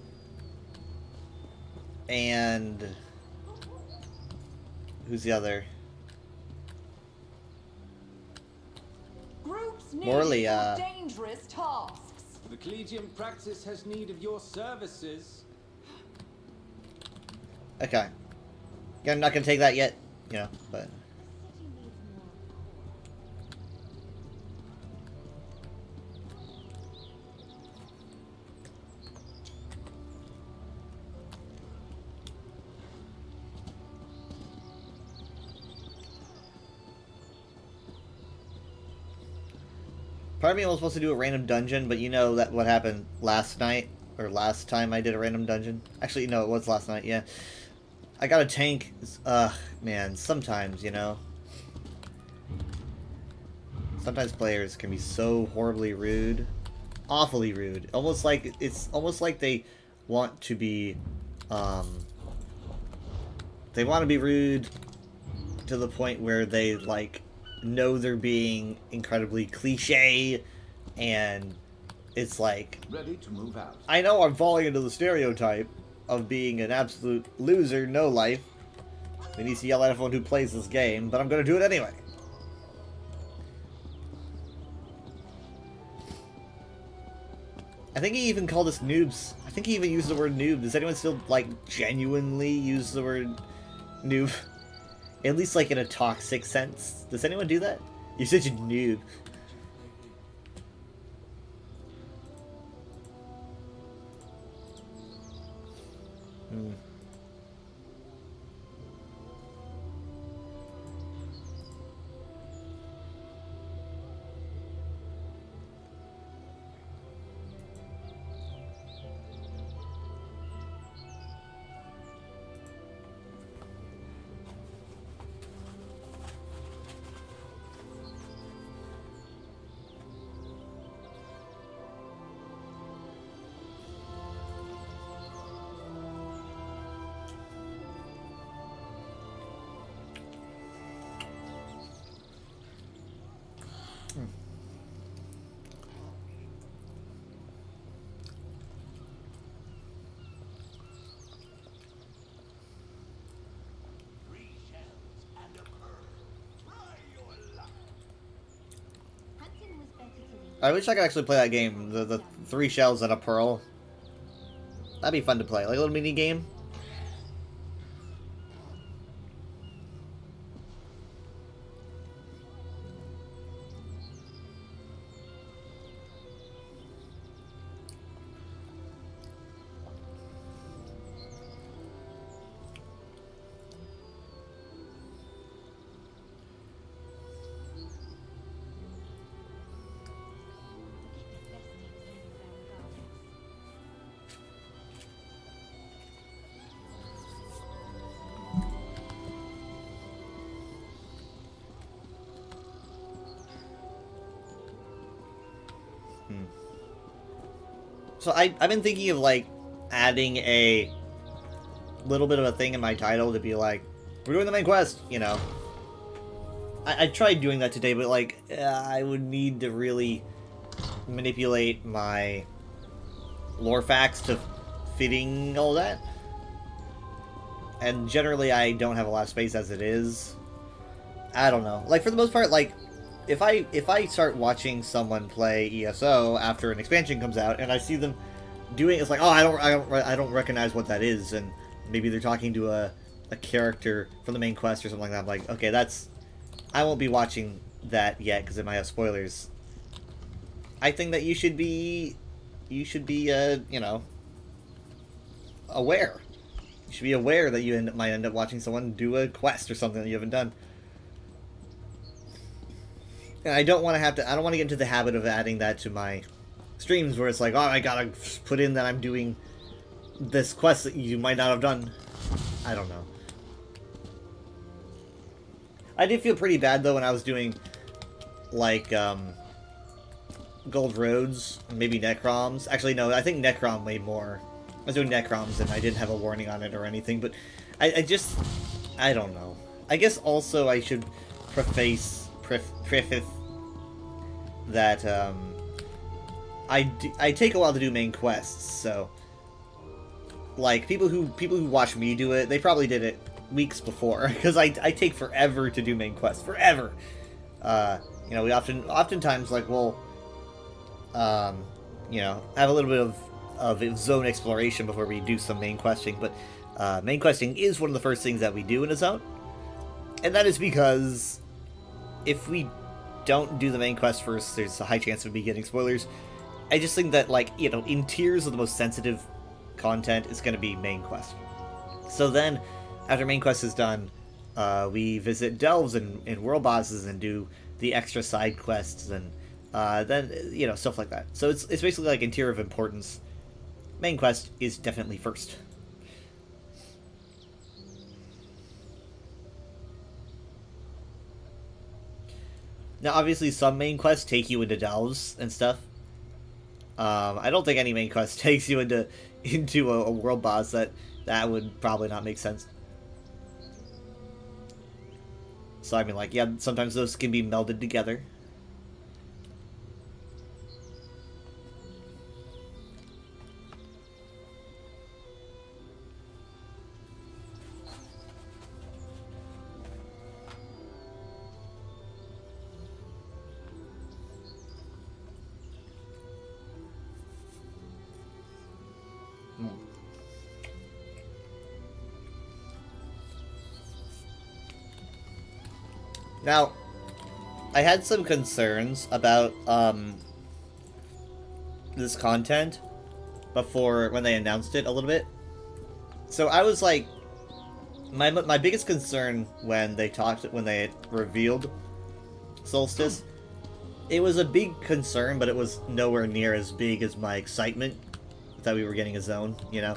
Speaker 1: and who's the other?
Speaker 9: Groups need
Speaker 1: Morlia.
Speaker 9: for dangerous tasks.
Speaker 19: The Collegium Praxis has need of your services.
Speaker 1: Okay. Yeah, I'm not gonna take that yet, you know, but... Part of me was supposed to do a random dungeon, but you know that what happened last night, or last time I did a random dungeon? Actually, no, it was last night, yeah. I got a tank. Man, sometimes, you know. Sometimes players can be so horribly rude. Awfully rude. Almost like, it's almost like they want to be, they want to be rude to the point where they, like, know they're being incredibly cliche, and it's like,
Speaker 12: Ready to move out.
Speaker 1: I know I'm falling into the stereotype of being an absolute loser, no life. We need to yell at everyone who plays this game, but I'm gonna do it anyway. I think he even called us noobs. I think he even used the word noob. Does anyone still, like, genuinely use the word noob? At least, like, in a toxic sense. Does anyone do that? You're such a noob. Hmm. I wish I could actually play that game, the 3 shells and a pearl. That'd be fun to play, like a little mini game. So I've been thinking of, like, adding a little bit of a thing in my title to be like, we're doing the main quest, you know. I tried doing that today, but, like, I would need to really manipulate my lore facts to fitting all that. And generally I don't have a lot of space as it is. I don't know. Like, for the most part, like, if I start watching someone play ESO after an expansion comes out and I see them doing, it's like, oh, I don't recognize what that is, and maybe they're talking to a character from the main quest or something like that. I'm like, okay, I won't be watching that yet because it might have spoilers. I think that you should be you know, aware. You should be aware that you might end up watching someone do a quest or something that you haven't done. And I don't want to get into the habit of adding that to my streams where it's like, oh, I gotta put in that I'm doing this quest that you might not have done. I don't know. I did feel pretty bad, though, when I was doing, like, Gold Roads, maybe Necroms. Actually, no, I think Necrom way more. I was doing Necroms, and I didn't have a warning on it or anything, but I don't know. I guess also I should preface that, I take a while to do main quests, so, like, people who watch me do it, they probably did it weeks before, because I take forever to do main quests, forever. You know, we oftentimes, like, we'll, you know, have a little bit of zone exploration before we do some main questing, but main questing is one of the first things that we do in a zone. And that is because if we don't do the main quest first, there's a high chance of me getting spoilers. I just think that, like, you know, in tiers of the most sensitive content, it's going to be main quest. So then, after main quest is done, we visit delves and world bosses and do the extra side quests and then, you know, stuff like that. So it's basically like in tier of importance. Main quest is definitely first. Now, obviously, some main quests take you into delves and stuff. I don't think any main quest takes you into a world boss. That would probably not make sense. So, I mean, like, yeah, sometimes those can be melded together. Now, I had some concerns about this content before when they announced it a little bit. So I was like, my biggest concern when they revealed Solstice, it was a big concern, but it was nowhere near as big as my excitement that we were getting a zone, you know.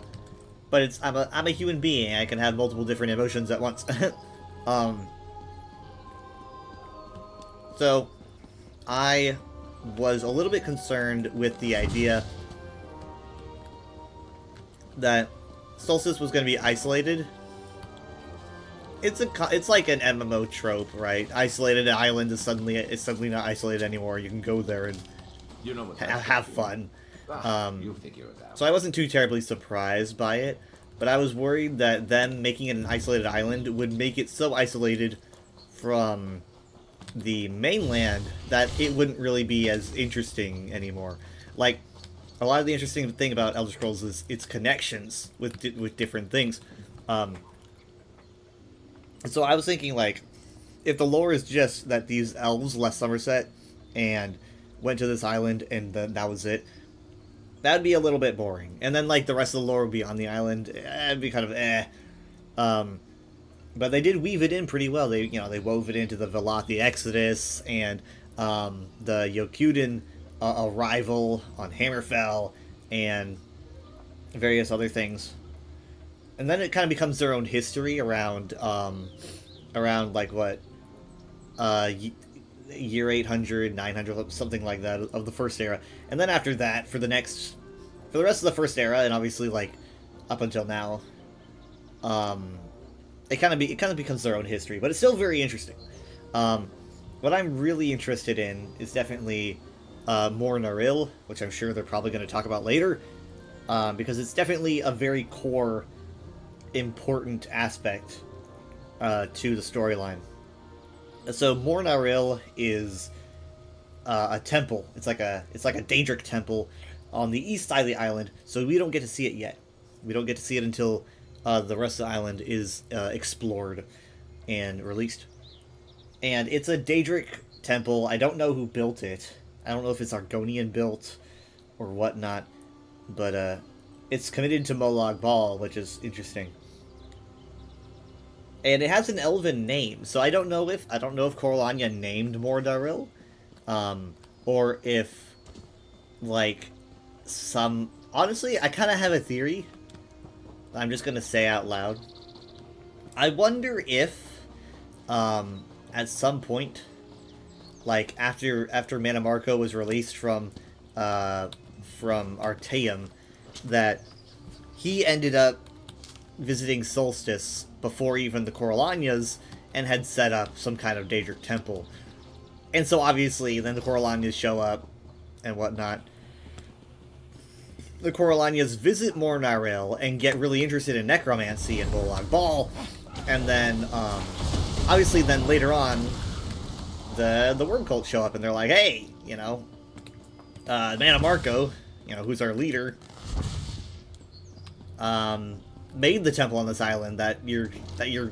Speaker 1: But I'm a human being. I can have multiple different emotions at once. So, I was a little bit concerned with the idea that Solstice was going to be isolated. It's like an MMO trope, right? Isolated island is suddenly not isolated anymore. You can go there and have fun.
Speaker 12: You'll figure it out.
Speaker 1: So I wasn't too terribly surprised by it, but I was worried that them making it an isolated island would make it so isolated from the mainland that it wouldn't really be as interesting anymore. Like, a lot of the interesting thing about Elder Scrolls is its connections with different things. So I was thinking, like, if the lore is just that these elves left Somerset and went to this island and then that was it, that'd be a little bit boring. And then, like, the rest of the lore would be on the island. It'd be kind of but they did weave it in pretty well. They wove it into the Velothi Exodus and the Yokuden arrival on Hammerfell and various other things. And then it kind of becomes their own history around like what year 800, 900, something like that of the First Era. And then after that, for the rest of the First Era, and obviously like up until now, it kind of becomes their own history, but it's still very interesting. What I'm really interested in is definitely Mor Naril, which I'm sure they're probably going to talk about later, because it's definitely a very core, important aspect to the storyline. So Mor Naril is a temple. It's like a Daedric temple on the east side of the island, so we don't get to see it yet. We don't get to see it until the rest of the island is explored and released. And it's a Daedric temple. I don't know who built it. I don't know if it's Argonian built or whatnot, but it's committed to Molag Bal, which is interesting. And it has an elven name, so I don't know if Corellania named Mor Naril, or if, like, honestly, I kind of have a theory I'm just gonna say out loud. I wonder if, at some point, like after Mana Marco was released from Artaeum, that he ended up visiting Solstice before even the Corellanias and had set up some kind of Daedric temple. And so obviously then the Corellanias show up and whatnot. The Corellanias visit Mor Naril and get really interested in necromancy and Molag Bal, and then obviously then later on the Worm Cult show up and they're like, hey, you know, Mana Marco, you know, who's our leader, made the temple on this island that your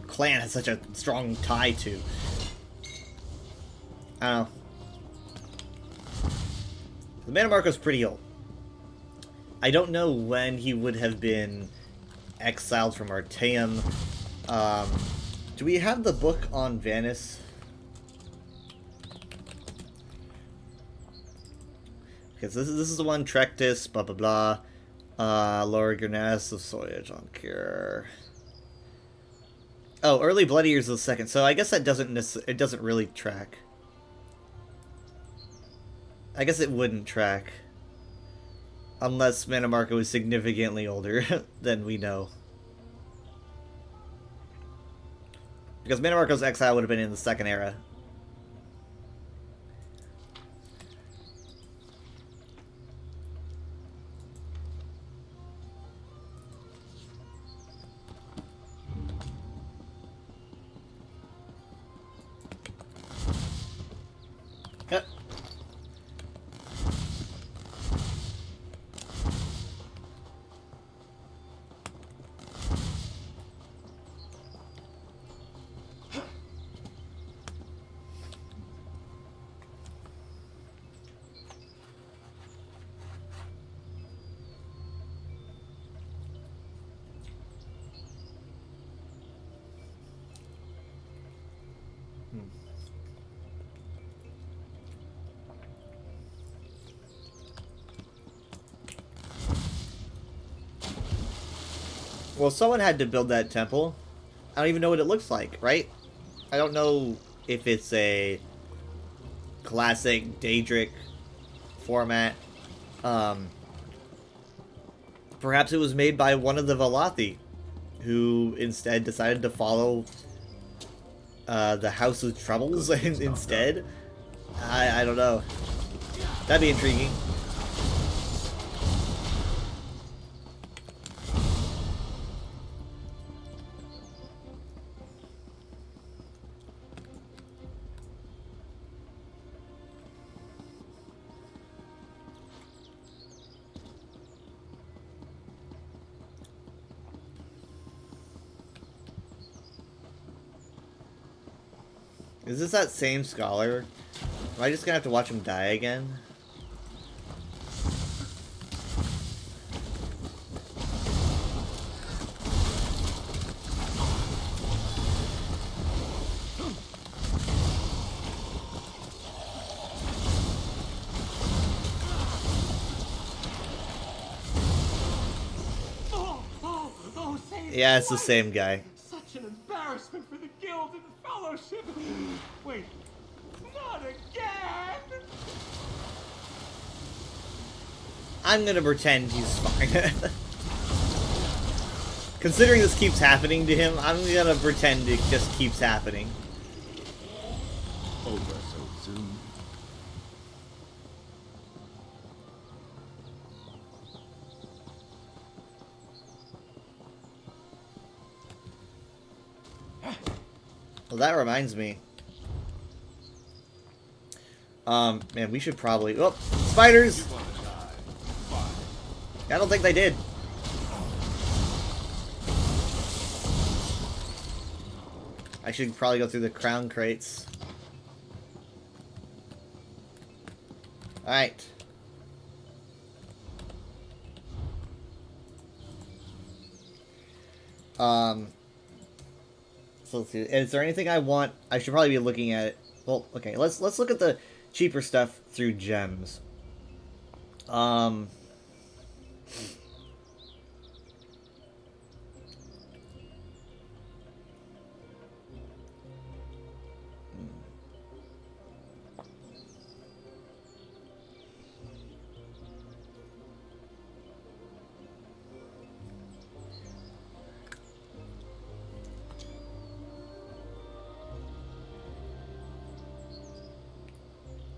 Speaker 1: clan has such a strong tie to. I don't know. The Man of Marco's pretty old. I don't know when he would have been exiled from Artaeum. Do we have the book on Vanis? Okay, so this is the one, Trectus, blah blah blah. Lord Gurnas of Soya, John Cure. Oh, early Bloody Years is the second, so I guess that it doesn't really track. I guess it wouldn't track. Unless Mana Marco is significantly older than we know. Because Mana Marco's exile would have been in the second era. Yep. Well, someone had to build that temple. I don't even know what it looks like, right? I don't know if it's a classic Daedric format. Perhaps it was made by one of the Valathi, who instead decided to follow the House of Troubles instead. I don't know. That'd be intriguing. Is this that same scholar? Am I just gonna have to watch him die again? Yeah, it's the same guy.
Speaker 10: Such an embarrassment for the guild and the fellowship. Wait, not again.
Speaker 1: I'm gonna pretend he's fine. Considering this keeps happening to him, I'm gonna pretend it just keeps happening.
Speaker 12: Over so soon.
Speaker 1: Well, that reminds me. Man, we should probably... Oh, spiders! I don't think they did. I should probably go through the crown crates. Alright. So let's see. Is there anything I want? I should probably be looking at it. Well, okay. Let's look at the cheaper stuff through gems.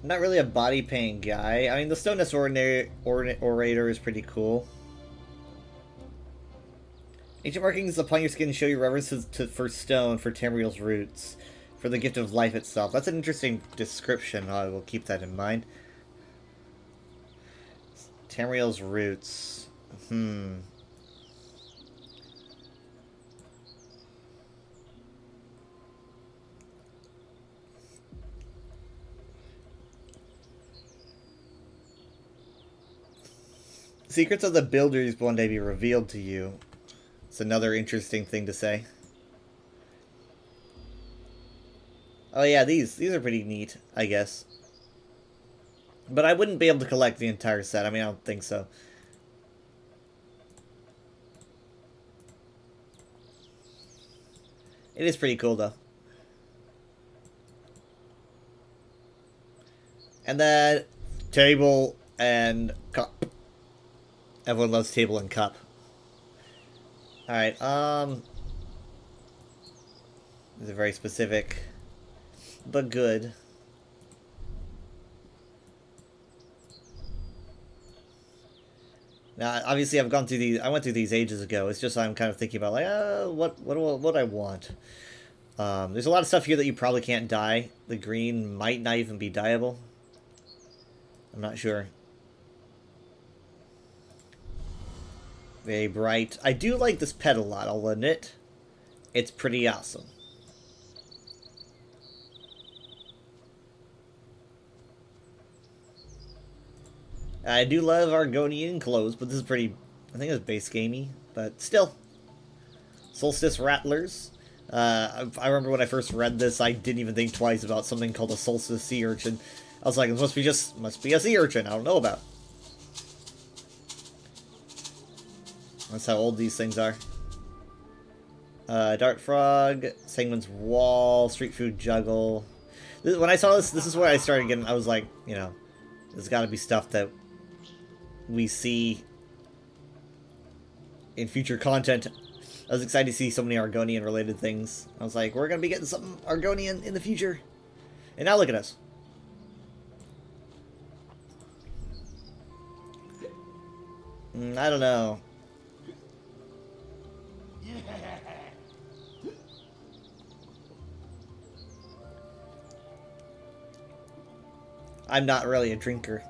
Speaker 1: I'm not really a body paint guy. I mean, the Stoness Orator is pretty cool. Ancient markings upon your skin show your reverence for stone, for Tamriel's roots, for the gift of life itself. That's an interesting description. I will keep that in mind. Tamriel's roots. Secrets of the Builders will one day be revealed to you. It's another interesting thing to say. Oh yeah, these are pretty neat, I guess. But I wouldn't be able to collect the entire set. I mean, I don't think so. It is pretty cool, though. And then, table and cup. Everyone loves table and cup. Alright, these are very specific, but good. Now, obviously, I've gone through these. I went through these ages ago. It's just I'm kind of thinking about like, what I want. There's a lot of stuff here that you probably can't dye. The green might not even be dyeable. I'm not sure. Very bright. I do like this pet a lot. I'll admit, it's pretty awesome. I do love Argonian clothes, but this is pretty, I think it's base gamey, but still. Solstice Rattlers. I remember when I first read this, I didn't even think twice about something called a Solstice Sea Urchin. I was like, it must be a sea urchin I don't know about. That's how old these things are. Dart Frog, Sanguine's Wall, Street Food Juggle. When I saw this is where I started getting, I was like, you know, there's gotta be stuff that we see in future content. I was excited to see so many Argonian related things. I was like, we're gonna be getting something Argonian in the future. And now look at us. I don't know. I'm not really a drinker.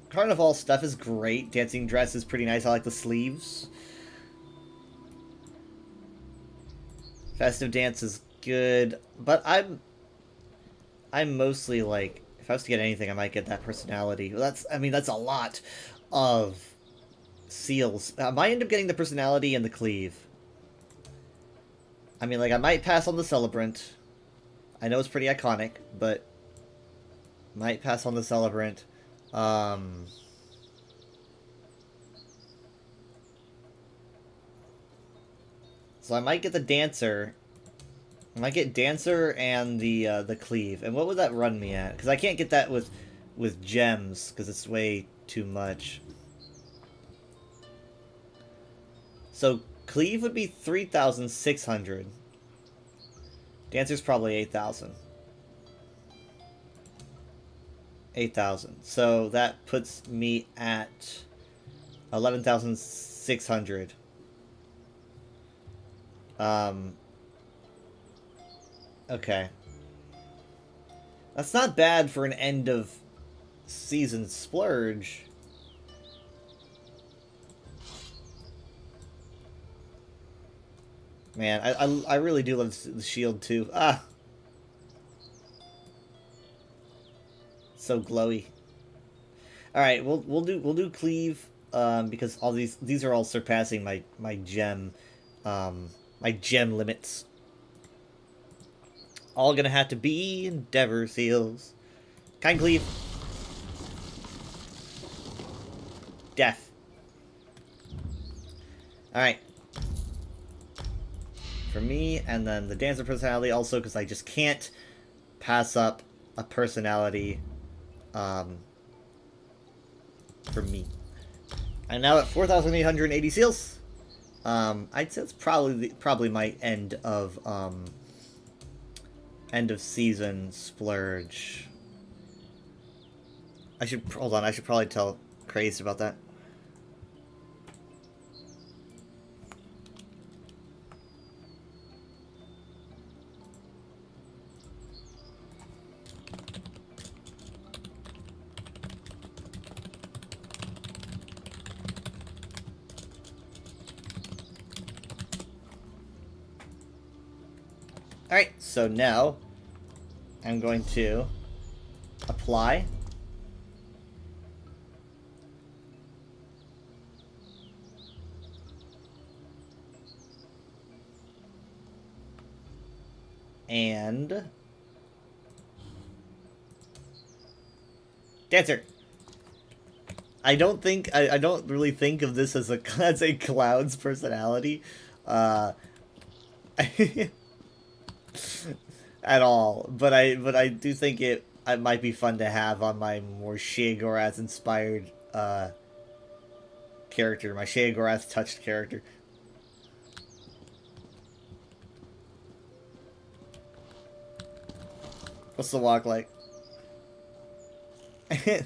Speaker 1: Carnival stuff is great. Dancing dress is pretty nice. I like the sleeves. Festive dance is good, but I'm mostly like, if I was to get anything, I might get that personality. That's a lot of seals. I might end up getting the personality and the cleave. I mean, like, I might pass on the Celebrant. I know it's pretty iconic, but might pass on the Celebrant. So I might get the Dancer. I might get Dancer and the Cleave. And what would that run me at? Because I can't get that with gems, because it's way too much. So Cleave would be 3,600. Dancer's probably 8,000. 8,000. So that puts me at 11,600. Okay. That's not bad for an end of season splurge. Man, I really do love the shield too. Ah, so glowy. All right, we'll do cleave because all these are all surpassing my gem limits. All gonna have to be Endeavor seals. Kind cleave. Death. All right. For me, and then the Dancer personality also, because I just can't pass up a personality for me. I'm now at 4,880 seals. I'd say it's probably my end of season splurge. I should probably tell Crazed about that. Alright, so now I'm going to apply. And Dancer. I don't really think of this as a cloud's personality, at all. But I do think it might be fun to have on my more Sheogorath inspired character, my Sheogorath touched character. What's the walk like? It's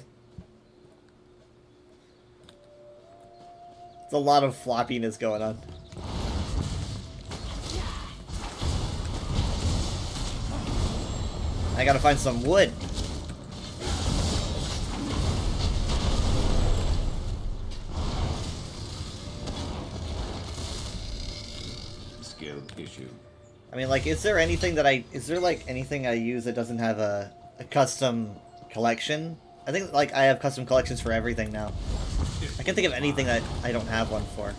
Speaker 1: a lot of floppiness going on. I gotta find some wood.
Speaker 12: Skill issue.
Speaker 1: I mean, like, is there anything that anything I use that doesn't have a custom collection? I think, like, I have custom collections for everything now. I can't think of anything that I don't have one for.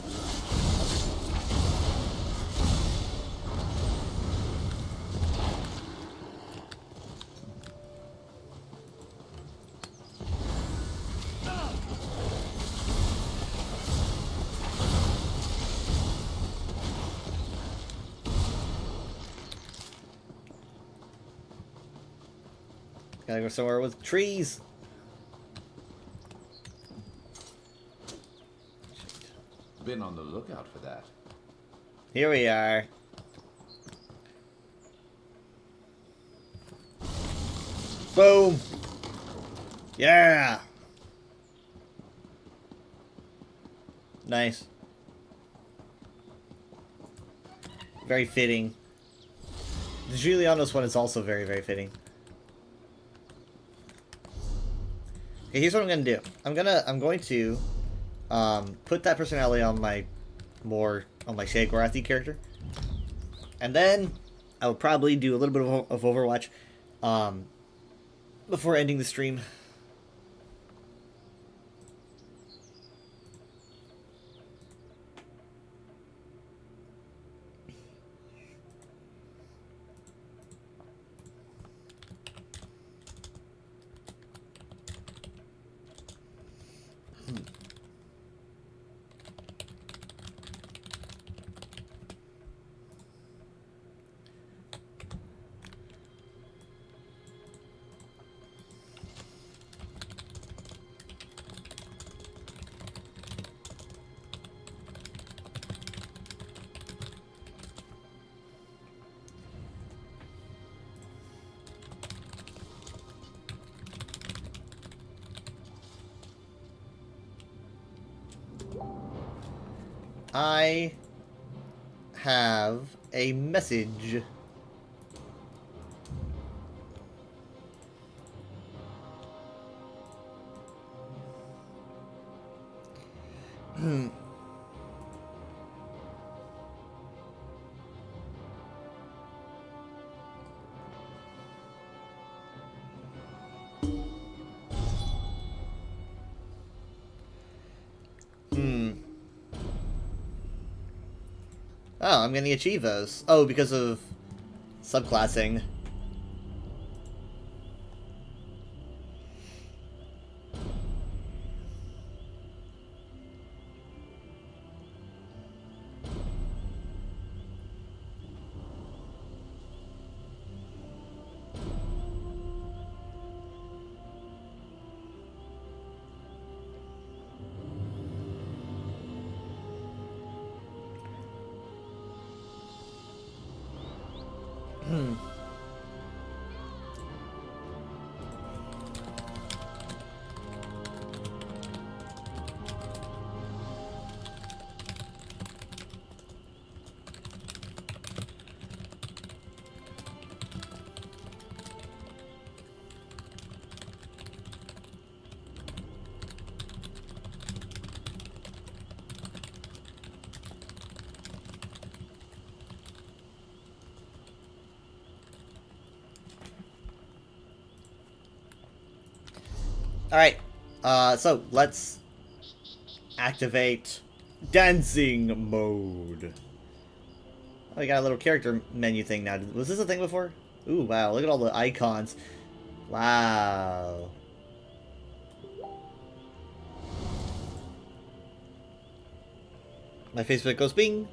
Speaker 1: Gotta go somewhere with trees.
Speaker 12: Been on the lookout for that.
Speaker 1: Here we are. Boom. Yeah. Nice. Very fitting. The Julianos one is also very, very fitting. Okay, here's what I'm gonna do. I'm going to put that personality on my Sheogorath character, and then I'll probably do a little bit of Overwatch before ending the stream. I have a message. Oh, I'm gonna achieve those. Oh, because of subclassing. Alright, so let's activate dancing mode. Oh, we got a little character menu thing now. Was this a thing before? Ooh, wow, look at all the icons. Wow. My Facebook goes bing.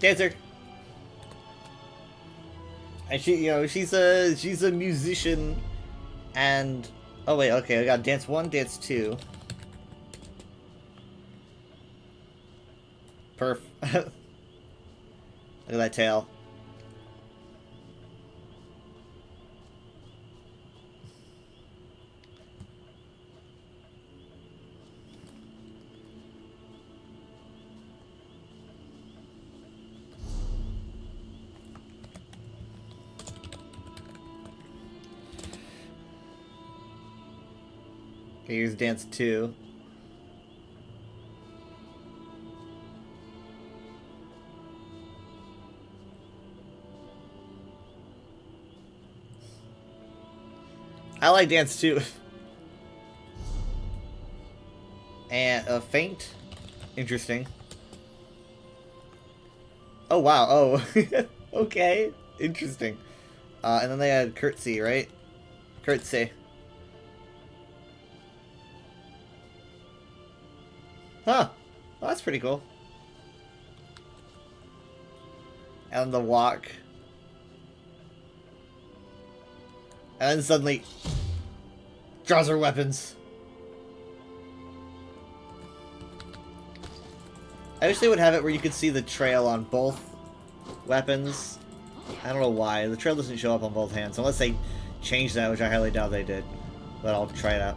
Speaker 1: Dancer. And she, you know, she's a musician, and oh wait, okay, I got dance 1, dance 2. Perf. Look at that tail. Okay, here's dance 2. I like dance 2. And a feint. Interesting. Oh wow, oh. Okay. Interesting. And then they had curtsy, right? Curtsy. Huh. Well, that's pretty cool. And the walk. And then suddenly draws her weapons. I wish they would have it where you could see the trail on both weapons. I don't know why. The trail doesn't show up on both hands. Unless they changed that, which I highly doubt they did. But I'll try it out.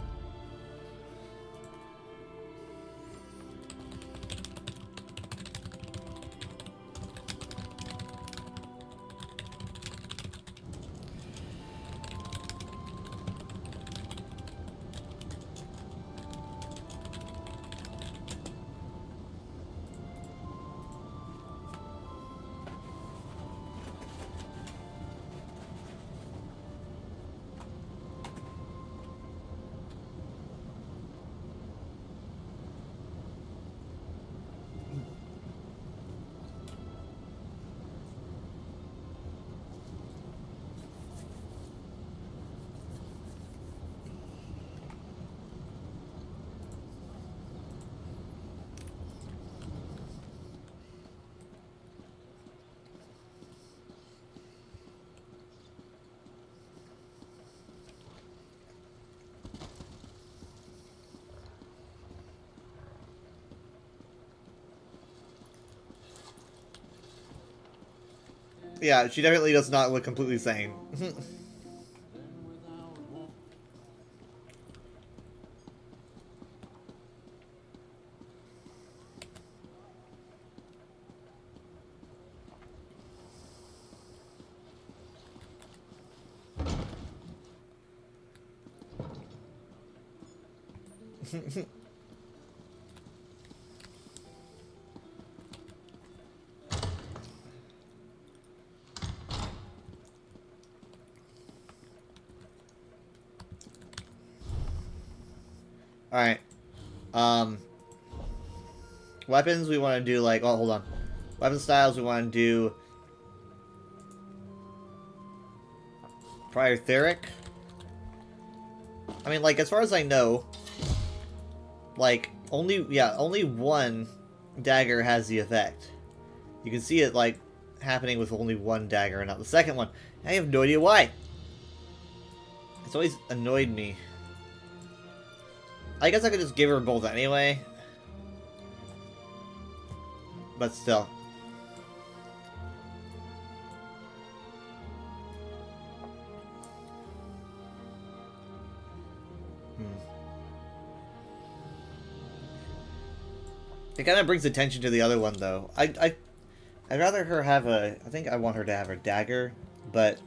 Speaker 1: Yeah, she definitely does not look completely sane. Alright. Weapons, we want to do like... Oh, hold on. Weapon styles, we want to do Priortheric. I mean, like, as far as I know, like, only one dagger has the effect. You can see it, like, happening with only one dagger and not the second one. I have no idea why. It's always annoyed me. I guess I could just give her both anyway. But still. It kind of brings attention to the other one, though. I'd rather her have a... I think I want her to have her dagger, but...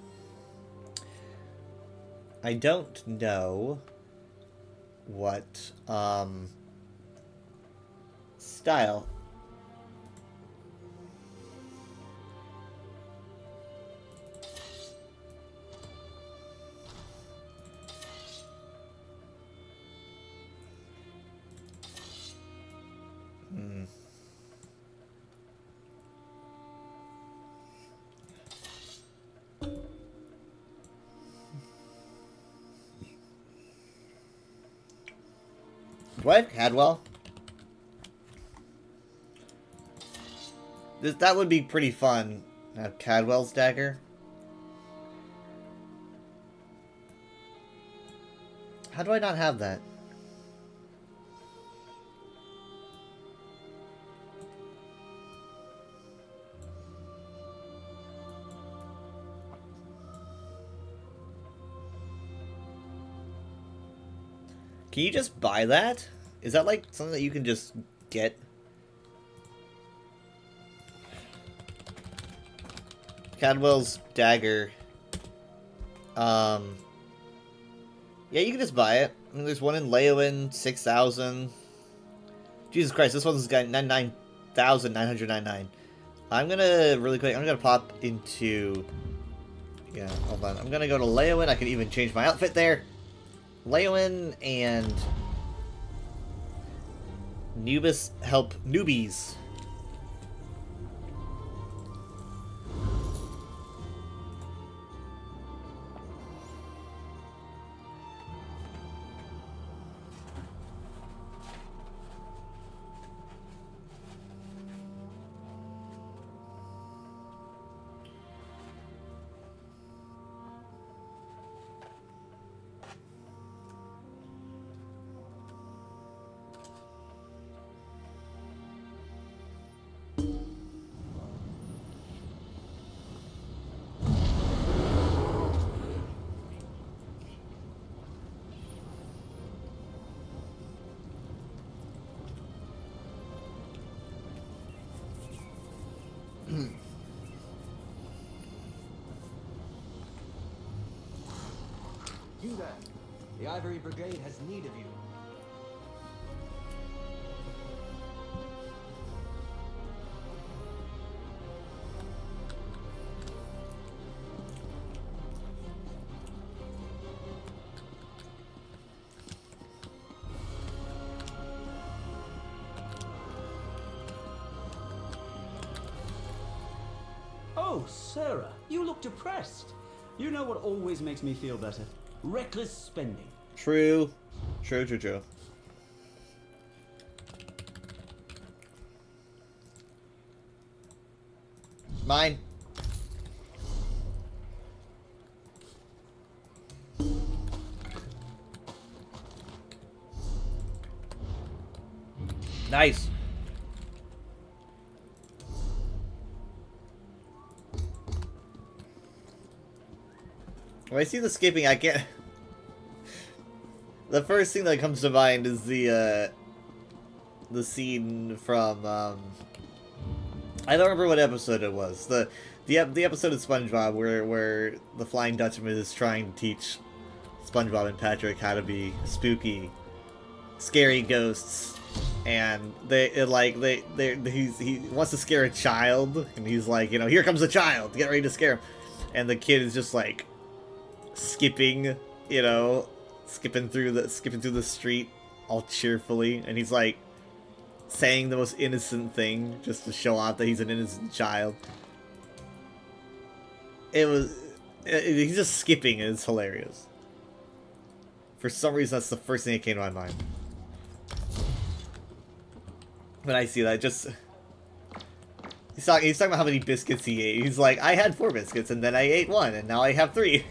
Speaker 1: I don't know what, style. What? Cadwell? That would be pretty fun. Have Cadwell's dagger. How do I not have that? Can you just buy that? Is that like something that you can just get? Cadwell's dagger. Yeah, you can just buy it. I mean, there's one in Leowen, 6,000. Jesus Christ, this one's got 99,999. I'm gonna, really quick, I'm gonna pop into... Yeah, hold on. I'm gonna go to Leowen. I can even change my outfit there. Leowen and Nubis help newbies.
Speaker 19: You there! The Ivory Brigade has need of you.
Speaker 20: Oh, Sarah, you look depressed. You know what always makes me feel better? Reckless spending.
Speaker 1: True. True. Mine. Nice. When I see the skipping, I can't... The first thing that comes to mind is the scene from, I don't remember what episode it was. The episode of SpongeBob where the Flying Dutchman is trying to teach SpongeBob and Patrick how to be spooky, scary ghosts, and he wants to scare a child, and he's like, you know, here comes a child, get ready to scare him, and the kid is just like skipping, you know, skipping through the street all cheerfully, and he's like, saying the most innocent thing just to show off that he's an innocent child. He's just skipping and it's hilarious. For some reason, that's the first thing that came to my mind. When I see that, just... He's talking about how many biscuits he ate. He's like, I had 4 biscuits, and then I ate 1, and now I have 3.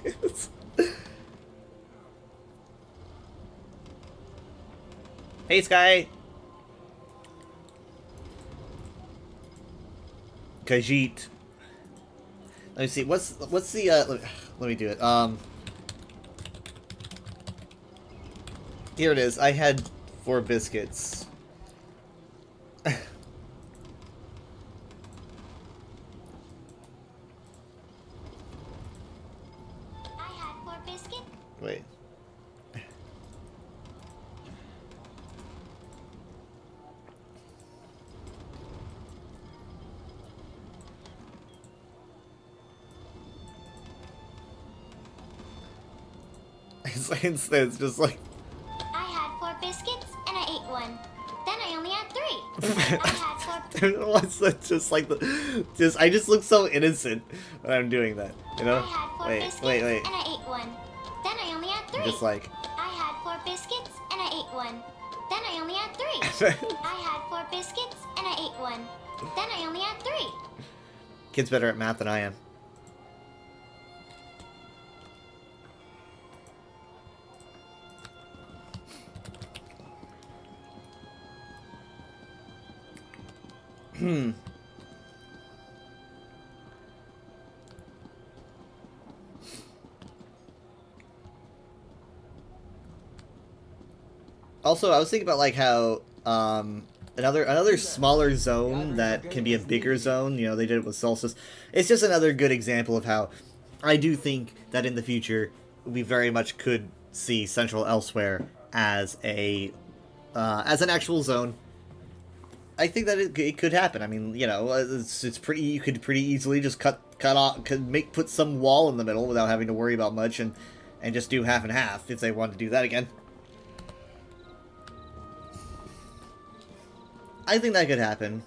Speaker 1: Hey, Sky! Khajiit. Let me see, what's the, let me do it, here it is, I had 4 biscuits. Wait. It's just like...
Speaker 14: I had 4 biscuits and I ate 1. Then I only had 3. I had 4...
Speaker 1: What's that? Just like the... I just look so innocent when I'm doing that, you know?
Speaker 14: I had 4
Speaker 1: Wait.
Speaker 14: biscuits and I ate 1. Then I only had 3.
Speaker 1: Just like...
Speaker 14: I had 4 biscuits and I ate 1. Then I only had 3. I had 4 biscuits and I ate 1. Then I only had 3.
Speaker 1: Kid's better at math than I am. Also, I was thinking about like how another smaller zone that can be a bigger zone. You know, they did it with Solstice. It's just another good example of how I do think that in the future we very much could see Central Elsewhere as an actual zone. I think that it could happen. I mean, you know, it's pretty. You could pretty easily just cut off, put some wall in the middle without having to worry about much, and just do half and half if they want to do that again. I think that could happen.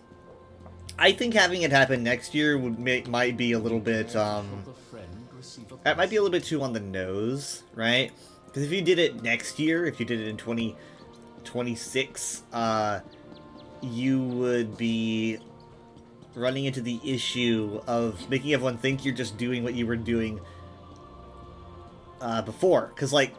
Speaker 1: I think having it happen next year might be a little bit that might be a little bit too on the nose, right? Because if you did it next year, if you did it in 2026, you would be running into the issue of making everyone think you're just doing what you were doing before. Because, like,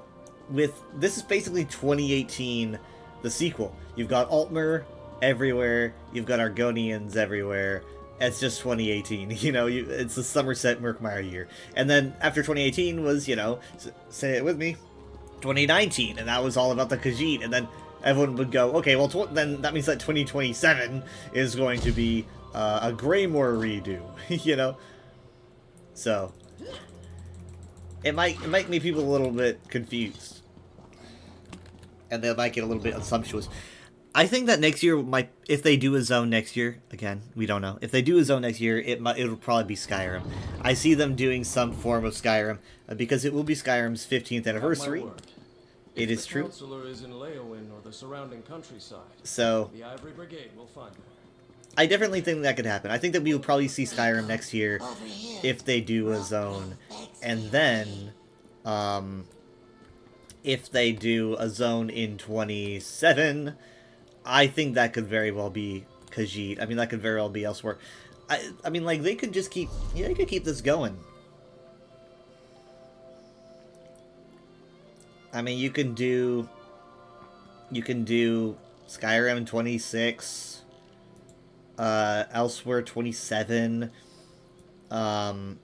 Speaker 1: this is basically 2018, the sequel. You've got Altmer everywhere, you've got Argonians everywhere. It's just 2018, you know, it's the Somerset Murkmire year. And then after 2018 was, you know, say it with me, 2019, and that was all about the Khajiit, and then everyone would go, okay, well, then that means that 2027 is going to be a Greymore redo, you know? So, it might make people a little bit confused. And they might get a little bit assumptuous. I think that next year if they do a zone next year, again, we don't know. If they do a zone next year, it'll probably be Skyrim. I see them doing some form of Skyrim because it will be Skyrim's 15th anniversary. It is true.
Speaker 21: Counselor is in Leowin or the surrounding countryside.
Speaker 1: So
Speaker 21: The Ivory Brigade will find her.
Speaker 1: I definitely think that could happen. I think that we will probably see Skyrim next year if they do a zone. And then, if they do a zone in 27, I think that could very well be Khajiit. I mean, that could very well be elsewhere. I mean, like, they could just keep... Yeah, they could keep this going. I mean, you can do Skyrim 26, Elsewhere 27, and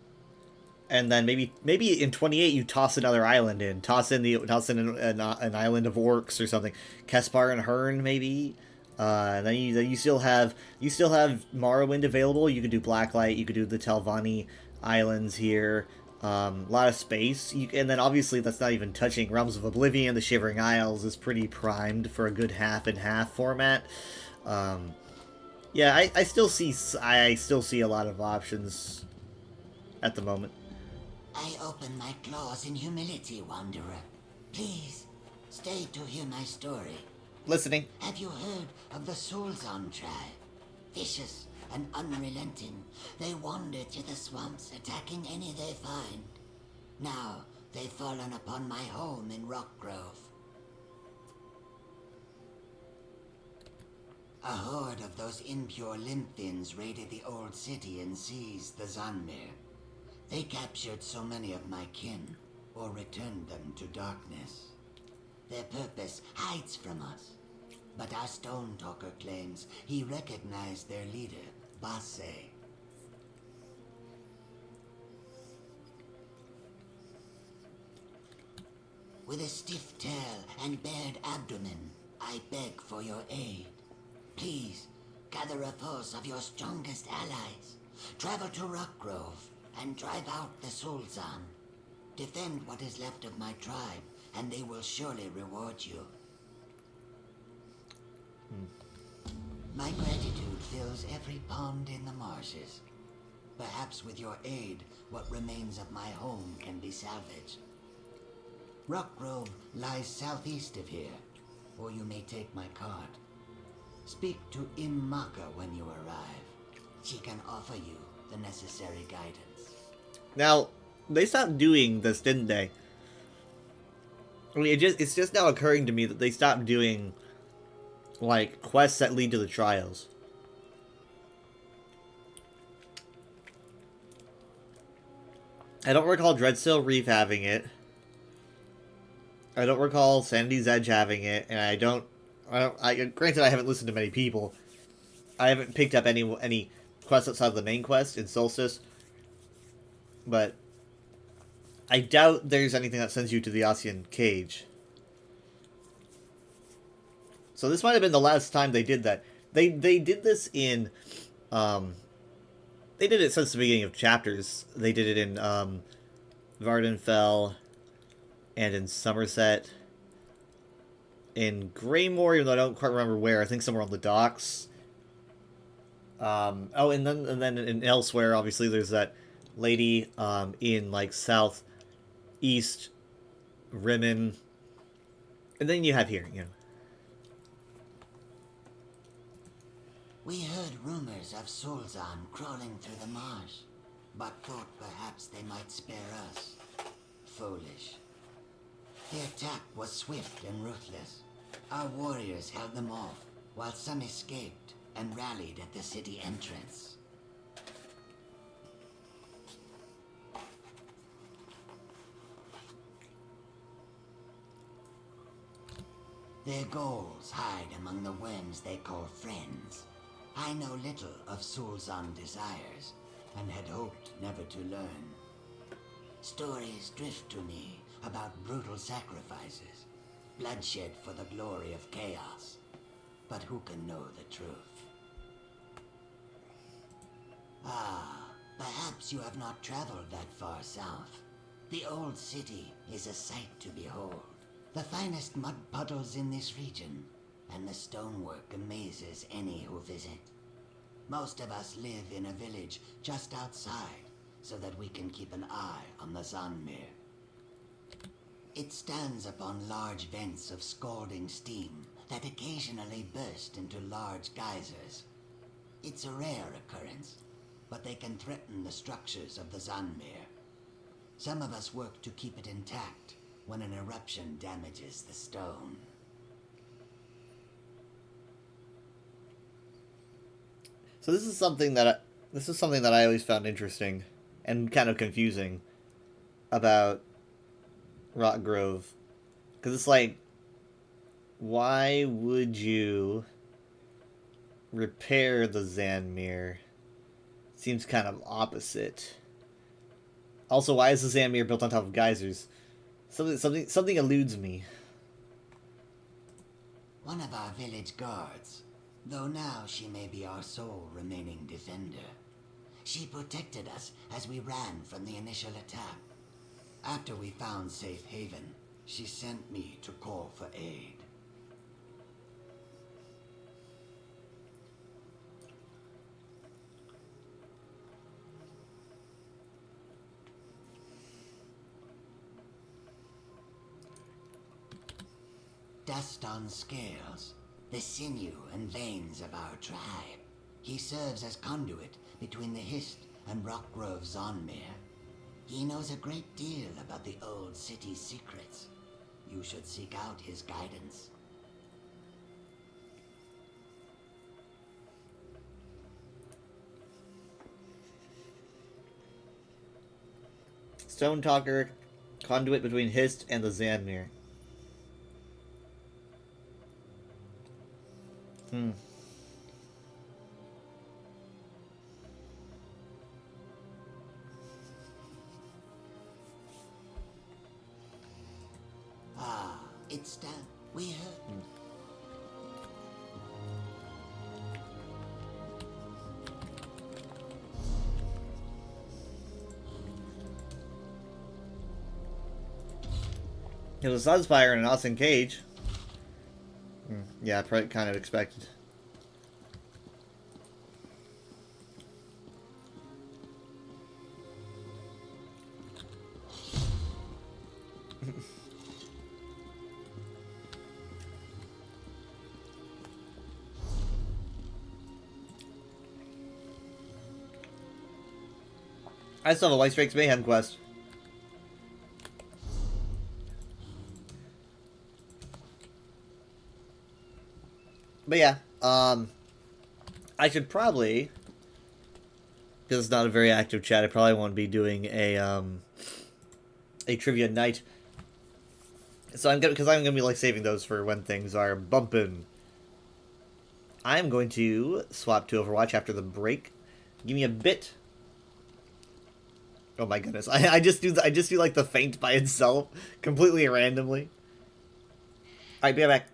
Speaker 1: then maybe in 28 you toss another island in, toss in an island of orcs or something, Kespar and Hearn maybe, and then you still have Morrowind available. You could do Blacklight, you could do the Telvanni Islands here. A lot of space, and then obviously that's not even touching Realms of Oblivion. The Shivering Isles is pretty primed for a good half and half format. Yeah, I still see a lot of options at the moment.
Speaker 22: I open my claws in humility, Wanderer. Please, stay to hear my story.
Speaker 1: Listening.
Speaker 22: Have you heard of the Solzon tribe? Vicious and unrelenting, they wander to the swamps, attacking any they find. Now, they've fallen upon my home in Rock Grove. A horde of those impure Limphins raided the old city and seized the Zanmir. They captured so many of my kin, or returned them to darkness. Their purpose hides from us, but our Stone Talker claims he recognized their leader, Basse. With a stiff tail and bared abdomen, I beg for your aid. Please, gather a force of your strongest allies. Travel to Rock Grove and drive out the Solzan. Defend what is left of my tribe, and they will surely reward you. My gratitude fills every pond in the marshes. Perhaps with your aid, what remains of my home can be salvaged. Rock Grove lies southeast of here, or you may take my cart. Speak to Immaka when you arrive. She can offer you the necessary guidance.
Speaker 1: Now, they stopped doing this, didn't they? I mean, it's just now occurring to me that they stopped doing, like, quests that lead to the trials. I don't recall Dreadstill Reef having it. I don't recall Sanity's Edge having it, and granted, I haven't listened to many people. I haven't picked up any quests outside of the main quest in Solstice. But I doubt there's anything that sends you to the Ossian Cage. So this might have been the last time they did that. They did this in, they did it since the beginning of chapters. They did it in, Vardenfell, and in Somerset. In Greymoor, even though I don't quite remember where. I think somewhere on the docks. Oh, and then in elsewhere, obviously, there's that lady, in, like, southeast Rimmon. And then you have here, you know.
Speaker 22: We heard rumors of Solzan crawling through the marsh, but thought perhaps they might spare us. Foolish. The attack was swift and ruthless. Our warriors held them off, while some escaped and rallied at the city entrance. Their goals hide among the worms they call friends. I know little of Solzan desires, and had hoped never to learn. Stories drift to me about brutal sacrifices, bloodshed for the glory of chaos. But who can know the truth? Ah, perhaps you have not traveled that far south. The old city is a sight to behold. The finest mud puddles in this region, and the stonework amazes any who visit. Most of us live in a village just outside, so that we can keep an eye on the Zanmir. It stands upon large vents of scalding steam that occasionally burst into large geysers. It's a rare occurrence, but they can threaten the structures of the Zanmir. Some of us work to keep it intact when an eruption damages the stone.
Speaker 1: So this is something that I always found interesting and kind of confusing about Rock Grove, because it's like, why would you repair the Zanmir? Seems kind of opposite. Also, why is the Zanmir built on top of geysers? Something eludes me.
Speaker 22: One of our village guards, though now she may be our sole remaining defender. She protected us as we ran from the initial attack. After we found safe haven, she sent me to call for aid. Gaston Scales, the sinew and veins of our tribe. He serves as conduit between the Hist and Rockgrove Zonmir. He knows a great deal about the old city's secrets. You should seek out his guidance.
Speaker 1: Stone Talker, conduit between Hist and the Zanmir.
Speaker 22: Ah, it's done. We heard.
Speaker 1: It was a Sunspire and an Austin Cage. Yeah, kind of expected. I still have a White Strikes Mayhem quest. But yeah, I should probably, because it's not a very active chat, I probably won't be doing a trivia night. So I'm gonna be like saving those for when things are bumping. I'm going to swap to Overwatch after the break. Give me a bit. Oh my goodness, I just do like the feint by itself, completely randomly. Alright, be right back.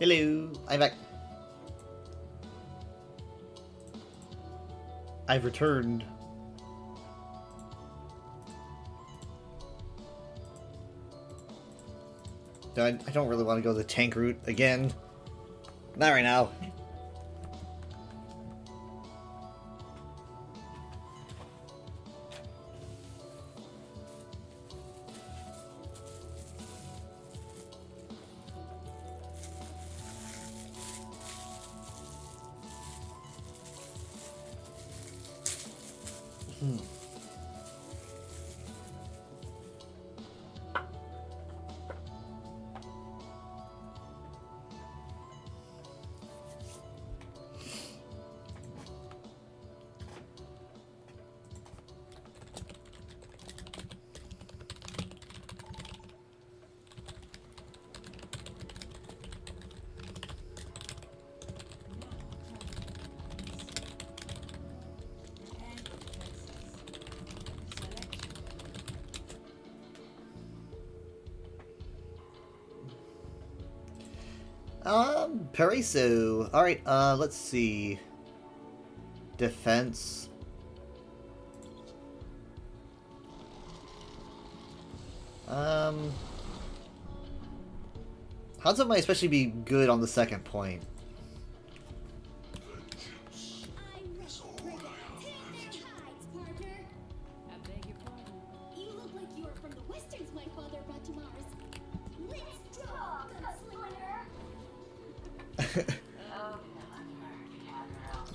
Speaker 1: Hello, I'm back. I've returned. I don't really want to go the tank route again. Not right now. Paraiso. Alright, let's see. Defense. Hanzo might especially be good on the second point.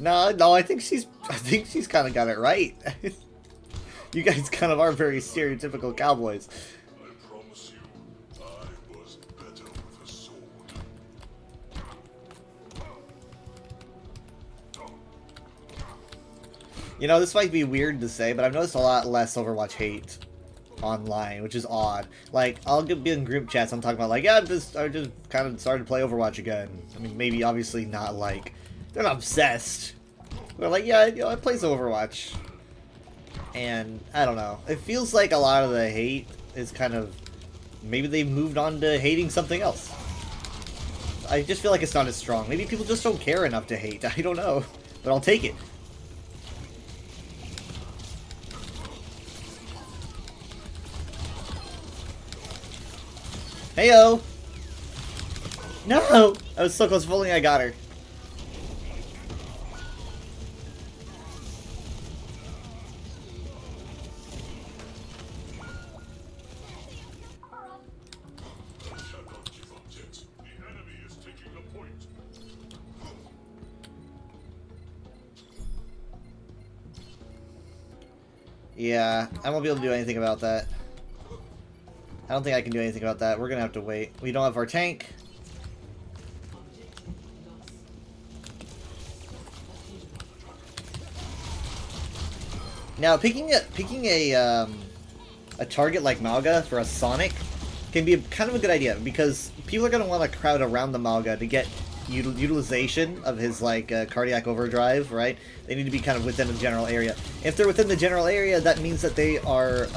Speaker 1: No, I think she's kind of got it right. You guys kind of are very stereotypical cowboys.
Speaker 8: I promise you, I was better with a sword.
Speaker 1: You know, this might be weird to say, but I've noticed a lot less Overwatch hate online, which is odd. Like, I'll be in group chats, I'm talking about like, yeah, I just kind of started to play Overwatch again. I mean, maybe obviously not like, they're not obsessed. They're like, yeah, you know, I play some Overwatch. And, I don't know. It feels like a lot of the hate is kind of, maybe they've moved on to hating something else. I just feel like it's not as strong. Maybe people just don't care enough to hate. I don't know. But I'll take it. Heyo! No! I was so close to fooling I got her. Yeah, I won't be able to do anything about that. I don't think I can do anything about that. We're gonna have to wait. We don't have our tank. Now, picking a target like Malga for a Sonic can be kind of a good idea, because people are gonna want to crowd around the Malga to get utilization of his like cardiac overdrive, right? They need to be kind of within the general area. If they're within the general area, that means that they are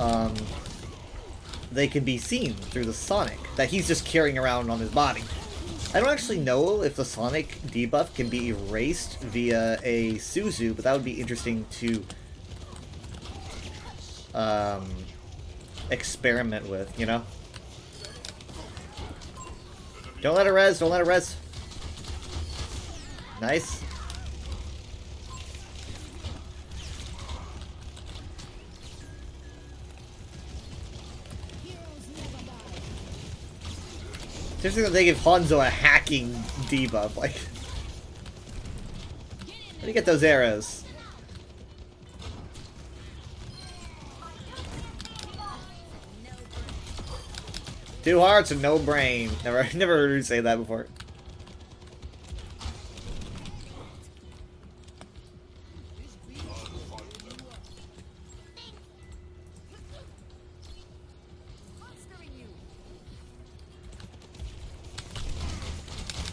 Speaker 1: they can be seen through the Sonic that he's just carrying around on his body. I don't actually know if the Sonic debuff can be erased via a Suzu, but that would be interesting to experiment with, you know? Don't let it res, don't let it res. Nice. Interesting that they give Hanzo a hacking debuff. Like, where do you get those arrows? Two hearts and no brain. Never heard her say that before.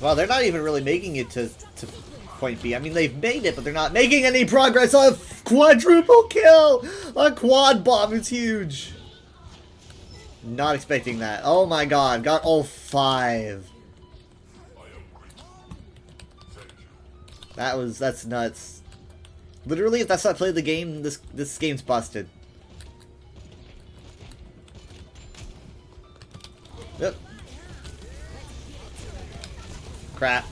Speaker 1: Well, they're not even really making it to point B. I mean, they've made it, but they're not making any progress. A quadruple kill! A quad bomb is huge. Not expecting that. Oh my god, got all 5. That's nuts. Literally, if that's not play the game, this game's busted. Yep. Crap.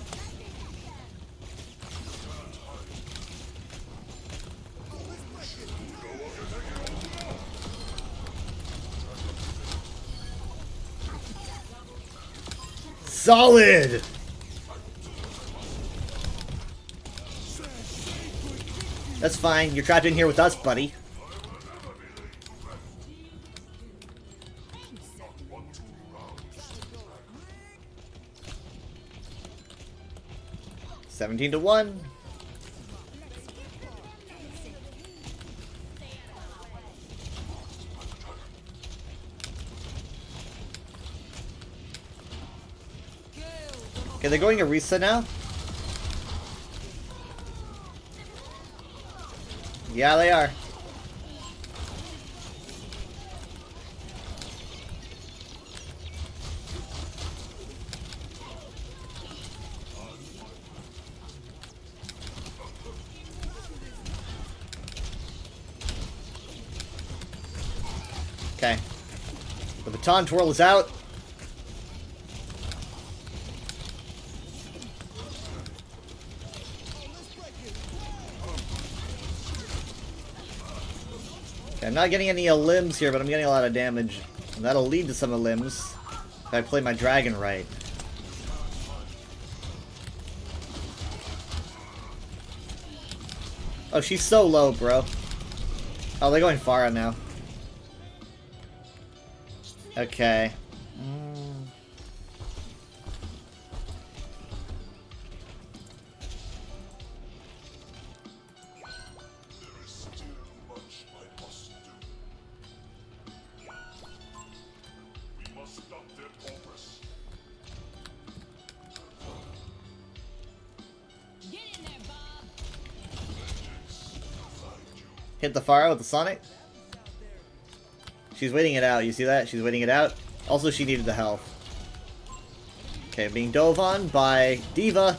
Speaker 1: Solid! That's fine. You're trapped in here with us, buddy. $17 to 1. Okay, they're going Orisa now. Yeah, they are. Okay. The baton twirl is out. Okay, I'm not getting any limbs here, but I'm getting a lot of damage. And that'll lead to some limbs if I play my dragon right. Oh, she's so low, bro. Oh, they're going Pharah now. Okay. Hit the Pharah with the Sonic. She's waiting it out. You see that? She's waiting it out. Also, she needed the health. Okay, being dove on by D.Va.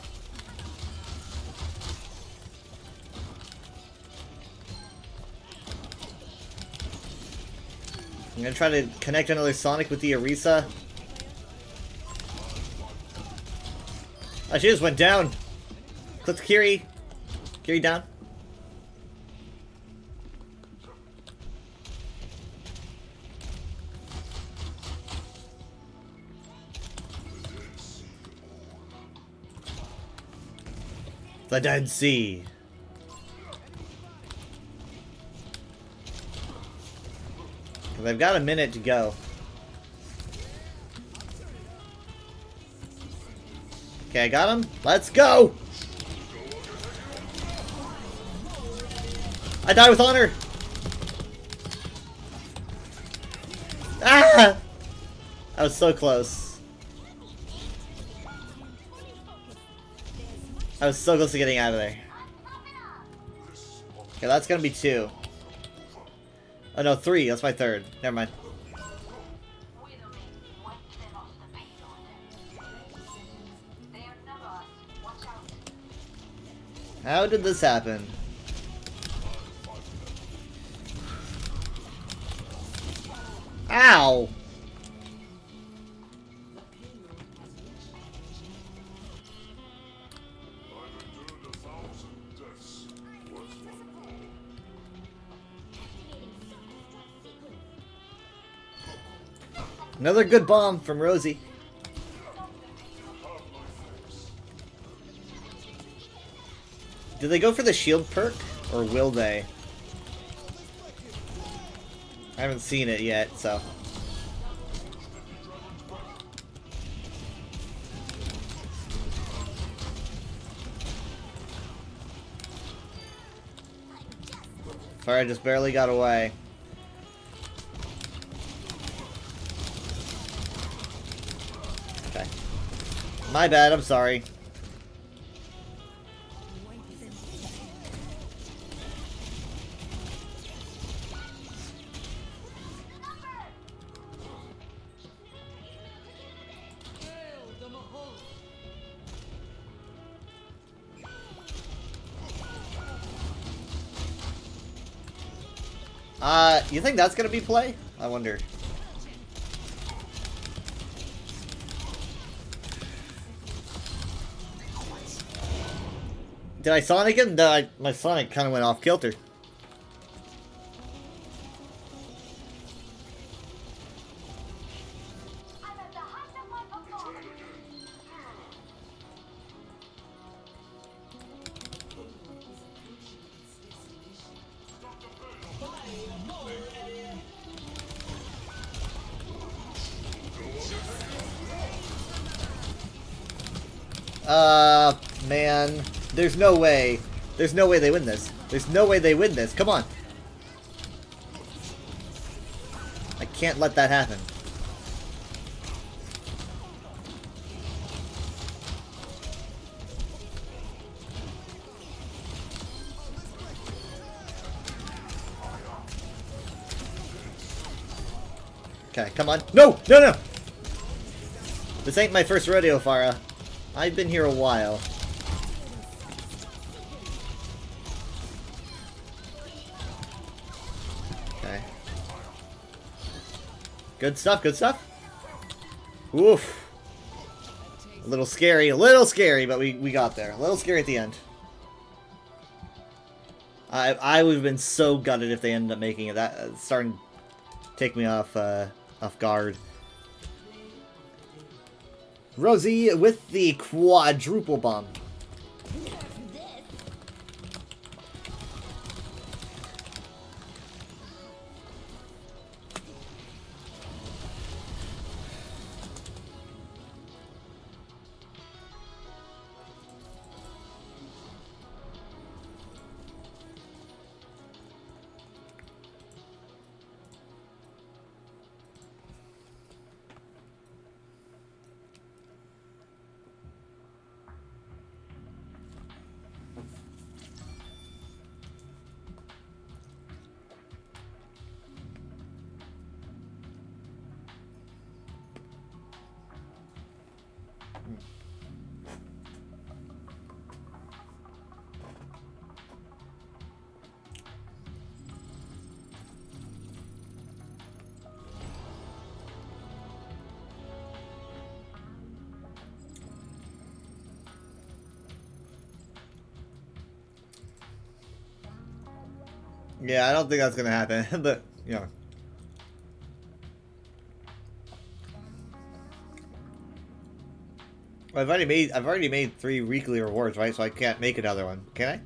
Speaker 1: I'm gonna try to connect another Sonic with the Orisa. Oh, she just went down. Click the Kiri. Kiri down. The Dead Sea. They've got a minute to go. Okay, I got him. Let's go! I die with honor! Ah! I was so close. I was so close to getting out of there. Okay, that's gonna be 2. Oh no, 3. That's my 3rd. Never mind. How did this happen? Ow! Another good bomb from Rosie. Do they go for the shield perk? Or will they? I haven't seen it yet, so. Pharah just barely got away. Okay. My bad, I'm sorry. You think that's gonna be play? I wonder. Did I Sonic him? My Sonic kind of went off kilter. Man, there's no way. There's no way they win this. There's no way they win this. Come on. I can't let that happen. Okay, come on. No! No, no! This ain't my first rodeo, Farah. I've been here a while. Okay. Good stuff, good stuff. Oof. A little scary, but we got there. A little scary at the end. I would have been so gutted if they ended up making it. That starting to take me off guard. Rosie with the quadruple bomb. Yeah, I don't think that's gonna happen, but you know. I've already made 3 weekly rewards, right? So I can't make another one, can I?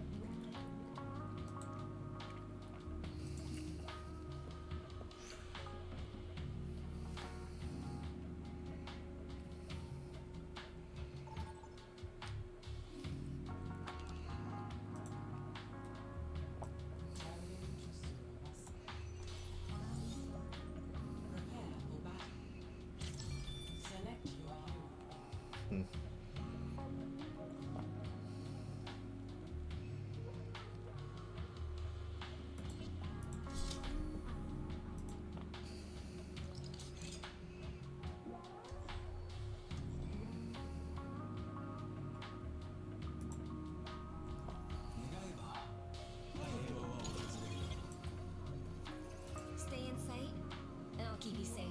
Speaker 17: Stay in sight, and I'll keep you safe.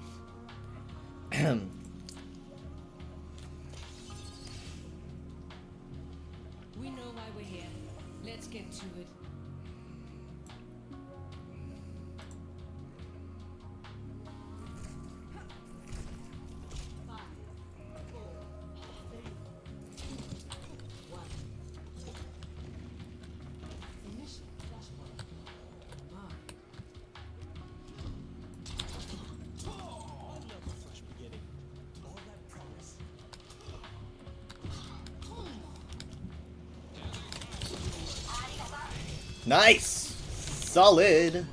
Speaker 3: We know why we're here. Let's get to it.
Speaker 1: Nice! Solid!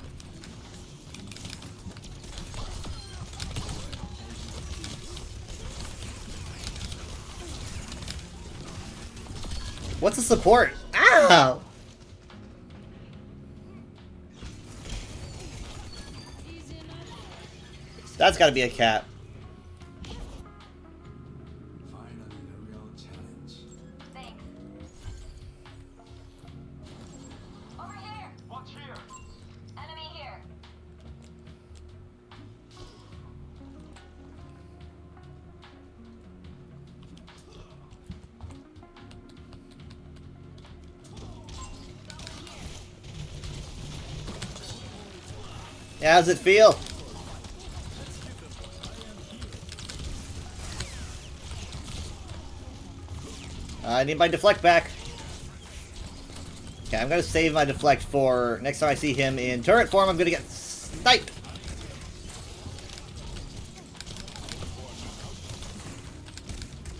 Speaker 1: What's the support? Ow! That's gotta be a cat. Yeah, how's it feel? I need my deflect back. Okay, I'm gonna save my deflect for next time I see him in turret form. I'm gonna get sniped.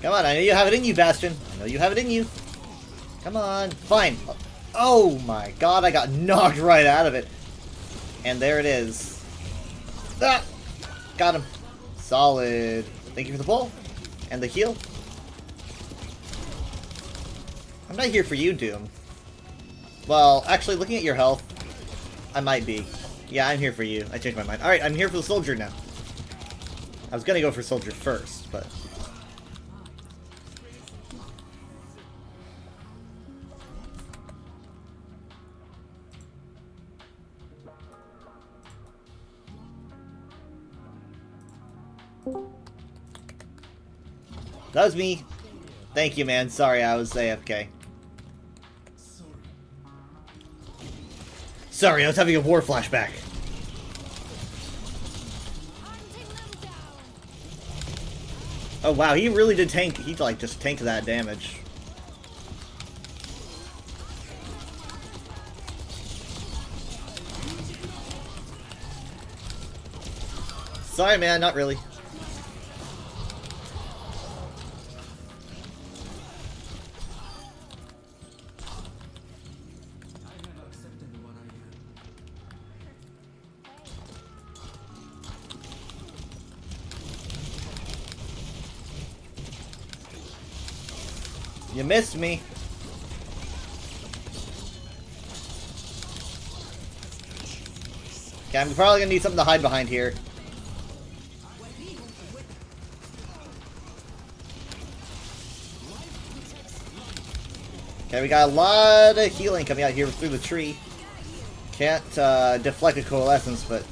Speaker 1: Come on, I know you have it in you, Bastion. I know you have it in you. Come on. Fine. Oh my god, I got knocked right out of it. And there it is. Ah! Got him. Solid. Thank you for the pull. And the heal. I'm not here for you, Doom. Well, actually, looking at your health, I might be. Yeah, I'm here for you. I changed my mind. Alright, I'm here for the soldier now. I was gonna go for soldier first, but... That was me. Thank you, man. Sorry, I was AFK. Sorry, I was having a war flashback. Oh wow, he really did tank. He like just tanked that damage. Sorry, man. Not really. You missed me. Okay, I'm probably gonna need something to hide behind here. Okay, we got a lot of healing coming out here through the tree. Can't deflect a coalescence, but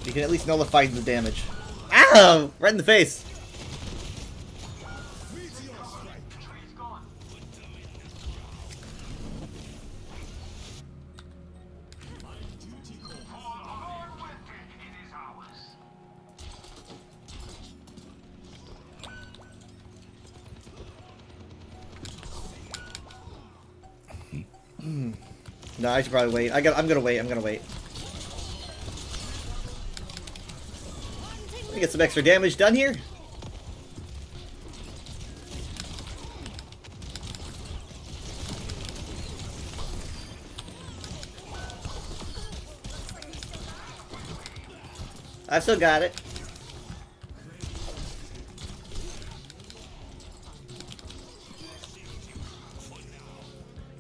Speaker 1: you can at least nullify the damage. Ow! Right in the face. No, I should probably wait. I'm gonna wait. Let me get some extra damage done here. I've still got it.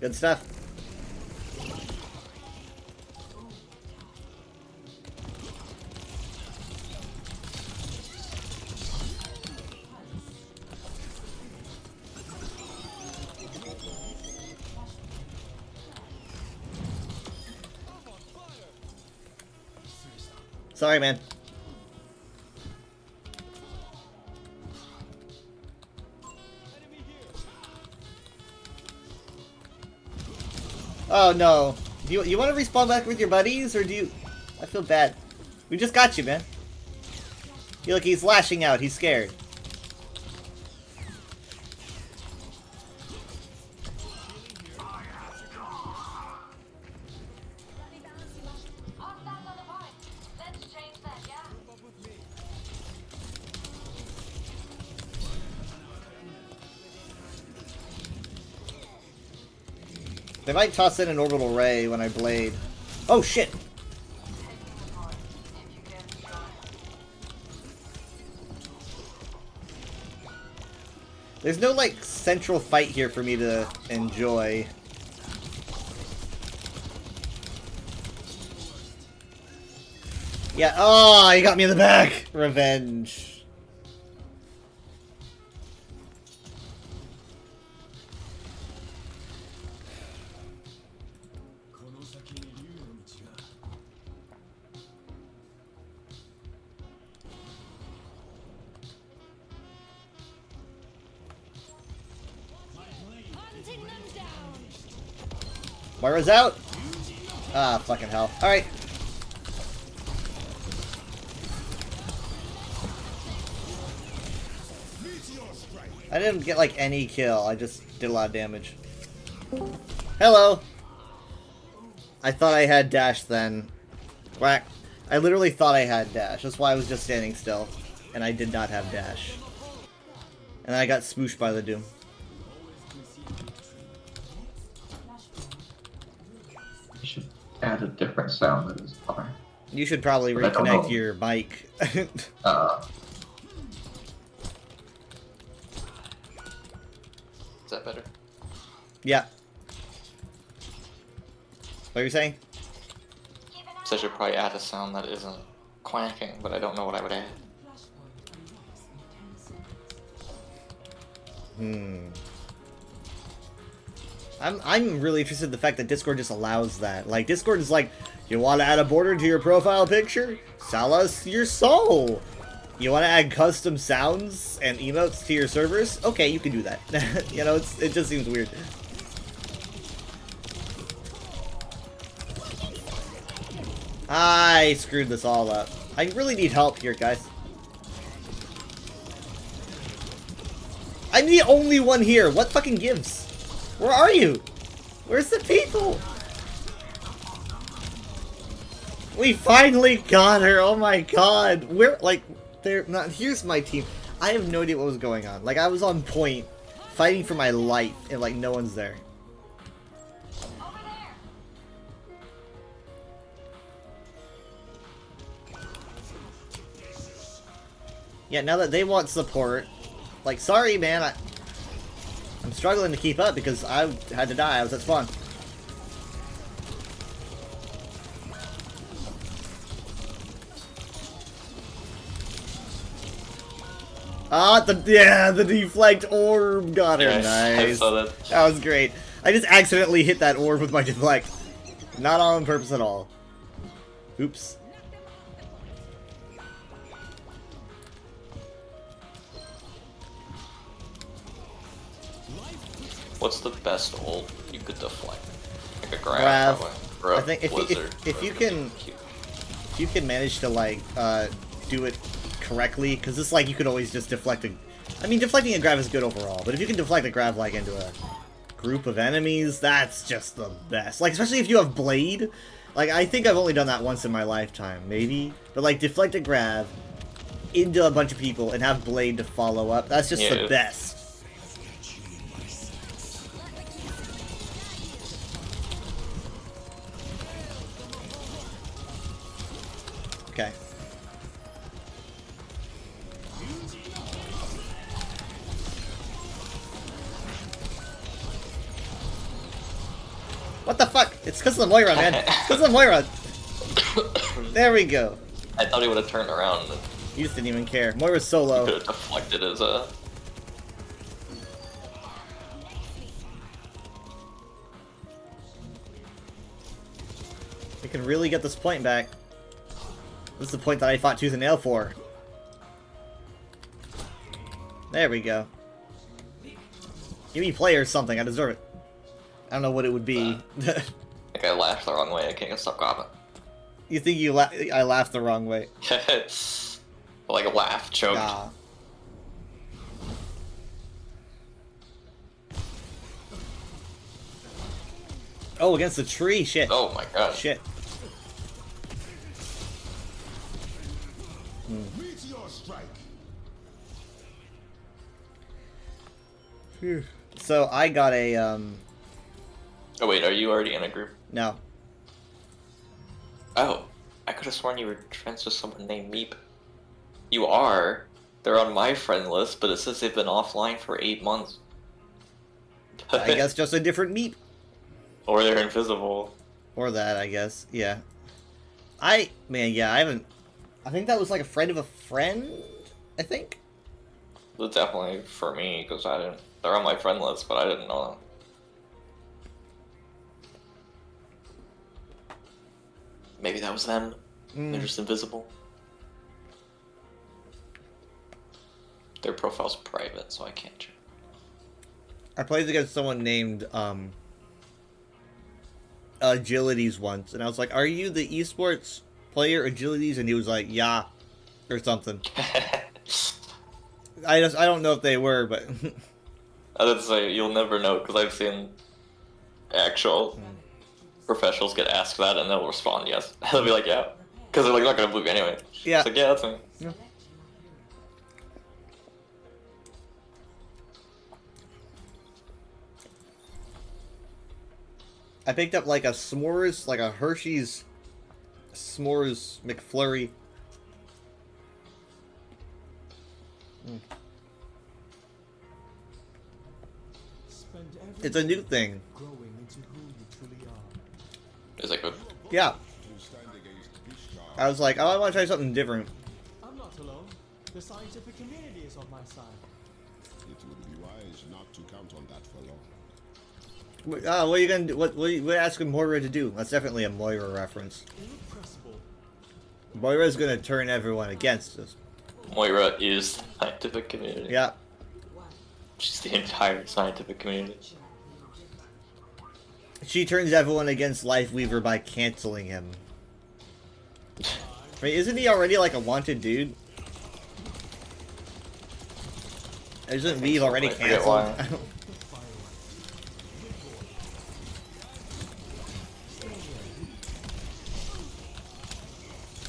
Speaker 1: Good stuff. Sorry, man. Oh no. Do you want to respawn back with your buddies, or do you... I feel bad. We just got you, man. Look, he's lashing out. He's scared. They might toss in an orbital ray when I blade. Oh shit! There's no like central fight here for me to enjoy. Yeah, oh, you got me in the back! Revenge. Moira's out? Ah, fucking hell. Alright. I didn't get like any kill. I just did a lot of damage. Hello. I thought I had dash then. Whack. I literally thought I had dash. That's why I was just standing still. And I did not have dash. And I got smooshed by the Doom.
Speaker 2: You should add a different sound that is fine.
Speaker 1: You should probably
Speaker 2: But I don't know.
Speaker 1: reconnect your mic.
Speaker 4: Is that better?
Speaker 1: Yeah. What are you saying?
Speaker 4: So I should probably add a sound that isn't quacking, but I don't know what I would add.
Speaker 1: I'm really interested in the fact that Discord just allows that. Like, Discord is like, you want to add a border to your profile picture? Sell us your soul. You want to add custom sounds and emotes to your servers? Okay, you can do that. You know, it just seems weird. I screwed this all up. I really need help here, guys. I'm the only one here. What fucking gives? Where are you? Where's the people? We finally got her. Oh my god. Where, like, they're not. Here's my team. I have no idea what was going on. Like, I was on point, fighting for my life, and like, no one's there. Yeah, now that they want support, like, sorry, man, I'm struggling to keep up because I had to die. I was at spawn. Ah, the deflect orb got her.
Speaker 4: Yes, I
Speaker 1: Nice.
Speaker 4: saw that.
Speaker 1: That was great. I just accidentally hit that orb with my deflect. Not on purpose at all. Oops.
Speaker 4: What's the best ult you could deflect? Like a grab,
Speaker 1: Grav.
Speaker 4: probably.
Speaker 1: I think if you can manage to like do it correctly, because it's like you could always just deflect a. I mean, deflecting a grab is good overall, but if you can deflect a grab like into a group of enemies, that's just the best. Like, especially if you have blade. Like, I think I've only done that once in my lifetime, maybe. But like, deflect a grab into a bunch of people and have blade to follow up. That's just the best. Okay. What the fuck? It's because of the Moira, man. It's because of the Moira. There we go.
Speaker 4: I thought he would have turned around. And
Speaker 1: You just didn't even care. Moira's so low.
Speaker 4: could have deflected his
Speaker 1: We can really get this point back. This is the point that I fought tooth and nail for. There we go. Give me play or something. I deserve it. I don't know what it would be.
Speaker 4: Like I laughed the wrong way. I can't stop coughing.
Speaker 1: You think I laughed the wrong way?
Speaker 4: Like a laugh choked.
Speaker 1: Nah. Oh, against the tree. Shit.
Speaker 4: Oh my god.
Speaker 1: Shit.
Speaker 8: Meteor strike.
Speaker 1: Phew. So I got a
Speaker 4: Oh wait, are you already in a group?
Speaker 1: no.
Speaker 4: Oh, I could have sworn you were friends with someone named Meep. You are. They're on my friend list, but it says they've been offline for 8 months.
Speaker 1: I guess just a different meat.
Speaker 4: Or they're invisible.
Speaker 1: Or that, I guess. Yeah. I haven't. I think that was like a friend of a friend. I think.
Speaker 4: It's definitely for me because I didn't. They're on my friend list, but I didn't know them. Maybe that was them. They're just invisible. Their profile's private, so I can't check.
Speaker 1: I played against someone named Agilities once, and I was like, "Are you the esports player Agilities?" And he was like, "Yeah," or something. I don't know if they were, but
Speaker 4: I didn't say you'll never know because I've seen actual professionals get asked that and they'll respond yes. They'll be like, yeah, because they're like not gonna believe you anyway.
Speaker 1: Yeah.
Speaker 4: It's like, yeah, that's me.
Speaker 1: Yeah. I picked up like a s'mores, like a Hershey's s'mores McFlurry. It's a new thing.
Speaker 4: Is it good?
Speaker 1: Yeah. I was like, oh, I want to try something different.
Speaker 21: I'm not alone. The scientific community is on my side.
Speaker 8: It would be wise not to count on that for long.
Speaker 1: What are you gonna do? What are you asking Moira to do? That's definitely a Moira reference. Moira's gonna turn everyone against us.
Speaker 4: Moira is the scientific community.
Speaker 1: Yeah.
Speaker 4: She's the entire scientific community.
Speaker 1: She turns everyone against Lifeweaver by canceling him. I mean, isn't he already like a wanted dude? Isn't Weave already canceled?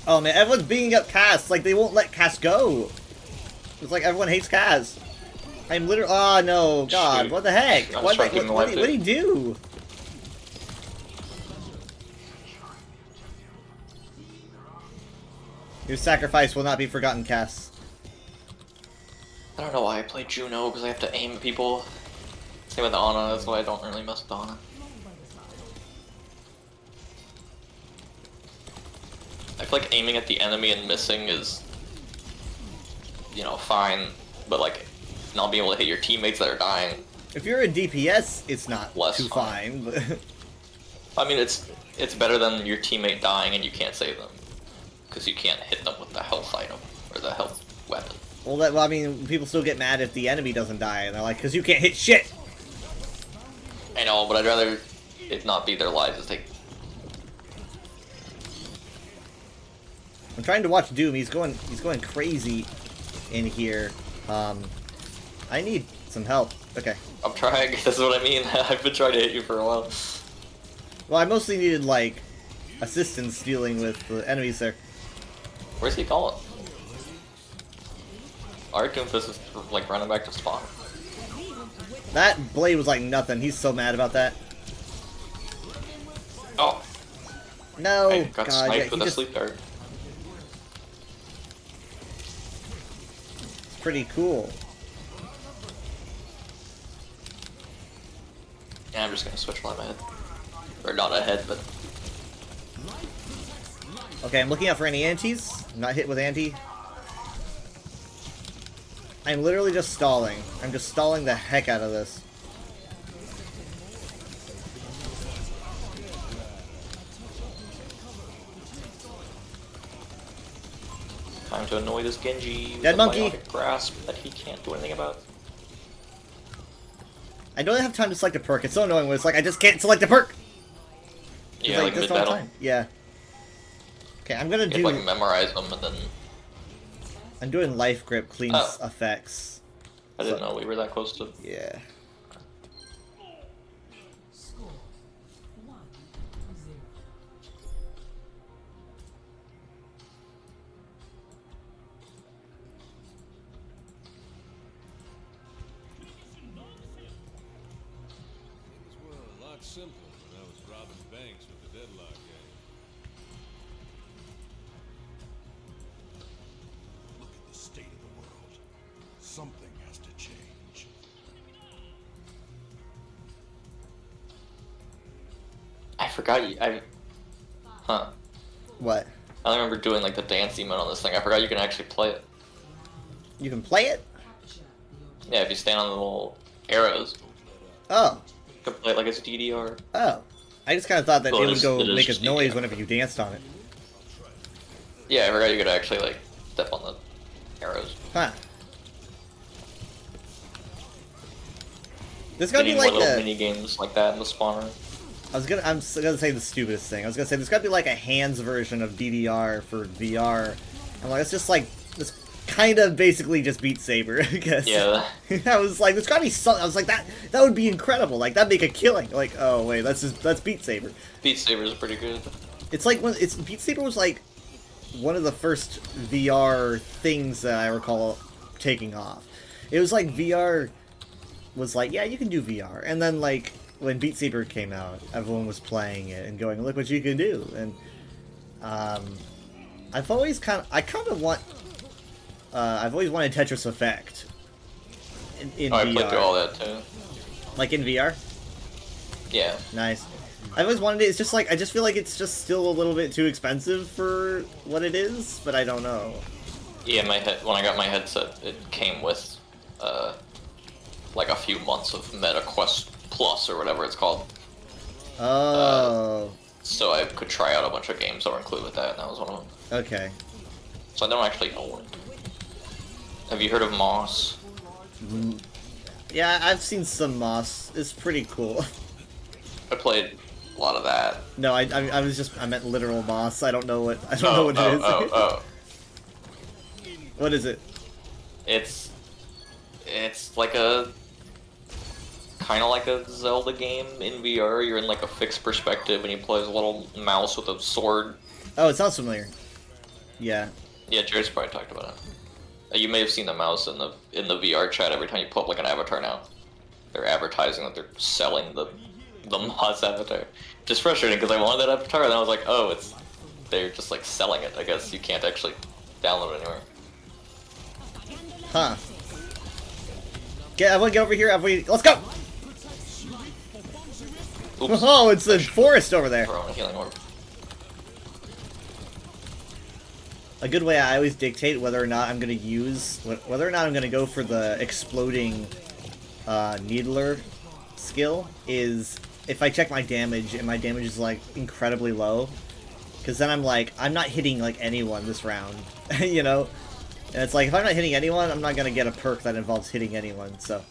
Speaker 1: Oh man, everyone's beating up Cass. Like, they won't let Cass go. It's like everyone hates Cass. I'm literally. Oh no, God, what the heck? What did he do? Your sacrifice will not be forgotten, Cass.
Speaker 4: I don't know why I play Juno, because I have to aim at people. Same with Ana, that's why I don't really mess with Ana. I feel like aiming at the enemy and missing is, you know, fine, but like, not being able to hit your teammates that are dying.
Speaker 1: If you're a DPS, it's not too fine, but...
Speaker 4: I mean, it's better than your teammate dying and you can't save them. Because you can't hit them with the health item, or the health weapon.
Speaker 1: Well, I mean, people still get mad if the enemy doesn't die, and they're like, because you can't hit shit!
Speaker 4: I know, but I'd rather it not be their lives as they...
Speaker 1: I'm trying to watch Doom, he's going crazy in here. I need some help. Okay.
Speaker 4: I'm trying, that's what I mean. I've been trying to hit you for a while.
Speaker 1: Well, I mostly needed, like, assistance dealing with the enemies there.
Speaker 4: Where's he going? Our Doomfist is, like, running back to spawn.
Speaker 1: That blade was like nothing. He's so mad about that.
Speaker 4: Oh.
Speaker 1: No.
Speaker 4: I got
Speaker 1: God,
Speaker 4: sniped
Speaker 1: yeah,
Speaker 4: with a sleep dart.
Speaker 1: It's pretty cool.
Speaker 4: Yeah, I'm just gonna switch while I'm ahead. Or not ahead, but...
Speaker 1: Okay, I'm looking out for any antis. I'm not hit with anti. I'm literally just stalling. I'm just stalling the heck out of this.
Speaker 4: Time to annoy this Genji with
Speaker 1: Dead
Speaker 4: a
Speaker 1: monkey.
Speaker 4: biotic grasp that he can't do anything about.
Speaker 1: I don't have time to select a perk. It's so annoying when it's like I just can't select a perk.
Speaker 4: Yeah, like
Speaker 1: this
Speaker 4: mid battle.
Speaker 1: all the time. Yeah. Okay, I'm gonna
Speaker 4: You
Speaker 1: do.
Speaker 4: have to, like, memorize them and then...
Speaker 1: I'm doing life grip cleans effects.
Speaker 4: I didn't know we were that close to...
Speaker 1: Yeah.
Speaker 6: Things were a lot simpler when I was robbing banks with the Deadlock gang.
Speaker 11: Look at the state of the world. Something has to change.
Speaker 4: I forgot you... Huh.
Speaker 1: What?
Speaker 4: I don't remember doing, like, the dance emote on this thing. I forgot you can actually play it.
Speaker 1: You can play it?
Speaker 4: Yeah, if you stand on the little arrows.
Speaker 1: Oh.
Speaker 4: You can play it like it's DDR.
Speaker 1: Oh. I just kind of thought that
Speaker 4: Well,
Speaker 1: it would go
Speaker 4: it is
Speaker 1: make
Speaker 4: just
Speaker 1: a noise
Speaker 4: DDR.
Speaker 1: whenever you danced on it.
Speaker 4: Yeah, I forgot you could actually, like, step on the arrows.
Speaker 1: Huh. There's gotta be
Speaker 4: Getting
Speaker 1: like
Speaker 4: more little
Speaker 1: a...
Speaker 4: mini games like that in the spawner.
Speaker 1: I'm gonna say the stupidest thing. I was gonna say there's gotta be like a hands version of DDR for VR. I'm like, it's just like, kind of basically just Beat Saber, I guess.
Speaker 4: Yeah.
Speaker 1: I was like, there's gotta be something. I was like, that would be incredible. Like, that'd make a killing. Like, oh wait, that's Beat Saber.
Speaker 4: Beat Saber is pretty good.
Speaker 1: It's like when Beat Saber was like one of the first VR things that I recall taking off. It was like VR was like, yeah, you can do VR, and then like when Beat Saber came out, everyone was playing it and going, look what you can do. And I've always I've always wanted Tetris Effect in VR.
Speaker 4: I played through all that too.
Speaker 1: Like in VR?
Speaker 4: Yeah.
Speaker 1: Nice. I've always wanted it. It's just like, I just feel like it's just still a little bit too expensive for what it is, but I don't know.
Speaker 4: Yeah, when I got my headset, it came with like a few months of MetaQuest Plus or whatever it's called.
Speaker 1: Oh.
Speaker 4: So I could try out a bunch of games that were included with that, and that was one of them.
Speaker 1: Okay.
Speaker 4: So I don't actually own it. Have you heard of Moss?
Speaker 1: Yeah, I've seen some Moss. It's pretty cool.
Speaker 4: I played a lot of that.
Speaker 1: No, I meant literal Moss. I don't know what it is. What is it?
Speaker 4: It's like kind of like a Zelda game in VR. You're in like a fixed perspective, and you play as a little mouse with a sword.
Speaker 1: Oh, it sounds familiar. Yeah.
Speaker 4: Yeah, Jared's probably talked about it. You may have seen the mouse in the VR chat every time you put up like an avatar now. They're advertising that they're selling the Moss avatar. Just frustrating because I wanted that avatar, and then I was like, oh, they're just like selling it. I guess you can't actually download it anywhere.
Speaker 1: Huh. Everyone get over here. Let's go!
Speaker 4: Oops.
Speaker 1: Oh, it's a forest over there.
Speaker 4: Throw in a healing orb.
Speaker 1: A good way I always dictate whether or not I'm going to go for the exploding needler skill is if I check my damage and my damage is like incredibly low, because then I'm like, I'm not hitting like anyone this round, you know? And it's like, if I'm not hitting anyone, I'm not going to get a perk that involves hitting anyone, so.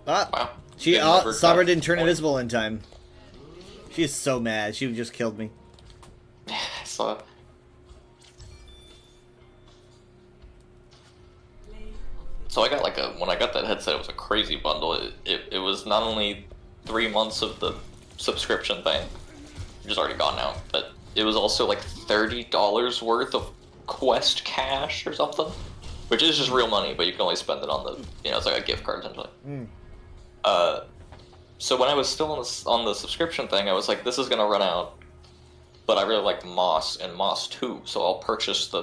Speaker 1: Ah,
Speaker 4: wow.
Speaker 1: Sabra didn't turn invisible in time. She is so mad. She just killed me.
Speaker 4: I saw it. So I got like when I got that headset, it was a crazy bundle. It was not only 3 months of the subscription thing, which is already gone now, but it was also like $30 worth of Quest cash or something, which is just real money, but you can only spend it on the, it's like a gift card essentially. So when I was still on the subscription thing, I was like, this is gonna run out, but I really like Moss and Moss 2, so I'll purchase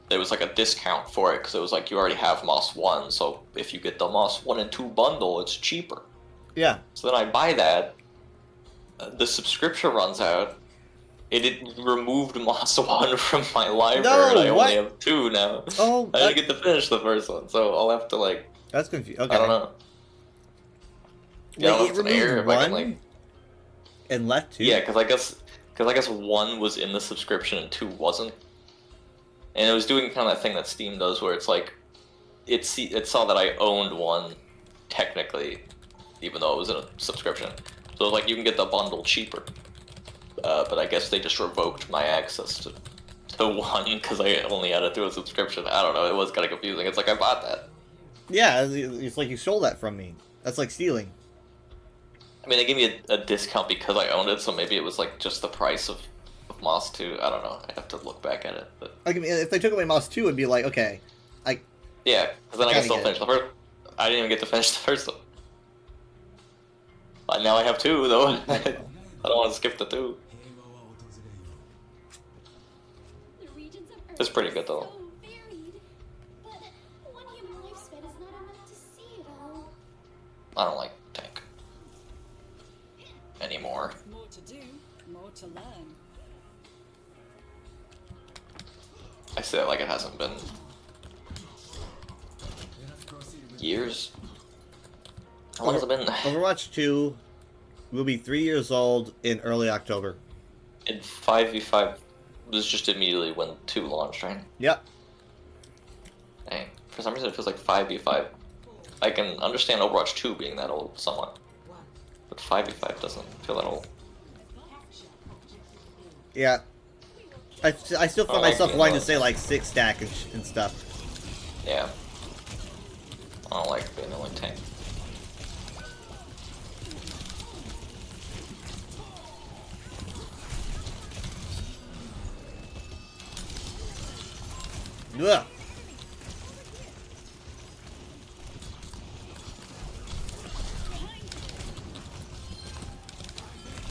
Speaker 4: there was like a discount for it, because it was like, you already have Moss 1, so if you get the Moss 1 and 2 bundle, it's cheaper.
Speaker 1: Yeah.
Speaker 4: So then I buy that, the subscription runs out, it removed Moss 1 from my library, and I only have 2 now.
Speaker 1: Oh,
Speaker 4: I didn't get to finish the first one, so I'll have to like...
Speaker 1: That's confusing. Okay.
Speaker 4: I don't know.
Speaker 1: Yeah, it removed 1 and left 2?
Speaker 4: Yeah, because I guess 1 was in the subscription and 2 wasn't. And it was doing kind of that thing that Steam does, where it's like, it saw that I owned 1, technically, even though it was in a subscription. So like, you can get the bundle cheaper. But I guess they just revoked my access to 1 because I only had it through a subscription. I don't know, it was kind of confusing. It's like, I bought that.
Speaker 1: Yeah, it's like you stole that from me. That's like stealing.
Speaker 4: I mean, they gave me a discount because I owned it, so maybe it was like just the price of Moss 2. I don't know. I'd have to look back at it. But...
Speaker 1: Like, I mean, if they took away Moss 2, it'd be like, okay,
Speaker 4: yeah, because then I can still finish the first. I didn't even get to finish the first one. Now I have 2 though. I don't want to skip the 2. It's pretty good though. I don't like Tank anymore.
Speaker 3: More to do, more to learn.
Speaker 4: I say that like it hasn't been years. How long has it been?
Speaker 1: Overwatch 2 will be 3 years old in early October.
Speaker 4: In 5v5 was just immediately when 2 launched, right?
Speaker 1: Yep.
Speaker 4: Dang. For some reason it feels like 5v5 I can understand Overwatch 2 being that old somewhat, but 5v5 doesn't feel that old.
Speaker 1: Yeah. I still find
Speaker 4: like
Speaker 1: myself
Speaker 4: being
Speaker 1: wanting to
Speaker 4: low.
Speaker 1: say like 6 stack and stuff.
Speaker 4: Yeah. I don't like being the only tank.
Speaker 1: Ugh.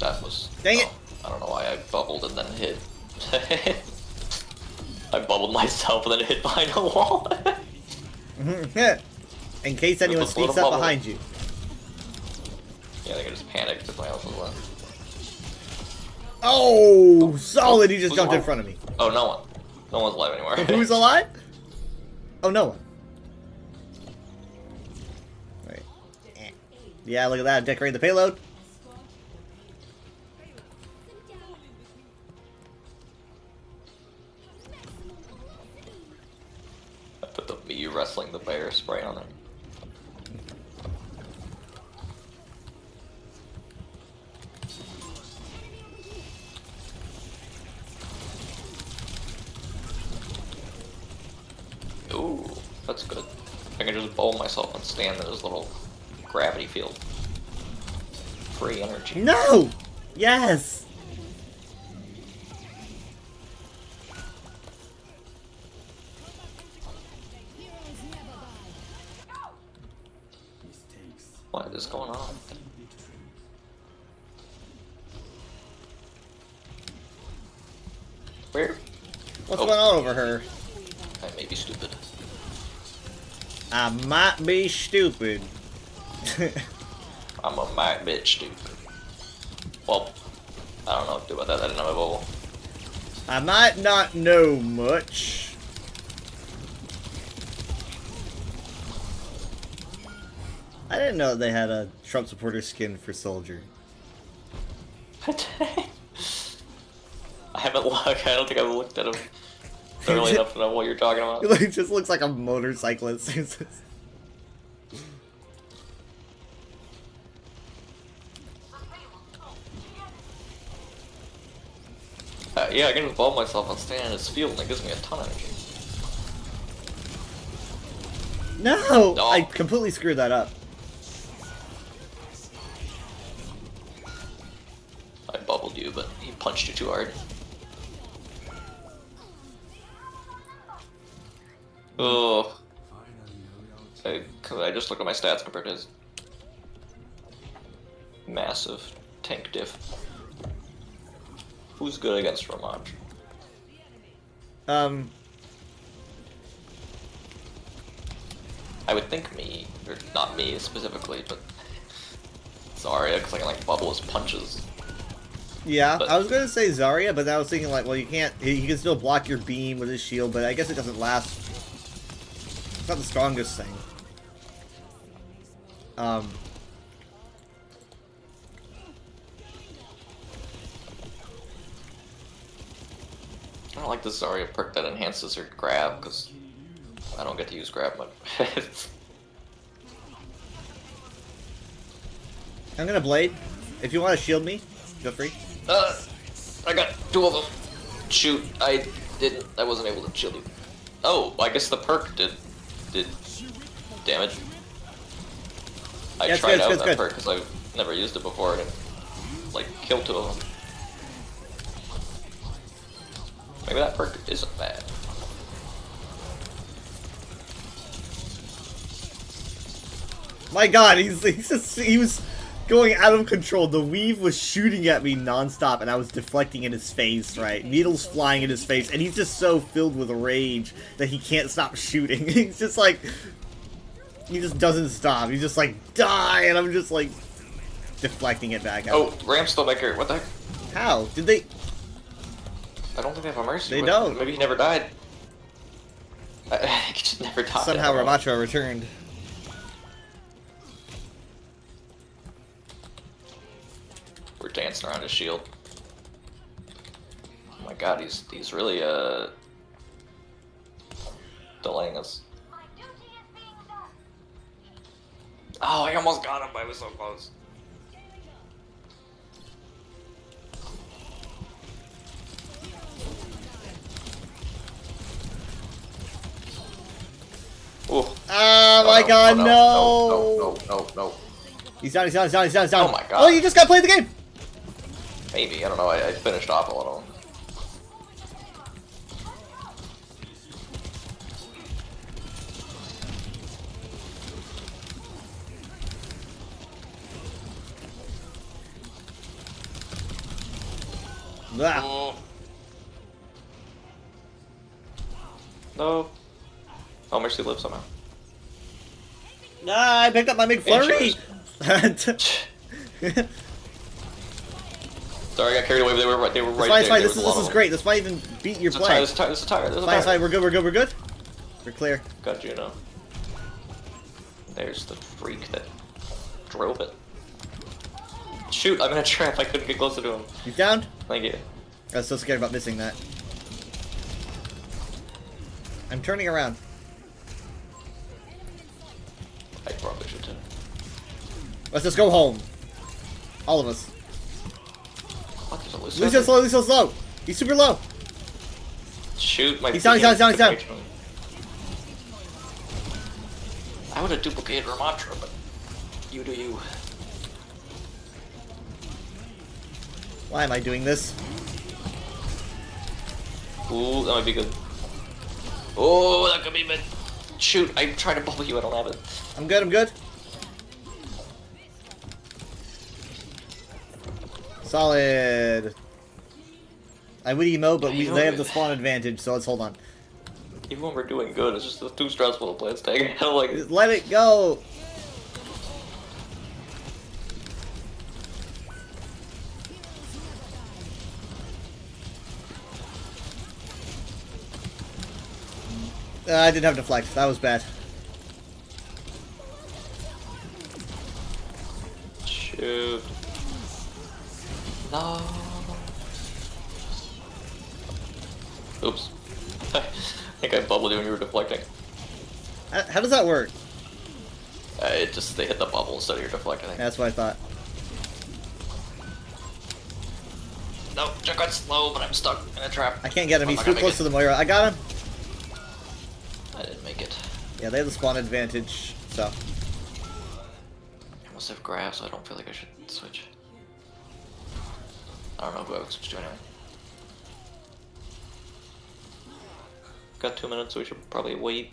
Speaker 4: That was...
Speaker 1: Dang it!
Speaker 4: I don't know why I bubbled and then hit. I bubbled myself and then hit behind a wall.
Speaker 1: In case anyone
Speaker 4: Just a little
Speaker 1: sneaks up
Speaker 4: bubble.
Speaker 1: behind you.
Speaker 4: Yeah, I think I just panicked because my health was low.
Speaker 1: Oh, solid! He just
Speaker 4: Who's
Speaker 1: jumped in
Speaker 4: alive?
Speaker 1: front of me.
Speaker 4: Oh, no one. No one's alive anymore.
Speaker 1: Who's alive? Oh, no one. Right. Eh. Yeah, look at that. Decorate the payload.
Speaker 4: I put the me wrestling the bear spray on it. Ooh, that's good. I can just bowl myself and stand in this little gravity field. Free energy.
Speaker 1: No! Yes!
Speaker 4: What is going on? Where?
Speaker 1: What's going on over her?
Speaker 4: I may be stupid.
Speaker 1: I might be stupid.
Speaker 4: I'm a might bitch stupid. Well, I don't know what to do about that. I didn't have my bubble.
Speaker 1: I might not know much. I didn't know they had a Trump supporter skin for Soldier.
Speaker 4: I haven't looked. I don't think I've looked at him thoroughly enough to know what you're talking about.
Speaker 1: It just looks like a motorcyclist.
Speaker 4: Yeah, I can just ball myself on stand in this field and it gives me a ton of energy.
Speaker 1: No!
Speaker 4: No.
Speaker 1: I completely screwed that up.
Speaker 4: I bubbled you, but he punched you too hard. Oh. I just looked at my stats compared to his massive tank diff. Who's good against Ramaj? I would think me, or not me specifically, but Zarya, because I can like bubble his punches.
Speaker 1: Yeah,
Speaker 4: But-
Speaker 1: I was gonna say Zarya, but then I was thinking like, well, you can't. He can still block your beam with his shield, but I guess it doesn't last. It's not the strongest thing.
Speaker 4: I don't like the Zarya perk that enhances her grab, because I don't get to use grab much.
Speaker 1: I'm gonna blade. If you want to shield me, feel free.
Speaker 4: I got two of them. Shoot, I didn't. I wasn't able to shield you. Oh, I guess the perk did damage. I
Speaker 1: Yeah, it's
Speaker 4: tried
Speaker 1: good, it's
Speaker 4: out
Speaker 1: good,
Speaker 4: that
Speaker 1: it's good.
Speaker 4: perk because I've never used it before and it, like, killed two of them. Maybe that perk isn't bad.
Speaker 1: My God, he was going out of control. The weave was shooting at me nonstop, and I was deflecting in his face. Right, needles flying in his face, and he's just so filled with rage that he can't stop shooting. He's just like, he just doesn't stop. He's just like, die, and I'm just like deflecting it back out.
Speaker 4: Oh, Ram's still back here. What the heck?
Speaker 1: How did they?
Speaker 4: I don't think they have a mercy.
Speaker 1: They
Speaker 4: but
Speaker 1: don't.
Speaker 4: Maybe he never died. He just never died.
Speaker 1: Somehow
Speaker 4: I don't know.
Speaker 1: Ramattra returned.
Speaker 4: We're dancing around his shield. Oh my God, he's really delaying us. Oh, I almost got him, but I was so close. Ooh.
Speaker 1: Oh my god, no!
Speaker 4: No.
Speaker 1: He's down, he's down, he's down, he's down, he's down.
Speaker 4: Oh my god.
Speaker 1: Oh, you just got played the game!
Speaker 4: Maybe, I don't know, I finished off a little.
Speaker 1: Ah.
Speaker 4: No. Oh, Mercy lives somehow.
Speaker 1: Ah, I picked up my McFlurry!
Speaker 4: Sorry, I got carried away, but they were right
Speaker 1: It's
Speaker 4: there.
Speaker 1: fine, it's fine.
Speaker 4: There
Speaker 1: This
Speaker 4: was a lot
Speaker 1: is
Speaker 4: of
Speaker 1: great. This might even beat your play.
Speaker 4: This is a tire.
Speaker 1: It's fine, it's fine. We're good, we're good, we're good. We're clear.
Speaker 4: Got Juno. There's the freak that drove it. Shoot, I'm in a trap. I couldn't get closer to him.
Speaker 1: He's down?
Speaker 4: Thank you.
Speaker 1: I was so scared about missing that. I'm turning around.
Speaker 4: I probably should too.
Speaker 1: Let's just go home. All of us.
Speaker 4: What? There's a loose
Speaker 1: Lucio's slow, Lucio's slow. He's super low.
Speaker 4: Shoot, my
Speaker 1: He's down, he's down, he's down, he's down.
Speaker 4: I would have duplicated Ramatra, but you do you.
Speaker 1: Why am I doing this?
Speaker 4: Ooh, that might be good. Oh, that could be mid. Shoot, I'm trying to bubble you, I don't have it.
Speaker 1: I'm good, I'm good. Solid. I would emo, but they have the spawn advantage, so let's hold on.
Speaker 4: Even when we're doing good, it's just too stressful to play this tag. I don't like it.
Speaker 1: Let it go. I didn't have deflect. That was bad.
Speaker 4: Shoot. No. Oops. I think I bubbled you when you were deflecting.
Speaker 1: How does that work?
Speaker 4: They hit the bubble instead of your deflecting.
Speaker 1: That's what I thought.
Speaker 4: No, Chuck got slow, but I'm stuck in a trap.
Speaker 1: I can't get him.
Speaker 4: I'm
Speaker 1: He's
Speaker 4: not
Speaker 1: too
Speaker 4: gonna
Speaker 1: close
Speaker 4: make
Speaker 1: to the Moira. I got him.
Speaker 4: I didn't make it.
Speaker 1: Yeah, they have the spawn advantage, so.
Speaker 4: I must have grass, so I don't feel like I should switch. I don't know who I would switch to anyway. Got 2 minutes, so we should probably wait.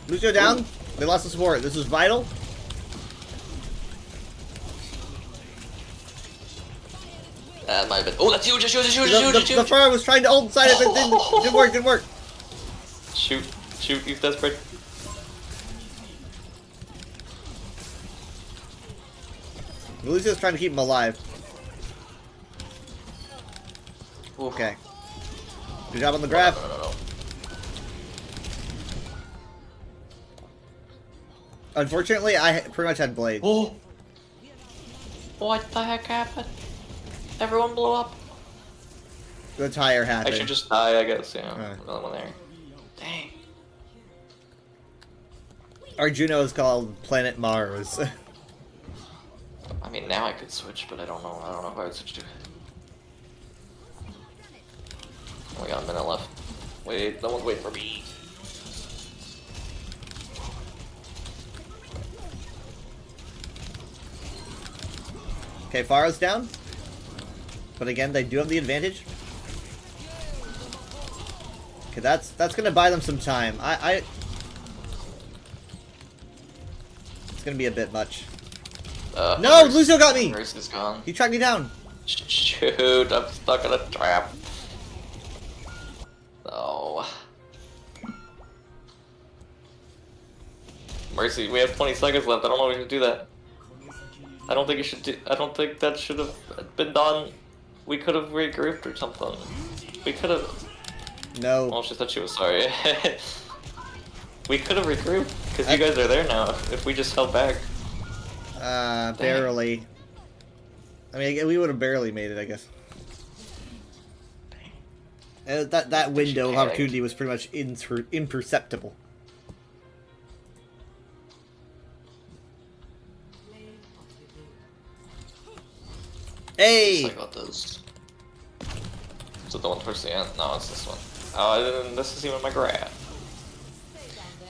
Speaker 1: Lucio down. They lost the support. This is vital.
Speaker 4: That might have been. Oh, that's huge! It's huge! It's huge!
Speaker 1: The
Speaker 4: It's huge!
Speaker 1: Pharah was trying to ult inside it, but didn't work. Didn't work.
Speaker 4: Shoot! Shoot! He's desperate.
Speaker 1: Lucio's trying to keep him alive.
Speaker 4: Oof.
Speaker 1: Okay. Good job on the grab.
Speaker 4: No.
Speaker 1: Unfortunately, I pretty much had blade.
Speaker 4: Oh! What the heck happened? Everyone blew up.
Speaker 1: The tire happened.
Speaker 4: I should just die, I guess. Yeah, another one there. Dang.
Speaker 1: Our Juno is called Planet Mars.
Speaker 4: I mean, now I could switch, but I don't know. I don't know who I would switch to. Only got a minute left. Wait, no one's waiting for me.
Speaker 1: Okay, Pharah's down. But again, they do have the advantage. Okay, that's gonna buy them some time. It's gonna be a bit much. No, Lucio got me!
Speaker 4: Mercy is gone.
Speaker 1: He tracked me down.
Speaker 4: Shoot, I'm stuck in a trap. No. Mercy, we have 20 seconds left. I don't know if we should do that. I don't think you should do. I don't think that should have been done. We could have regrouped or something. We could have.
Speaker 1: No.
Speaker 4: Oh, she thought she was sorry. We could have regrouped because you guys are there now. If we just held back.
Speaker 1: Barely. I mean, we would have barely made it, I guess. That window of opportunity was pretty much imperceptible. Hey!
Speaker 4: Like what those. Is it the one towards the end? No, it's this one. Oh, this is even my grab.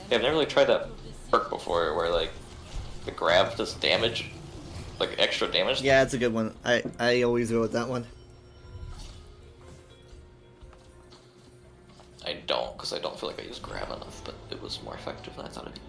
Speaker 4: Yeah, I've never really tried that perk before, where like the grab does damage, like extra damage.
Speaker 1: Yeah, it's a good one. I always go with that one.
Speaker 4: I don't, because I don't feel like I use grab enough, but it was more effective than I thought it'd be.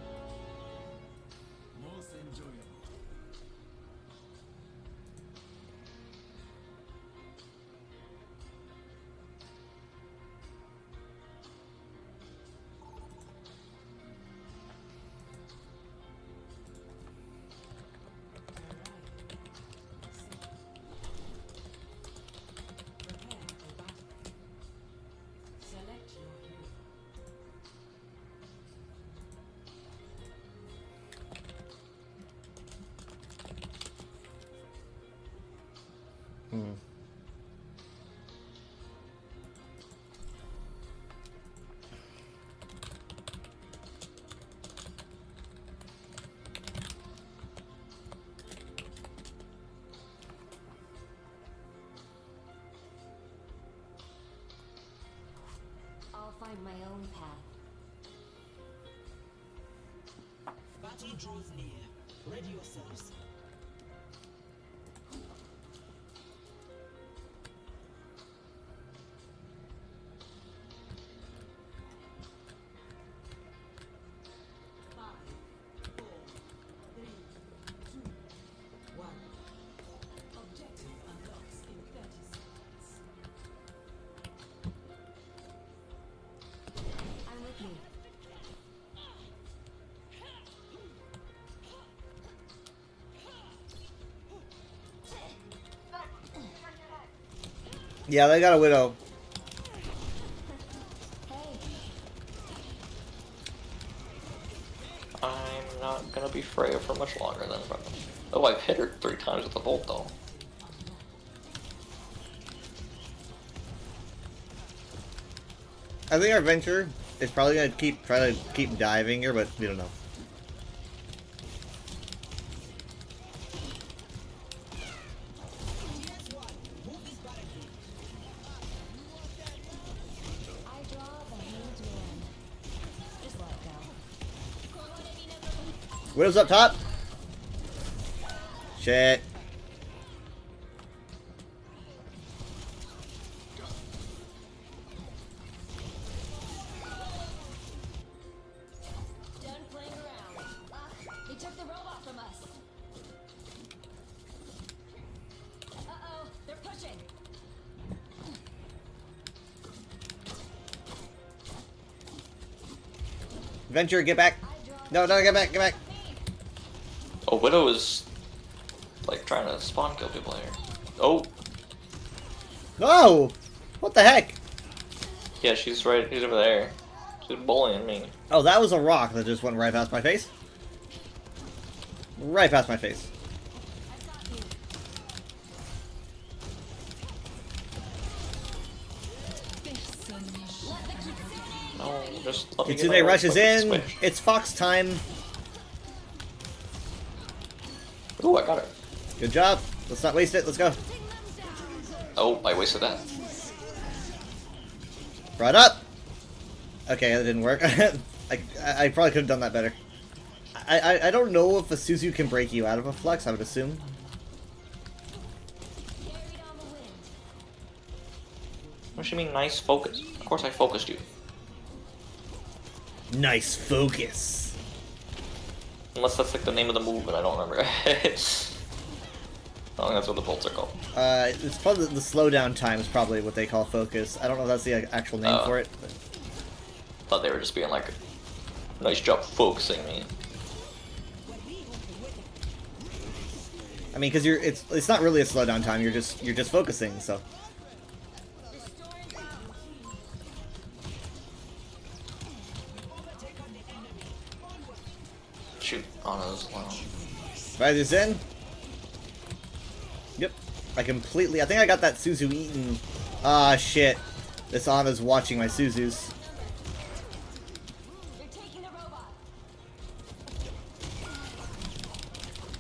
Speaker 17: I'll find my own path.
Speaker 13: Battle draws near. Ready yourselves.
Speaker 17: I'm with you.
Speaker 1: Yeah, they got a widow.
Speaker 4: I'm not gonna be Freya for much longer then. Oh, I've hit her 3 times with the bolt though.
Speaker 1: I think our venture is probably gonna try to keep diving her, but we don't know. Widow's up top. Shit.
Speaker 17: Done playing around. He took the robot from us. Uh-oh, they're pushing.
Speaker 1: Venture, get back. No, get back, get back.
Speaker 4: Oh, Widow is like trying to spawn kill people here. Oh,
Speaker 1: No! What the heck?
Speaker 4: yeah, she's right. She's over there. She's bullying me.
Speaker 1: Oh, that was a rock that just went right past my face. Right past my face.
Speaker 4: No, just let me get
Speaker 1: Kitsune
Speaker 4: my
Speaker 1: rushes
Speaker 4: fucking
Speaker 1: in.
Speaker 4: squish.
Speaker 1: It's Fox time.
Speaker 4: Ooh, I got her.
Speaker 1: Good job. Let's not waste it. Let's go.
Speaker 4: Oh, I wasted that.
Speaker 1: Brought up. Okay, that didn't work. I probably could have done that better. I don't know if a Suzu can break you out of a flex. I would assume.
Speaker 4: What does she mean, nice focus? Of course I focused you.
Speaker 1: Nice focus.
Speaker 4: Unless that's like the name of the move, and I don't remember. I don't think that's what the bolts are called.
Speaker 1: It's probably the slowdown time is probably what they call focus. I don't know if that's the actual name for it. But...
Speaker 4: Thought they were just being like, nice job focusing me.
Speaker 1: I mean, because it's not really a slowdown time. You're just focusing. So.
Speaker 4: Shoot, Anna's low.
Speaker 1: Riser's in. Yep. I think I got that Suzu eaten. Ah, shit. This Ana's watching my Suzus.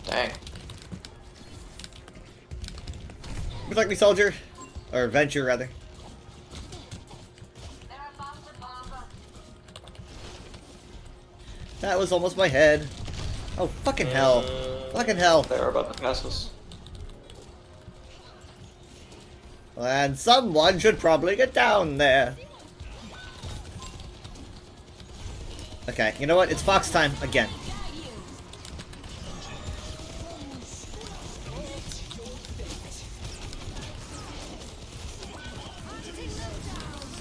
Speaker 4: Dang.
Speaker 1: Protect me, soldier. Or venture, rather. That was almost my head. Oh, fucking hell. Fucking hell.
Speaker 4: They're about to pass us.
Speaker 1: And someone should probably get down there. Okay, you know what? It's Fox time again.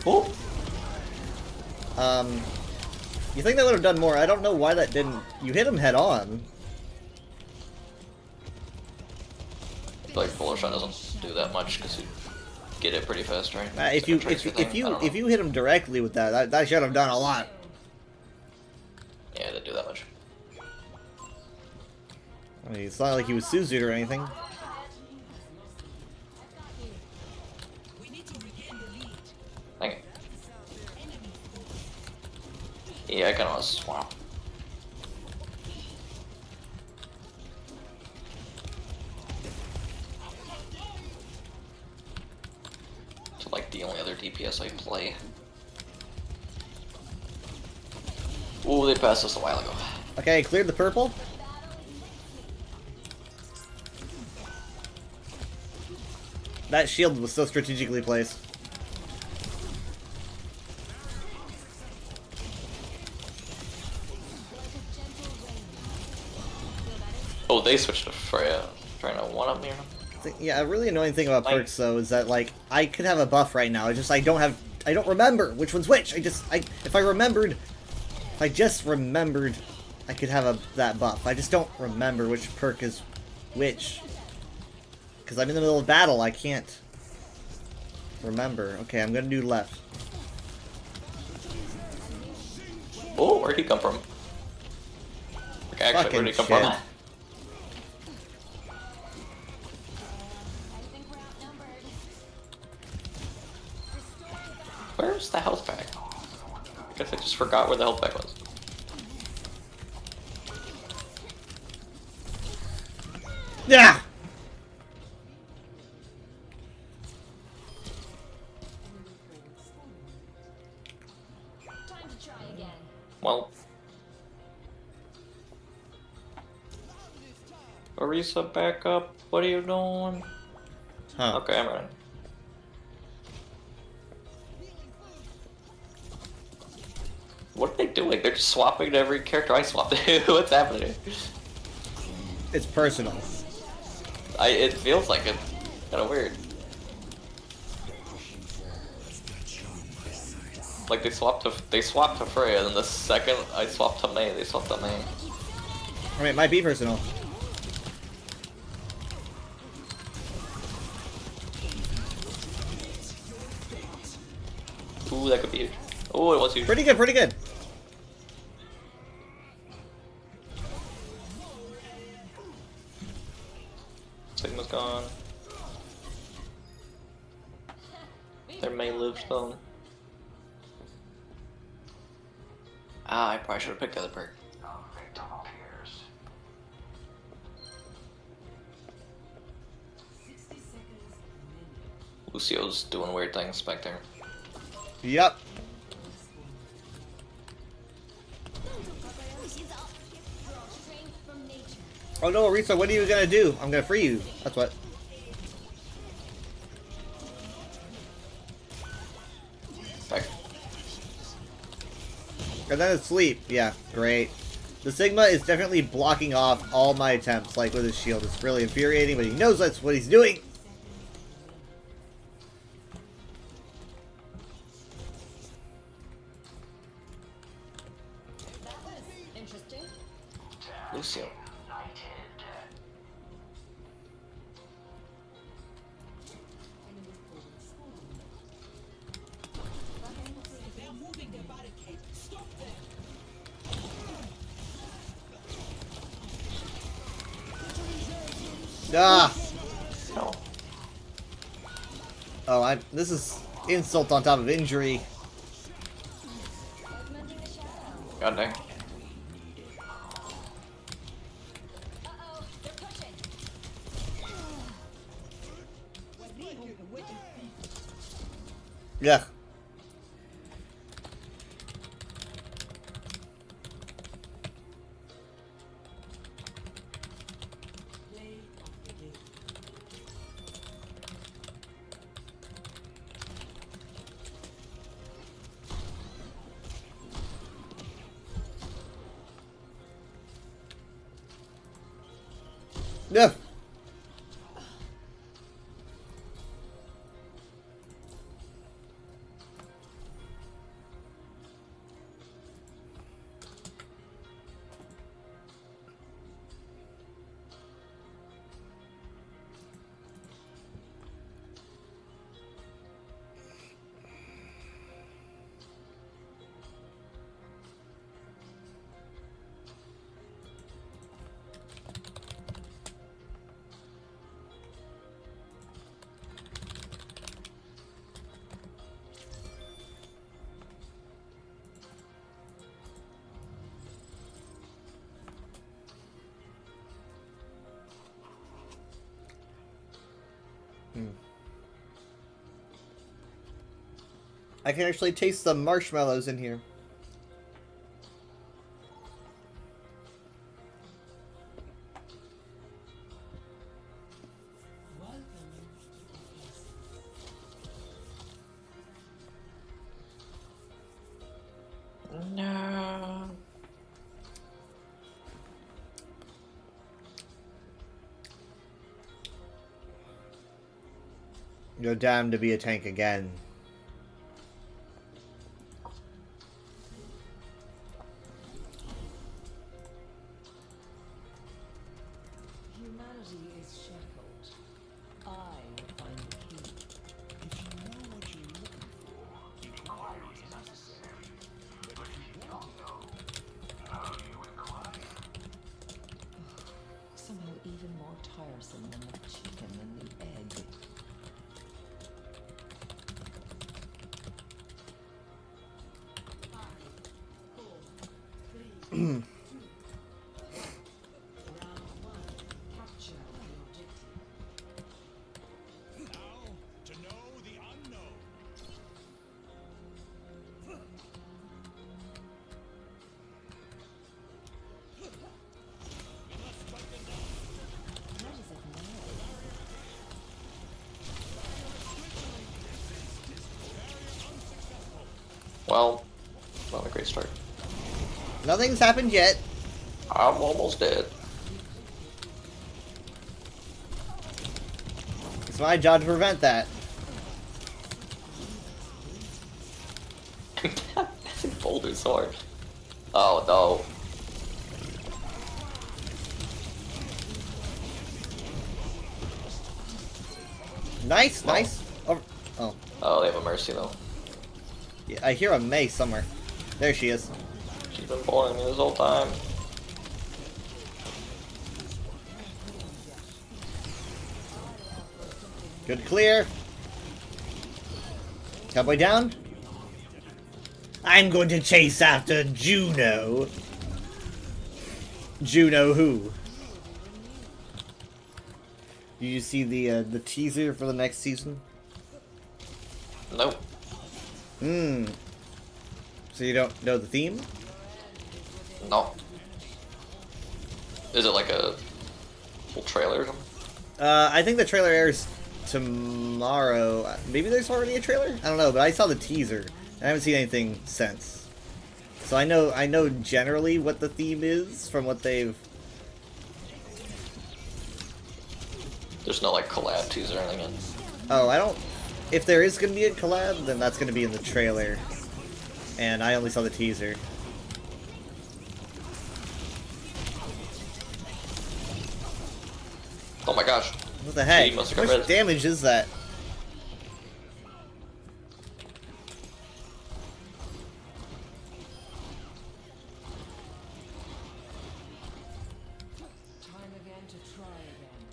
Speaker 4: Oh.
Speaker 1: You think they would have done more? I don't know why that didn't. You hit him head on.
Speaker 4: Like Bullet Shot doesn't do that much because you get it pretty fast, right?
Speaker 1: If you hit him directly with that should have done a lot.
Speaker 4: Yeah, it didn't do that much.
Speaker 1: I mean, it's not like he was Suzu'd or anything.
Speaker 4: Dang it. Yeah, I kind of want to swap. To like the only other DPS I play. Ooh, they passed us a while ago.
Speaker 1: Okay, cleared the purple. That shield was so strategically placed.
Speaker 4: Oh, they switched to Freya. Trying to one-up me or something?
Speaker 1: Yeah, a really annoying thing about perks though is that like I could have a buff right now. I don't remember which one's which. If I just remembered, I could have that buff. I just don't remember which perk is which. Because I'm in the middle of battle, I can't remember. Okay, I'm gonna do left.
Speaker 4: Oh, where'd he come from? Like, actually, where'd he come from? Where's the health pack? I guess I just forgot where the health pack was.
Speaker 1: Yeah!
Speaker 4: Well. Orisa, back up. What are you doing?
Speaker 1: Huh.
Speaker 4: Okay, I'm running. What are they doing? They're just swapping to every character I swap to. What's happening?
Speaker 1: It's personal.
Speaker 4: It feels like it. Kind of weird. Like they swapped to Freya, and then the second I swapped to Mei, they swapped to Mei.
Speaker 1: I mean, it might be personal.
Speaker 4: Ooh, that could be huge. Ooh, it was huge.
Speaker 1: Pretty good, pretty good.
Speaker 4: Sigma's gone. Their Mei lives though. Ah, I probably should have picked the other perk. Lucio's doing weird things back there.
Speaker 1: Yep. Oh no, Orisa, what are you gonna do? I'm gonna free you. That's what.
Speaker 4: Back.
Speaker 1: And then it's sleep. Yeah, great. The Sigma is definitely blocking off all my attempts, like with his shield. It's really infuriating, but he knows that's what he's doing.
Speaker 4: Lucio.
Speaker 13: They're moving their barricade. Stop them.
Speaker 1: Ah!
Speaker 4: No.
Speaker 1: Oh, this is insult on top of injury.
Speaker 4: God dang.
Speaker 1: Yeah. Yeah. I can actually taste the marshmallows in here.
Speaker 4: No.
Speaker 1: You're damned to be a tank again.
Speaker 3: Humanity is shackled. I will find the key.
Speaker 11: If you know what you're looking for, inquiry is necessary. But if you don't know, how do you inquire?
Speaker 3: Somehow even more tiresome than the chicken and the egg.
Speaker 11: Now, to know the unknown.
Speaker 4: Well, not a great start.
Speaker 1: Nothing's happened yet.
Speaker 4: I'm almost dead.
Speaker 1: It's my job to prevent that.
Speaker 4: Boulder sword. Oh no.
Speaker 1: Nice, nice. Oh, oh.
Speaker 4: Oh, they have a mercy though.
Speaker 1: Yeah, I hear a May somewhere. There she is.
Speaker 4: She's been boring me this whole time.
Speaker 1: Good clear. Cowboy down. I'm going to chase after Juno. Juno who? Did you see the teaser for the next season?
Speaker 4: Nope.
Speaker 1: Hmm. So you don't know the theme?
Speaker 4: No. Is it like a full trailer or something?
Speaker 1: I think the trailer airs tomorrow. Maybe there's already a trailer? I don't know, but I saw the teaser. I haven't seen anything since. So I know generally what the theme is from what they've...
Speaker 4: There's no like collab teaser or anything in.
Speaker 1: Oh, I don't... If there is going to be a collab, then that's going to be in the trailer. And I only saw the teaser.
Speaker 4: Oh my gosh.
Speaker 1: What the heck?
Speaker 4: She must have
Speaker 1: How
Speaker 4: got
Speaker 1: much
Speaker 4: red.
Speaker 1: damage is that?
Speaker 3: Time again to try again.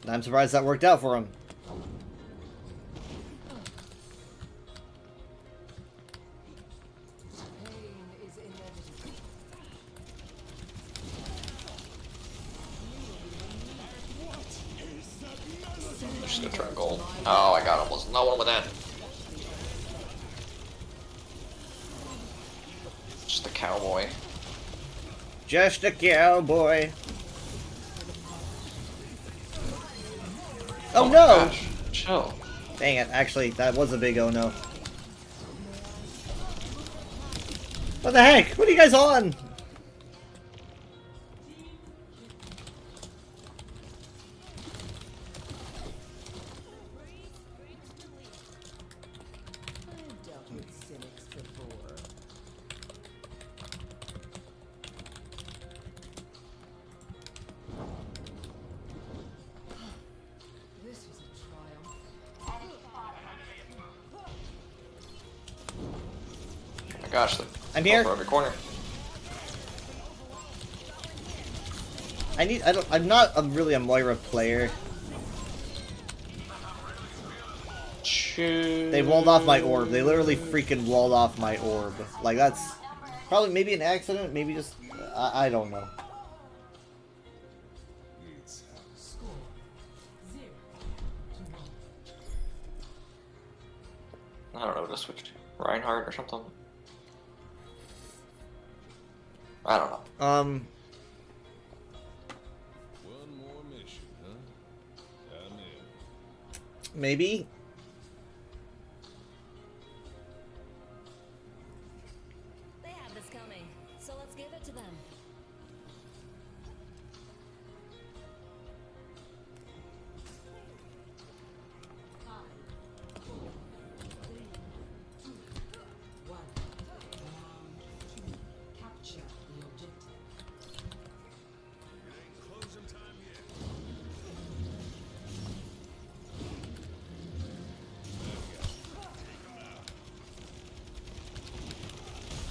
Speaker 1: I'm surprised that worked out for him.
Speaker 4: I'm just gonna try and gold. Oh, I got almost no one with that. Just a cowboy.
Speaker 1: Just a cowboy. Oh, no!
Speaker 4: Gosh. Chill.
Speaker 1: Dang it, actually, that was a big oh no. What the heck? What are you guys on?
Speaker 9: I've dealt with cynics before. This was a triumph.
Speaker 4: Oh my gosh,
Speaker 1: I'm here.
Speaker 4: Over every corner.
Speaker 1: I'm not really a Moira player. They walled off my orb. They literally freaking walled off my orb. Like, that's probably maybe an accident, maybe just, I don't know.
Speaker 4: I don't know, just switch to Reinhardt or something. I don't know.
Speaker 6: One more mission, huh? I'm in.
Speaker 1: Maybe.
Speaker 3: They have this coming, so let's give it to them.
Speaker 9: Capture the objective.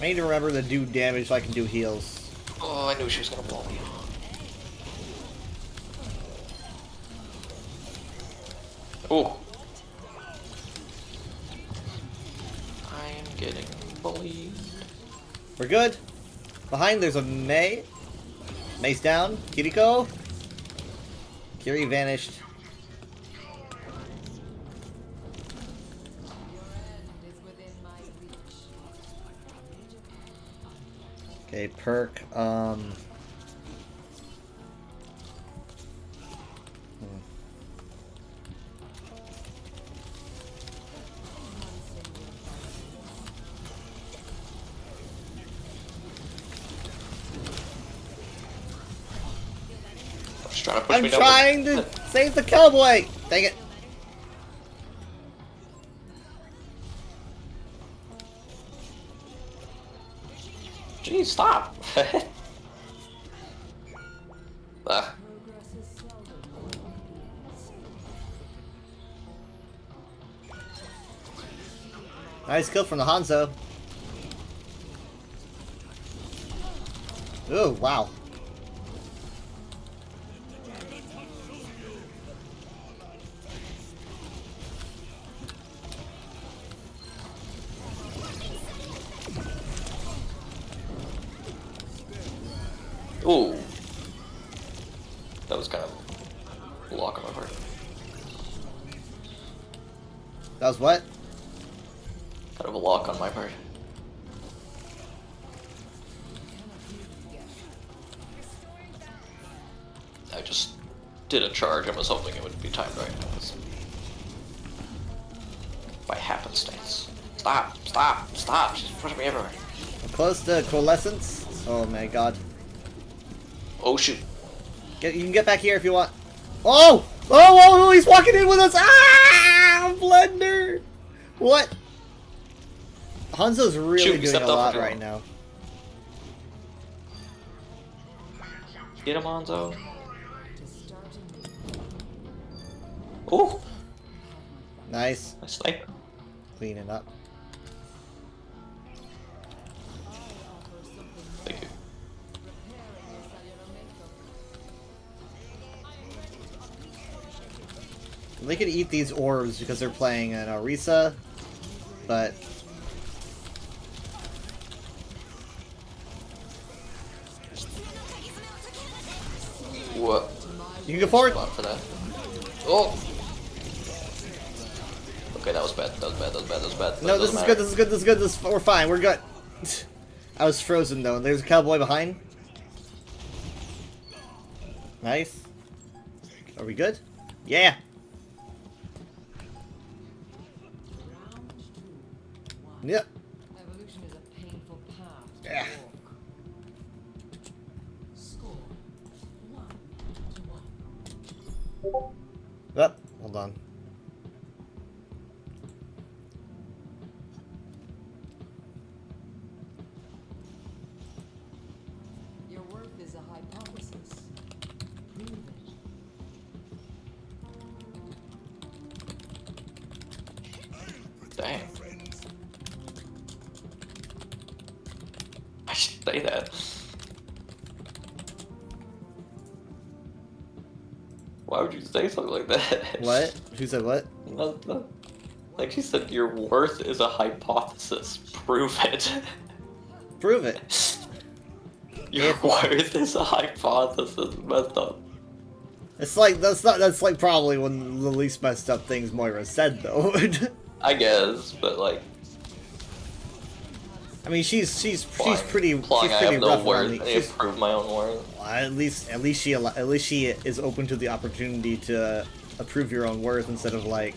Speaker 1: I need to remember to do damage so I can do heals.
Speaker 4: Oh, I knew she was gonna blow me. Oh. I am getting bullied.
Speaker 1: We're good. Behind there's a Mei. Mei's down. Kiriko. Kiri vanished. Okay, perk.
Speaker 4: She's trying to push
Speaker 1: I'm
Speaker 4: me down.
Speaker 1: trying to save the cowboy! Dang it.
Speaker 4: Jeez, stop! Ah.
Speaker 1: Nice kill from the Hanzo. Ooh, wow.
Speaker 4: Ooh. That was kind of a lock on my part.
Speaker 1: That was what?
Speaker 4: Kind of a lock on my part. I just did a charge and was hoping it would be timed right. By happenstance. Stop! Stop! Stop! She's pushing me everywhere.
Speaker 1: I'm close to coalescence. Oh my god.
Speaker 4: Oh shoot.
Speaker 1: You can get back here if you want. Oh! Oh, he's walking in with us! Ah! Blender! What? Hanzo's really
Speaker 4: Shoot, he
Speaker 1: doing
Speaker 4: stepped
Speaker 1: a
Speaker 4: up
Speaker 1: lot
Speaker 4: and
Speaker 1: right now.
Speaker 4: Get him, Hanzo. Ooh!
Speaker 1: Nice.
Speaker 4: Nice sniper.
Speaker 1: Cleaning up.
Speaker 4: Thank you.
Speaker 1: They could eat these orbs because they're playing an Orisa, but
Speaker 4: What?
Speaker 1: you can go forward.
Speaker 4: Spot for that. Oh. Okay, that was bad. That was bad. That was bad. That was bad.
Speaker 1: No, this is good. This is good. This is good. This we're fine. We're good. I was frozen though. There's a cowboy behind. Nice. Are we good? Yeah. Yep.
Speaker 3: Evolution is a painful path.
Speaker 1: Yeah.
Speaker 3: Score 1-1.
Speaker 1: Oh, hold on.
Speaker 3: Your worth is a hypothesis. Prove it.
Speaker 4: Dang. I should say that. Why would you say something like that?
Speaker 1: What? Who said what?
Speaker 4: No. Like she said, your worth is a hypothesis. Prove it.
Speaker 1: Prove it.
Speaker 4: Your worth is a hypothesis. Messed up.
Speaker 1: It's like that's like probably one of the least messed up things Moira said though.
Speaker 4: I guess, but like.
Speaker 1: I mean, she's pretty
Speaker 4: Implying I
Speaker 1: pretty
Speaker 4: have no
Speaker 1: rough
Speaker 4: worth.
Speaker 1: around me.
Speaker 4: I need to prove my own worth.
Speaker 1: At least she is open to the opportunity to approve your own worth instead of like.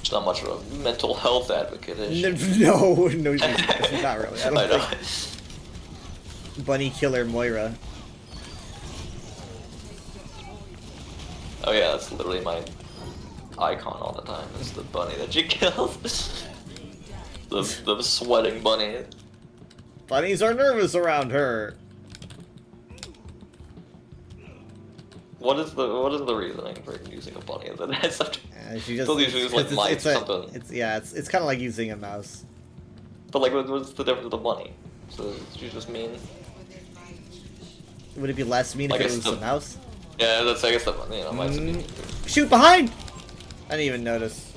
Speaker 4: She's not much of a mental health advocate, is she?
Speaker 1: No, she's not really. I don't
Speaker 4: know.
Speaker 1: think. Bunny killer Moira.
Speaker 4: Oh yeah, that's literally my icon all the time. It's the bunny that she kills. the sweating bunny.
Speaker 1: Bunnies are nervous around her.
Speaker 4: What is the reasoning for using a bunny as a net subject?
Speaker 1: She just
Speaker 4: Still usually use like mice or something.
Speaker 1: It's kind of like using a mouse.
Speaker 4: But like, what's the difference with a bunny? So you just mean?
Speaker 1: Would it be less mean
Speaker 4: Like
Speaker 1: if it
Speaker 4: it's
Speaker 1: was
Speaker 4: the-
Speaker 1: a mouse?
Speaker 4: Yeah, that's I guess the mice would be.
Speaker 1: Shoot behind! I didn't even notice.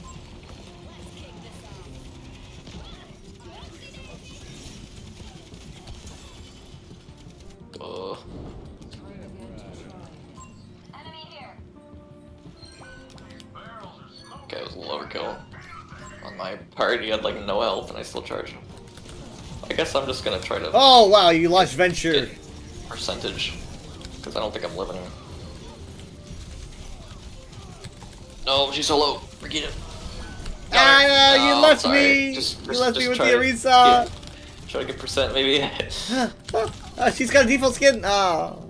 Speaker 4: Okay, it was an overkill. On my part, he had like no health, and I still charged him. I guess I'm just gonna try to
Speaker 1: Oh wow, you launched Venture.
Speaker 4: get percentage, because I don't think I'm living her. No, she's so low. Forget it.
Speaker 1: Ah, you
Speaker 4: Oh,
Speaker 1: left
Speaker 4: sorry.
Speaker 1: me. You
Speaker 4: Just
Speaker 1: left me with
Speaker 4: try
Speaker 1: the
Speaker 4: to
Speaker 1: Orisa.
Speaker 4: Try to get percent, maybe.
Speaker 1: She's got a default skin. Oh,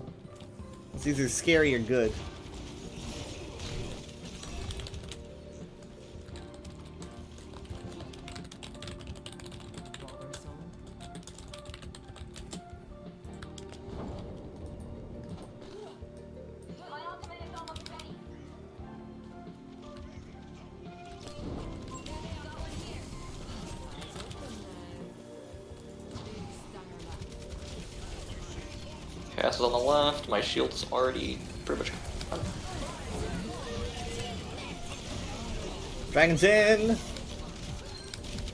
Speaker 1: it's either scary or good.
Speaker 4: Cass is on the left. My shield's already pretty much.
Speaker 1: Dragon's in.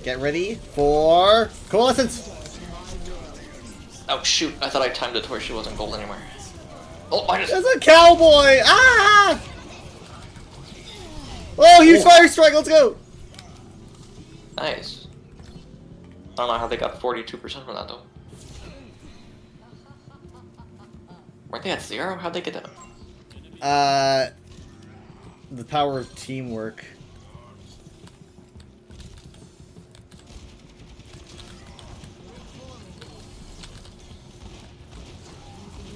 Speaker 1: Get ready for Coalescence.
Speaker 4: Oh shoot! I thought I timed it to where she wasn't gold anymore. Oh, I just.
Speaker 1: There's a cowboy. Ah! Oh, huge fire strike. Let's go.
Speaker 4: Nice. I don't know how they got 42% from that though. Weren't they at 0? How'd they get that?
Speaker 1: The power of teamwork.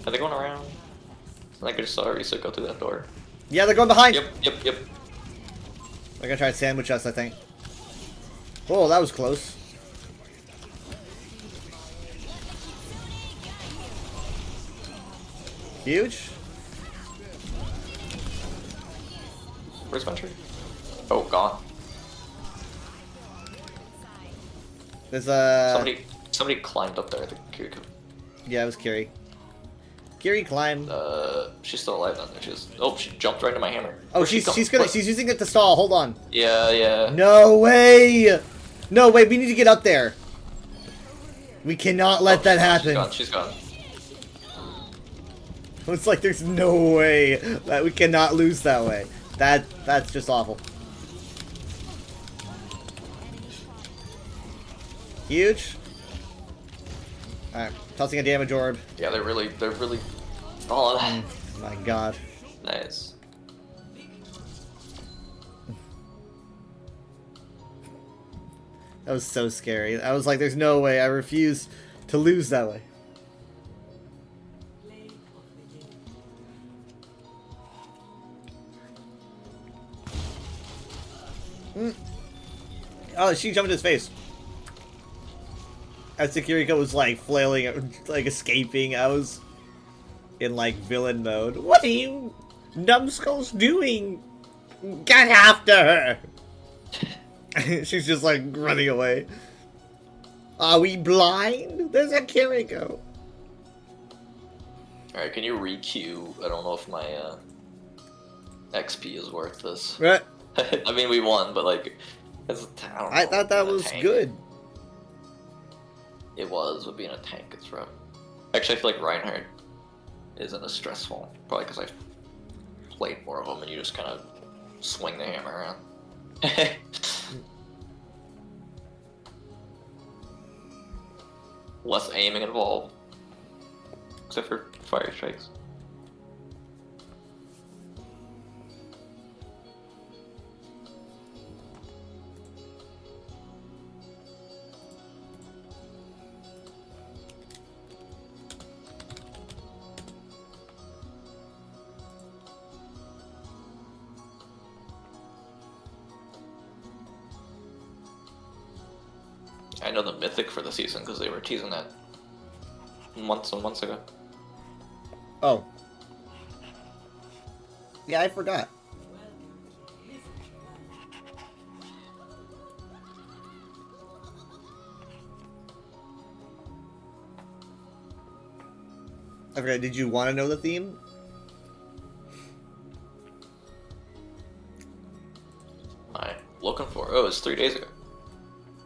Speaker 4: Are they going around? I think I just saw Orisa go through that door.
Speaker 1: Yeah, they're going behind.
Speaker 4: Yep.
Speaker 1: They're gonna try to sandwich us, I think. Oh, that was close. Huge.
Speaker 4: Where's Venture? Oh, gone.
Speaker 1: There's a...
Speaker 4: Somebody climbed up there. I think Kiriko.
Speaker 1: Yeah, it was Kiri. Kiri, climb.
Speaker 4: She's still alive down there. Oh, she jumped right into my hammer.
Speaker 1: Oh,
Speaker 4: Where's she
Speaker 1: she's
Speaker 4: going?
Speaker 1: using it to stall. Hold on.
Speaker 4: Yeah.
Speaker 1: No way! No way, we need to get up there. We cannot let that happen.
Speaker 4: She's gone.
Speaker 1: It's like there's no way that we cannot lose that way. That's just awful. Huge. Alright, tossing a damage orb.
Speaker 4: Yeah, they're really falling.
Speaker 1: My god.
Speaker 4: Nice.
Speaker 1: That was so scary. I was like, there's no way. I refuse to lose that way. Oh, she jumped in his face. As Kiriko was like flailing, like escaping, I was in like villain mode. What are you numbskulls doing? Get after her! She's just like running away. Are we blind? There's a Kiriko.
Speaker 4: Alright, can you re-queue? I don't know if my XP is worth this.
Speaker 1: Right.
Speaker 4: I mean, we won, but like,
Speaker 1: I thought that was good.
Speaker 4: It was, but being a tank, it's rough. Actually, I feel like Reinhardt isn't as stressful. Probably because I've played more of them and you just kind of swing the hammer around. Less aiming involved. Except for fire strikes. I know the mythic for the season because they were teasing that months and months ago.
Speaker 1: Oh. Yeah, I forgot. I forgot, did you want to know the theme?
Speaker 4: I'm looking for. Oh, it's 3 days ago.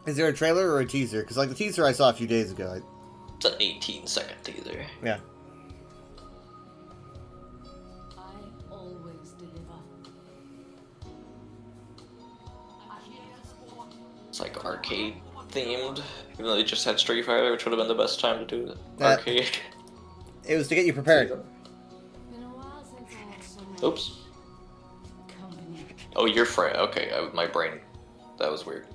Speaker 1: Is there a trailer or a teaser? Because like the teaser I saw a few days ago.
Speaker 4: It's an 18-second teaser.
Speaker 1: Yeah.
Speaker 3: I always deliver.
Speaker 4: It's like arcade themed, even though they just had Street Fighter, which would have been the best time to do it. Arcade.
Speaker 1: It was to get you prepared.
Speaker 4: Oops. Oh, you're Freya. Okay, my brain. That was weird.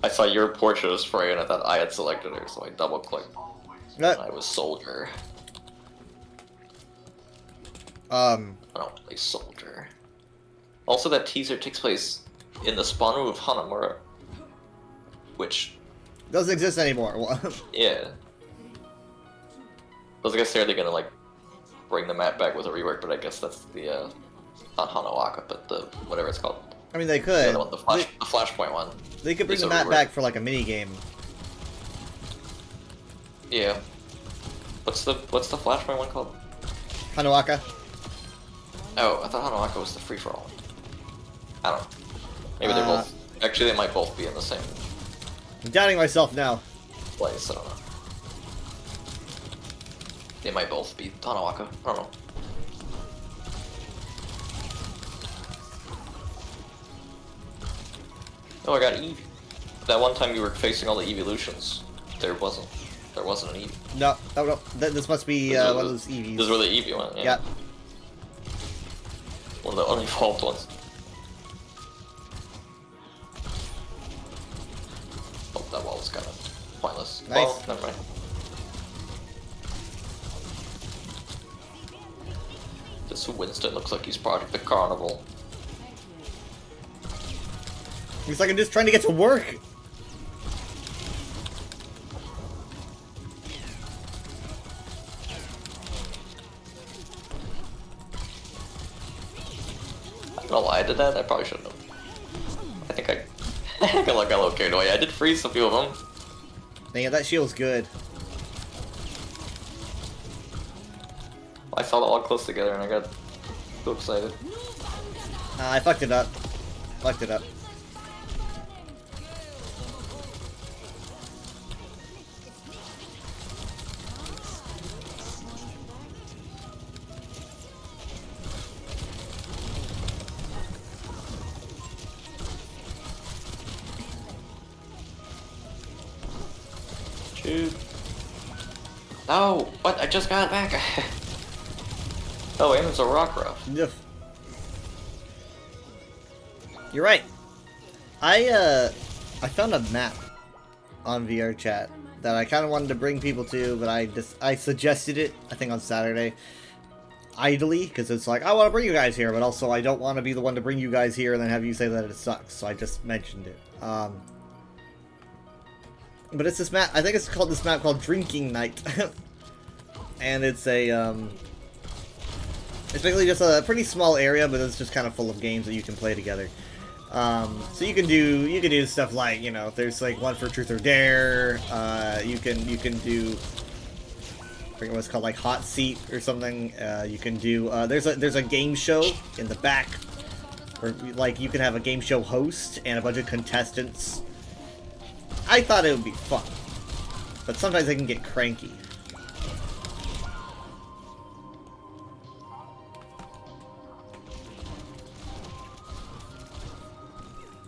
Speaker 4: I saw your portrait as Freya and I thought I had selected her, so I double clicked. I was Soldier. I don't play Soldier. Also, that teaser takes place in the spawn room of Hanamura, which
Speaker 1: doesn't exist anymore.
Speaker 4: yeah. I was gonna say, are they gonna like bring the map back with a rework? But I guess that's the not Hanawaka, but the whatever it's called.
Speaker 1: I mean, they could.
Speaker 4: The, other one, the Flashpoint one.
Speaker 1: They could bring the
Speaker 4: a
Speaker 1: map
Speaker 4: rework.
Speaker 1: back for like a mini game.
Speaker 4: Yeah. What's the Flashpoint one called?
Speaker 1: Hanawaka.
Speaker 4: Oh, I thought Hanawaka was the free for all. I don't know. Maybe they're both. Actually, they might both be in the same
Speaker 1: I'm doubting myself now.
Speaker 4: place. I don't know. They might both be Hanawaka. I don't know. Oh, I got Eevee. That one time you were facing all the evolutions, there wasn't an Eevee.
Speaker 1: No, this must be one of those EVs.
Speaker 4: Those were the Eevee ones, yeah. One of the unevolved ones. Oh, that wall was kind of pointless.
Speaker 1: Nice.
Speaker 4: Well, never mind. This Winston looks like he's part of the carnival.
Speaker 1: He's like, I'm just trying to get to work.
Speaker 4: I don't know why I did that. I probably shouldn't have. I think I got a little carried away. I did freeze a few of them.
Speaker 1: Dang it, that shield's good.
Speaker 4: I saw them all close together and I got so excited.
Speaker 1: I fucked it up. Fucked it up.
Speaker 4: Shoot. No! What? I just got it back! Oh, and it's a rock ruff.
Speaker 1: Yep. You're right. I found a map on VR chat that I kind of wanted to bring people to, but I suggested it, I think on Saturday, idly, because it's like, I want to bring you guys here, but also I don't want to be the one to bring you guys here and then have you say that it sucks, so I just mentioned it. But it's this map, I think it's called this map called Drinking Night. And it's a, it's basically just a pretty small area, but it's just kind of full of games that you can play together. So you can do stuff like, you know, there's like one for Truth or Dare, you can do, I forget what it's called, like Hot Seat or something. You can do, there's a game show in the back, where like you can have a game show host and a bunch of contestants. I thought it would be fun, but sometimes I can get cranky.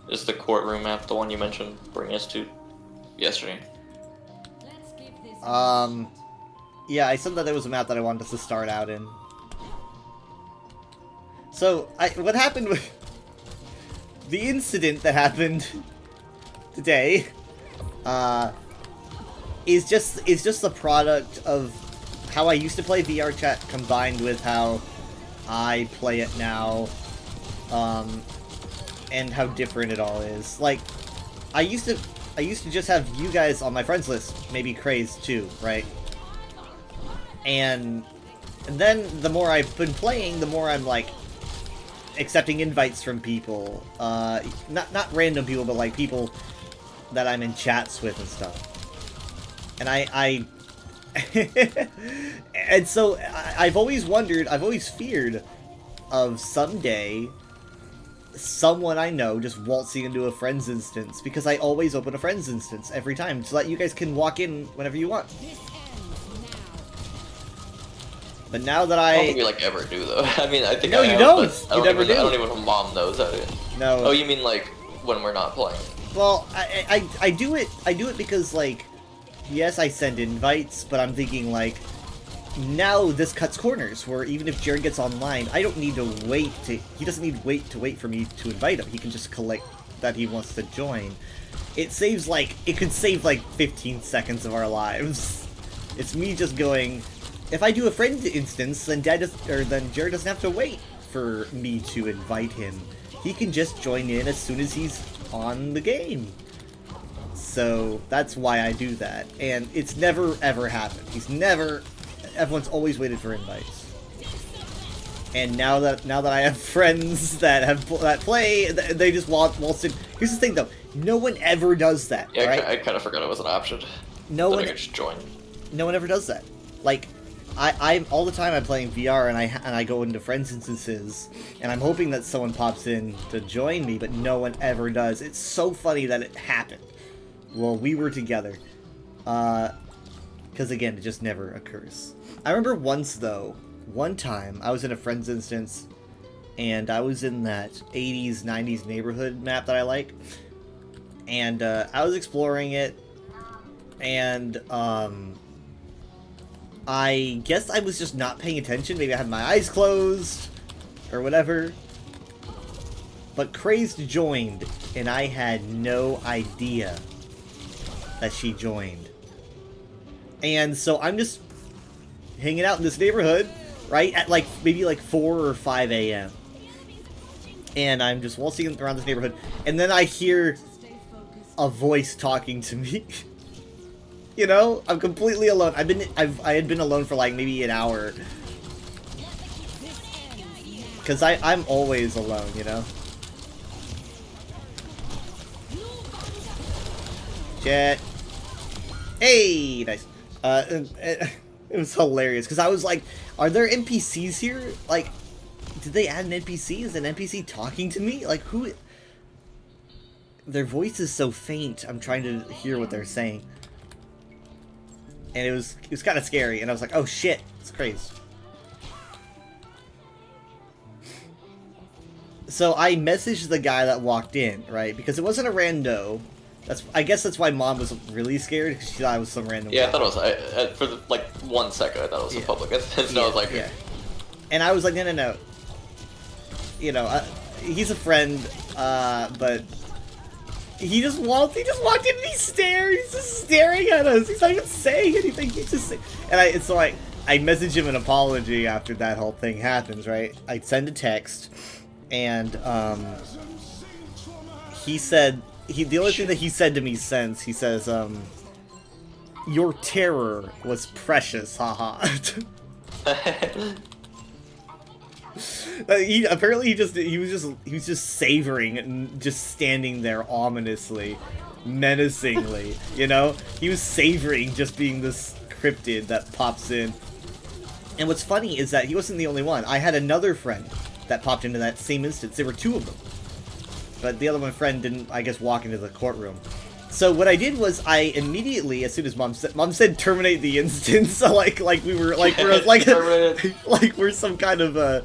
Speaker 4: Is the courtroom map the one you mentioned bringing us to yesterday?
Speaker 1: Yeah, I said that there was a map that I wanted us to start out in. So, what happened with the incident that happened today, is just the product of how I used to play VR chat combined with how I play it now, and how different it all is. Like, I used to just have you guys on my friends list, maybe Crazed too, right? And then the more I've been playing, the more I'm like accepting invites from people, not random people, but like people that I'm in chats with and stuff. And and so I've always wondered, I've always feared of someday someone I know just waltzing into a friend's instance, because I always open a friend's instance every time so that you guys can walk in whenever you want. But now that
Speaker 4: I don't think we like ever do though. I mean, I think
Speaker 1: no,
Speaker 4: I
Speaker 1: you
Speaker 4: have,
Speaker 1: don't.
Speaker 4: But
Speaker 1: You never do.
Speaker 4: I don't even know if Mom knows how to.
Speaker 1: No.
Speaker 4: Oh, you mean like when we're not playing?
Speaker 1: Well, I do it. I do it because like, yes, I send invites, but I'm thinking like, now this cuts corners. Where even if Jared gets online, I don't need to wait to. He doesn't need to wait for me to invite him. He can just collect that he wants to join. It saves like, it could save like 15 seconds of our lives. It's me just going. If I do a friend instance, then Jared doesn't have to wait for me to invite him. He can just join in as soon as he's on the game. So that's why I do that, and it's never ever happened. Everyone's always waited for invites. And now that I have friends that play, they just waltz in. Here's the thing though, no one ever does that.
Speaker 4: Yeah,
Speaker 1: right?
Speaker 4: I kind of forgot it was an option.
Speaker 1: No one
Speaker 4: I could just join.
Speaker 1: No one ever does that. Like, I'm all the time I'm playing VR and I go into friends instances and I'm hoping that someone pops in to join me, but no one ever does. It's so funny that it happened while we were together. Because again, it just never occurs. I remember one time I was in a friends instance and I was in that 80s, 90s neighborhood map that I like. And I was exploring it and I guess I was just not paying attention. Maybe I had my eyes closed or whatever. But Crazed joined, and I had no idea that she joined. And so I'm just hanging out in this neighborhood, right, at like maybe like 4 or 5 a.m. And I'm just waltzing around this neighborhood, and then I hear a voice talking to me. You know, I'm completely alone. I had been alone for like maybe an hour. Cause I'm always alone, you know? Jet. Hey, nice. It was hilarious because I was like, Are there NPCs here? Like, did they add an NPC? Is an NPC talking to me? Like, who? Their voice is so faint. I'm trying to hear what they're saying. And it was kind of scary. And I was like, oh shit, it's crazy. So I messaged the guy that walked in, right? Because it wasn't a rando. I guess that's why Mom was really scared, because she thought it was some random guy.
Speaker 4: I thought it was, for like 1 second, I thought it was a public. And I was like...
Speaker 1: Yeah. And I was like, no. You know, he's a friend, but... He just walked in and he stared. He's just staring at us. He's not even saying anything. He's just saying... And I messaged him an apology after that whole thing happens, right? I send a text, and he said... The only thing that he said to me since, he says, your terror was precious, haha. Apparently he was just savoring and just standing there ominously, menacingly, you know? He was savoring just being this cryptid that pops in. And what's funny is that he wasn't the only one. I had another friend that popped into that same instance. There were 2 of them. But the other one friend didn't, I guess, walk into the courtroom. So what I did was I immediately, as soon as Mom said terminate the instance, like we're some kind of a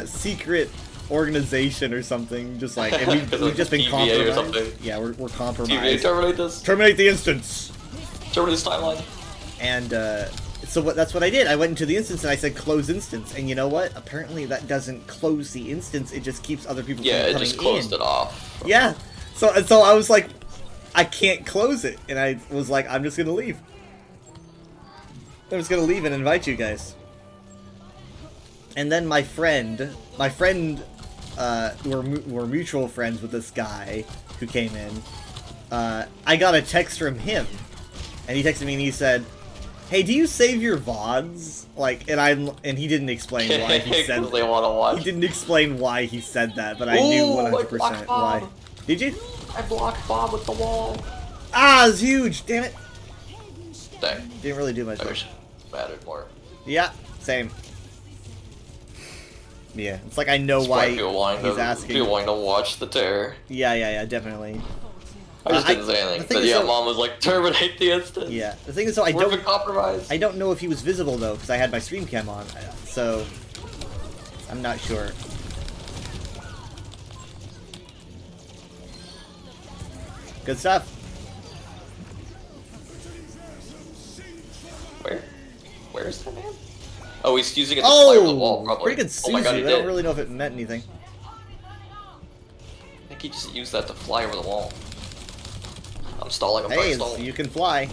Speaker 1: secret organization or something, just like, and we've just been compromised. Or something. Yeah, we're compromised.
Speaker 4: TVA, terminate this.
Speaker 1: Terminate the instance.
Speaker 4: Terminate this timeline.
Speaker 1: And so that's what I did. I went into the instance and I said close instance, and you know what? Apparently that doesn't close the instance. It just keeps other people from coming in. Yeah, it just closed it off. Yeah. So I was like, I can't close it, and I was like, I'm just gonna leave. I'm just gonna leave and invite you guys. And then my friend, we're mutual friends with this guy who came in. I got a text from him, and he texted me and he said, "Hey, do you save your VODs?" Like, and he didn't explain why he said that.
Speaker 4: They want to watch.
Speaker 1: He didn't explain why he said that, but I knew 100% why. Did you?
Speaker 4: I blocked Bob with the wall.
Speaker 1: Ah, it's huge. Damn it.
Speaker 4: Dang.
Speaker 1: Didn't really do much.
Speaker 4: I wish it mattered more.
Speaker 1: Yeah, same. Yeah, it's like I know why he's asking.
Speaker 4: People wanting to watch the terror.
Speaker 1: Yeah, definitely.
Speaker 4: I just didn't say anything. But yeah, Mom was like, terminate the instant.
Speaker 1: Yeah, the thing is, though, I don't know if he was visible though, because I had my stream cam on, so I'm not sure. Good stuff.
Speaker 4: Where's the man? Oh, he's using it to fly over the wall, probably.
Speaker 1: Pretty good Suzu.
Speaker 4: Oh my God,
Speaker 1: I don't really know if it meant anything.
Speaker 4: I think he just used that to fly over the wall. I'm stalling.
Speaker 1: Hey, you can fly.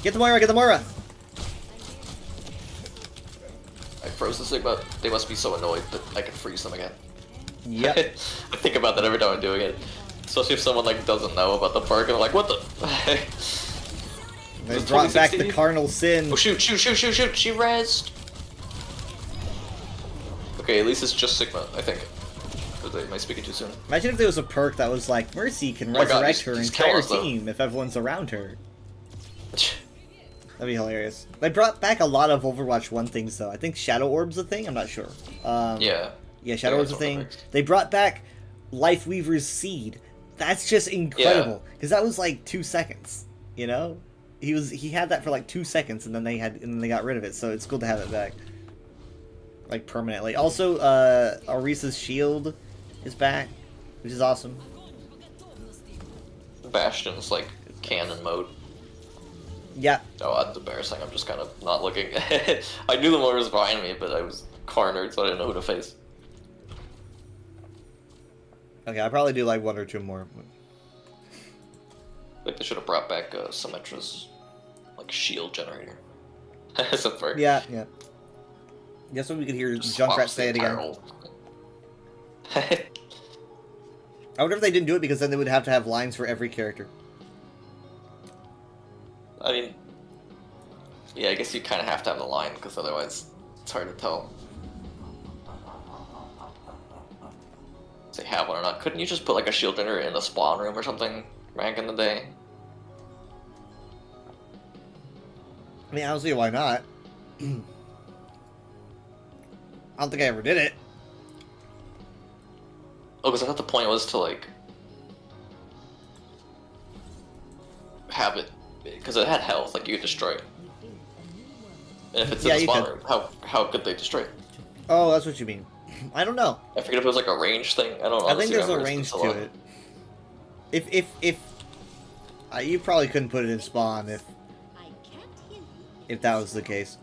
Speaker 1: Get the Moira, get the Moira!
Speaker 4: I froze the Sigma. They must be so annoyed that I can freeze them again.
Speaker 1: Yep.
Speaker 4: I think about that every time I'm doing it. Especially if someone like doesn't know about the perk and I'm like, what the?
Speaker 1: They brought back the Carnal Sin.
Speaker 4: Oh shoot, she rezzed. Okay, at least it's just Sigma, I think. Am I speaking too soon?
Speaker 1: Imagine if there was a perk that was like, Mercy can resurrect her entire team if everyone's around her. That'd be hilarious. They brought back a lot of Overwatch 1 things though. I think Shadow Orb's a thing, I'm not sure.
Speaker 4: Yeah,
Speaker 1: Shadow Orb's a thing. They brought back Lifeweaver's Seed. That's just incredible. Because that was like 2 seconds, you know? He had that for like 2 seconds and then they got rid of it, so it's cool to have it back. Like permanently. Also, Orisa's shield is back, which is awesome.
Speaker 4: Bastion's like cannon mode.
Speaker 1: Yeah.
Speaker 4: Oh, that's embarrassing. I'm just kind of not looking. I knew the Moira was behind me, but I was cornered, so I didn't know who to face.
Speaker 1: Okay, I'll probably do like 1 or 2 more.
Speaker 4: Like they should have brought back Symmetra's like shield generator. As a perk.
Speaker 1: Yeah. Guess what we could hear Junkrat say it again. I wonder if they didn't do it because then they would have to have lines for every character.
Speaker 4: I mean, yeah, I guess you kind of have to have the line because otherwise it's hard to tell. If they have one or not. Couldn't you just put like a shield generator in the spawn room or something back in the day?
Speaker 1: I mean, I don't see why not. I don't think I ever did it.
Speaker 4: Oh, because I thought the point was to like have it, because it had health, like you could destroy it. And if it's in the spawn room, how could they destroy it?
Speaker 1: Oh, that's what you mean. I don't know.
Speaker 4: I forget if it was like a range thing. I don't know.
Speaker 1: I think there's a range to it. If you probably couldn't put it in spawn if that was the case.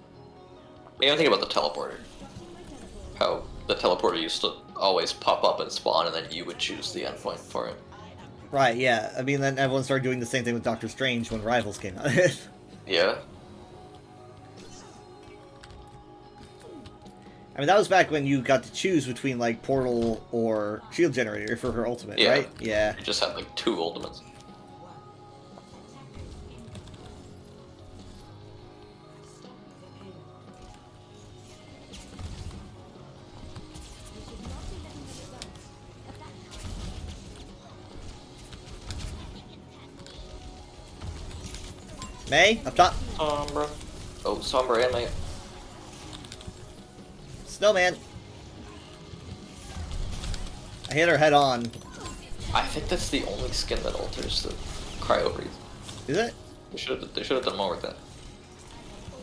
Speaker 4: Yeah, I'm thinking about the teleporter. How the teleporter used to always pop up and spawn, and then you would choose the endpoint for it.
Speaker 1: Right, yeah. I mean, then everyone started doing the same thing with Doctor Strange when Rivals came out.
Speaker 4: Yeah.
Speaker 1: I mean, that was back when you got to choose between, like, Portal or Shield Generator for her ultimate,
Speaker 4: Yeah.
Speaker 1: right? Yeah.
Speaker 4: You just had like 2 ultimates.
Speaker 1: May, up top.
Speaker 4: Sombra. Oh, Sombra and May.
Speaker 1: Snowman. I hit her head on.
Speaker 4: I think that's the only skin that alters the cryo breathe.
Speaker 1: Is it?
Speaker 4: They should have done more with that.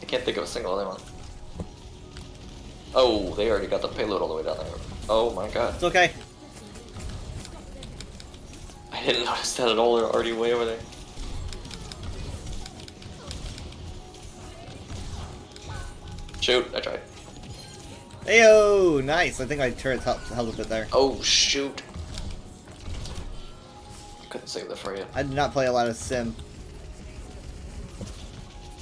Speaker 4: I can't think of a single other one. Oh, they already got the payload all the way down there. Oh my god.
Speaker 1: It's okay.
Speaker 4: I didn't notice that at all. They're already way over there. Shoot, I tried.
Speaker 1: Heyo, nice. I think my turret held a bit there.
Speaker 4: Oh shoot. Couldn't save that for you.
Speaker 1: I did not play a lot of Sim.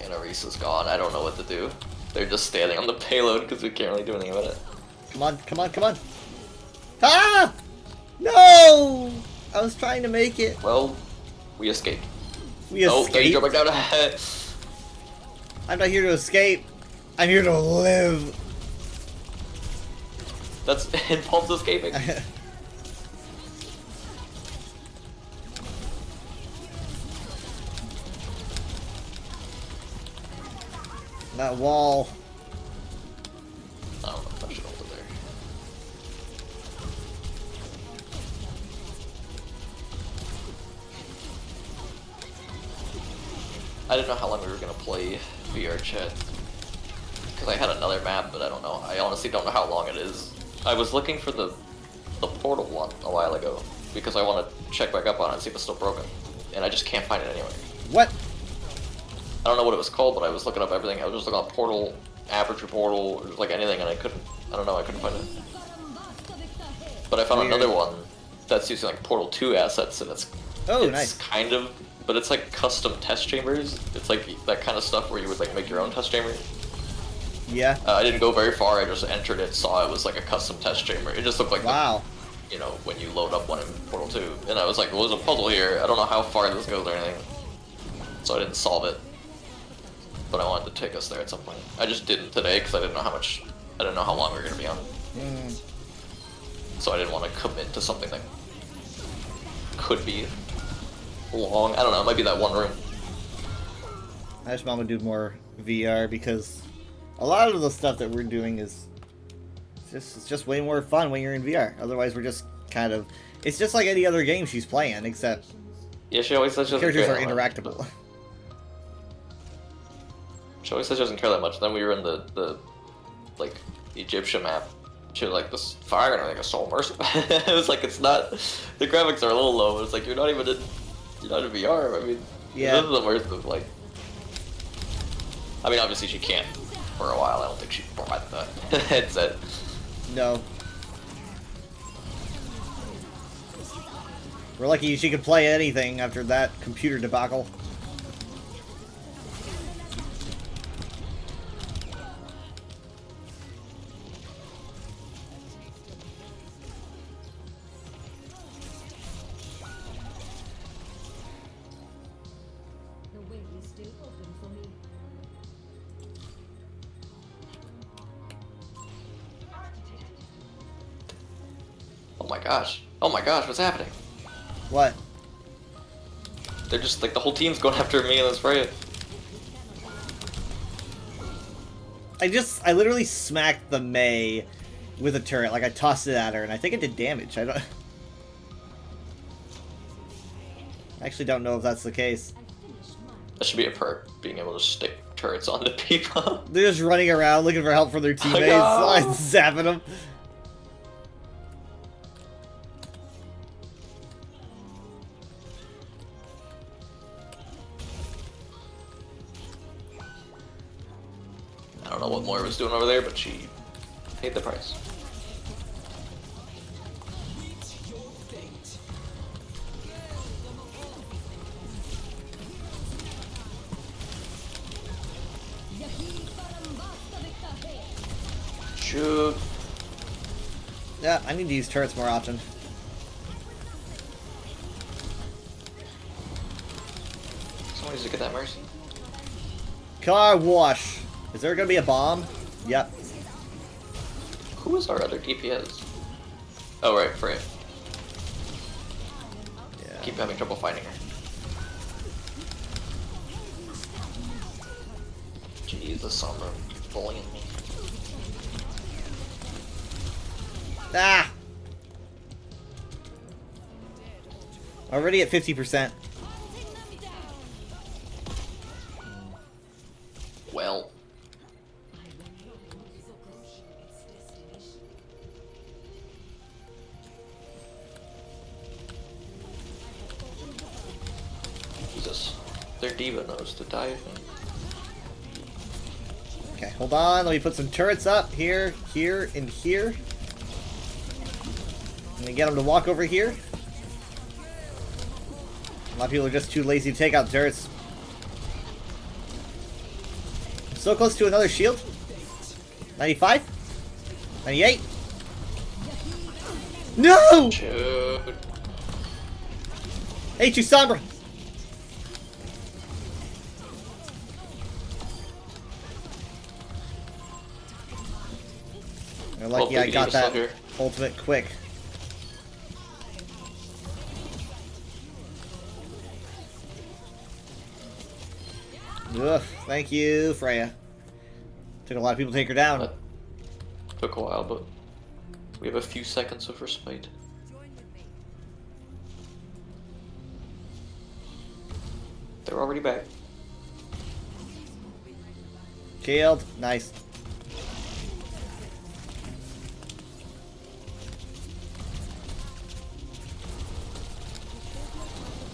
Speaker 4: And Arisa's gone. I don't know what to do. They're just standing on the payload because we can't really do anything about it.
Speaker 1: Come on, come on, come on. Ah! No! I was trying to make it.
Speaker 4: Well, we escaped.
Speaker 1: We
Speaker 4: Oh, there you
Speaker 1: escaped?
Speaker 4: go back down.
Speaker 1: I'm not here to escape. I'm here to live.
Speaker 4: That's Impulse escaping.
Speaker 1: That wall.
Speaker 4: I don't know if I should hold it there. I didn't know how long we were gonna play VR chat. Because I had another map, but I don't know. I honestly don't know how long it is. I was looking for the Portal one a while ago, because I want to check back up on it and see if it's still broken. And I just can't find it anywhere.
Speaker 1: What?
Speaker 4: I don't know what it was called, but I was looking up everything. I was just looking up Portal, Aperture Portal, or just like anything, and I couldn't. I don't know, I couldn't find it. But I found
Speaker 1: Weird.
Speaker 4: another one that's using like Portal 2 assets, and it's
Speaker 1: nice.
Speaker 4: kind of, but it's like custom test chambers. It's like that kind of stuff where you would like make your own test chamber.
Speaker 1: Yeah.
Speaker 4: I didn't go very far. I just entered it, saw it was like a custom test chamber. It just looked like
Speaker 1: wow.
Speaker 4: You know, when you load up one in Portal 2, and I was like, well, there's a puzzle here. I don't know how far this goes or anything, so I didn't solve it. But I wanted to take us there at some point. I just didn't today because I didn't know how much. I didn't know how long we were gonna be on. So I didn't want to commit to something that could be long. I don't know. It might be that one room.
Speaker 1: I just want to do more VR because a lot of the stuff that we're doing is it's just way more fun when you're in VR. Otherwise, we're just kind of it's just like any other game she's playing, except
Speaker 4: Yeah, she always says she
Speaker 1: the
Speaker 4: doesn't
Speaker 1: characters
Speaker 4: care
Speaker 1: are
Speaker 4: that much.
Speaker 1: interactable.
Speaker 4: She always says she doesn't care that much. Then we were in the like Egyptian map. She was like, this fire and I'm like a soul mercy. It was like it's not the graphics are a little low. It's like you're not in VR. I mean,
Speaker 1: Yeah.
Speaker 4: this is the worst of like. I mean, obviously she can't for a while. I don't think she brought the headset.
Speaker 1: No. We're lucky she could play anything after that computer debacle.
Speaker 3: The way is still open for me.
Speaker 4: Oh my gosh. Oh my gosh, what's happening?
Speaker 1: What?
Speaker 4: They're just like the whole team's going after me and this spray.
Speaker 1: I literally smacked the Mei with a turret. Like, I tossed it at her, and I think it did damage. I actually don't know if that's the case.
Speaker 4: That should be a perk, being able to stick turrets onto people.
Speaker 1: They're just running around looking for help from their teammates, zapping them.
Speaker 4: I don't know what Moira was doing over there, but she paid the price. Shoot.
Speaker 1: Yeah, I need to use turrets more often.
Speaker 4: Someone needs to get that Mercy.
Speaker 1: Car wash. Is there gonna be a bomb? Yep.
Speaker 4: Who is our other DPS? Oh, right, Freya.
Speaker 1: Yeah.
Speaker 4: Keep having trouble finding her. Jeez, the Sombra bullying me.
Speaker 1: Ah! Already at 50%.
Speaker 4: Well. Jesus. Their diva knows to dive.
Speaker 1: Okay, hold on. Let me put some turrets up here, here, and here. Let me get them to walk over here. A lot of people are just too lazy to take out turrets. So close to another shield. 95? 98? No!
Speaker 4: Shoot.
Speaker 1: Hey, Sombra! You're lucky I got that ultimate quick. Ugh, thank you, Freya. Took a lot of people to take her down.
Speaker 4: Took a while, but we have a few seconds of respite. They're already back.
Speaker 1: Killed. Nice.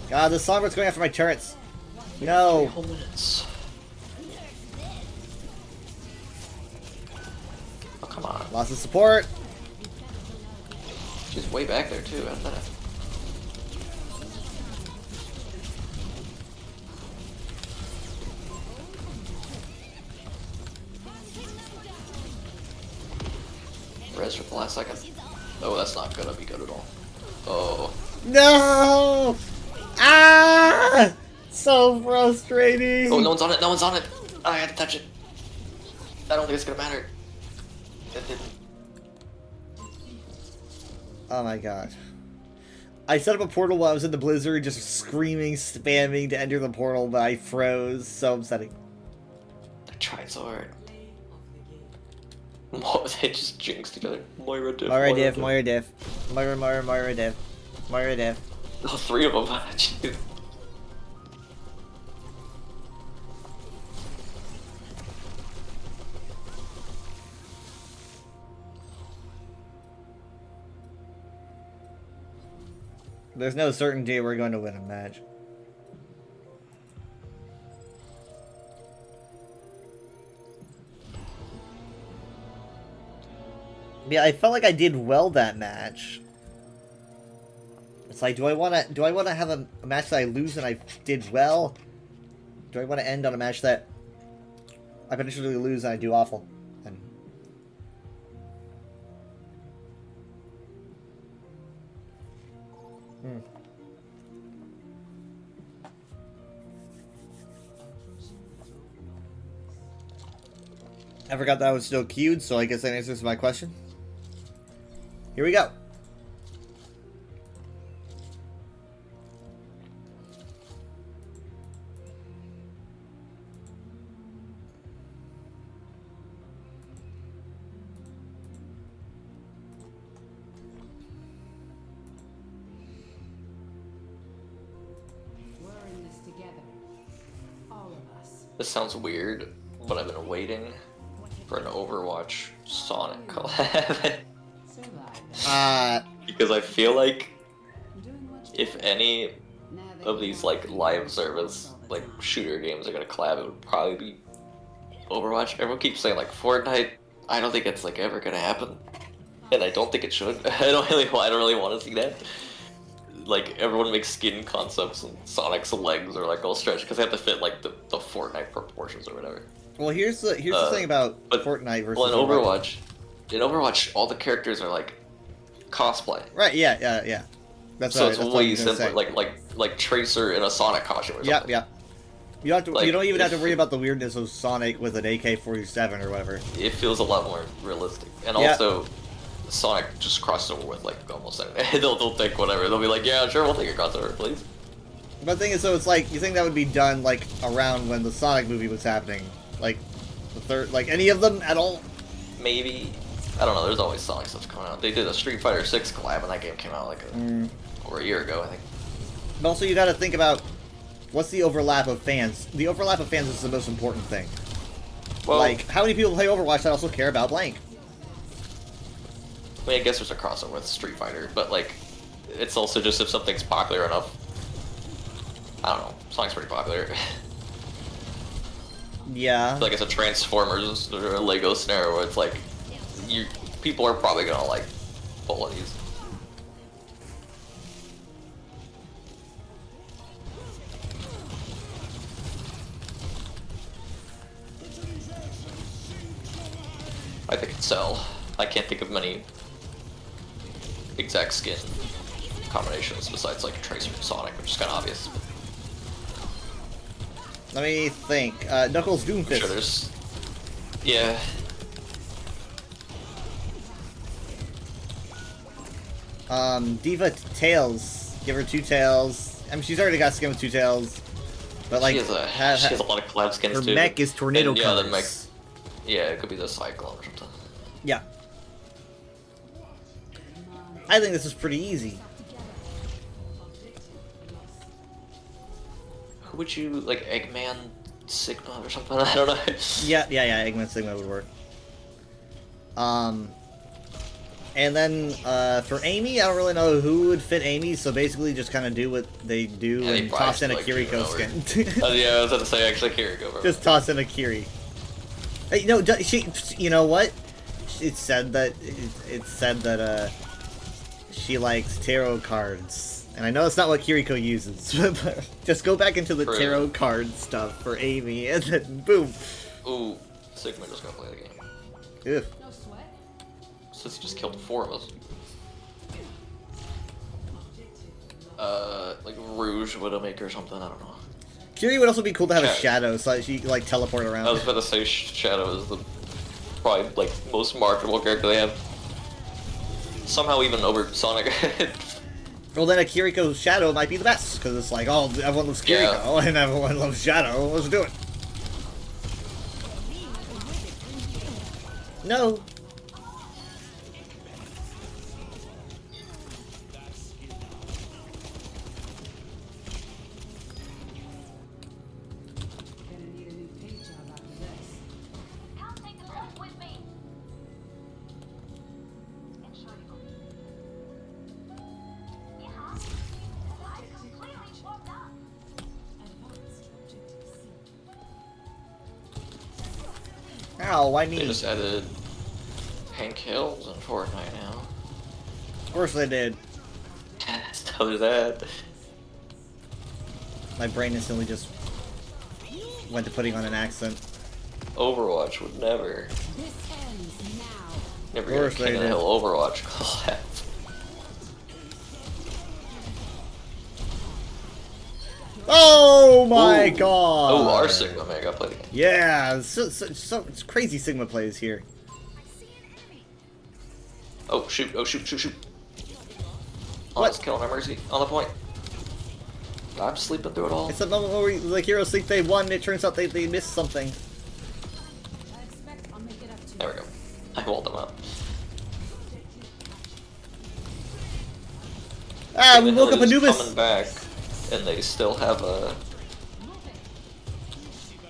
Speaker 1: God, the Sombra's going after my turrets. No.
Speaker 4: 3 minutes. Oh, come on.
Speaker 1: Lots of support.
Speaker 4: She's way back there, too. How did that happen? Res for the last second. Oh, that's not gonna be good at all. Oh.
Speaker 1: No! Ah! So frustrating.
Speaker 4: Oh, no one's on it. No one's on it. I had to touch it. I don't think it's gonna matter. It didn't.
Speaker 1: Oh my god. I set up a portal while I was in the blizzard, just screaming, spamming to enter the portal, but I froze. So upsetting.
Speaker 4: I tried so hard. They just jinxed together. Moira diff.
Speaker 1: Moira diff, Moira diff. Moira diff. Moira diff.
Speaker 4: All 3 of them. Jeez.
Speaker 1: There's no certainty we're going to win a match. Yeah, I felt like I did well that match. It's like, do I want to have a match that I lose and I did well? Do I want to end on a match that I potentially lose and I do awful? And I forgot that I was still queued, so I guess that answers my question. Here we go.
Speaker 4: This sounds weird, but I've been waiting for an Overwatch Sonic collab. Because I feel like if any of these like live service like shooter games are gonna collab, it would probably be Overwatch. Everyone keeps saying like Fortnite. I don't think it's like ever gonna happen, and I don't think it should. I don't really want to see that. Like everyone makes skin concepts and Sonic's legs are like all stretched because they have to fit like the Fortnite proportions or whatever.
Speaker 1: Well, here's the thing about Fortnite versus.
Speaker 4: Well, in Overwatch, all the characters are like cosplay.
Speaker 1: Right. Yeah. That's
Speaker 4: so
Speaker 1: what,
Speaker 4: it's
Speaker 1: that's
Speaker 4: way simpler. Like Tracer in a Sonic costume or something.
Speaker 1: Yeah. You don't have to.
Speaker 4: Like,
Speaker 1: you don't even have to worry about the weirdness of Sonic with an AK-47 or whatever.
Speaker 4: It feels a lot more realistic, and also Sonic just crosses over with like almost anything. they'll take whatever. They'll be like, yeah, sure, we'll take your crossover, please.
Speaker 1: But the thing is, so it's like you think that would be done like around when the Sonic movie was happening, like the third, like any of them at all?
Speaker 4: Maybe. I don't know. There's always Sonic stuff coming out. They did a Street Fighter 6 collab, and that game came out like over a year ago, I think.
Speaker 1: But also, you got to think about what's the overlap of fans. The overlap of fans is the most important thing. Well, like, how many people play Overwatch that also care about blank?
Speaker 4: I mean, I guess there's a crossover with Street Fighter, but like, it's also just if something's popular enough. I don't know. Sonic's pretty popular.
Speaker 1: Yeah.
Speaker 4: Like it's a Transformers or a Lego scenario where it's like, people are probably gonna like both of these. I think it'd sell. I can't think of many exact skin combinations besides like Tracer and Sonic, which is kind of obvious.
Speaker 1: Let me think. Knuckles Doomfist.
Speaker 4: I'm sure there's... Yeah.
Speaker 1: Diva Tails. Give her 2 tails. I mean, she's already got skin with 2 tails. But like,
Speaker 4: she has a lot of collab skins
Speaker 1: her
Speaker 4: too.
Speaker 1: Her mech is tornado colors.
Speaker 4: The mech, yeah, it could be the Cyclone or something.
Speaker 1: Yeah. I think this is pretty easy.
Speaker 4: Who would you, like, Eggman Sigma or something? I don't know.
Speaker 1: Yeah, Eggman Sigma would work. And then, for Amy, I don't really know who would fit Amy, so basically just kind of do what they do and toss in a Kiriko skin.
Speaker 4: Yeah, I was about to say, actually, Kiriko.
Speaker 1: Just toss in a Kiri. Hey, no, you know what? It said that she likes tarot cards, and I know it's not what Kiriko uses, but just go back into the tarot card stuff for Amy, and then boom.
Speaker 4: Ooh, Sigma just got to play the game.
Speaker 1: Ugh.
Speaker 4: Since he just killed 4 of us. Like Rouge Widowmaker or something, I don't know.
Speaker 1: Kiri would also be cool to have a shadow, so that she could, like, teleport around.
Speaker 4: I was about to say Shadow is the probably like most marketable character they have. Somehow even over Sonic.
Speaker 1: Well, then a Kiriko Shadow might be the best, because it's like, oh, everyone loves Kiriko, and everyone loves Shadow, let's do it. No. Ow, why me?
Speaker 4: They just added Hank Hills in Fortnite now.
Speaker 1: Of course they did.
Speaker 4: So there's that.
Speaker 1: My brain instantly just went to putting on an accent.
Speaker 4: Overwatch would never. Never get a King of the Hill Overwatch collab.
Speaker 1: Oh my god!
Speaker 4: Oh, our Sigma man got played again.
Speaker 1: Yeah, it's crazy Sigma plays here.
Speaker 4: Oh shoot! Oh shoot! Shoot! Shoot! Oh, let's kill him, Mercy on the point. I'm sleeping through it all.
Speaker 1: It's the moment where the heroes think they won. It turns out they missed something.
Speaker 4: There we go. I walled them up.
Speaker 1: Ah, we woke up Anubis.
Speaker 4: Coming back, and they still have a.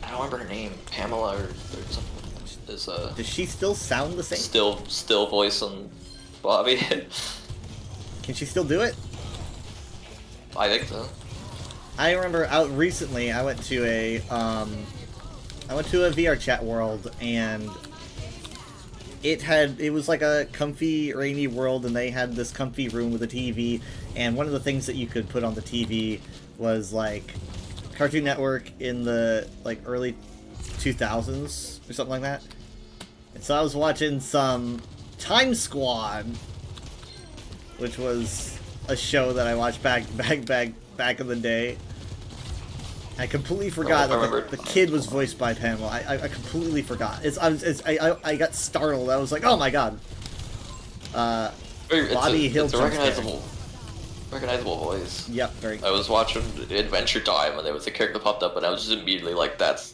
Speaker 4: I don't remember her name. Pamela or something. Is
Speaker 1: Does she still sound the same?
Speaker 4: still voicing Bobby?
Speaker 1: Can she still do it?
Speaker 4: I think so.
Speaker 1: I remember out recently. I went to a VR chat world, and it was like a comfy, rainy world, and they had this comfy room with a TV. And one of the things that you could put on the TV was like Cartoon Network in the like early 2000s or something like that. And so I was watching some Time Squad, which was a show that I watched back in the day. I completely forgot that the kid was voiced by Pamela. I completely forgot. I got startled. I was like, oh my god. Bobby Hill.
Speaker 4: It's a recognizable voice.
Speaker 1: Yep, very.
Speaker 4: I was watching Adventure Time and there was a character popped up and I was just immediately like, that's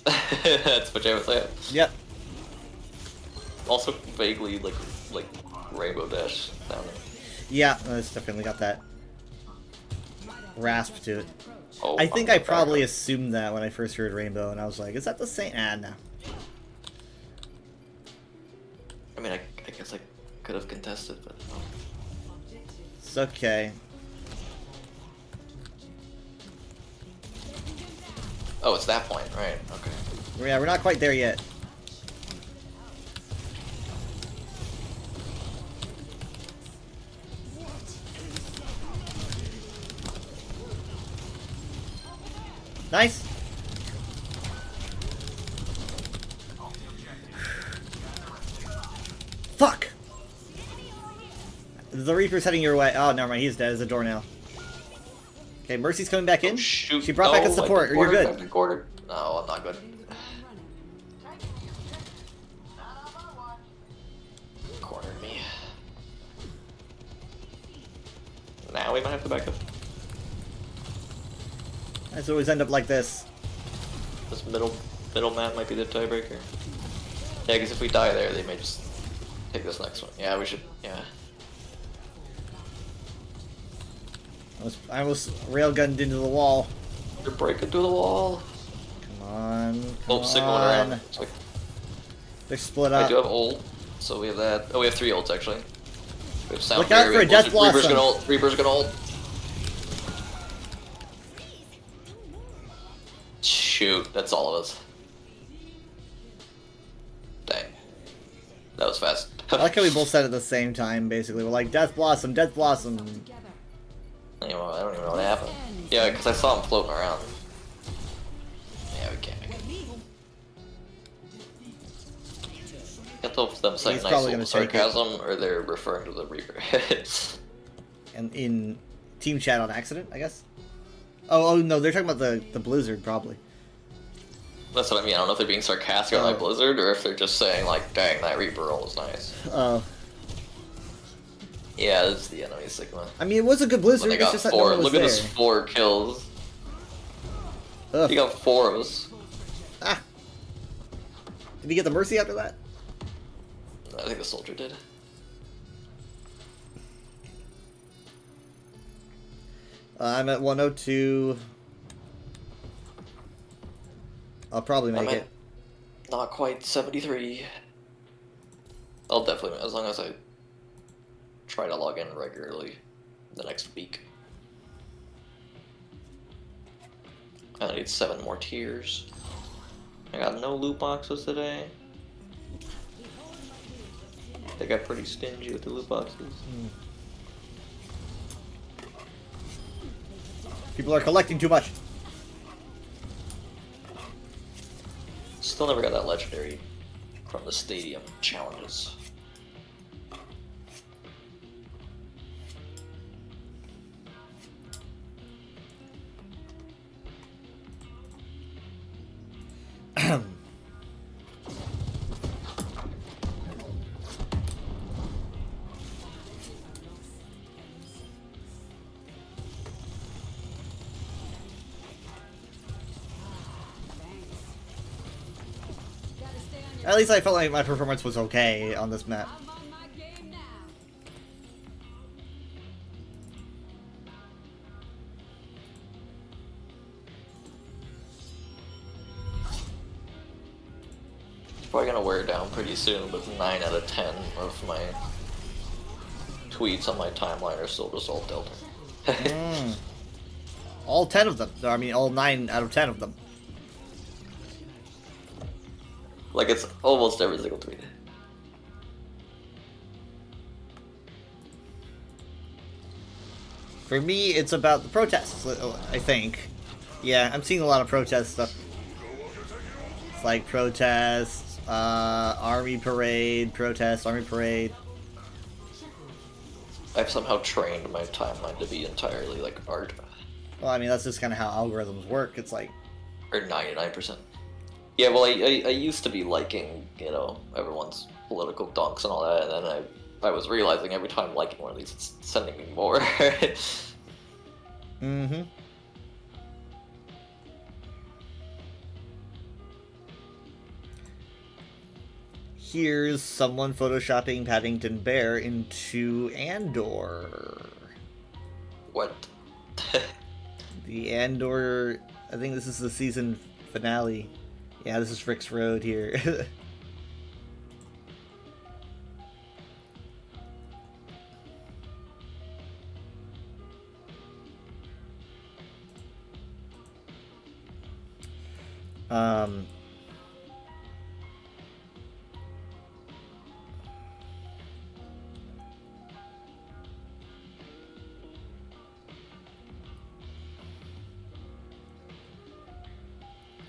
Speaker 4: Pajamas Sam.
Speaker 1: Yep.
Speaker 4: Also vaguely like Rainbow Dash sounding.
Speaker 1: Yeah, it's definitely got that rasp to it.
Speaker 4: Oh,
Speaker 1: I think I probably assumed that when I first heard Rainbow, and I was like, is that the same? Ah, no.
Speaker 4: I mean, I guess I could have contested, but no.
Speaker 1: It's okay.
Speaker 4: Oh, it's that point, right? Okay.
Speaker 1: Yeah, we're not quite there yet. Nice. Fuck. The Reaper's heading your way. Oh, never mind. He's dead as a door now. Okay, Mercy's coming back in.
Speaker 4: Shoot.
Speaker 1: She brought back a support. Or you're good.
Speaker 4: No, I'm not good. Cornered me. Now we might have to back up.
Speaker 1: That's always end up like this.
Speaker 4: This middle map might be the tiebreaker. Yeah, because if we die there, they may just take this next one. Yeah, we should. Yeah.
Speaker 1: I almost railgunned into the wall.
Speaker 4: You're breaking through the wall.
Speaker 1: Come on.
Speaker 4: Oh, signal around. Like,
Speaker 1: they're split up.
Speaker 4: I do have ult, so we have that. Oh, we have 3 ults actually. We have sound.
Speaker 1: Look out for a Death Blossom.
Speaker 4: Reaper's gonna ult. Reaper's gonna ult. Shoot, that's all of us. Dang. That was fast.
Speaker 1: I like how we both said it at the same time, basically. We're like, Death Blossom, Death Blossom.
Speaker 4: Anyway, I don't even know what happened. Yeah, because I saw him floating around. Yeah, we can't. Can't tell if them saying
Speaker 1: He's
Speaker 4: nice
Speaker 1: probably
Speaker 4: little
Speaker 1: gonna take it.
Speaker 4: sarcasm or they're referring to the Reaper.
Speaker 1: And in team chat on accident, I guess. Oh no, they're talking about the Blizzard, probably.
Speaker 4: That's what I mean. I don't know if they're being sarcastic on like Blizzard or if they're just saying like, "Dang, that Reaper roll was nice."
Speaker 1: Oh.
Speaker 4: Yeah, it's the enemy Sigma.
Speaker 1: I mean, it was a good Blizzard.
Speaker 4: When they
Speaker 1: It's
Speaker 4: got
Speaker 1: just that no
Speaker 4: 4.
Speaker 1: one was
Speaker 4: Look at
Speaker 1: there.
Speaker 4: this 4 kills.
Speaker 1: Ugh.
Speaker 4: He got 4 of us.
Speaker 1: Ah. Did he get the Mercy after that?
Speaker 4: I think the soldier did.
Speaker 1: I'm at 102. I'll probably make
Speaker 4: I'm
Speaker 1: it.
Speaker 4: at not quite 73. I'll definitely, as long as I try to log in regularly the next week. I need 7 more tiers. I got no loot boxes today. They got pretty stingy with the loot boxes.
Speaker 1: People are collecting too much.
Speaker 4: Still never got that legendary from the stadium challenges.
Speaker 1: At least I felt like my performance was okay on this map.
Speaker 4: probably gonna wear down pretty soon, but 9 out of 10 of my tweets on my timeline are still just all Delta.
Speaker 1: All 10 of them. I mean, all 9 out of 10 of them.
Speaker 4: Like, it's almost every single tweet.
Speaker 1: For me, it's about the protests, I think. Yeah, I'm seeing a lot of protest stuff. It's like protests, army parade, protest, army parade.
Speaker 4: I've somehow trained my timeline to be entirely like art.
Speaker 1: Well, I mean, that's just kind of how algorithms work. It's like...
Speaker 4: Or 99%. Yeah, well, I used to be liking, you know, everyone's political dunks and all that, and then I was realizing every time liking one of these, it's sending me more.
Speaker 1: Mm-hmm. Here's someone photoshopping Paddington Bear into Andor.
Speaker 4: What?
Speaker 1: The Andor... I think this is the season finale. Yeah, this is Frick's Road here.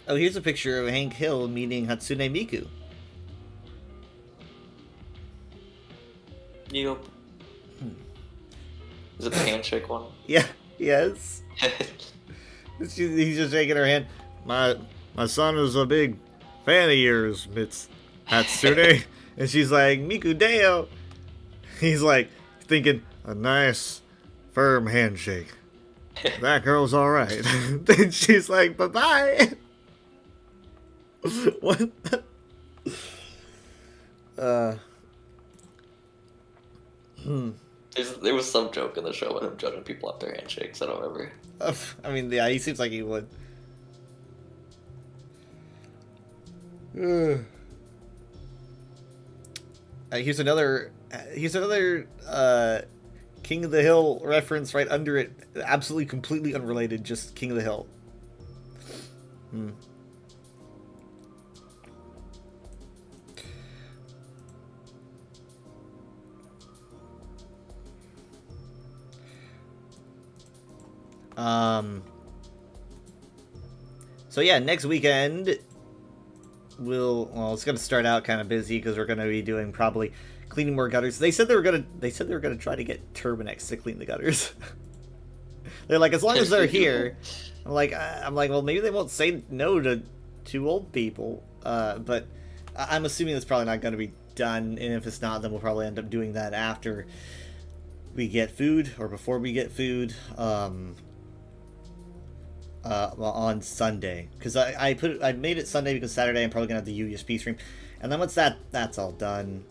Speaker 1: Oh, here's a picture of Hank Hill meeting Hatsune Miku.
Speaker 4: Yep. Is it the handshake one?
Speaker 1: Yeah, yes. He's just shaking her hand. My son is a big fan of yours, Miss Hatsune. And she's like, Miku Deo. He's like, thinking, a nice, firm handshake. That girl's alright. Then she's like, bye-bye. What?
Speaker 4: There was some joke in the show about him judging people off their handshakes. I don't remember.
Speaker 1: I mean, yeah, he seems like he would. Here's another King of the Hill reference right under it. Absolutely, completely unrelated. Just King of the Hill. So yeah, next weekend it's gonna start out kind of busy because we're gonna be doing probably cleaning more gutters. They said they were gonna try to get Turbinex to clean the gutters. They're like, as long as they're here. I'm like, well, maybe they won't say no to two old people. But I'm assuming it's probably not gonna be done, and if it's not, then we'll probably end up doing that after we get food or before we get food. On Sunday, because I made it Sunday because Saturday I'm probably gonna have the USP stream, and then once that's all done,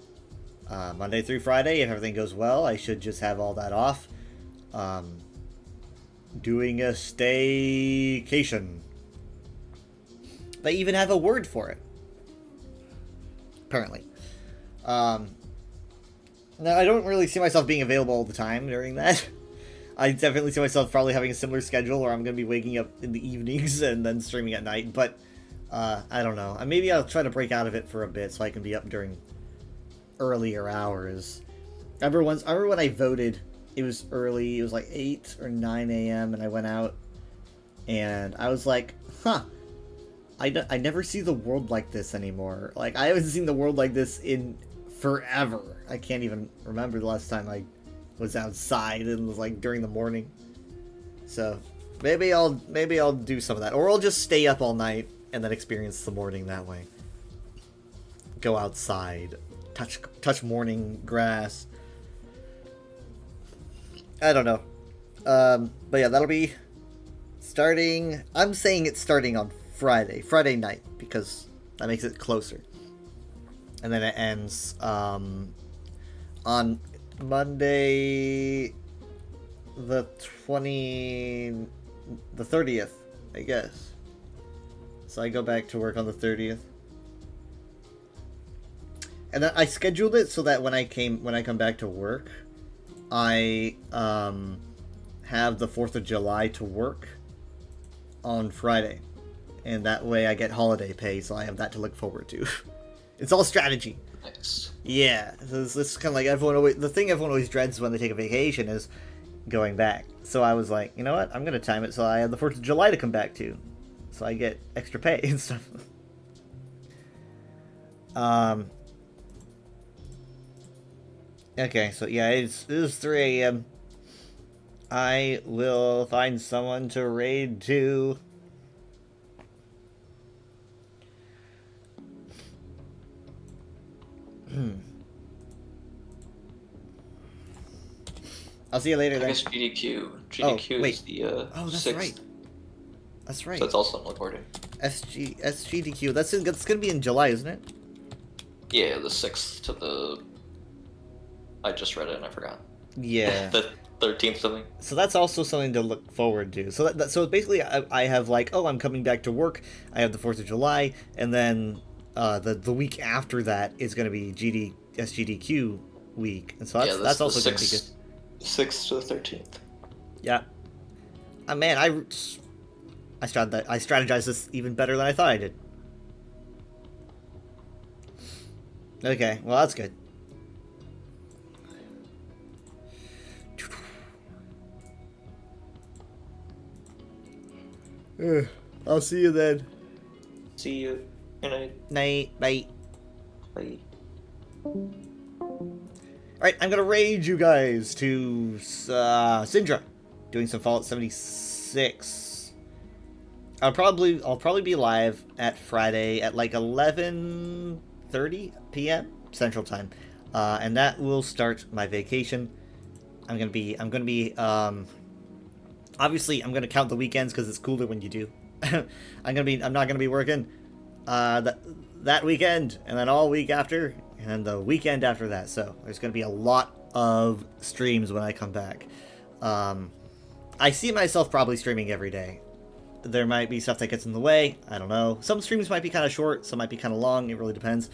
Speaker 1: Monday through Friday, if everything goes well, I should just have all that off. Doing a staycation. They even have a word for it, apparently. Now I don't really see myself being available all the time during that. I definitely see myself probably having a similar schedule where I'm going to be waking up in the evenings and then streaming at night, but I don't know. Maybe I'll try to break out of it for a bit so I can be up during earlier hours. I remember when I voted, it was early, it was like 8 or 9 a.m. and I went out and I was like, I never see the world like this anymore. Like, I haven't seen the world like this in forever. I can't even remember the last time I was outside and was like during the morning. So maybe I'll do some of that, or I'll just stay up all night and then experience the morning that way. Go outside, touch morning grass. I don't know. But yeah, that'll be starting. I'm saying it's starting on Friday night because that makes it closer, and then it ends on Monday the 30th, I guess. So I go back to work on the 30th. And I scheduled it so that when I come back to work, I have the 4th of July to work on Friday. And that way I get holiday pay, so I have that to look forward to. It's all strategy.
Speaker 4: Nice.
Speaker 1: Yeah, this is kind of like the thing everyone always dreads when they take a vacation is going back. So I was like, you know what? I'm going to time it so I have the 4th of July to come back to. So I get extra pay and stuff. Okay, so yeah, it is 3 a.m. I will find someone to raid to. I'll see you later then.
Speaker 4: I guess GDQ. GDQ is the
Speaker 1: that's
Speaker 4: 6th.
Speaker 1: right. That's right.
Speaker 4: So it's also recording.
Speaker 1: SGDQ. That's gonna be in July, isn't it?
Speaker 4: Yeah, the 6th to the. I just read it and I forgot.
Speaker 1: Yeah.
Speaker 4: The 13th something.
Speaker 1: So that's also something to look forward to. So basically, I have like, oh, I'm coming back to work. I have the 4th of July, and then the week after that is going to be SGDQ week, and so that's also going to be good.
Speaker 4: 6th to the 13th.
Speaker 1: Yeah. Man, I strategized this even better than I thought I did. Okay, well that's good. I'll see you then.
Speaker 4: See you. Good night.
Speaker 1: Night. Bye.
Speaker 4: Bye.
Speaker 1: Alright, I'm gonna raid you guys to Syndra, doing some Fallout 76. I'll probably be live at Friday at like 11:30 p.m. Central Time, and that will start my vacation. I'm gonna be obviously I'm gonna count the weekends because it's cooler when you do. I'm not gonna be working that weekend, and then all week after, and then the weekend after that. So there's gonna be a lot of streams when I come back. I see myself probably streaming every day. There might be stuff that gets in the way. I don't know. Some streams might be kind of short, some might be kind of long. It really depends.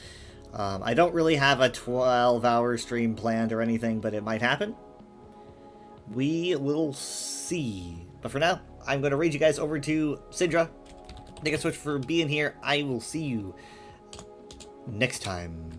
Speaker 1: I don't really have a 12-hour stream planned or anything, but it might happen. We will see. But for now, I'm going to raid you guys over to Syndra. Thank you so much for being here. I will see you next time.